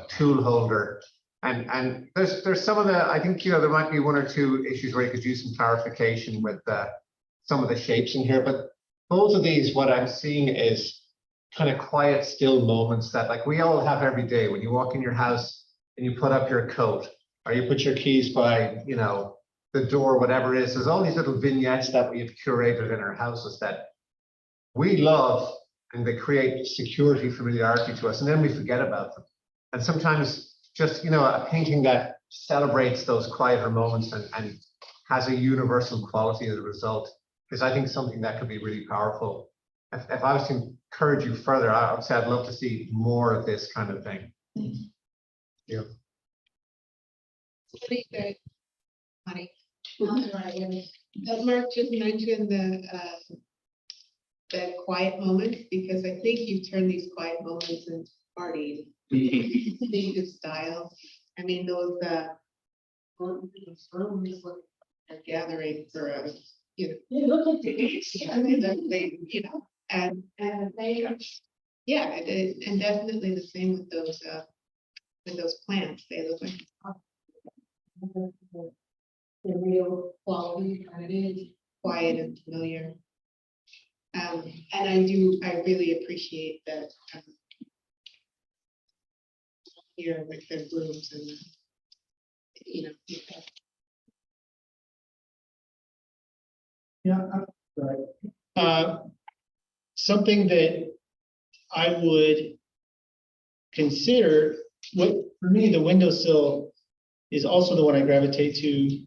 tool holder, and there's some of the, I think there might be one or two issues where you could use some clarification with some of the shapes in here, but both of these, what I'm seeing is kind of quiet, still moments that like we all have every day when you walk in your house and you put up your coat, or you put your keys by, the door, whatever it is. There's all these little vignettes that we have curated in our houses that we love, and they create security, familiarity to us, and then we forget about them. And sometimes just, a painting that celebrates those quieter moments and has a universal quality as a result is, I think, something that could be really powerful. If I was to encourage you further, I would say I'd love to see more of this kind of thing. Yeah. What do you think, Honey? Mark just mentioned the quiet moments, because I think you've turned these quiet moments into parties. Distinctive style. I mean, those rooms are gathering for a, they look like they, and they are, yeah, and definitely the same with those plants. They look like the real quality, and it is quiet and familiar. And I really appreciate that here with the blooms and Yeah, right. Something that I would consider, for me, the windowsill is also the one I gravitate to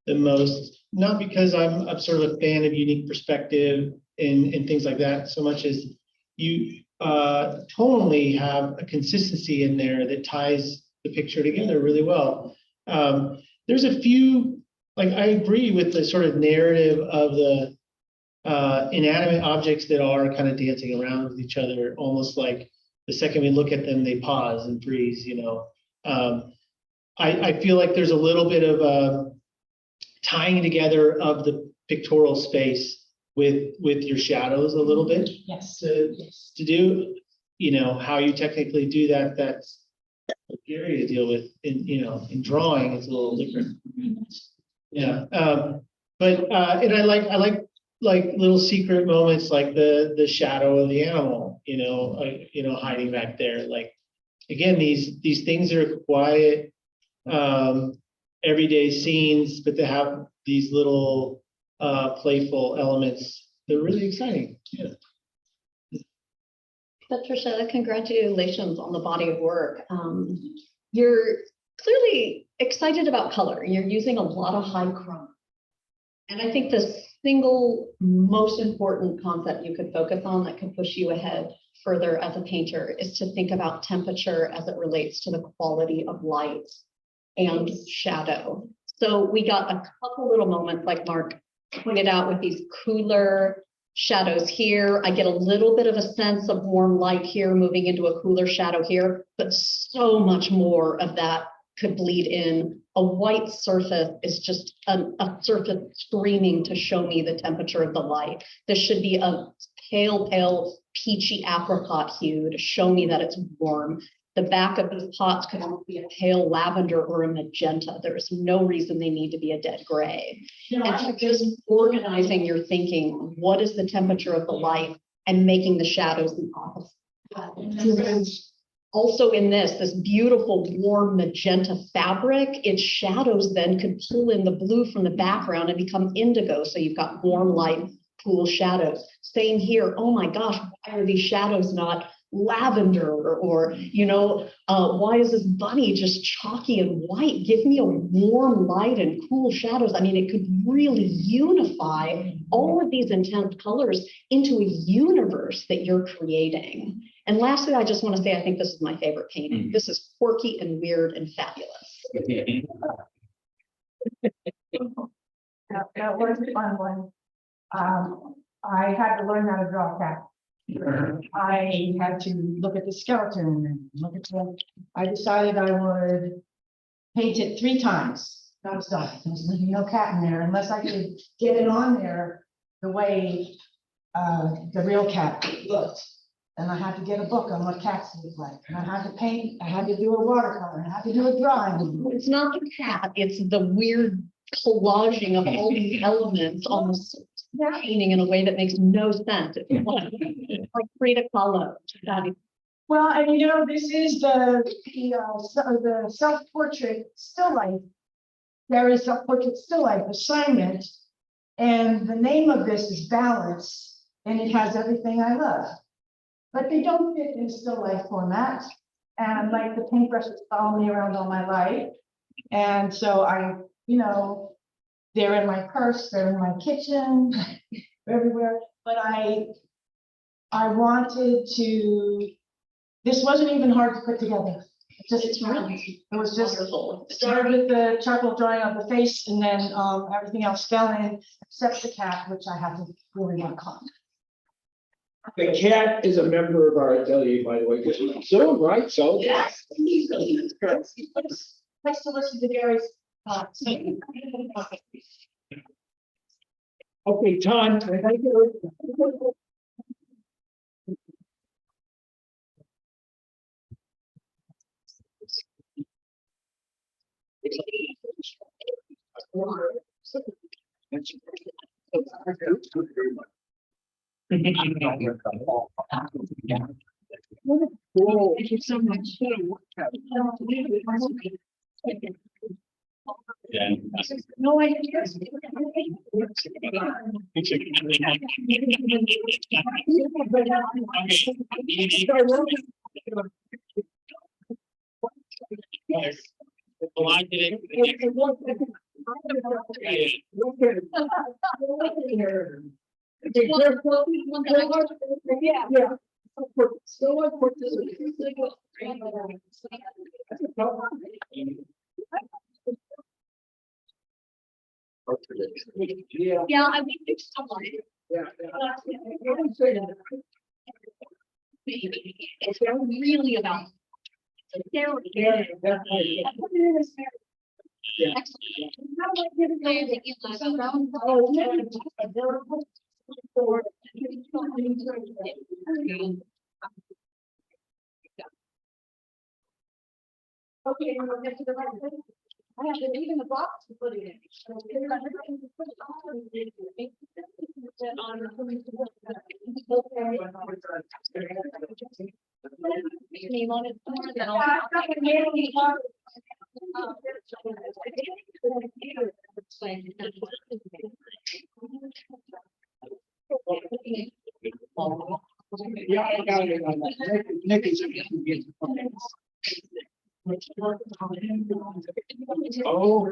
the most, not because I'm sort of a fan of unique perspective and things like that, so much as you tonally have a consistency in there that ties the picture together really well. There's a few, like I agree with the sort of narrative of the inanimate objects that are kind of dancing around with each other, almost like the second we look at them, they pause and freeze, I feel like there's a little bit of tying together of the pictorial space with your shadows a little bit. Yes. To do, how you technically do that, that's scary to deal with in drawing. It's a little different. Yeah. But and I like little secret moments, like the shadow of the animal, hiding back there. Like, again, these things are quiet, everyday scenes, but they have these little playful elements. They're really exciting. Yeah. Patricia, congratulations on the body of work. You're clearly excited about color, and you're using a lot of high chrome. And I think the single most important concept you could focus on that could push you ahead further as a painter is to think about temperature as it relates to the quality of light and shadow. So we got a couple little moments, like Mark pointed out, with these cooler shadows here. I get a little bit of a sense of warm light here moving into a cooler shadow here, but so much more of that could bleed in. A white surface is just a surface screaming to show me the temperature of the light. This should be a pale, peachy apricot hue to show me that it's warm. The back of these pots could almost be a pale lavender or a magenta. There's no reason they need to be a dead gray. And so just organizing your thinking, what is the temperature of the light, and making the shadows the opposite Also in this beautiful warm magenta fabric, its shadows then could pull in the blue from the background and become indigo. So you've got warm light, cool shadows. Same here. Oh my gosh, why are these shadows not lavender or why is this bunny just chalky and white? Give me a warm light and cool shadows. I mean, it could really unify all of these intense colors into a universe that you're creating. And lastly, I just want to say, I think this is my favorite painting. This is quirky and weird and fabulous. That was a fun one. I had to learn how to draw a cat. I had to look at the skeleton and look at I decided I would paint it 3 times. That was done. There's no cat in there unless I could get it on there the way the real cat looked. And I had to get a book on what cats look like. And I had to paint, I had to do a watercolor, I had to do a drawing. It's not the cat, it's the weird collaging of all these elements on the painting in a way that makes no sense. It's like Frida Kahlo. Well, and this is the self-portrait still life. There is self-portrait still life assignment. And the name of this is Balance, and it has everything I love. But they don't fit in still life format. And like the paintbrushes follow me around all my life. And so they're in my purse, they're in my kitchen, everywhere. But I wanted to, this wasn't even hard to put together. It was just started with the charcoal drawing of the face, and then everything else fell in except the cat, which I had to really work on. The cat is a member of our atelier, by the way. So, right, so. Yes. Nice to listen to Gary's thoughts. Okay, Ton. Thank you so much. No, I Well, I did Yeah, I think it's someone. It's really about. Okay, we'll get to the right thing. I have to leave in the box to put it in. Yeah, I got it. Nick is. Oh.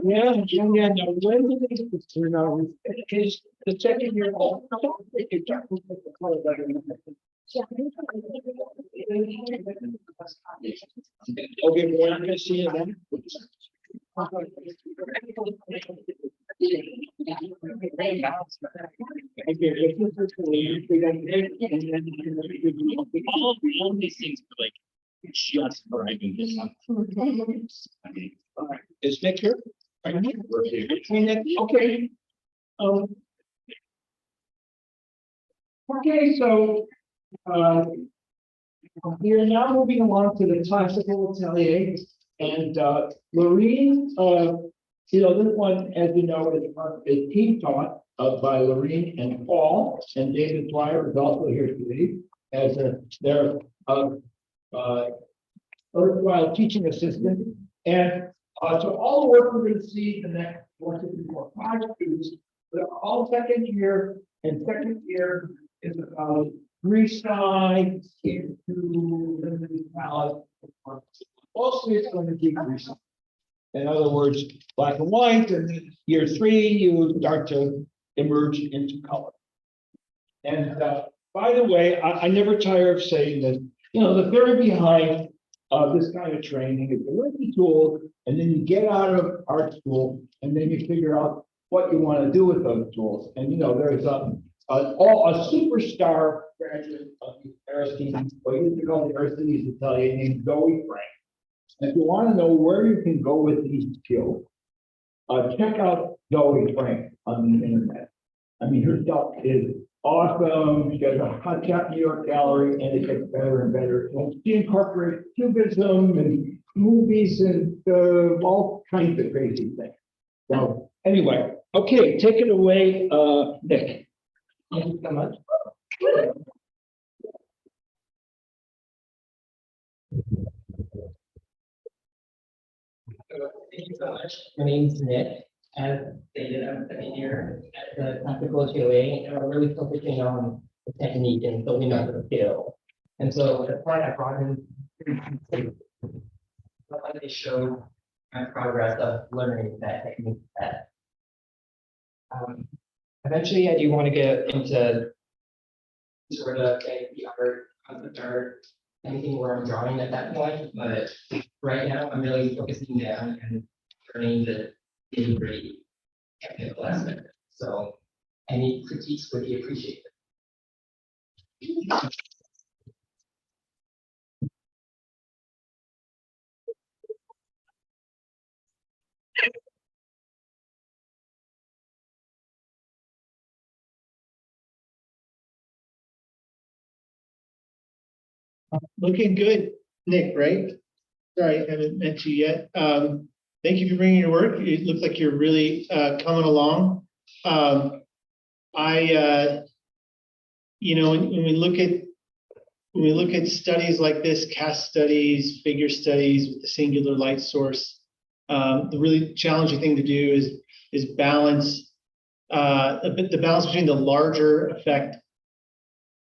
Yeah, no, when did they turn out? Is the second year old? Okay, well, I'm gonna see you then. all these things were like just arriving this month. All right, is Nick here? Okay. Okay, so we are now moving along to the classical atelier, and Maureen, this one, as you know, is team taught. by Lorene and Paul, and David Dwyer is also here today as their erstwhile teaching assistant. And so all the work we're going to see the next 1, 2, 3, 4, 5 students, but all second year and second year is about 3 sides into limited palette. Mostly it's going to be 3 sides. In other words, black and white, and then year 3, you start to emerge into color. And by the way, I never tire of saying that, you know, the theory behind this kind of training is you learn the tools, and then you get out of art school, and then you figure out what you want to do with those tools. And, you know, there's a superstar graduate of the Aristides, what used to call the Aristides Atelier, named Zoe Frank. And if you want to know where you can go with these skills, check out Zoe Frank on the internet. I mean, her stuff is awesome. She has a Hot Shot New York gallery, and it gets better and better. And she incorporates cubism and movies and all kinds of crazy things. So anyway, okay, take it away, Nick. Thank you so much. Thank you so much. My name is Nick. As stated, I'm second year at the Tactical Atelier, and I'm really focusing on the technique and building up the skill. And so that's why I brought in they show my progress of learning that technique. Eventually, I do want to get into sort of the art, concept art, anything where I'm drawing at that point. But right now, I'm really focusing down and turning the nitty-gritty technical aspect. So any critiques would be appreciated. Looking good, Nick, right? Sorry, I haven't met you yet. Thank you for bringing your work. It looks like you're really coming along. You know, when we look at studies like this, cast studies, figure studies with the singular light source, the really challenging thing to do is balance the balance between the larger effect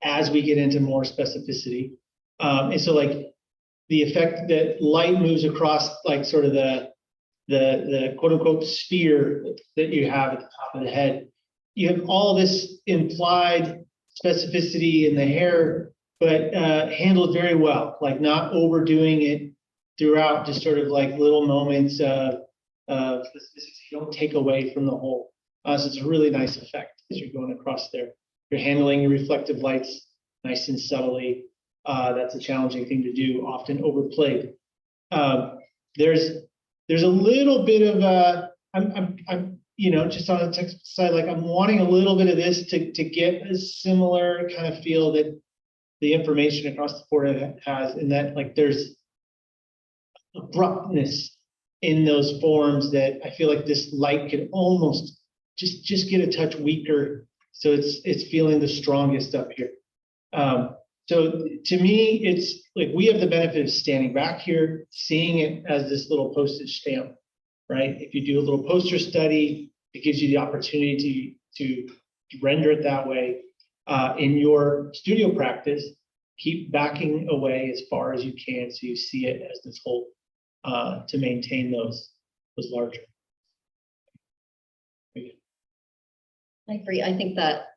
as we get into more specificity. And so like the effect that light moves across like sort of the quote unquote sphere that you have at the top of the head, you have all this implied specificity in the hair, but handled very well, like not overdoing it throughout, just sort of like little moments of specificity you don't take away from the whole. So it's a really nice effect as you're going across there. You're handling your reflective lights nice and subtly. That's a challenging thing to do, often overplayed. There's a little bit of I'm you know, just on the text side, like I'm wanting a little bit of this to get a similar kind of feel that the information across the board has, in that like there's abruptness in those forms that I feel like this light can almost just get a touch weaker, so it's feeling the strongest up here. So to me, it's like we have the benefit of standing back here, seeing it as this little postage stamp, right? If you do a little poster study, it gives you the opportunity to render it that way. In your studio practice, keep backing away as far as you can so you see it as this whole to maintain those larger. I agree. I think that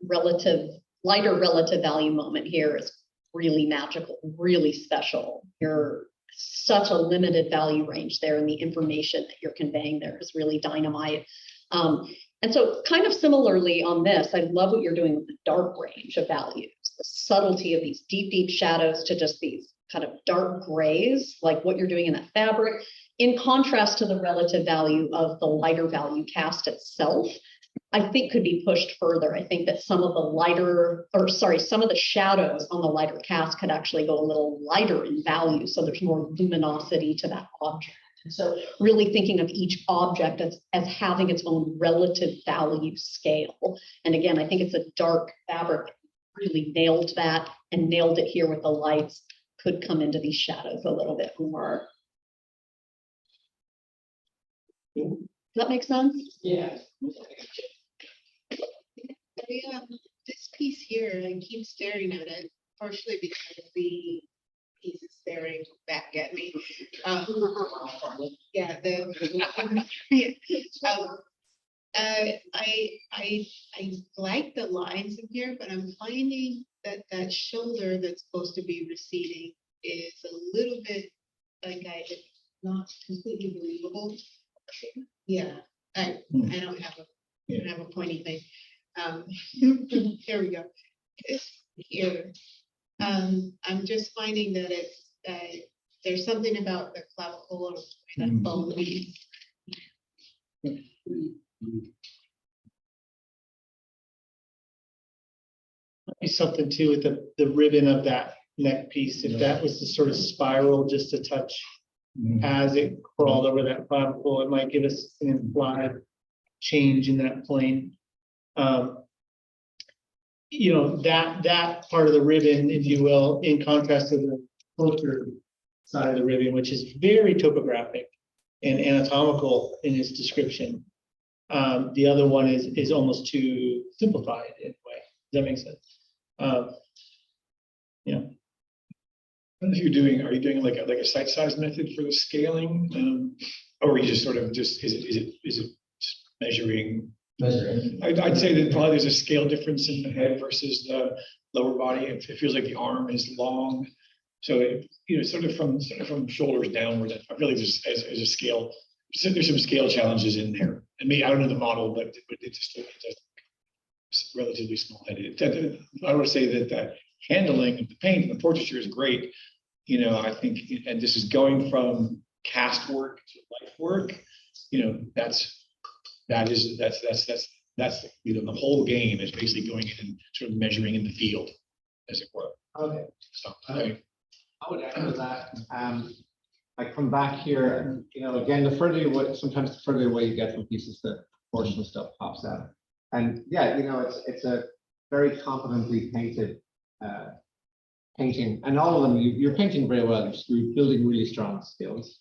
lighter relative value moment here is really magical, really special. You're such a limited value range there, and the information that you're conveying there is really dynamite. And so kind of similarly on this, I love what you're doing with the dark range of values, the subtlety of these deep, deep shadows to just these kind of dark grays, like what you're doing in that fabric, in contrast to the relative value of the lighter value cast itself. I think could be pushed further. I think that some of the shadows on the lighter cast could actually go a little lighter in value, so there's more luminosity to that object. And so really thinking of each object as having its own relative value scale. And again, I think it's a dark fabric that really nailed that and nailed it here with the lights, could come into these shadows a little bit more. Does that make sense? Yeah. Yeah, this piece here, I keep staring at it, partially because the piece is staring back at me. Yeah, I like the lines in here, but I'm finding that that shoulder that's supposed to be receding is a little bit it's not completely believable. Yeah, I don't have a pointy thing. Here we go. This here, I'm just finding that it's there's something about the clavicle or that bone. Be something too with the ribbon of that neck piece, if that was to sort of spiral just a touch as it crawled over that clavicle, it might give us an implied change in that plane. You know, that part of the ribbon, if you will, in contrast to the closer side of the ribbon, which is very topographic and anatomical in its description. The other one is almost too simplified in a way. Does that make sense? Yeah. I don't know if are you doing like a site size method for the scaling? Or are you just sort of is it just measuring? I'd say that probably there's a scale difference in the head versus the lower body. It feels like the arm is long. So it, sort of from shoulders downward, I feel like there's as a scale, there's some scale challenges in there. And maybe I don't know the model, but it's just relatively small headed. I would say that handling of the paint and the portraiture is great. I think, and this is going from cast work to life work. That's the whole game is basically going in and sort of measuring in the field, as it were. Okay. So I would echo that. I come back here, and again, sometimes the further away you get from pieces, the portion stuff pops out. And yeah, it's a very competently painted painting, and all of them you're painting very well. You're building really strong skills.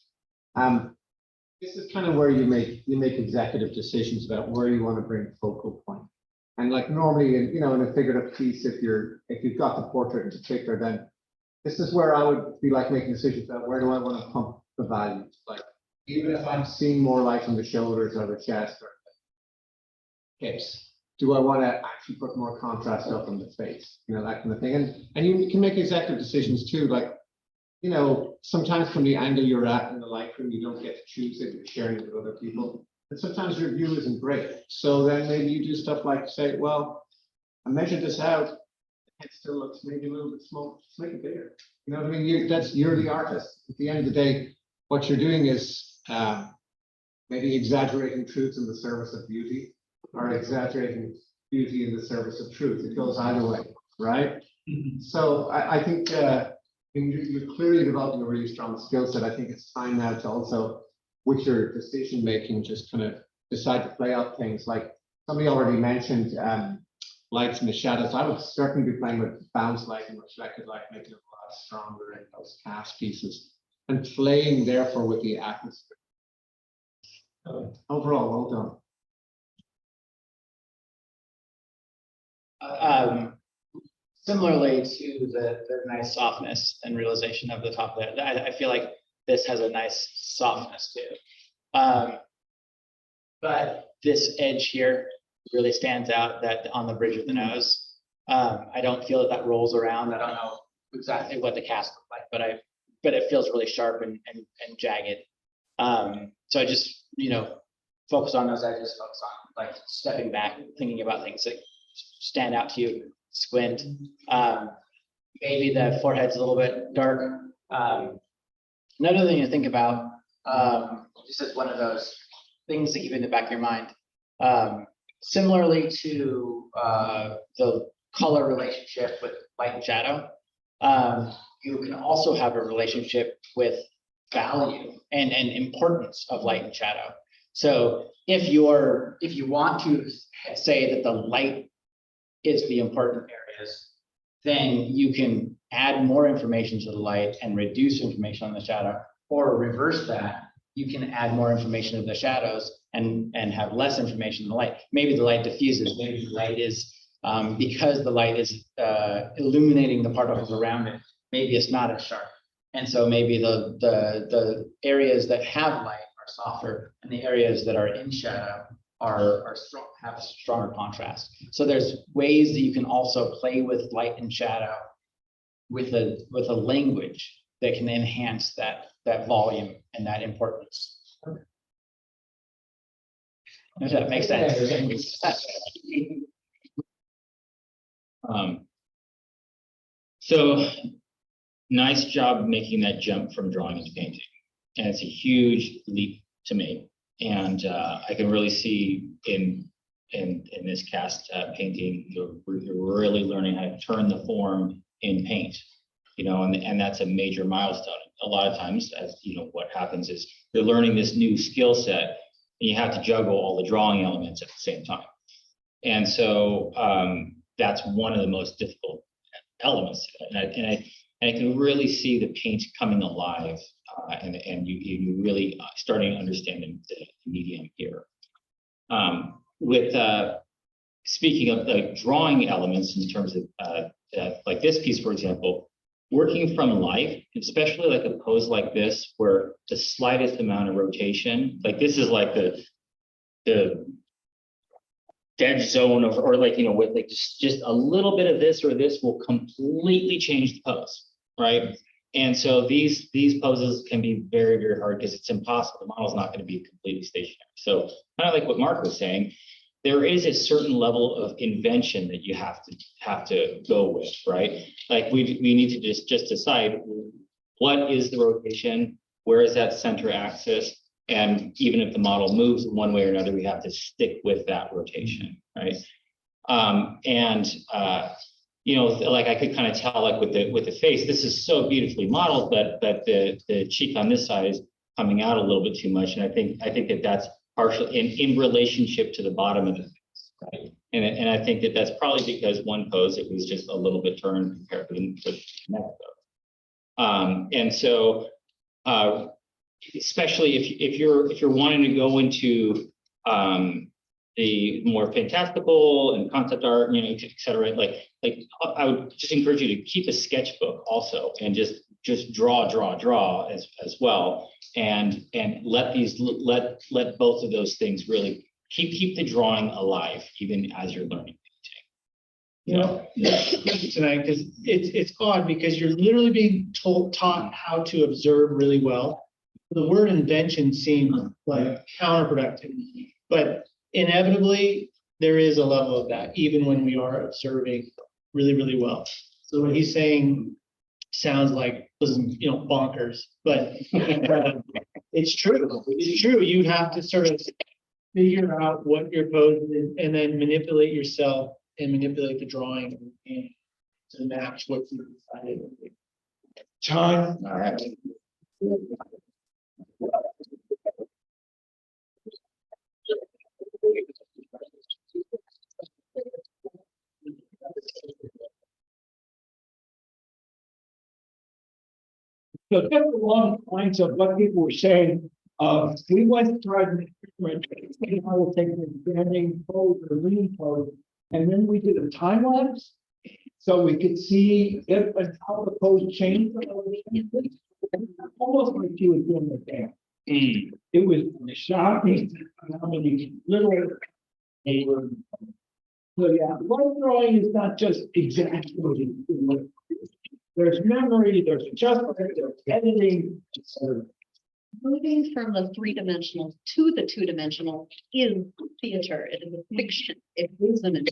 This is kind of where you make executive decisions about where you want to bring focal point. And like normally, in a figurative piece, if you've got the portrait in particular, then this is where I would be like making decisions about where do I want to pump the values. Like even if I'm seeing more light on the shoulders or the chest or the hips, do I want to actually put more contrast up on the face? That kind of thing. And you can make executive decisions too, like. Sometimes from the angle you're at in the Lightroom, you don't get to choose it, you're sharing it with other people. But sometimes your view isn't great. So then maybe you do stuff like say, well, I measured this out, it still looks maybe a little bit small, just make it bigger. You know what I mean? You're the artist. At the end of the day, what you're doing is maybe exaggerating truth in the service of beauty, or exaggerating beauty in the service of truth. It goes either way, right? So I think you're clearly developing a really strong skill set. I think it's time now to also, with your decision making, just kind of decide to play out things like somebody already mentioned lights and the shadows. I would certainly be playing with bounce lighting, reflected light, making it a lot stronger in those cast pieces, and playing therefore with the atmosphere. Overall, well done. Similarly to the nice softness and realization of the top of it, I feel like this has a nice softness too. But this edge here really stands out, that on the bridge of the nose. I don't feel that rolls around. I don't know exactly what the cast looks like, but it feels really sharp and jagged. So I just focus on those edges, focus on like stepping back, thinking about things that stand out to you. Squint. Maybe the forehead's a little bit dark. Another thing to think about, this is one of those things to keep in the back of your mind. Similarly to the color relationship with light and shadow, you can also have a relationship with value and importance of light and shadow. So if you want to say that the light is the important areas, then you can add more information to the light and reduce information on the shadow, or reverse that. You can add more information to the shadows and have less information in the light. Maybe the light diffuses, maybe the light is, because the light is illuminating the particles around it, maybe it's not as sharp. And so maybe the areas that have light are softer, and the areas that are in shadow are strong, have a stronger contrast. So there's ways that you can also play with light and shadow with a language that can enhance that volume and that importance. Does that make sense? So nice job making that jump from drawing to painting. And it's a huge leap to make. And I can really see in this cast painting, you're really learning how to turn the form in paint, you know, and that's a major milestone. A lot of times, as you know, what happens is you're learning this new skill set, and you have to juggle all the drawing elements at the same time. And so that's one of the most difficult elements. And I can really see the paint coming alive, and you really starting to understand the medium here. With speaking of the drawing elements in terms of like this piece, for example, working from life, especially like a pose like this, where the slightest amount of rotation, like this is like the dead zone of, or like, you know, with like just a little bit of this or this will completely change the pose, right? And so these poses can be very, very hard because it's impossible. The model's not going to be completely stationary. So kind of like what Mark was saying, there is a certain level of invention that you have to go with, right? Like we need to just decide what is the rotation, where is that center axis, and even if the model moves one way or another, we have to stick with that rotation, right? You know, like I could kind of tell, like with the face, this is so beautifully modeled, but the cheek on this side is coming out a little bit too much, and I think that that's partially in relationship to the bottom of the face, right? And I think that that's probably because one pose it was just a little bit turned compared to the next pose. And so, especially if you're wanting to go into the more fantastical and concept art, you know, et cetera, like I would just encourage you to keep a sketchbook also, and just draw as well, and let both of those things really keep the drawing alive even as you're learning painting. You know, tonight, because it's odd because you're literally being taught how to observe really well. The word invention seems like counterproductive, but inevitably there is a level of that even when we are observing really, really well. So what he's saying sounds like, listen, you know, bonkers, but it's true. It's true. You have to sort of figure out what your pose is and then manipulate yourself and manipulate the drawing and to match what you decided. Time. All right. So just along the lines of what people were saying, we went through an experiment. I will take an standing pose or lean pose, and then we did a time lapse, so we could see if and how the pose changed. Almost like she was doing the dance. It was shocking how many little. So yeah, one drawing is not just exactly. There's memory, there's adjustment, there's editing, etc. Moving from the three-dimensional to the two-dimensional is theater. It is a fiction. It is an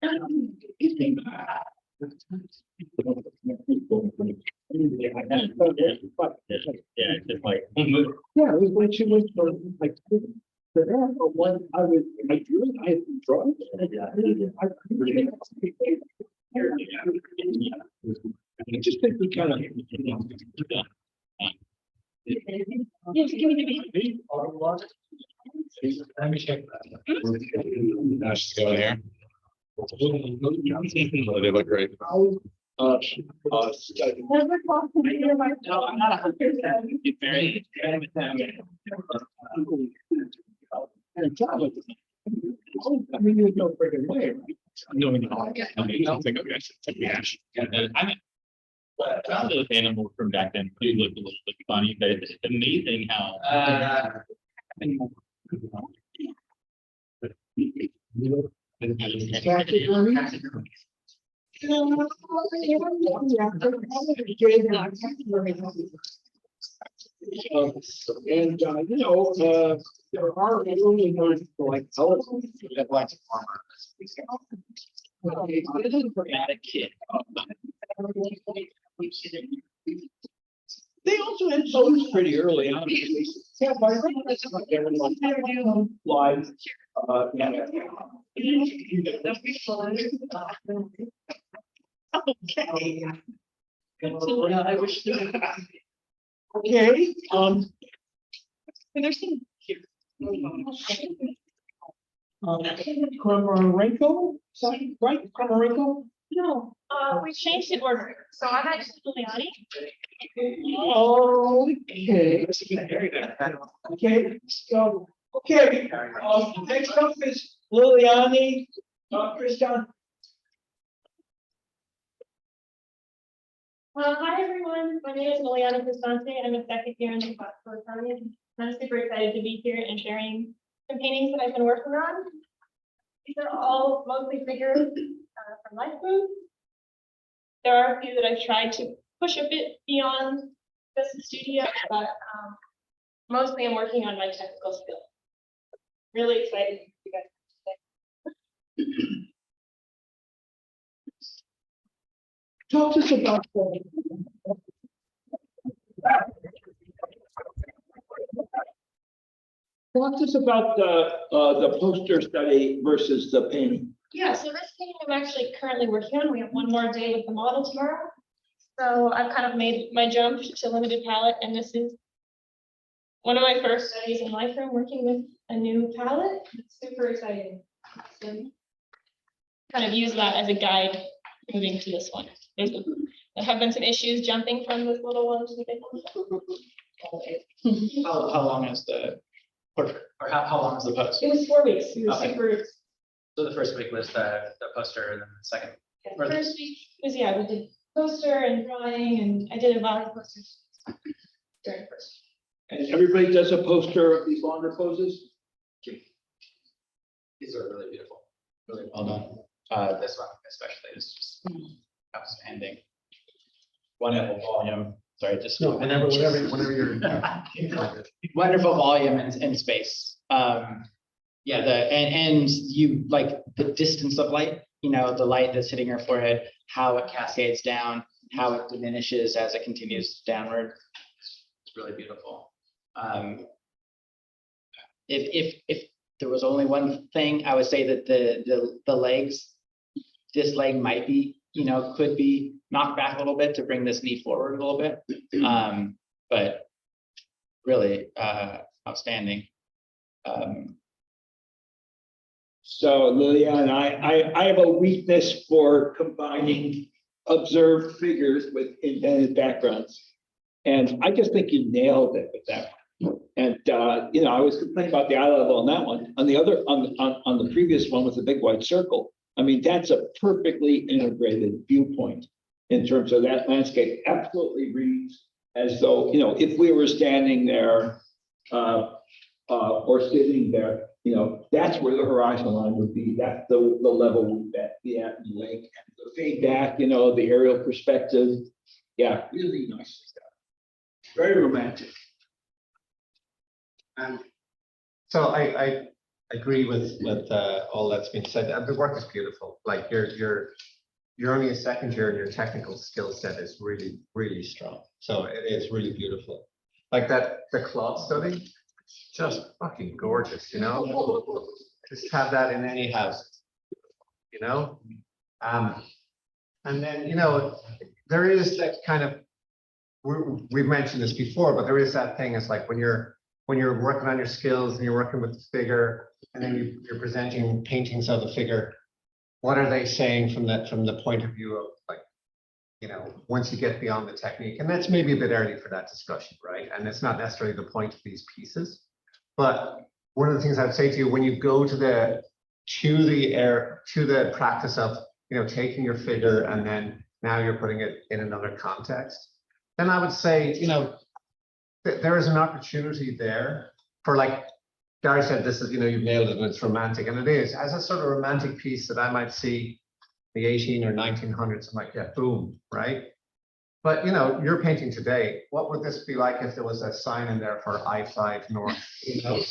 Yeah, just like yeah, it was when she was like the one I had drawn. I just think we kind of Yes, give me. Let me check that. Now she's going here. Oh, they look great. No, I'm not 100%. It's very with them. I mean, you go freaking way. No, I don't think okay. I mean, some of those animals from back then do look a little bit funny, but it's amazing how. And, there are only those like television that like Dramatic kid. They also had photos pretty early on. Yeah, by live. Okay. I wish. Okay, There's some here. Karamarenko, something, right? Karamarenko? No, we changed the order, so I'm actually Lilyane. Okay. Okay, so, okay, next up is Lilyane Christante. Hi, everyone. My name is Melia Dodge. I'm a second year in the class for Italian. I'm super excited to be here and sharing some paintings that I've been working on. These are all mostly figures from life group. There are a few that I've tried to push a bit beyond just the studio, but mostly I'm working on my technical skills. Really excited to see you guys today. Talk to us about the poster study versus the painting. Yeah, so this painting I'm actually currently working on. We have one more day with the model tomorrow. So I've kind of made my jump to limited palette, and this is one of my first studies in Lightroom working with a new palette. It's super exciting. So kind of use that as a guide moving to this one. There have been some issues jumping from this little one to the big one. How long is the portrait, or how long is the post? It was 4 weeks. It was Okay. super. So the first week was the poster, and then the second. The first week was, yeah, we did poster and drawing, and I did a lot of posters during first. And everybody does a poster of these longer poses? These are really beautiful, really well done. This one especially is just outstanding. Wonderful volume. Sorry, just. No, whenever you're. Wonderful volume and space. Yeah, and you like the distance of light, the light that's hitting your forehead, how it cascades down, how it diminishes as it continues downward. It's really beautiful. If there was only one thing, I would say that the legs, this leg might be, could be knocked back a little bit to bring this knee forward a little bit. But really outstanding. So Lilyane, I have a weakness for combining observed figures with indented backgrounds. And I just think you nailed it with that one. And I was complaining about the eye level on that one. On the other, on the previous one with the big white circle, I mean, that's a perfectly integrated viewpoint in terms of that landscape. Absolutely reads as though, if we were standing there or sitting there, that's where the horizon line would be. That's the level we bet the at the lake. And the fade back, the aerial perspective. Yeah, really nice stuff. Very romantic. So I agree with all that's been said. The work is beautiful. Like you're only a second year and your technical skill set is really, really strong. So it is really beautiful. Like the cloth study, just fucking gorgeous, Just have that in any house, And then, there is that kind of we've mentioned this before, but there is that thing, it's like when you're working on your skills and you're working with the figure, and then you're presenting paintings of the figure, what are they saying from the point of view of like, you know, once you get beyond the technique? And that's maybe a bit early for that discussion, right? And it's not necessarily the point of these pieces. But one of the things I would say to you, when you go to the practice of, you know, taking your figure and then now you're putting it in another context, then I would say, you know, there is an opportunity there for, like Gary said, this is, you know, you've nailed it and it's romantic, and it is, as a sort of romantic piece that I might see the 18 or 1900s, I'm like, yeah, boom, right? But, you know, you're painting today, what would this be like if there was a sign in there for I-5 North? You know?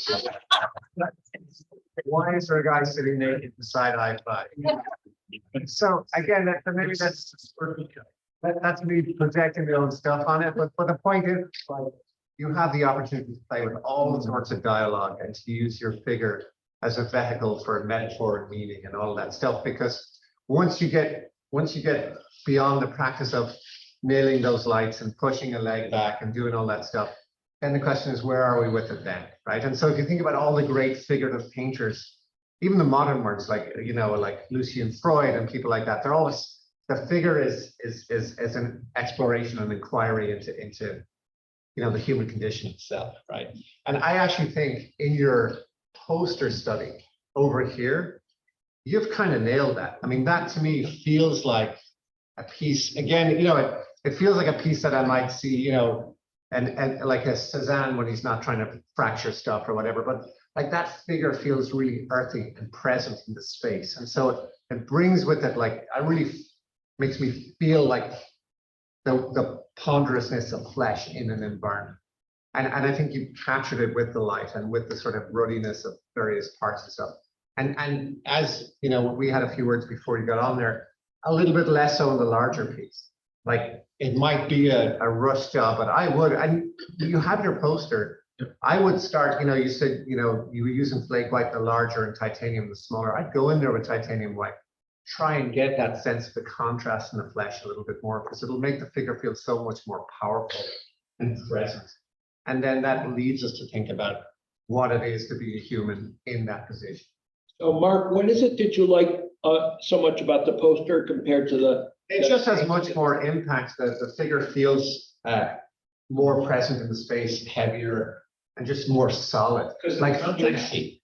Why is there a guy sitting naked beside I-5? So again, maybe that's me projecting my own stuff on it, but the point is, like, you have the opportunity to play with all sorts of dialogue and to use your figure as a vehicle for metaphor and meaning and all that stuff. Because once you get beyond the practice of nailing those lights and pushing a leg back and doing all that stuff, then the question is, where are we with it then, right? And so if you think about all the great figurative painters, even the modern ones, like, you know, like Lucian Freud and people like that, they're always, the figure is an exploration and inquiry into you know, the human condition itself, right? And I actually think in your poster study over here, you've kind of nailed that. I mean, that to me feels like a piece, again, you know, it feels like a piece that I might see, you know, and like a Cézanne when he's not trying to fracture stuff or whatever, but like that figure feels really earthy and present in the space. And so it brings with it, like, makes me feel like the ponderousness of flesh in an environment. And I think you captured it with the light and with the sort of ruddiness of various parts and stuff. And as you know, we had a few words before you got on there, a little bit less so in the larger piece. Like, it might be a rush job, but I would, and you have your poster, I would start, you know, you said, you know, you were using flake white, the larger, and titanium, the smaller. I'd go in there with titanium white, try and get that sense of the contrast in the flesh a little bit more, because it'll make the figure feel so much more powerful and present. And then that leads us to think about what it is to be a human in that position. So Mark, what is it that you like so much about the poster compared to the? It just has much more impact. The figure feels more present in the space, heavier, and just more solid. Like fleshy.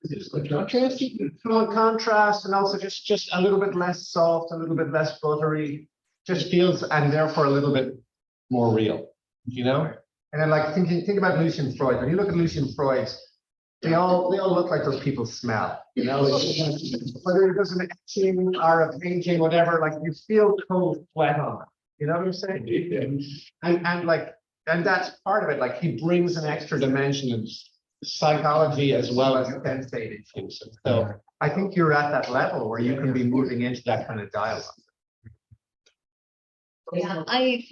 Contrast, and also just a little bit less soft, a little bit less buttery. Just feels, and therefore a little bit more real, you know? And then, like, think about Lucian Freud. When you look at Lucian Freud, they all look like those people smell, you know? Whether it does an etching or a painting, whatever, like, you feel cold sweat on it. You know what I'm saying? And that's part of it. Like, he brings an extra dimension of psychology as well as sensating things. So I think you're at that level where you can be moving into that kind of dialogue. Yeah, I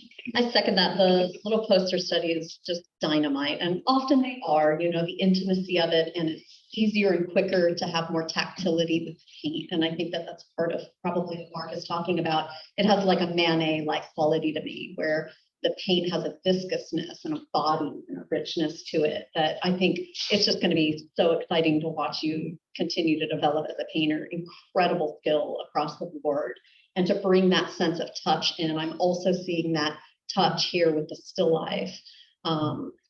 second that. The little poster study is just dynamite, and often they are, you know, the intimacy of it, and it's easier and quicker to have more tactility with paint. And I think that that's part of probably what Mark is talking about. It has like a Manet-like quality to me, where the paint has a viscousness and a body and a richness to it that I think it's just going to be so exciting to watch you continue to develop as a painter. Incredible skill across the board. And to bring that sense of touch in. I'm also seeing that touch here with the still life.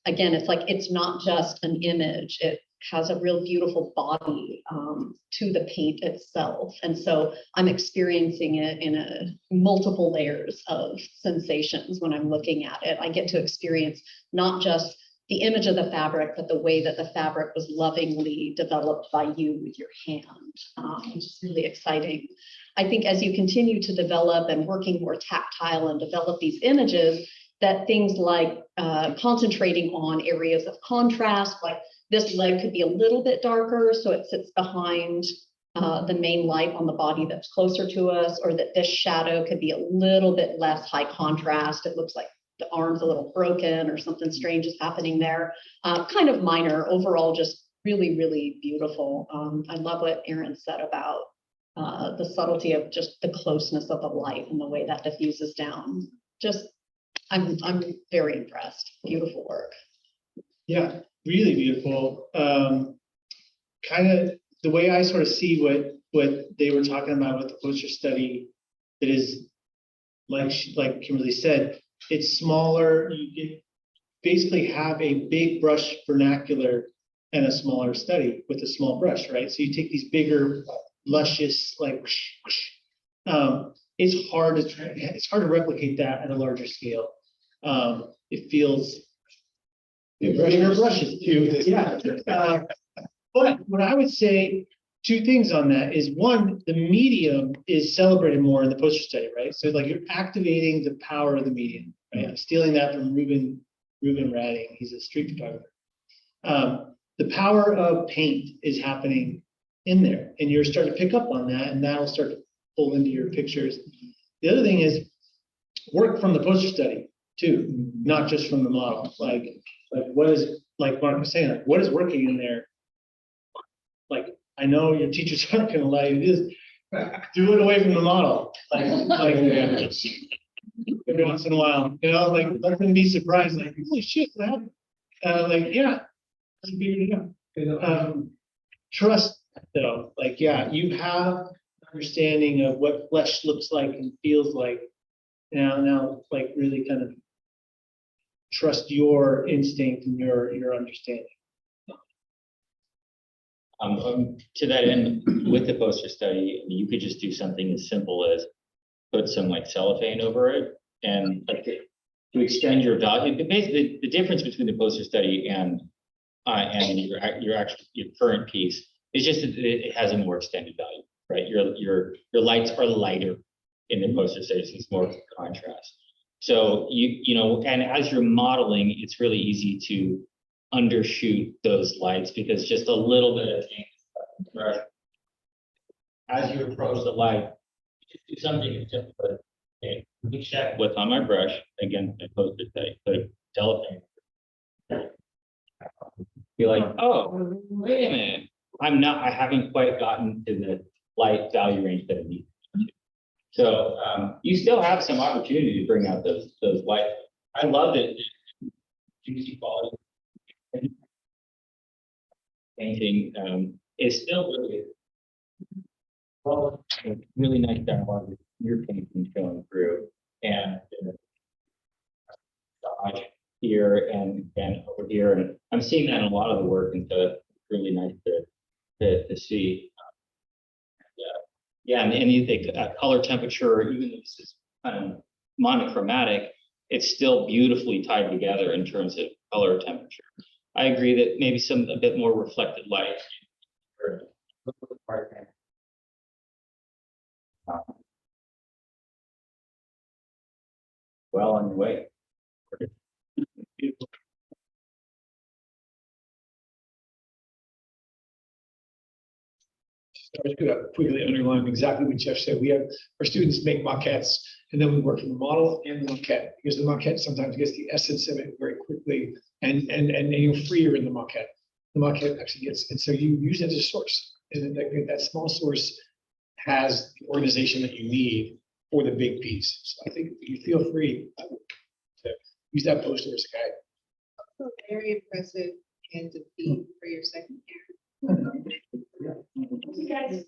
Again, it's like, it's not just an image. It has a real beautiful body to the paint itself. And so I'm experiencing it in multiple layers of sensations when I'm looking at it. I get to experience not just the image of the fabric, but the way that the fabric was lovingly developed by you with your hand, which is really exciting. I think as you continue to develop and working more tactile and develop these images, that things like concentrating on areas of contrast, like this leg could be a little bit darker, so it sits behind the main light on the body that's closer to us, or that this shadow could be a little bit less high contrast. It looks like the arm's a little broken or something strange is happening there. Kind of minor, overall, just really, really beautiful. I love what Aaron said about the subtlety of just the closeness of the light and the way that diffuses down. Just I'm very impressed. Beautiful work. Yeah, really beautiful. Kind of the way I sort of see what they were talking about with the poster study, it is like Kimberly said, it's smaller. You basically have a big brush vernacular and a smaller study with a small brush, right? So you take these bigger, luscious, like, it's hard to replicate that at a larger scale. It feels bigger brushes too. Yeah. But what I would say, two things on that is one, the medium is celebrated more in the poster study, right? So like you're activating the power of the medium, right? I'm stealing that from Ruben Radding. He's a street photographer. The power of paint is happening in there, and you're starting to pick up on that, and that'll start to pull into your pictures. The other thing is work from the poster study too, not just from the model. Like what is, like Mark was saying, like what is working in there? Like, I know your teachers aren't going to allow you to do this. Do it away from the model. Like every once in a while, you know, like let them be surprised. Like, holy shit, what happened? Like, yeah, I figured it out. Trust though, like, yeah, you have an understanding of what flesh looks like and feels like. Now, like, really kind of trust your instinct and your understanding. To that end, with the poster study, I mean, you could just do something as simple as put some like cellophane over it and like to extend your value. Basically, the difference between the poster study and your current piece is just that it has a more extended value, right? Your lights are lighter in the poster study, so it's more contrast. So you know, and as you're modeling, it's really easy to undershoot those lights because just a little bit of change, right? As you approach the light, just do something as simple as, okay, let me check what's on my brush. Again, I poster study, put cellophane. Be like, oh, wait a minute. I haven't quite gotten to the light value range that I need. So you still have some opportunity to bring out those lights. I love it. Juicy quality. Painting is still really nice dialogue with your painting showing through, and Dodge here and over here, and I'm seeing that in a lot of the work, and so it's really nice to see. Yeah, and the color temperature, even though this is kind of monochromatic, it's still beautifully tied together in terms of color temperature. I agree that maybe a bit more reflected light. Well on your way. I was gonna quickly underline exactly what Jeff said. We have our students make maquettes, and then we work from the model and the maquette, because the maquette sometimes gets the essence of it very quickly, and you're freer in the maquette. The maquette actually gets, and so you use it as a source, and then that small source has the organization that you need for the big piece. So I think you feel free to use that poster as a guide. Very impressive hands of feet for your second year. You guys.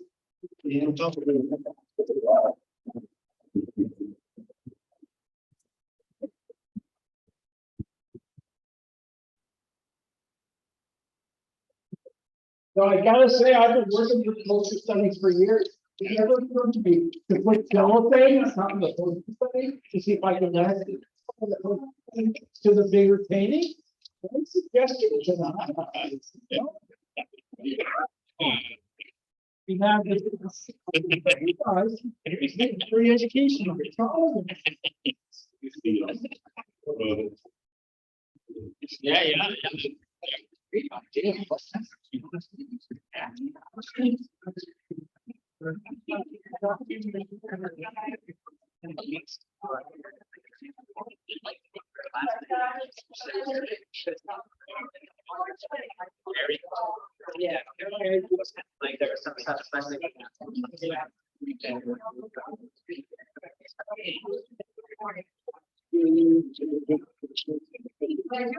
So I gotta say, I've been working with poster studies for years. It's never occurred to me to put cellophane on the poster study to see if I can add it to the bigger painting. One suggestion we have this free education. Yeah. Yeah, like there was some stuff.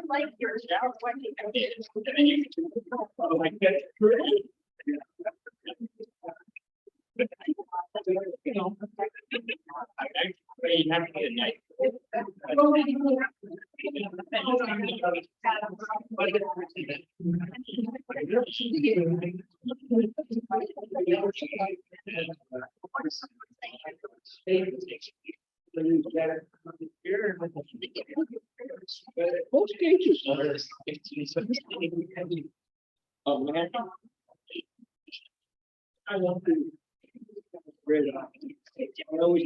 like your job, what you did. You know, I'm very happy tonight. Most cases are 15, 17. Oh, man. I want to. I always.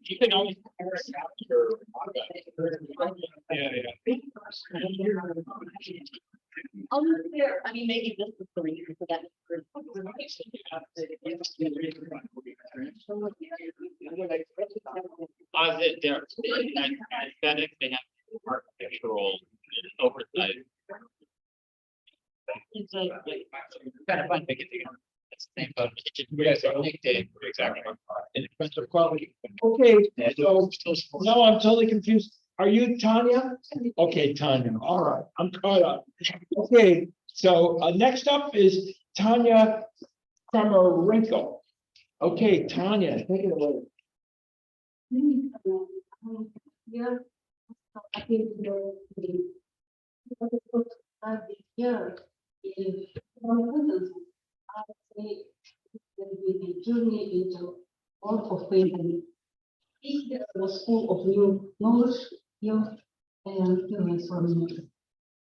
You can always compare after. Unfair, I mean, maybe this is the reason for that. They're aesthetic, they have architectural oversight. It's kind of fun to get together. It's the same, but you guys are addicted, exactly. Expensive quality. Okay, so now I'm totally confused. Are you Tanya? Okay, Tanya. All right, I'm caught up. Okay, so next up is Tanya Karamarenko. Okay, Tanya, take it away. Yeah. I think the year is I say the journey into all of Faigin. This year was full of new knowledge, youth, and feelings for me.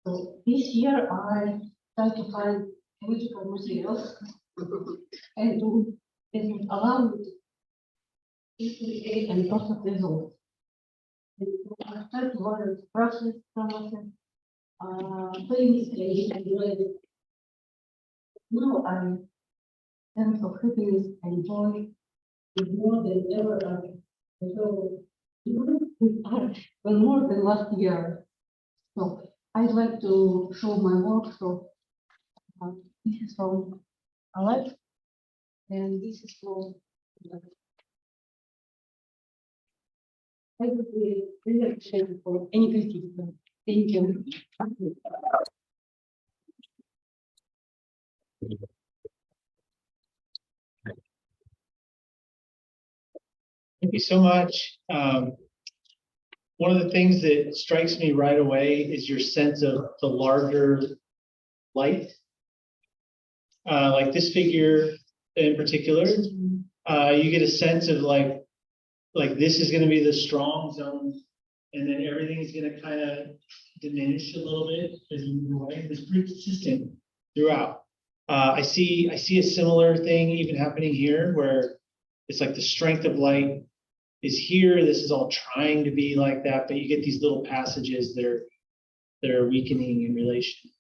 So this year I try to find musical materials and allow me to easily and process results. I try to learn process, things and really. Now I sense of happiness and joy is more than ever. So, more than last year. So I'd like to show my work. So this is from Alive, and this is from. I would be really appreciated for any criticism. Thank you. Thank you so much. One of the things that strikes me right away is your sense of the larger light. Like this figure in particular, you get a sense of like this is going to be the strong zone, and then everything is going to kind of diminish a little bit as you move away. It's pretty consistent throughout. I see a similar thing even happening here, where it's like the strength of light is here. This is all trying to be like that, but you get these little passages that are weakening in relation.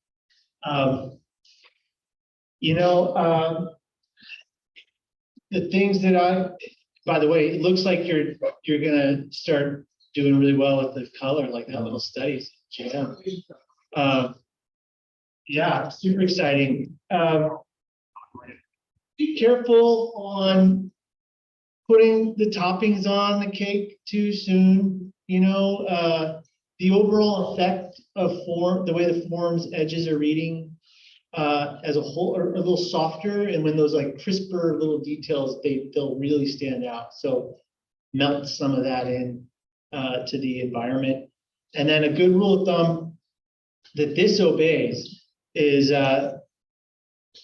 The things that by the way, it looks like you're gonna start doing really well with the color, like that little study. Yeah, super exciting. Be careful on putting the toppings on the cake too soon. The overall effect of form, the way the form's edges are reading as a whole are a little softer, and when those like crisper little details, they'll really stand out. So melt some of that in to the environment. And then a good rule of thumb that this obeys is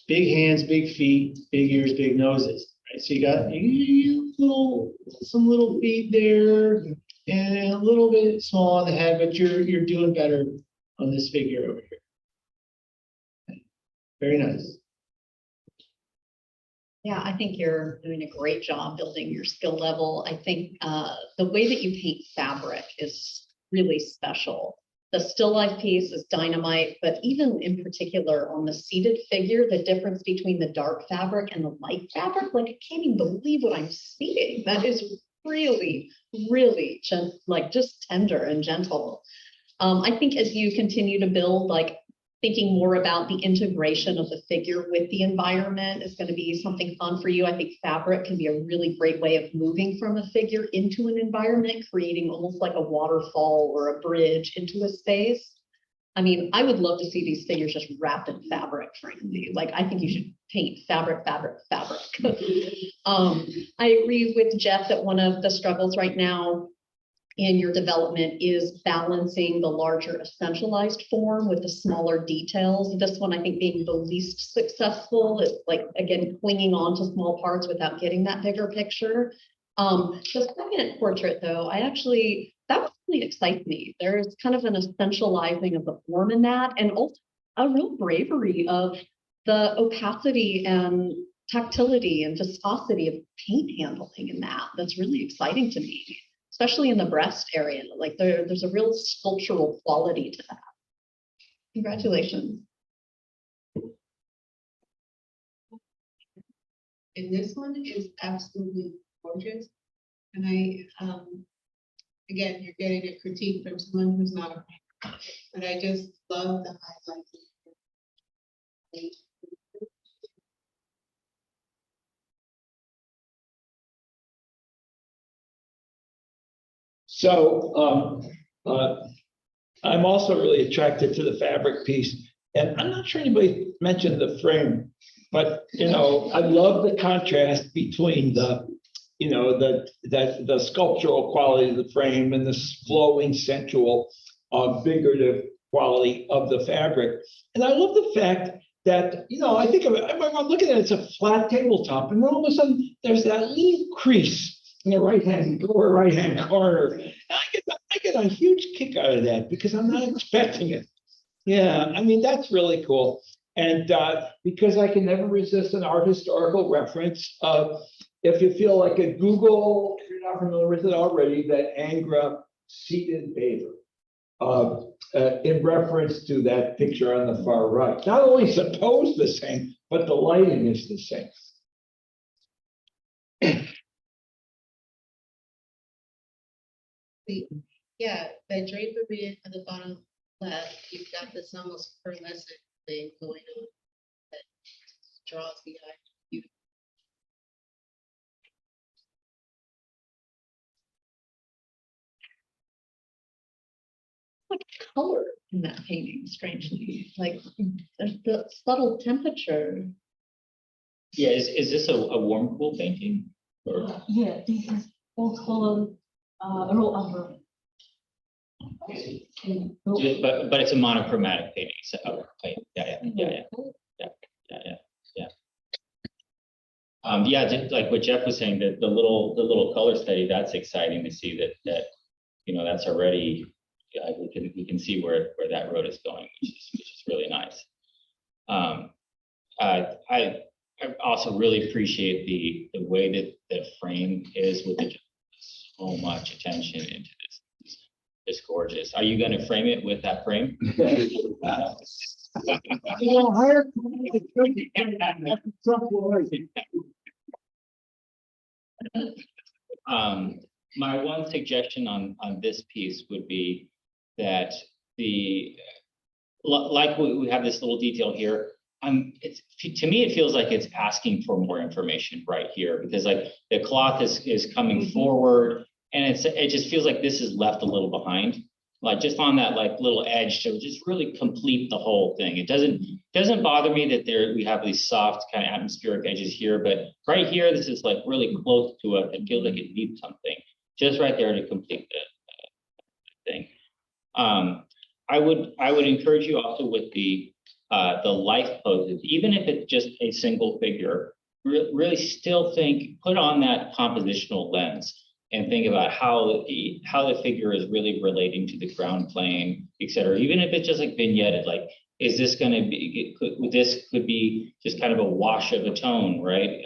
big hands, big feet, big ears, big noses. Right? So you got some little feet there and a little bit small on the head, but you're doing better on this figure over here. Very nice. Yeah, I think you're doing a great job building your skill level. I think the way that you paint fabric is really special. The still life piece is dynamite, but even in particular on the seated figure, the difference between the dark fabric and the light fabric, like I can't even believe what I'm seeing. That is really, really just tender and gentle. I think as you continue to build, like thinking more about the integration of the figure with the environment is going to be something fun for you. I think fabric can be a really great way of moving from a figure into an environment, creating almost like a waterfall or a bridge into a space. I mean, I would love to see these figures just wrapped in fabric, frankly. Like, I think you should paint fabric, fabric, fabric. I agree with Jeff that one of the struggles right now in your development is balancing the larger essentialized form with the smaller details. This one, I think, being the least successful is like, again, clinging on to small parts without getting that bigger picture. The second portrait, though, that really excites me. There's kind of an essentializing of the form in that, and also a real bravery of the opacity and tactility and viscosity of paint handling in that. That's really exciting to me, especially in the breast area. Like there's a real sculptural quality to that. Congratulations. And this one is absolutely gorgeous. And I, again, you're getting a critique from someone who's not a painter, but I just love the highlights. So I'm also really attracted to the fabric piece. And I'm not sure anybody mentioned the frame, but I love the contrast between the sculptural quality of the frame and the flowing, sensual, figurative quality of the fabric. And I love the fact that, I think I'm looking at it, it's a flat tabletop, and then all of a sudden there's that little crease in the right-hand corner. And I get a huge kick out of that because I'm not expecting it. Yeah, I mean, that's really cool. And because I can never resist an art historical reference, if you feel like a Google, if you're not familiar with it already, that Angra seated paver, in reference to that picture on the far right. Not only supposed the same, but the lighting is the same. Yeah, the drapery at the bottom left, you've got this almost pearlescent thing going on that draws the eye. Like color in that painting, strangely, like the subtle temperature. Yeah, is this a warm cool painting? Or? Yeah, this is also a roll over. But it's a monochromatic painting. So, yeah. Just like what Jeff was saying, that the little color study, that's exciting to see that that's already, we can see where that road is going, which is really nice. I also really appreciate the way that the frame is with so much attention into this. It's gorgeous. Are you going to frame it with that frame? My one suggestion on this piece would be that like we have this little detail here. To me, it feels like it's asking for more information right here, because like the cloth is coming forward, and it just feels like this is left a little behind, like just on that like little edge to just really complete the whole thing. It doesn't bother me that we have these soft kind of atmospheric edges here, but right here, this is like really close to it. It feels like it needs something just right there to complete the thing. I would encourage you also with the life poses, even if it's just a single figure, really still put on that compositional lens and think about how the figure is really relating to the ground plane, et cetera. Even if it's just like vignetted, like, is this going to be, this could be just kind of a wash of a tone, right?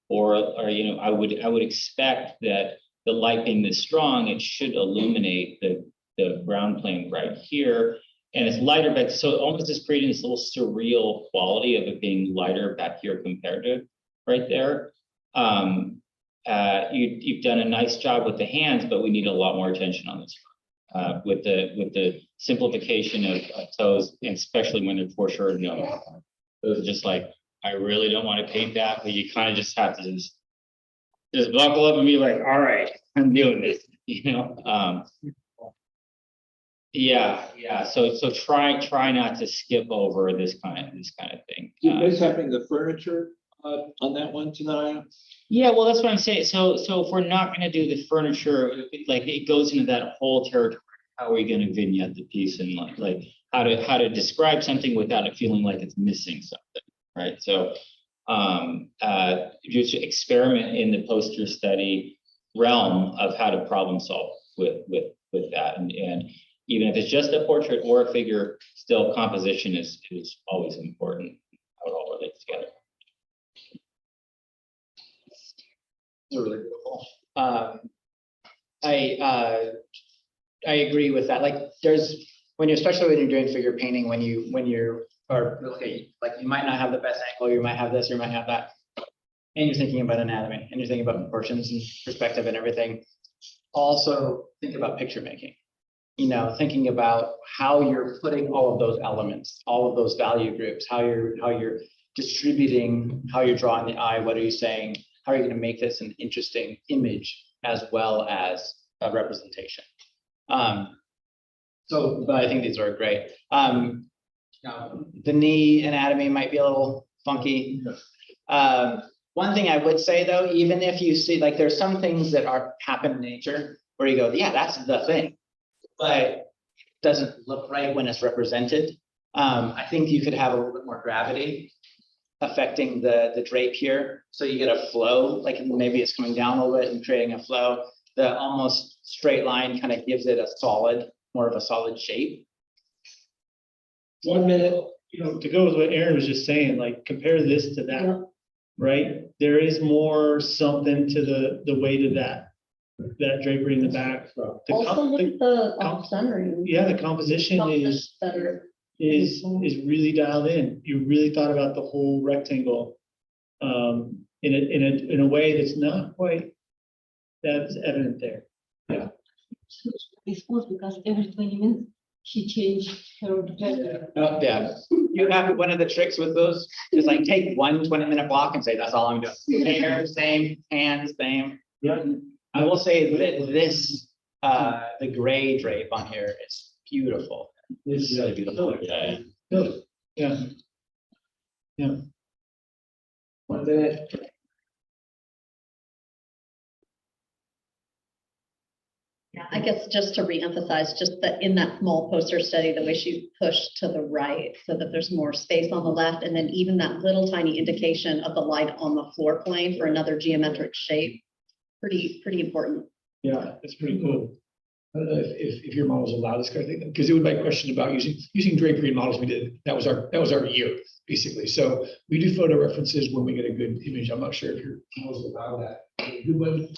Or I would expect that the light being this strong, it should illuminate the ground plane right here. And it's lighter back, so it almost is creating this little surreal quality of it being lighter back here compared to right there. you've done a nice job with the hands, but we need a lot more attention on this. With the simplification of toes, and especially when they're foreshortened. Those are just like, I really don't want to paint that, but you kind of just have to just buckle up and be like, all right, I'm doing this, Yeah. So try not to skip over this kind of thing. Do you guys having the furniture on that one tonight? Yeah, well, that's what I'm saying. So if we're not going to do the furniture, like it goes into that whole territory. How are we going to vignette the piece and like how to describe something without it feeling like it's missing something, right? So just experiment in the poster study realm of how to problem solve with that, and even if it's just a portrait or a figure, still composition is always important. How it all relates together. It's really beautiful. I agree with that. Like especially when you're doing figure painting, when you're okay, like you might not have the best angle, you might have this, you might have that, and you're thinking about anatomy and you're thinking about proportions and perspective and everything. Also think about picture making, thinking about how you're putting all of those elements, all of those value groups, how you're distributing, how you're drawing the eye, what are you saying, how are you going to make this an interesting image as well as a representation. But I think these are great. The knee anatomy might be a little funky. One thing I would say though, even if you see, like there's some things that happen in nature where you go, yeah, that's the thing, but it doesn't look right when it's represented. I think you could have a little bit more gravity affecting the drape here. So you get a flow, like maybe it's coming down a little bit and creating a flow. The almost straight line kind of gives it more of a solid shape. 1 minute, to go with what Aaron was just saying, like compare this to that, right? There is more something to the weight of that drapery in the back. Also look at the off-centering. Yeah, the composition is really dialed in. You really thought about the whole rectangle in a way that's not quite that's evident there. Yeah. It's cool because every 20 minutes she changed her gender. Oh, yeah. You have one of the tricks with those is like take one 20-minute block and say, that's all I'm doing. Hair, same, hands, same. Yeah. I will say that this, the gray drape on here is beautiful. It's really beautiful. Yeah. Yeah. Yeah. 1 minute. Yeah, I guess just to reemphasize, just that in that small poster study, the way she pushed to the right so that there's more space on the left, and then even that little tiny indication of the light on the floor plane for another geometric shape, pretty important. Yeah, it's pretty cool. I don't know if your models allow this kind of thing, because it would make questions about using drapery in models. We did that was our year basically. So we do photo references when we get a good image. I'm not sure if your models allow that. A good one.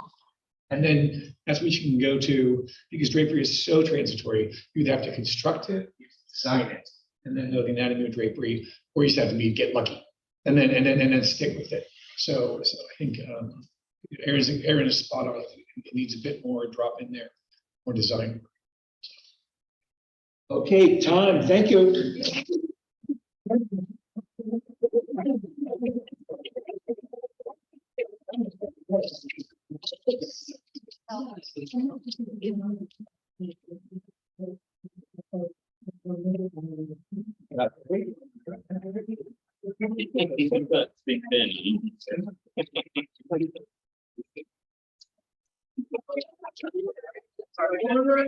And then that's what you can go to, because drapery is so transitory. You'd have to construct it, design it, and then know the anatomy of drapery, or you just have to get lucky, and then stick with it. So I think Aaron is spot on. It needs a bit more drop in there, more design. Okay, time. Thank you. Big Ben.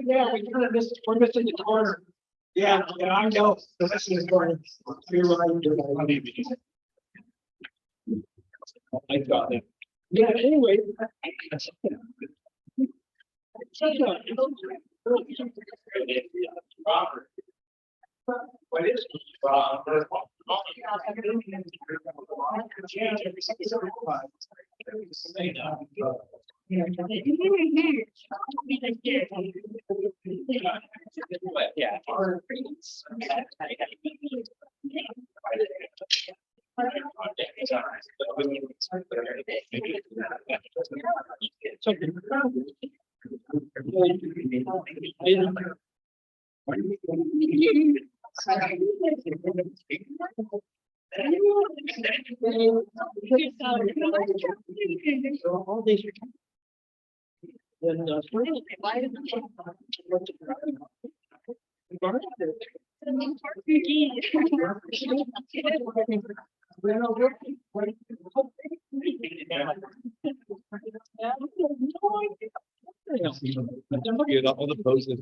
Yeah, we're missing the corner. Yeah, I know. We're missing the corner. You're right. I got that. Yeah, anyway. What is All the poses.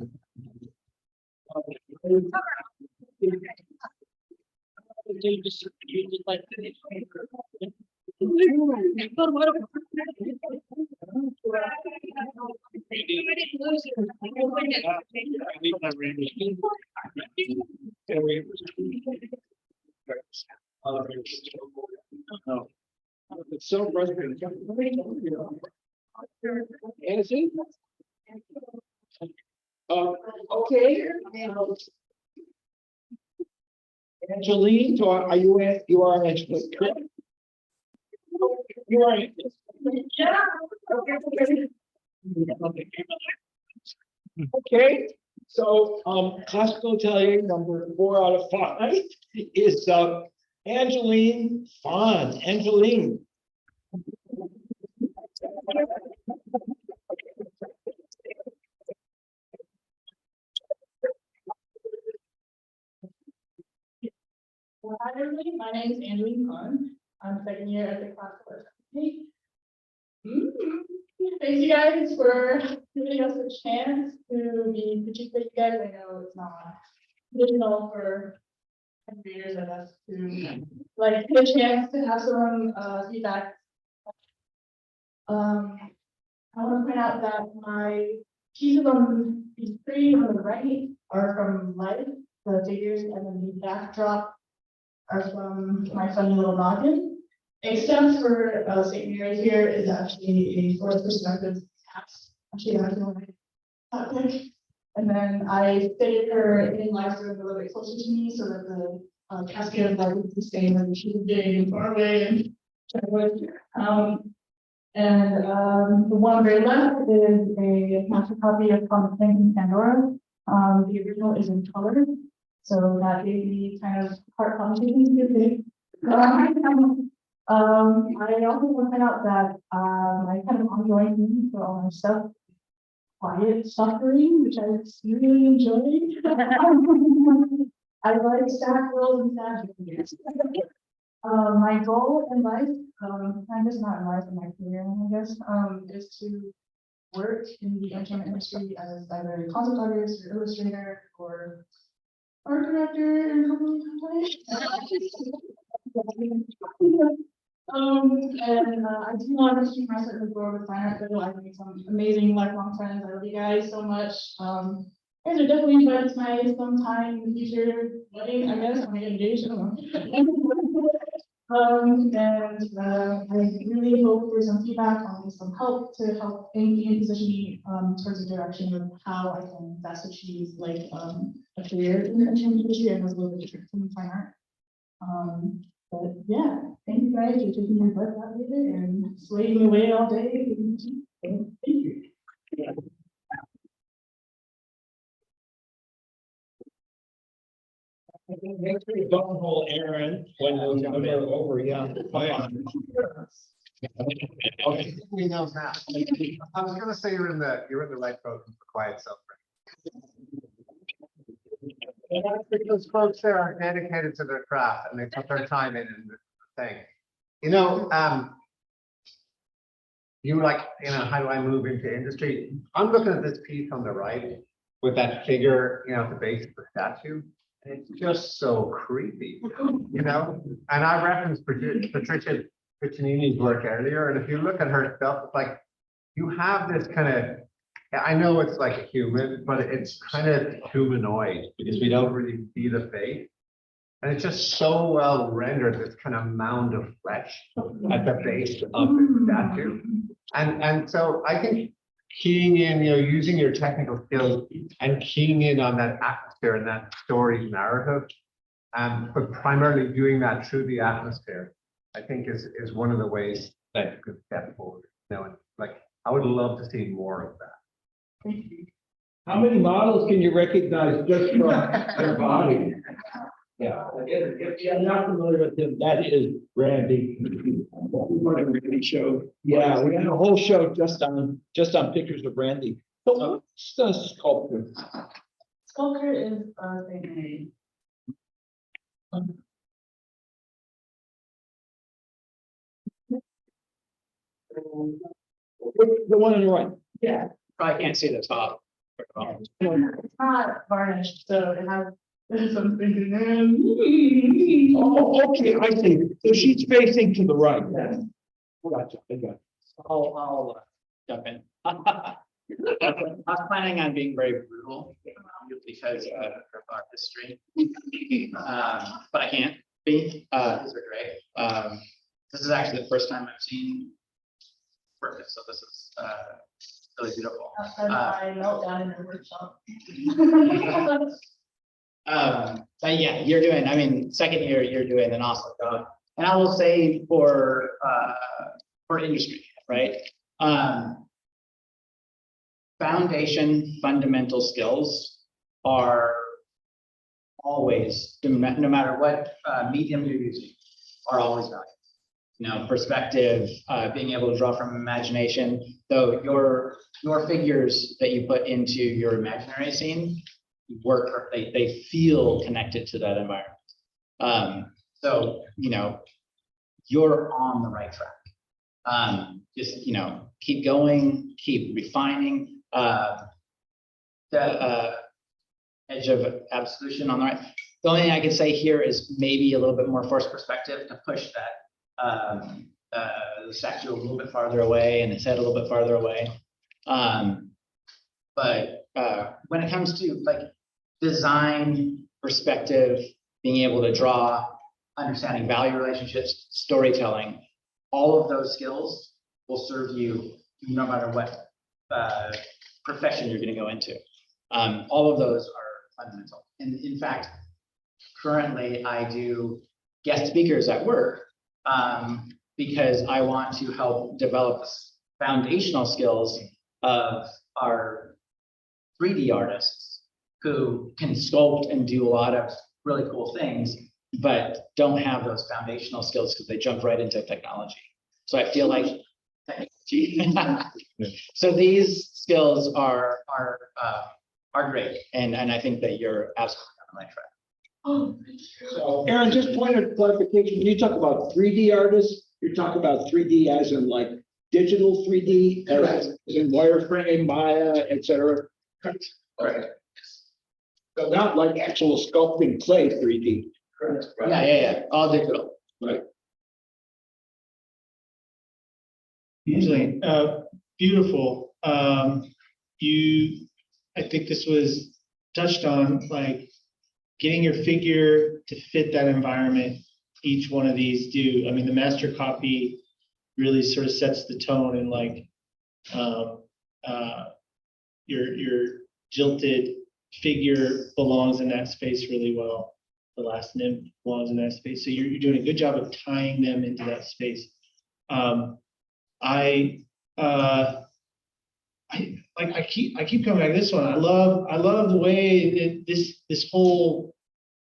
It's so frustrating. Anything? Okay. Angeline, so are you in? You are Angeline, correct? You are. Yeah. Okay, so classical Atelier number 4 out of 5 is Angeline Phan. Angeline. Hi everybody, my name is Angeline Phan. I'm second year at the Classical Atelier. Thank you guys for giving us a chance to be critique with you guys. I know it's not traditional for creators of us to like get a chance to have some feedback. I want to point out that my pieces on these 3 on the right are from life, the figures, and then the backdrop are from my funny little noggin. Except for St. Mary here is actually a fourth perspective cast. Actually, I don't know that quick. And then I fitted her in LIVESTREAM a little bit closer to me so that the cascade of light would be the same when she was big and far away and the one on the very left is a master copy of Common Thinking Pandora. The original is in color, so that gave me kind of heart palpitations. I also want to point out that my kind of ongoing theme for all my stuff, quiet suffering, which I really enjoy. I like sad worlds and sad things. My goal in life, kind of not in life, in my career, I guess, is to work in the entertainment industry as either a concept artist or illustrator or art director. And I do want to keep myself in the door with fine art, though. I've made some amazing lifelong friends. I love you guys so much. You guys are definitely invited to my sometime in the future wedding, I guess, when I get engaged. I don't know. I really hope for some feedback on some help to help aim me and position me towards the direction of how I can best achieve like a career in the entertainment industry. I know it's a little bit different from fine art. But yeah, thank you guys for taking your butt out of it and slaving away all day. Thank you. Next week, don't hold Aaron when they're over, yeah. Okay, we know now. I was gonna say you're in the right program for quiet suffering. And that's because folks there are dedicated to their craft and they put their time in and thing. You know, you like, how do I move into industry? I'm looking at this piece on the right with that figure, at the base of the statue. And it's just so creepy, And I referenced Patricia Pepper's work earlier. And if you look at her stuff, it's like you have this kind of, I know it's like a human, but it's kind of humanoid because we don't really see the face. And it's just so well rendered, this kind of mound of flesh at the base of the statue. And so I think keying in, using your technical skills and keying in on that atmosphere and that story's narrative, but primarily doing that through the atmosphere I think is one of the ways that you could step forward. You know, and like, I would love to see more of that. How many models can you recognize just from their body? Yeah, if you're not familiar with him, that is Randy. We show, yeah, we had a whole show just on pictures of Randy. So what's the sculptor? Sculptor is Faigin. The one on your right. Yeah. Probably can't see the top. It's not varnished, so it has some thinking. Oh, okay, I see. So she's facing to the right. Gotcha, I got it. I'll jump in. I was planning on being very brutal because of our history. But I can't be, these are great. This is actually the first time I've seen work, so this is really beautiful. I melt down in the workshop. But yeah, you're doing, I mean, second year, you're doing an awesome job. And I will say for industry, right? Foundation fundamental skills are always, no matter what medium you're using, are always valuable. You know, perspective, being able to draw from imagination, though your figures that you put into your imaginary scene work, they feel connected to that environment. So, you know, you're on the right track. Just, you know, keep going, keep refining. The edge of absolution on the right. The only thing I can say here is maybe a little bit more forced perspective to push that the statue a little bit farther away and his head a little bit farther away. But when it comes to like design, perspective, being able to draw, understanding value relationships, storytelling, all of those skills will serve you no matter what profession you're going to go into. All of those are fundamental. And in fact, currently I do guest speakers at work because I want to help develop foundational skills of our 3D artists who can sculpt and do a lot of really cool things, but don't have those foundational skills because they jump right into technology. So I feel like so these skills are great, and I think that you're absolutely on the right track. Oh, So Aaron, just point of clarification, when you talk about 3D artists, you're talking about 3D as in like digital 3D, as in wireframe, Maya, etc. Right. So not like actual sculpting clay 3D. Correct. Yeah, all digital. Right. Usually, beautiful. I think this was touched on, like getting your figure to fit that environment. Each one of these do. I mean, the master copy really sort of sets the tone, and like your jilted figure belongs in that space really well. The last nymph belongs in that space. So you're doing a good job of tying them into that space. I keep coming back to this one. I love the way that this whole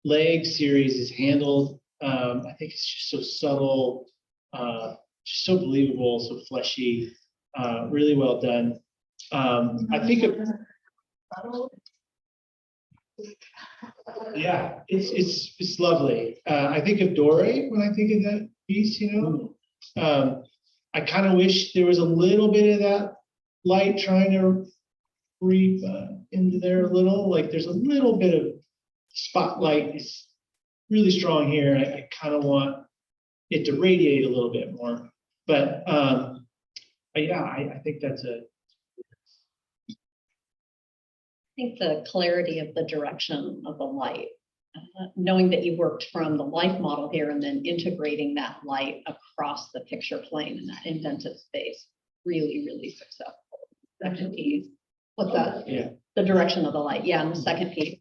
leg series is handled. I think it's just so subtle, just so believable, so fleshy, really well done. I think of, yeah, it's lovely. I think of Dore when I think of that piece, you know. I kind of wish there was a little bit of that light trying to creep into there a little. Like there's a little bit of spotlight is really strong here. I kind of want it to radiate a little bit more. But yeah, I think that's a. I think the clarity of the direction of the light, knowing that you worked from the life model here and then integrating that light across the picture plane in that indented space, really, really successful. Second piece, what's that? Yeah. The direction of the light, yeah, and the second piece.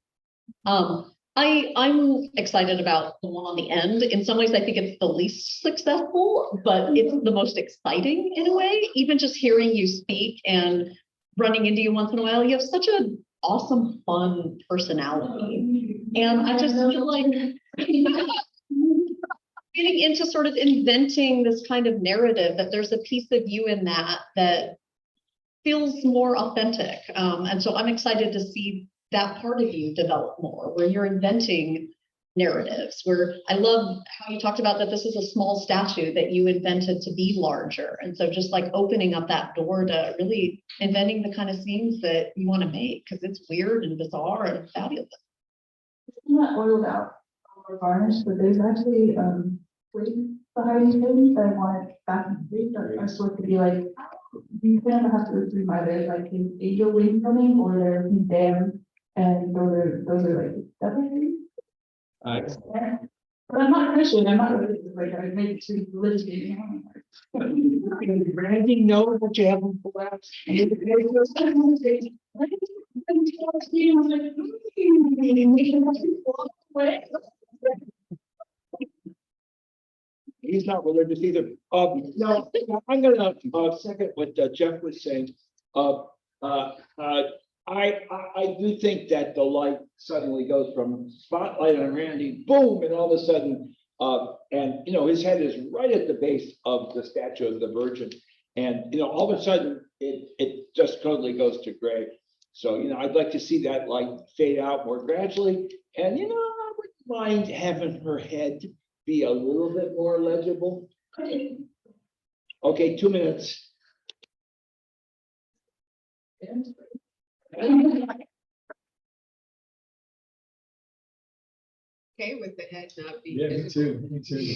I'm excited about the one on the end. In some ways, I think it's the least successful, but it's the most exciting in a way. Even just hearing you speak and running into you once in a while, you have such an awesome, fun personality. And I just feel like getting into sort of inventing this kind of narrative, that there's a piece of you in that feels more authentic. And so I'm excited to see that part of you develop more, where you're inventing narratives, where I love how you talked about that this is a small statue that you invented to be larger. And so just like opening up that door to really inventing the kind of scenes that you want to make, because it's weird and bizarre and fabulous. It's not oiled out or varnished, but there's actually wings behind him that I wanted back in the day that are supposed to be like, you kind of have to assume either like an angel wing coming or they're them, and those are like definitely. But I'm not Christian, I'm not religious, like I made it to religious meeting. Randy knows what you haven't pulled out. He's not religious either. No, I'm gonna second what Jeff was saying. I do think that the light suddenly goes from spotlight on Randy, boom, and all of a sudden, and you know, his head is right at the base of the statue of the Virgin, and you know, all of a sudden, it just totally goes to gray. So you know, I'd like to see that light fade out more gradually, and you know, I wouldn't mind having her head be a little bit more legible. Okay, 2 minutes. Okay with the head not being. Yeah, me visible. too, me too.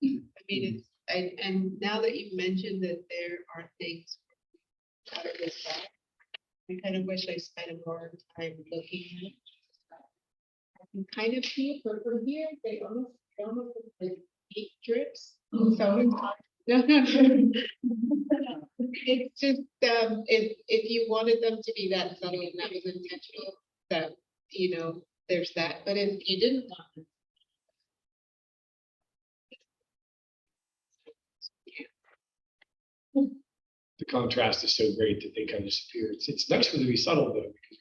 I mean, and now that you've mentioned that there are things out of this back, I kind of wish I spent more time looking at it. I can kind of see it, but from here, they almost look like deep drips. So it's just, if you wanted them to be that subtle and that was intentional, that, you know, there's that, but if you didn't want them. The contrast is so great that they kind of disappear. It's nice for them to be subtle though, because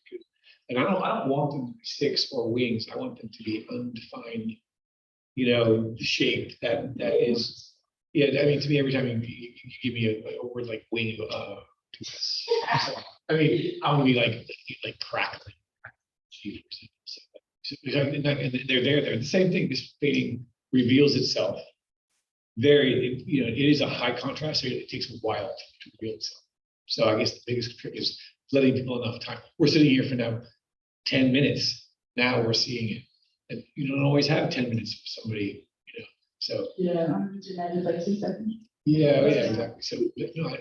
and I don't want them to be sticks or wings. I want them to be undefined, you know, shape that is. Yeah, I mean, to me, every time you give me a word like wing, I mean, I want to be like crackling. So, and they're the same thing. This painting reveals itself. You know, it is a high contrast, so it takes a while to reveal itself. So I guess the biggest trick is letting people enough time. We're sitting here for now 10 minutes. Now we're seeing it. And you don't always have 10 minutes for somebody, you know. So Yeah, I'm just like 2 seconds. yeah, exactly. So no, I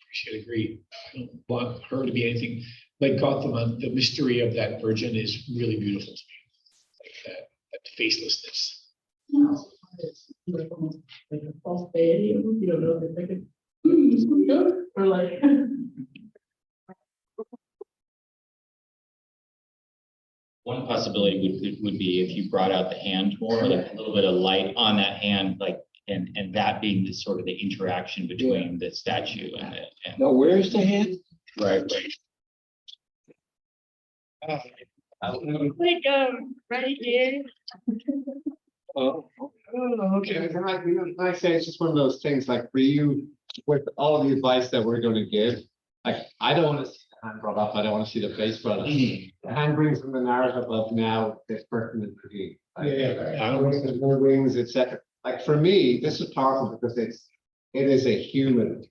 appreciate, agree. I don't want her to be anything like Gautham. The mystery of that Virgin is really beautiful to me. Like that facelessness. No, it's like almost like a false deity. You don't know if it's like or like. One possibility would be if you brought out the hand more, like a little bit of light on that hand, like, and that being the sort of the interaction between the statue and it. No, where's the hand? Right. Right here. Oh, Okay, can I say it's just one of those things, like for you, with all the advice that we're gonna give, like, I don't wanna see the hand brought up, I don't wanna see the face brought up. The hand brings from the narrative of now this person is pretty. There's no wings, etc. Like for me, this is powerful because it is a human,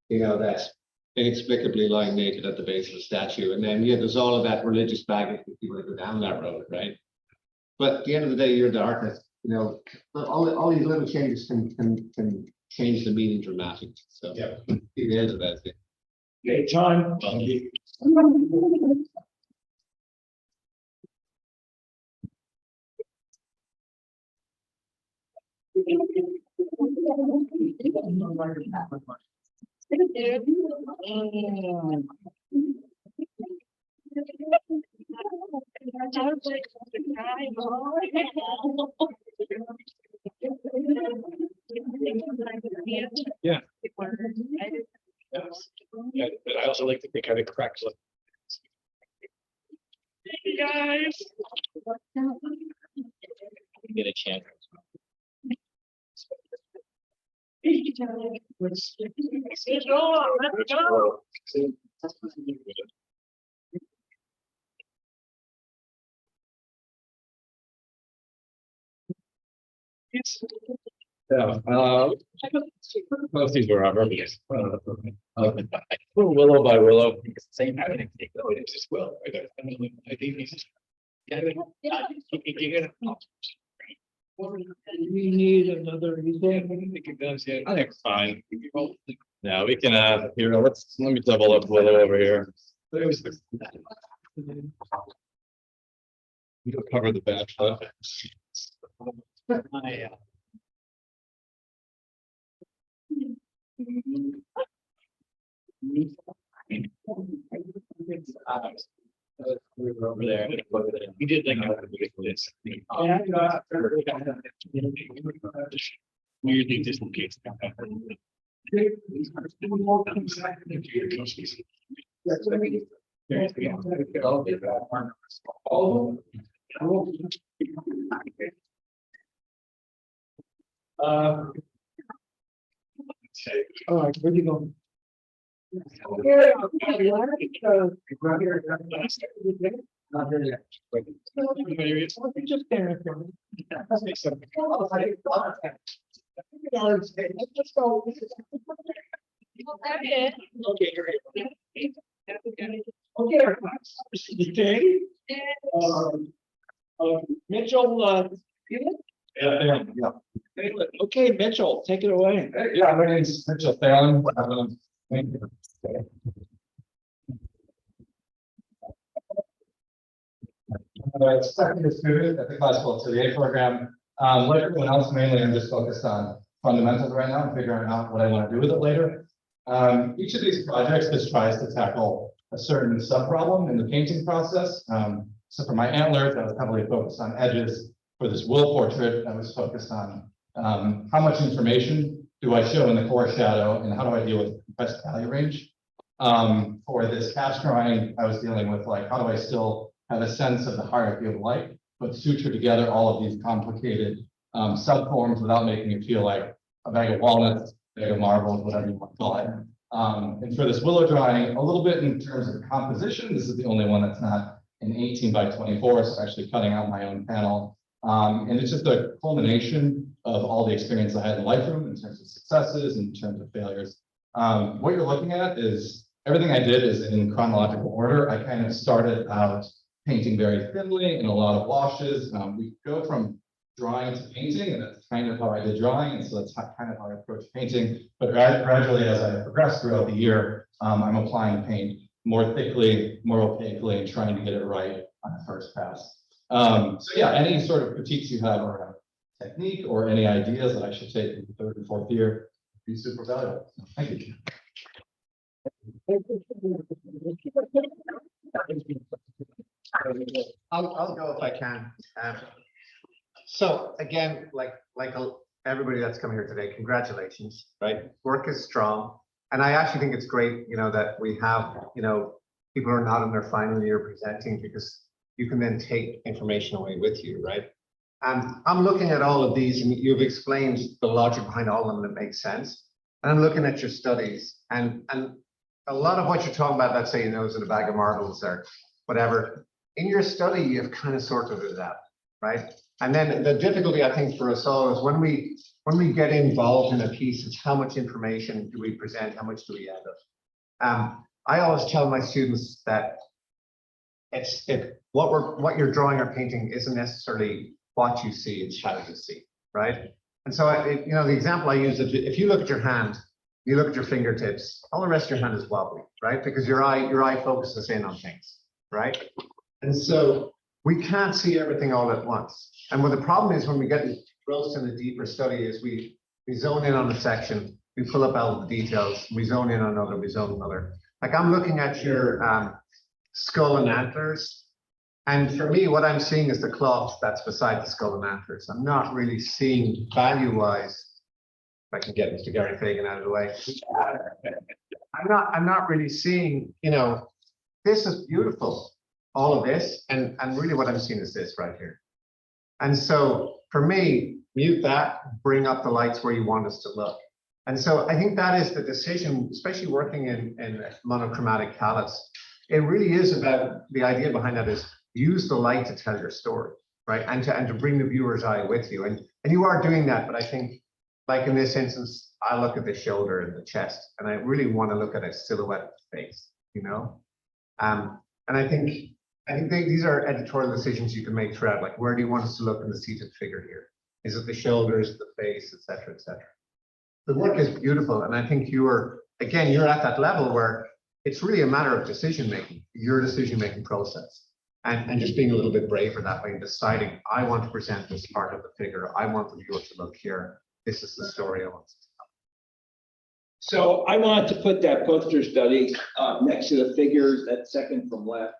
you know, that's inexplicably lying naked at the base of a statue. And then, yeah, there's all of that religious baggage if you want to go down that road, right? But at the end of the day, you're the artist, you know, all these little changes can change the meaning dramatically. So yeah, it is about it. Okay, time. Yeah. Yeah, but I also like the kind of cracks. Hey, guys. Get a chance. Let's go. Let's go. Yeah, most of these were our yes. Willow by willow. Same. I think it's just well. I think it's just. Yeah. We need another. I think it does. Yeah. I think it's fine. Yeah, we can, here, let me double up Willow over here. There was the. We'll cover the back. We were over there. We did like this. Weirdly dislocates. All right, where do you go? Just there. Let's go. Okay. Mitchell, Yeah. okay, Mitchell, take it away. Yeah, my name is Mitchell Thelen. Thank you. Second student at the Classical Atelier program. Like everyone else, mainly I'm just focused on fundamentals right now and figuring out what I want to do with it later. Each of these projects just tries to tackle a certain sub-problem in the painting process. So for my antlers, I was heavily focused on edges. For this wool portrait, I was focused on how much information do I show in the core shadow and how do I deal with compressed value range. For this cast drawing, I was dealing with like, how do I still have a sense of the hierarchy of light, but suture together all of these complicated subforms without making it feel like a bag of walnuts, a bag of marbles, whatever you want to call it. And for this willow drawing, a little bit in terms of composition, this is the only one that's not an 18 by 24, so actually cutting out my own panel. And it's just a culmination of all the experience I had in Lightroom in terms of successes, in terms of failures. What you're looking at is everything I did is in chronological order. I kind of started out painting very thinly in a lot of washes. We go from drawing to painting, and that's kind of how I did drawing, and so that's kind of how I approach painting. But gradually, as I progress throughout the year, I'm applying paint more thickly, more opaquely, and trying to get it right on the first pass. So yeah, any sort of critiques you have around technique or any ideas that I should take in the third and fourth year would be super valuable. Thank you. I'll go if I can. So again, like everybody that's come here today, congratulations, right? Work is strong. And I actually think it's great, that we have, people who are not in their final year presenting, because you can then take information away with you, right? And I'm looking at all of these, and you've explained the logic behind all of them that makes sense. And I'm looking at your studies, and a lot of what you're talking about, let's say, is in a bag of marbles or whatever. In your study, you've kind of sorted it out, right? And then the difficulty, I think, for us all is when we get involved in a piece, it's how much information do we present, how much do we edit? I always tell my students that what you're drawing or painting isn't necessarily what you see, it's how you see, right? And so, the example I use is if you look at your hand, you look at your fingertips, all the rest of your hand is wobbly, right? Because your eye focuses in on things, right? And so we can't see everything all at once. And what the problem is when we get engrossed in a deeper study is we zone in on a section, we pull up all the details, we zone in on another, we zone another. Like I'm looking at your skull and antlers, And for me, what I'm seeing is the cloth that's beside the skull and antlers. I'm not really seeing value-wise, if I can get Mr. Gary Faigin out of the way. I'm not really seeing, you know, this is beautiful, all of this, and really what I'm seeing is this right here. And so for me, mute that, bring up the lights where you want us to look. And so I think that is the decision, especially working in monochromatic palettes. It really is about, the idea behind that is use the light to tell your story, right? And to bring the viewer's eye with you. And you are doing that, but I think, like in this instance, I look at the shoulder and the chest, and I really want to look at a silhouette face, you know? And I think these are editorial decisions you can make throughout, like where do you want us to look in the seated figure here? Is it the shoulders, the face, et cetera, et cetera? The work is beautiful, and I think you're at that level where it's really a matter of decision-making, your decision-making process. And just being a little bit braver that way and deciding, I want to present this part of the figure. I want the viewer to look here. This is the story I want to tell. So I wanted to put that poster study next to the figures, that second from left,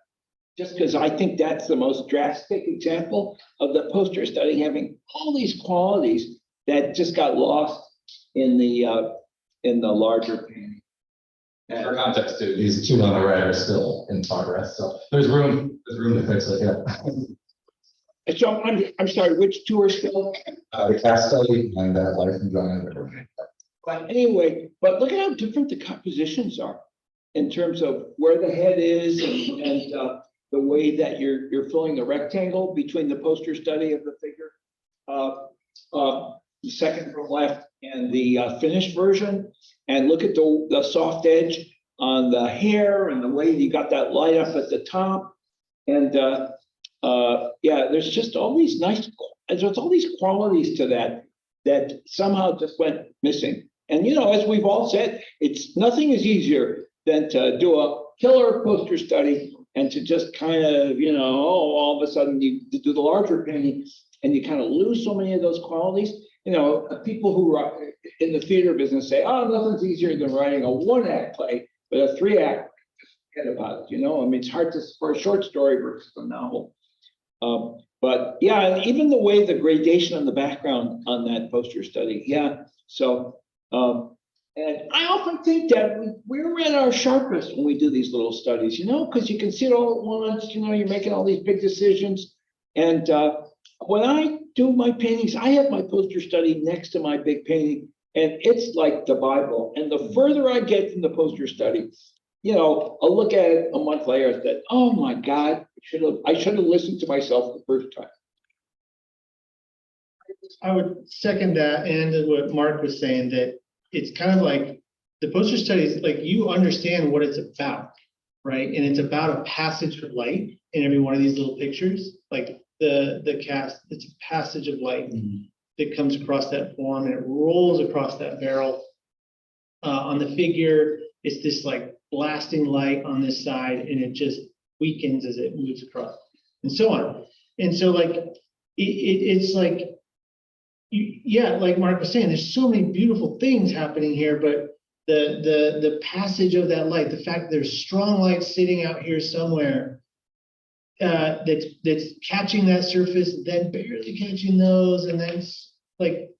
just because I think that's the most drastic example of the poster study having all these qualities that just got lost in the larger painting. And for context too, these two on the right are still in progress, so there's room to fix it, yeah. So I'm sorry, which two are still? The cast study and that life and drawing. But anyway, but look at how different the compositions are in terms of where the head is and the way that you're filling the rectangle between the poster study of the figure, the second from left and the finished version. And look at the soft edge on the hair and the way you got that light up at the top. And yeah, there's just all these there's all these qualities to that somehow just went missing. And, you know, as we've all said, nothing is easier than to do a killer poster study and to just kind of, you know, all of a sudden you do the larger painting and you kind of lose so many of those qualities. You know, people who are in the theater business say, oh, nothing's easier than writing a 1-act play, but a 3-act, forget about it, you know? I mean, it's hard for a short story versus a novel. But yeah, and even the way the gradation on the background on that poster study, yeah. So, and I often think that we're at our sharpest when we do these little studies, you know, because you can see it all at once, you know, you're making all these big decisions. And when I do my paintings, I have my poster study next to my big painting, and it's like the Bible. And the further I get from the poster study, you know, I'll look at it a month later and say, oh my God, I should have listened to myself the first time. I would second that, and what Mark was saying, that it's kind of like the poster study is like you understand what it's about, right? And it's about a passage of light in every one of these little pictures. Like the cast, it's a passage of light that comes across that form and it rolls across that barrel. On the figure, it's this like blasting light on this side, and it just weakens as it moves across, and so on. And so like it's like, yeah, like Mark was saying, there's so many beautiful things happening here, but the passage of that light, the fact that there's strong light sitting out here somewhere that's catching that surface, then barely catching those, and then like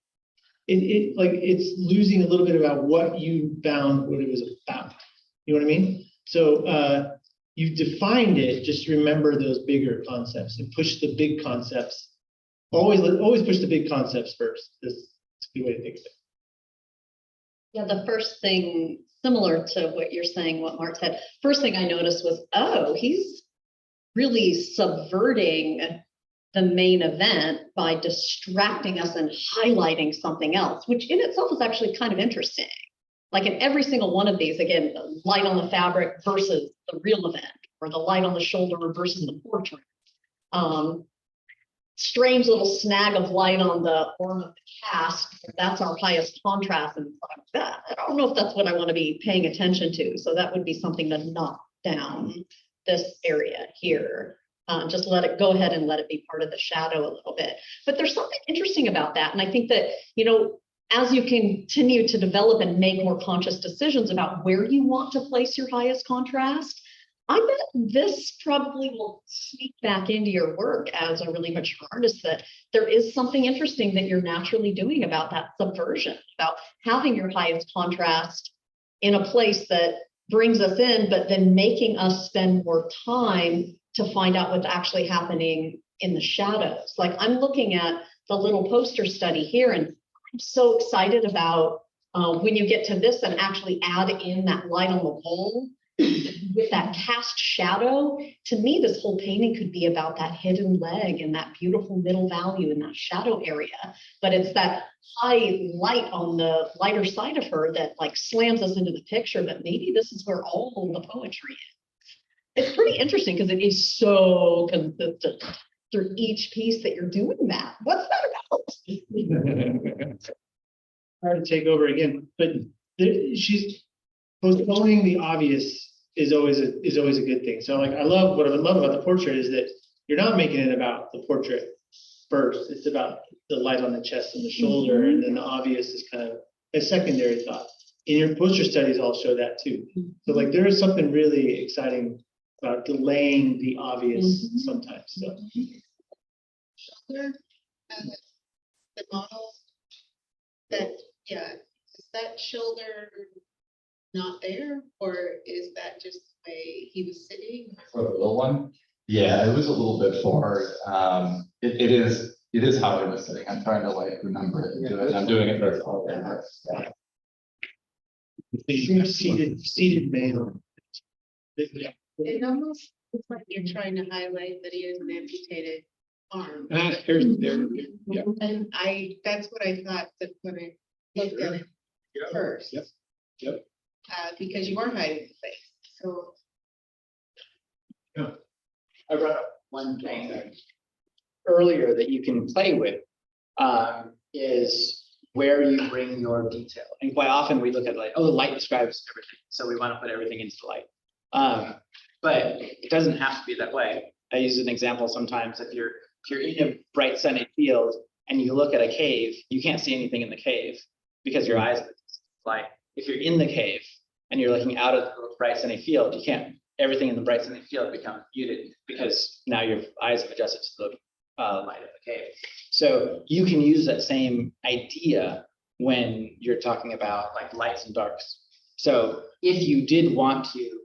it's losing a little bit about what you found what it was about. You know what I mean? So you've defined it. Just remember those bigger concepts and push the big concepts. Always push the big concepts first. That's a good way to think of it. Yeah, the first thing, similar to what you're saying, what Mark said, first thing I noticed was, oh, he's really subverting the main event by distracting us and highlighting something else, which in itself is actually kind of interesting. Like in every single one of these, again, the light on the fabric versus the real event, or the light on the shoulder versus the portrait. Strange little snag of light on the form of the cast. That's our highest contrast. And I don't know if that's what I want to be paying attention to. So that would be something to knock down this area here. Just let it go ahead and let it be part of the shadow a little bit. But there's something interesting about that. And I think that, you know, as you continue to develop and make more conscious decisions about where you want to place your highest contrast, I bet this probably will sneak back into your work as a really mature artist, that there is something interesting that you're naturally doing about that subversion, about having your highest contrast in a place that brings us in, but then making us spend more time to find out what's actually happening in the shadows. Like I'm looking at the little poster study here, and I'm so excited about when you get to this and actually add in that light on the wall with that cast shadow. To me, this whole painting could be about that hidden leg and that beautiful middle value in that shadow area. But it's that high light on the lighter side of her that like slams us into the picture. But maybe this is where all the poetry is. It's pretty interesting because it is so consistent through each piece that you're doing that. What's that about? Hard to take over again, but she's postponing the obvious is always a good thing. So like what I love about the portrait is that you're not making it about the portrait first. It's about the light on the chest and the shoulder, and then the obvious is kind of a secondary thought. And your poster studies all show that too. So like there is something really exciting about delaying the obvious sometimes. So Shoulder, the model that, yeah, is that shoulder not there, or is that just the way he was sitting? For the little one? Yeah, it was a little bit forward. It is how it was sitting. I'm trying to like remember it and do it. And I'm doing it very well. Seated male. It almost looks like you're trying to highlight that he has an amputated arm. Yeah. And that's what I thought that when I looked at it first. Yep. Because you are hiding the face, so. I brought up one thing earlier that you can play with, is where you bring your detail. And quite often we look at like, oh, the light describes everything, so we want to put everything into the light. But it doesn't have to be that way. I use an example sometimes. If you're in a bright sunny field and you look at a cave, you can't see anything in the cave because your eyes are light. If you're in the cave and you're looking out at the bright sunny field, you can't. Everything in the bright sunny field becomes muted because now your eyes have adjusted to the light of the cave. So you can use that same idea when you're talking about like lights and darks. So if you did want to,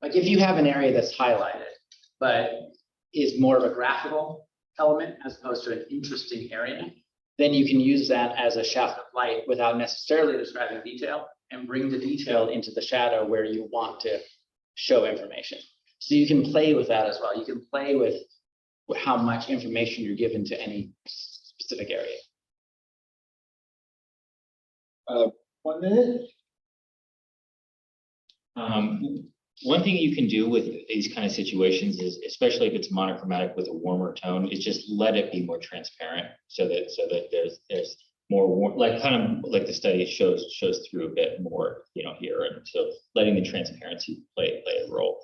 like if you have an area that's highlighted, but is more of a graphical element as opposed to an interesting area, then you can use that as a shaft of light without necessarily describing detail and bring the detail into the shadow where you want to show information. So you can play with that as well. You can play with how much information you're given to any specific area. 1 minute. One thing you can do with these kind of situations is, especially if it's monochromatic with a warmer tone, is just let it be more transparent so that there's more warm, like kind of like the study shows through a bit more, here. And so letting the transparency play a role.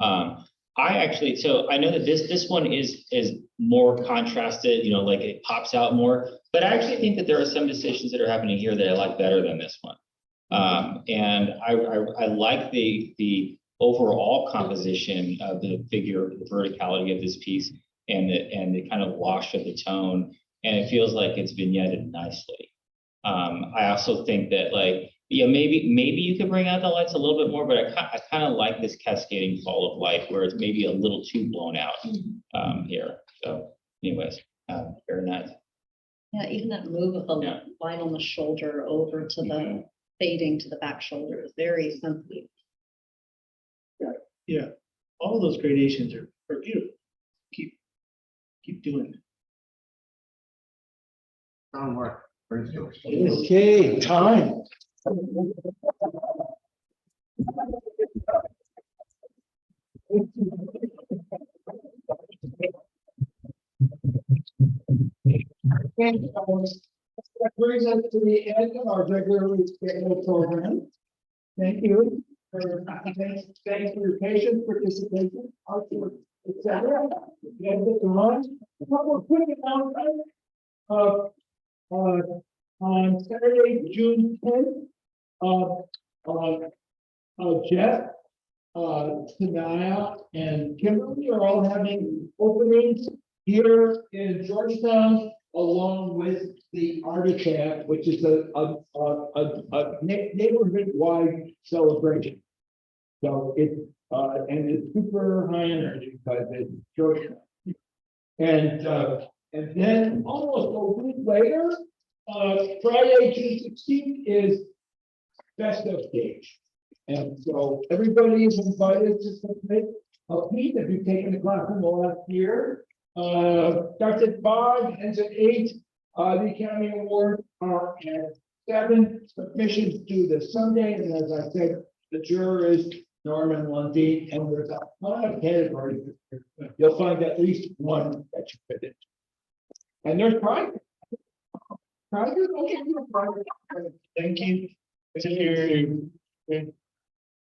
So I know that this one is more contrasted, like it pops out more, but I actually think that there are some decisions that are happening here that I like better than this one. And I like the overall composition of the figure, the verticality of this piece, and the kind of wash of the tone, and it feels like it's vignetted nicely. I also think that maybe you could bring out the lights a little bit more, but I kind of like this cascading fall of light where it's maybe a little too blown out here. So anyways, very nice. Yeah, even that move of the line on the shoulder over to the fading to the back shoulder is very sensitive. Yeah, all those gradations are beautiful. Keep doing it. Groundwork. Okay, time. That brings us to the end of our regularly scheduled program. Thank you for your patience, participation, etc. We're putting out on Saturday, June 10th, Jeff Tanya and Kimberly are all having openings here in Georgetown, along with the Artifact, which is a neighborhood-wide celebration. So and it's super high energy because it's Georgetown. And then almost a week later, Friday, June 16th is Festive Stage. And so everybody is invited to submit a piece if you've taken the class in the last year. Starts at 5, ends at 8. The Academy Awards are at 7. Submissions due this Sunday, and as I said, the juror is Norman Lundy, and there's a lot of categories. You'll find at least one that you fit in. And there's prizes. Prizes, okay, prizes. Thank you. To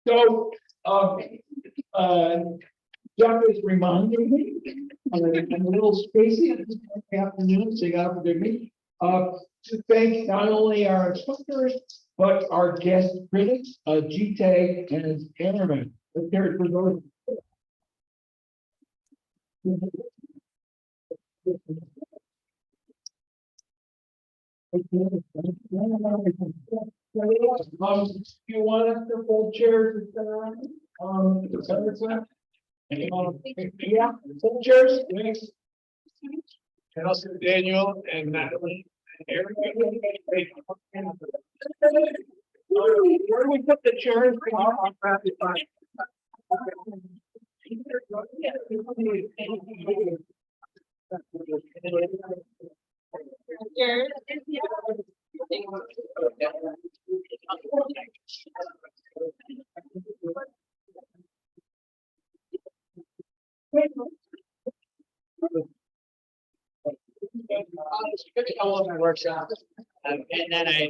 So, Jeff is reminding me, I'm a little spacey at this time of the afternoon, so you gotta forgive me, to thank not only our instructors, but our guest critics, G-Tag and Ammerman. Let's hear it for those. You want us to hold chairs, etc. Yeah, hold chairs, thanks. And also Daniel and Natalie and Eric. Where do we put the chairs? Workshop, and then I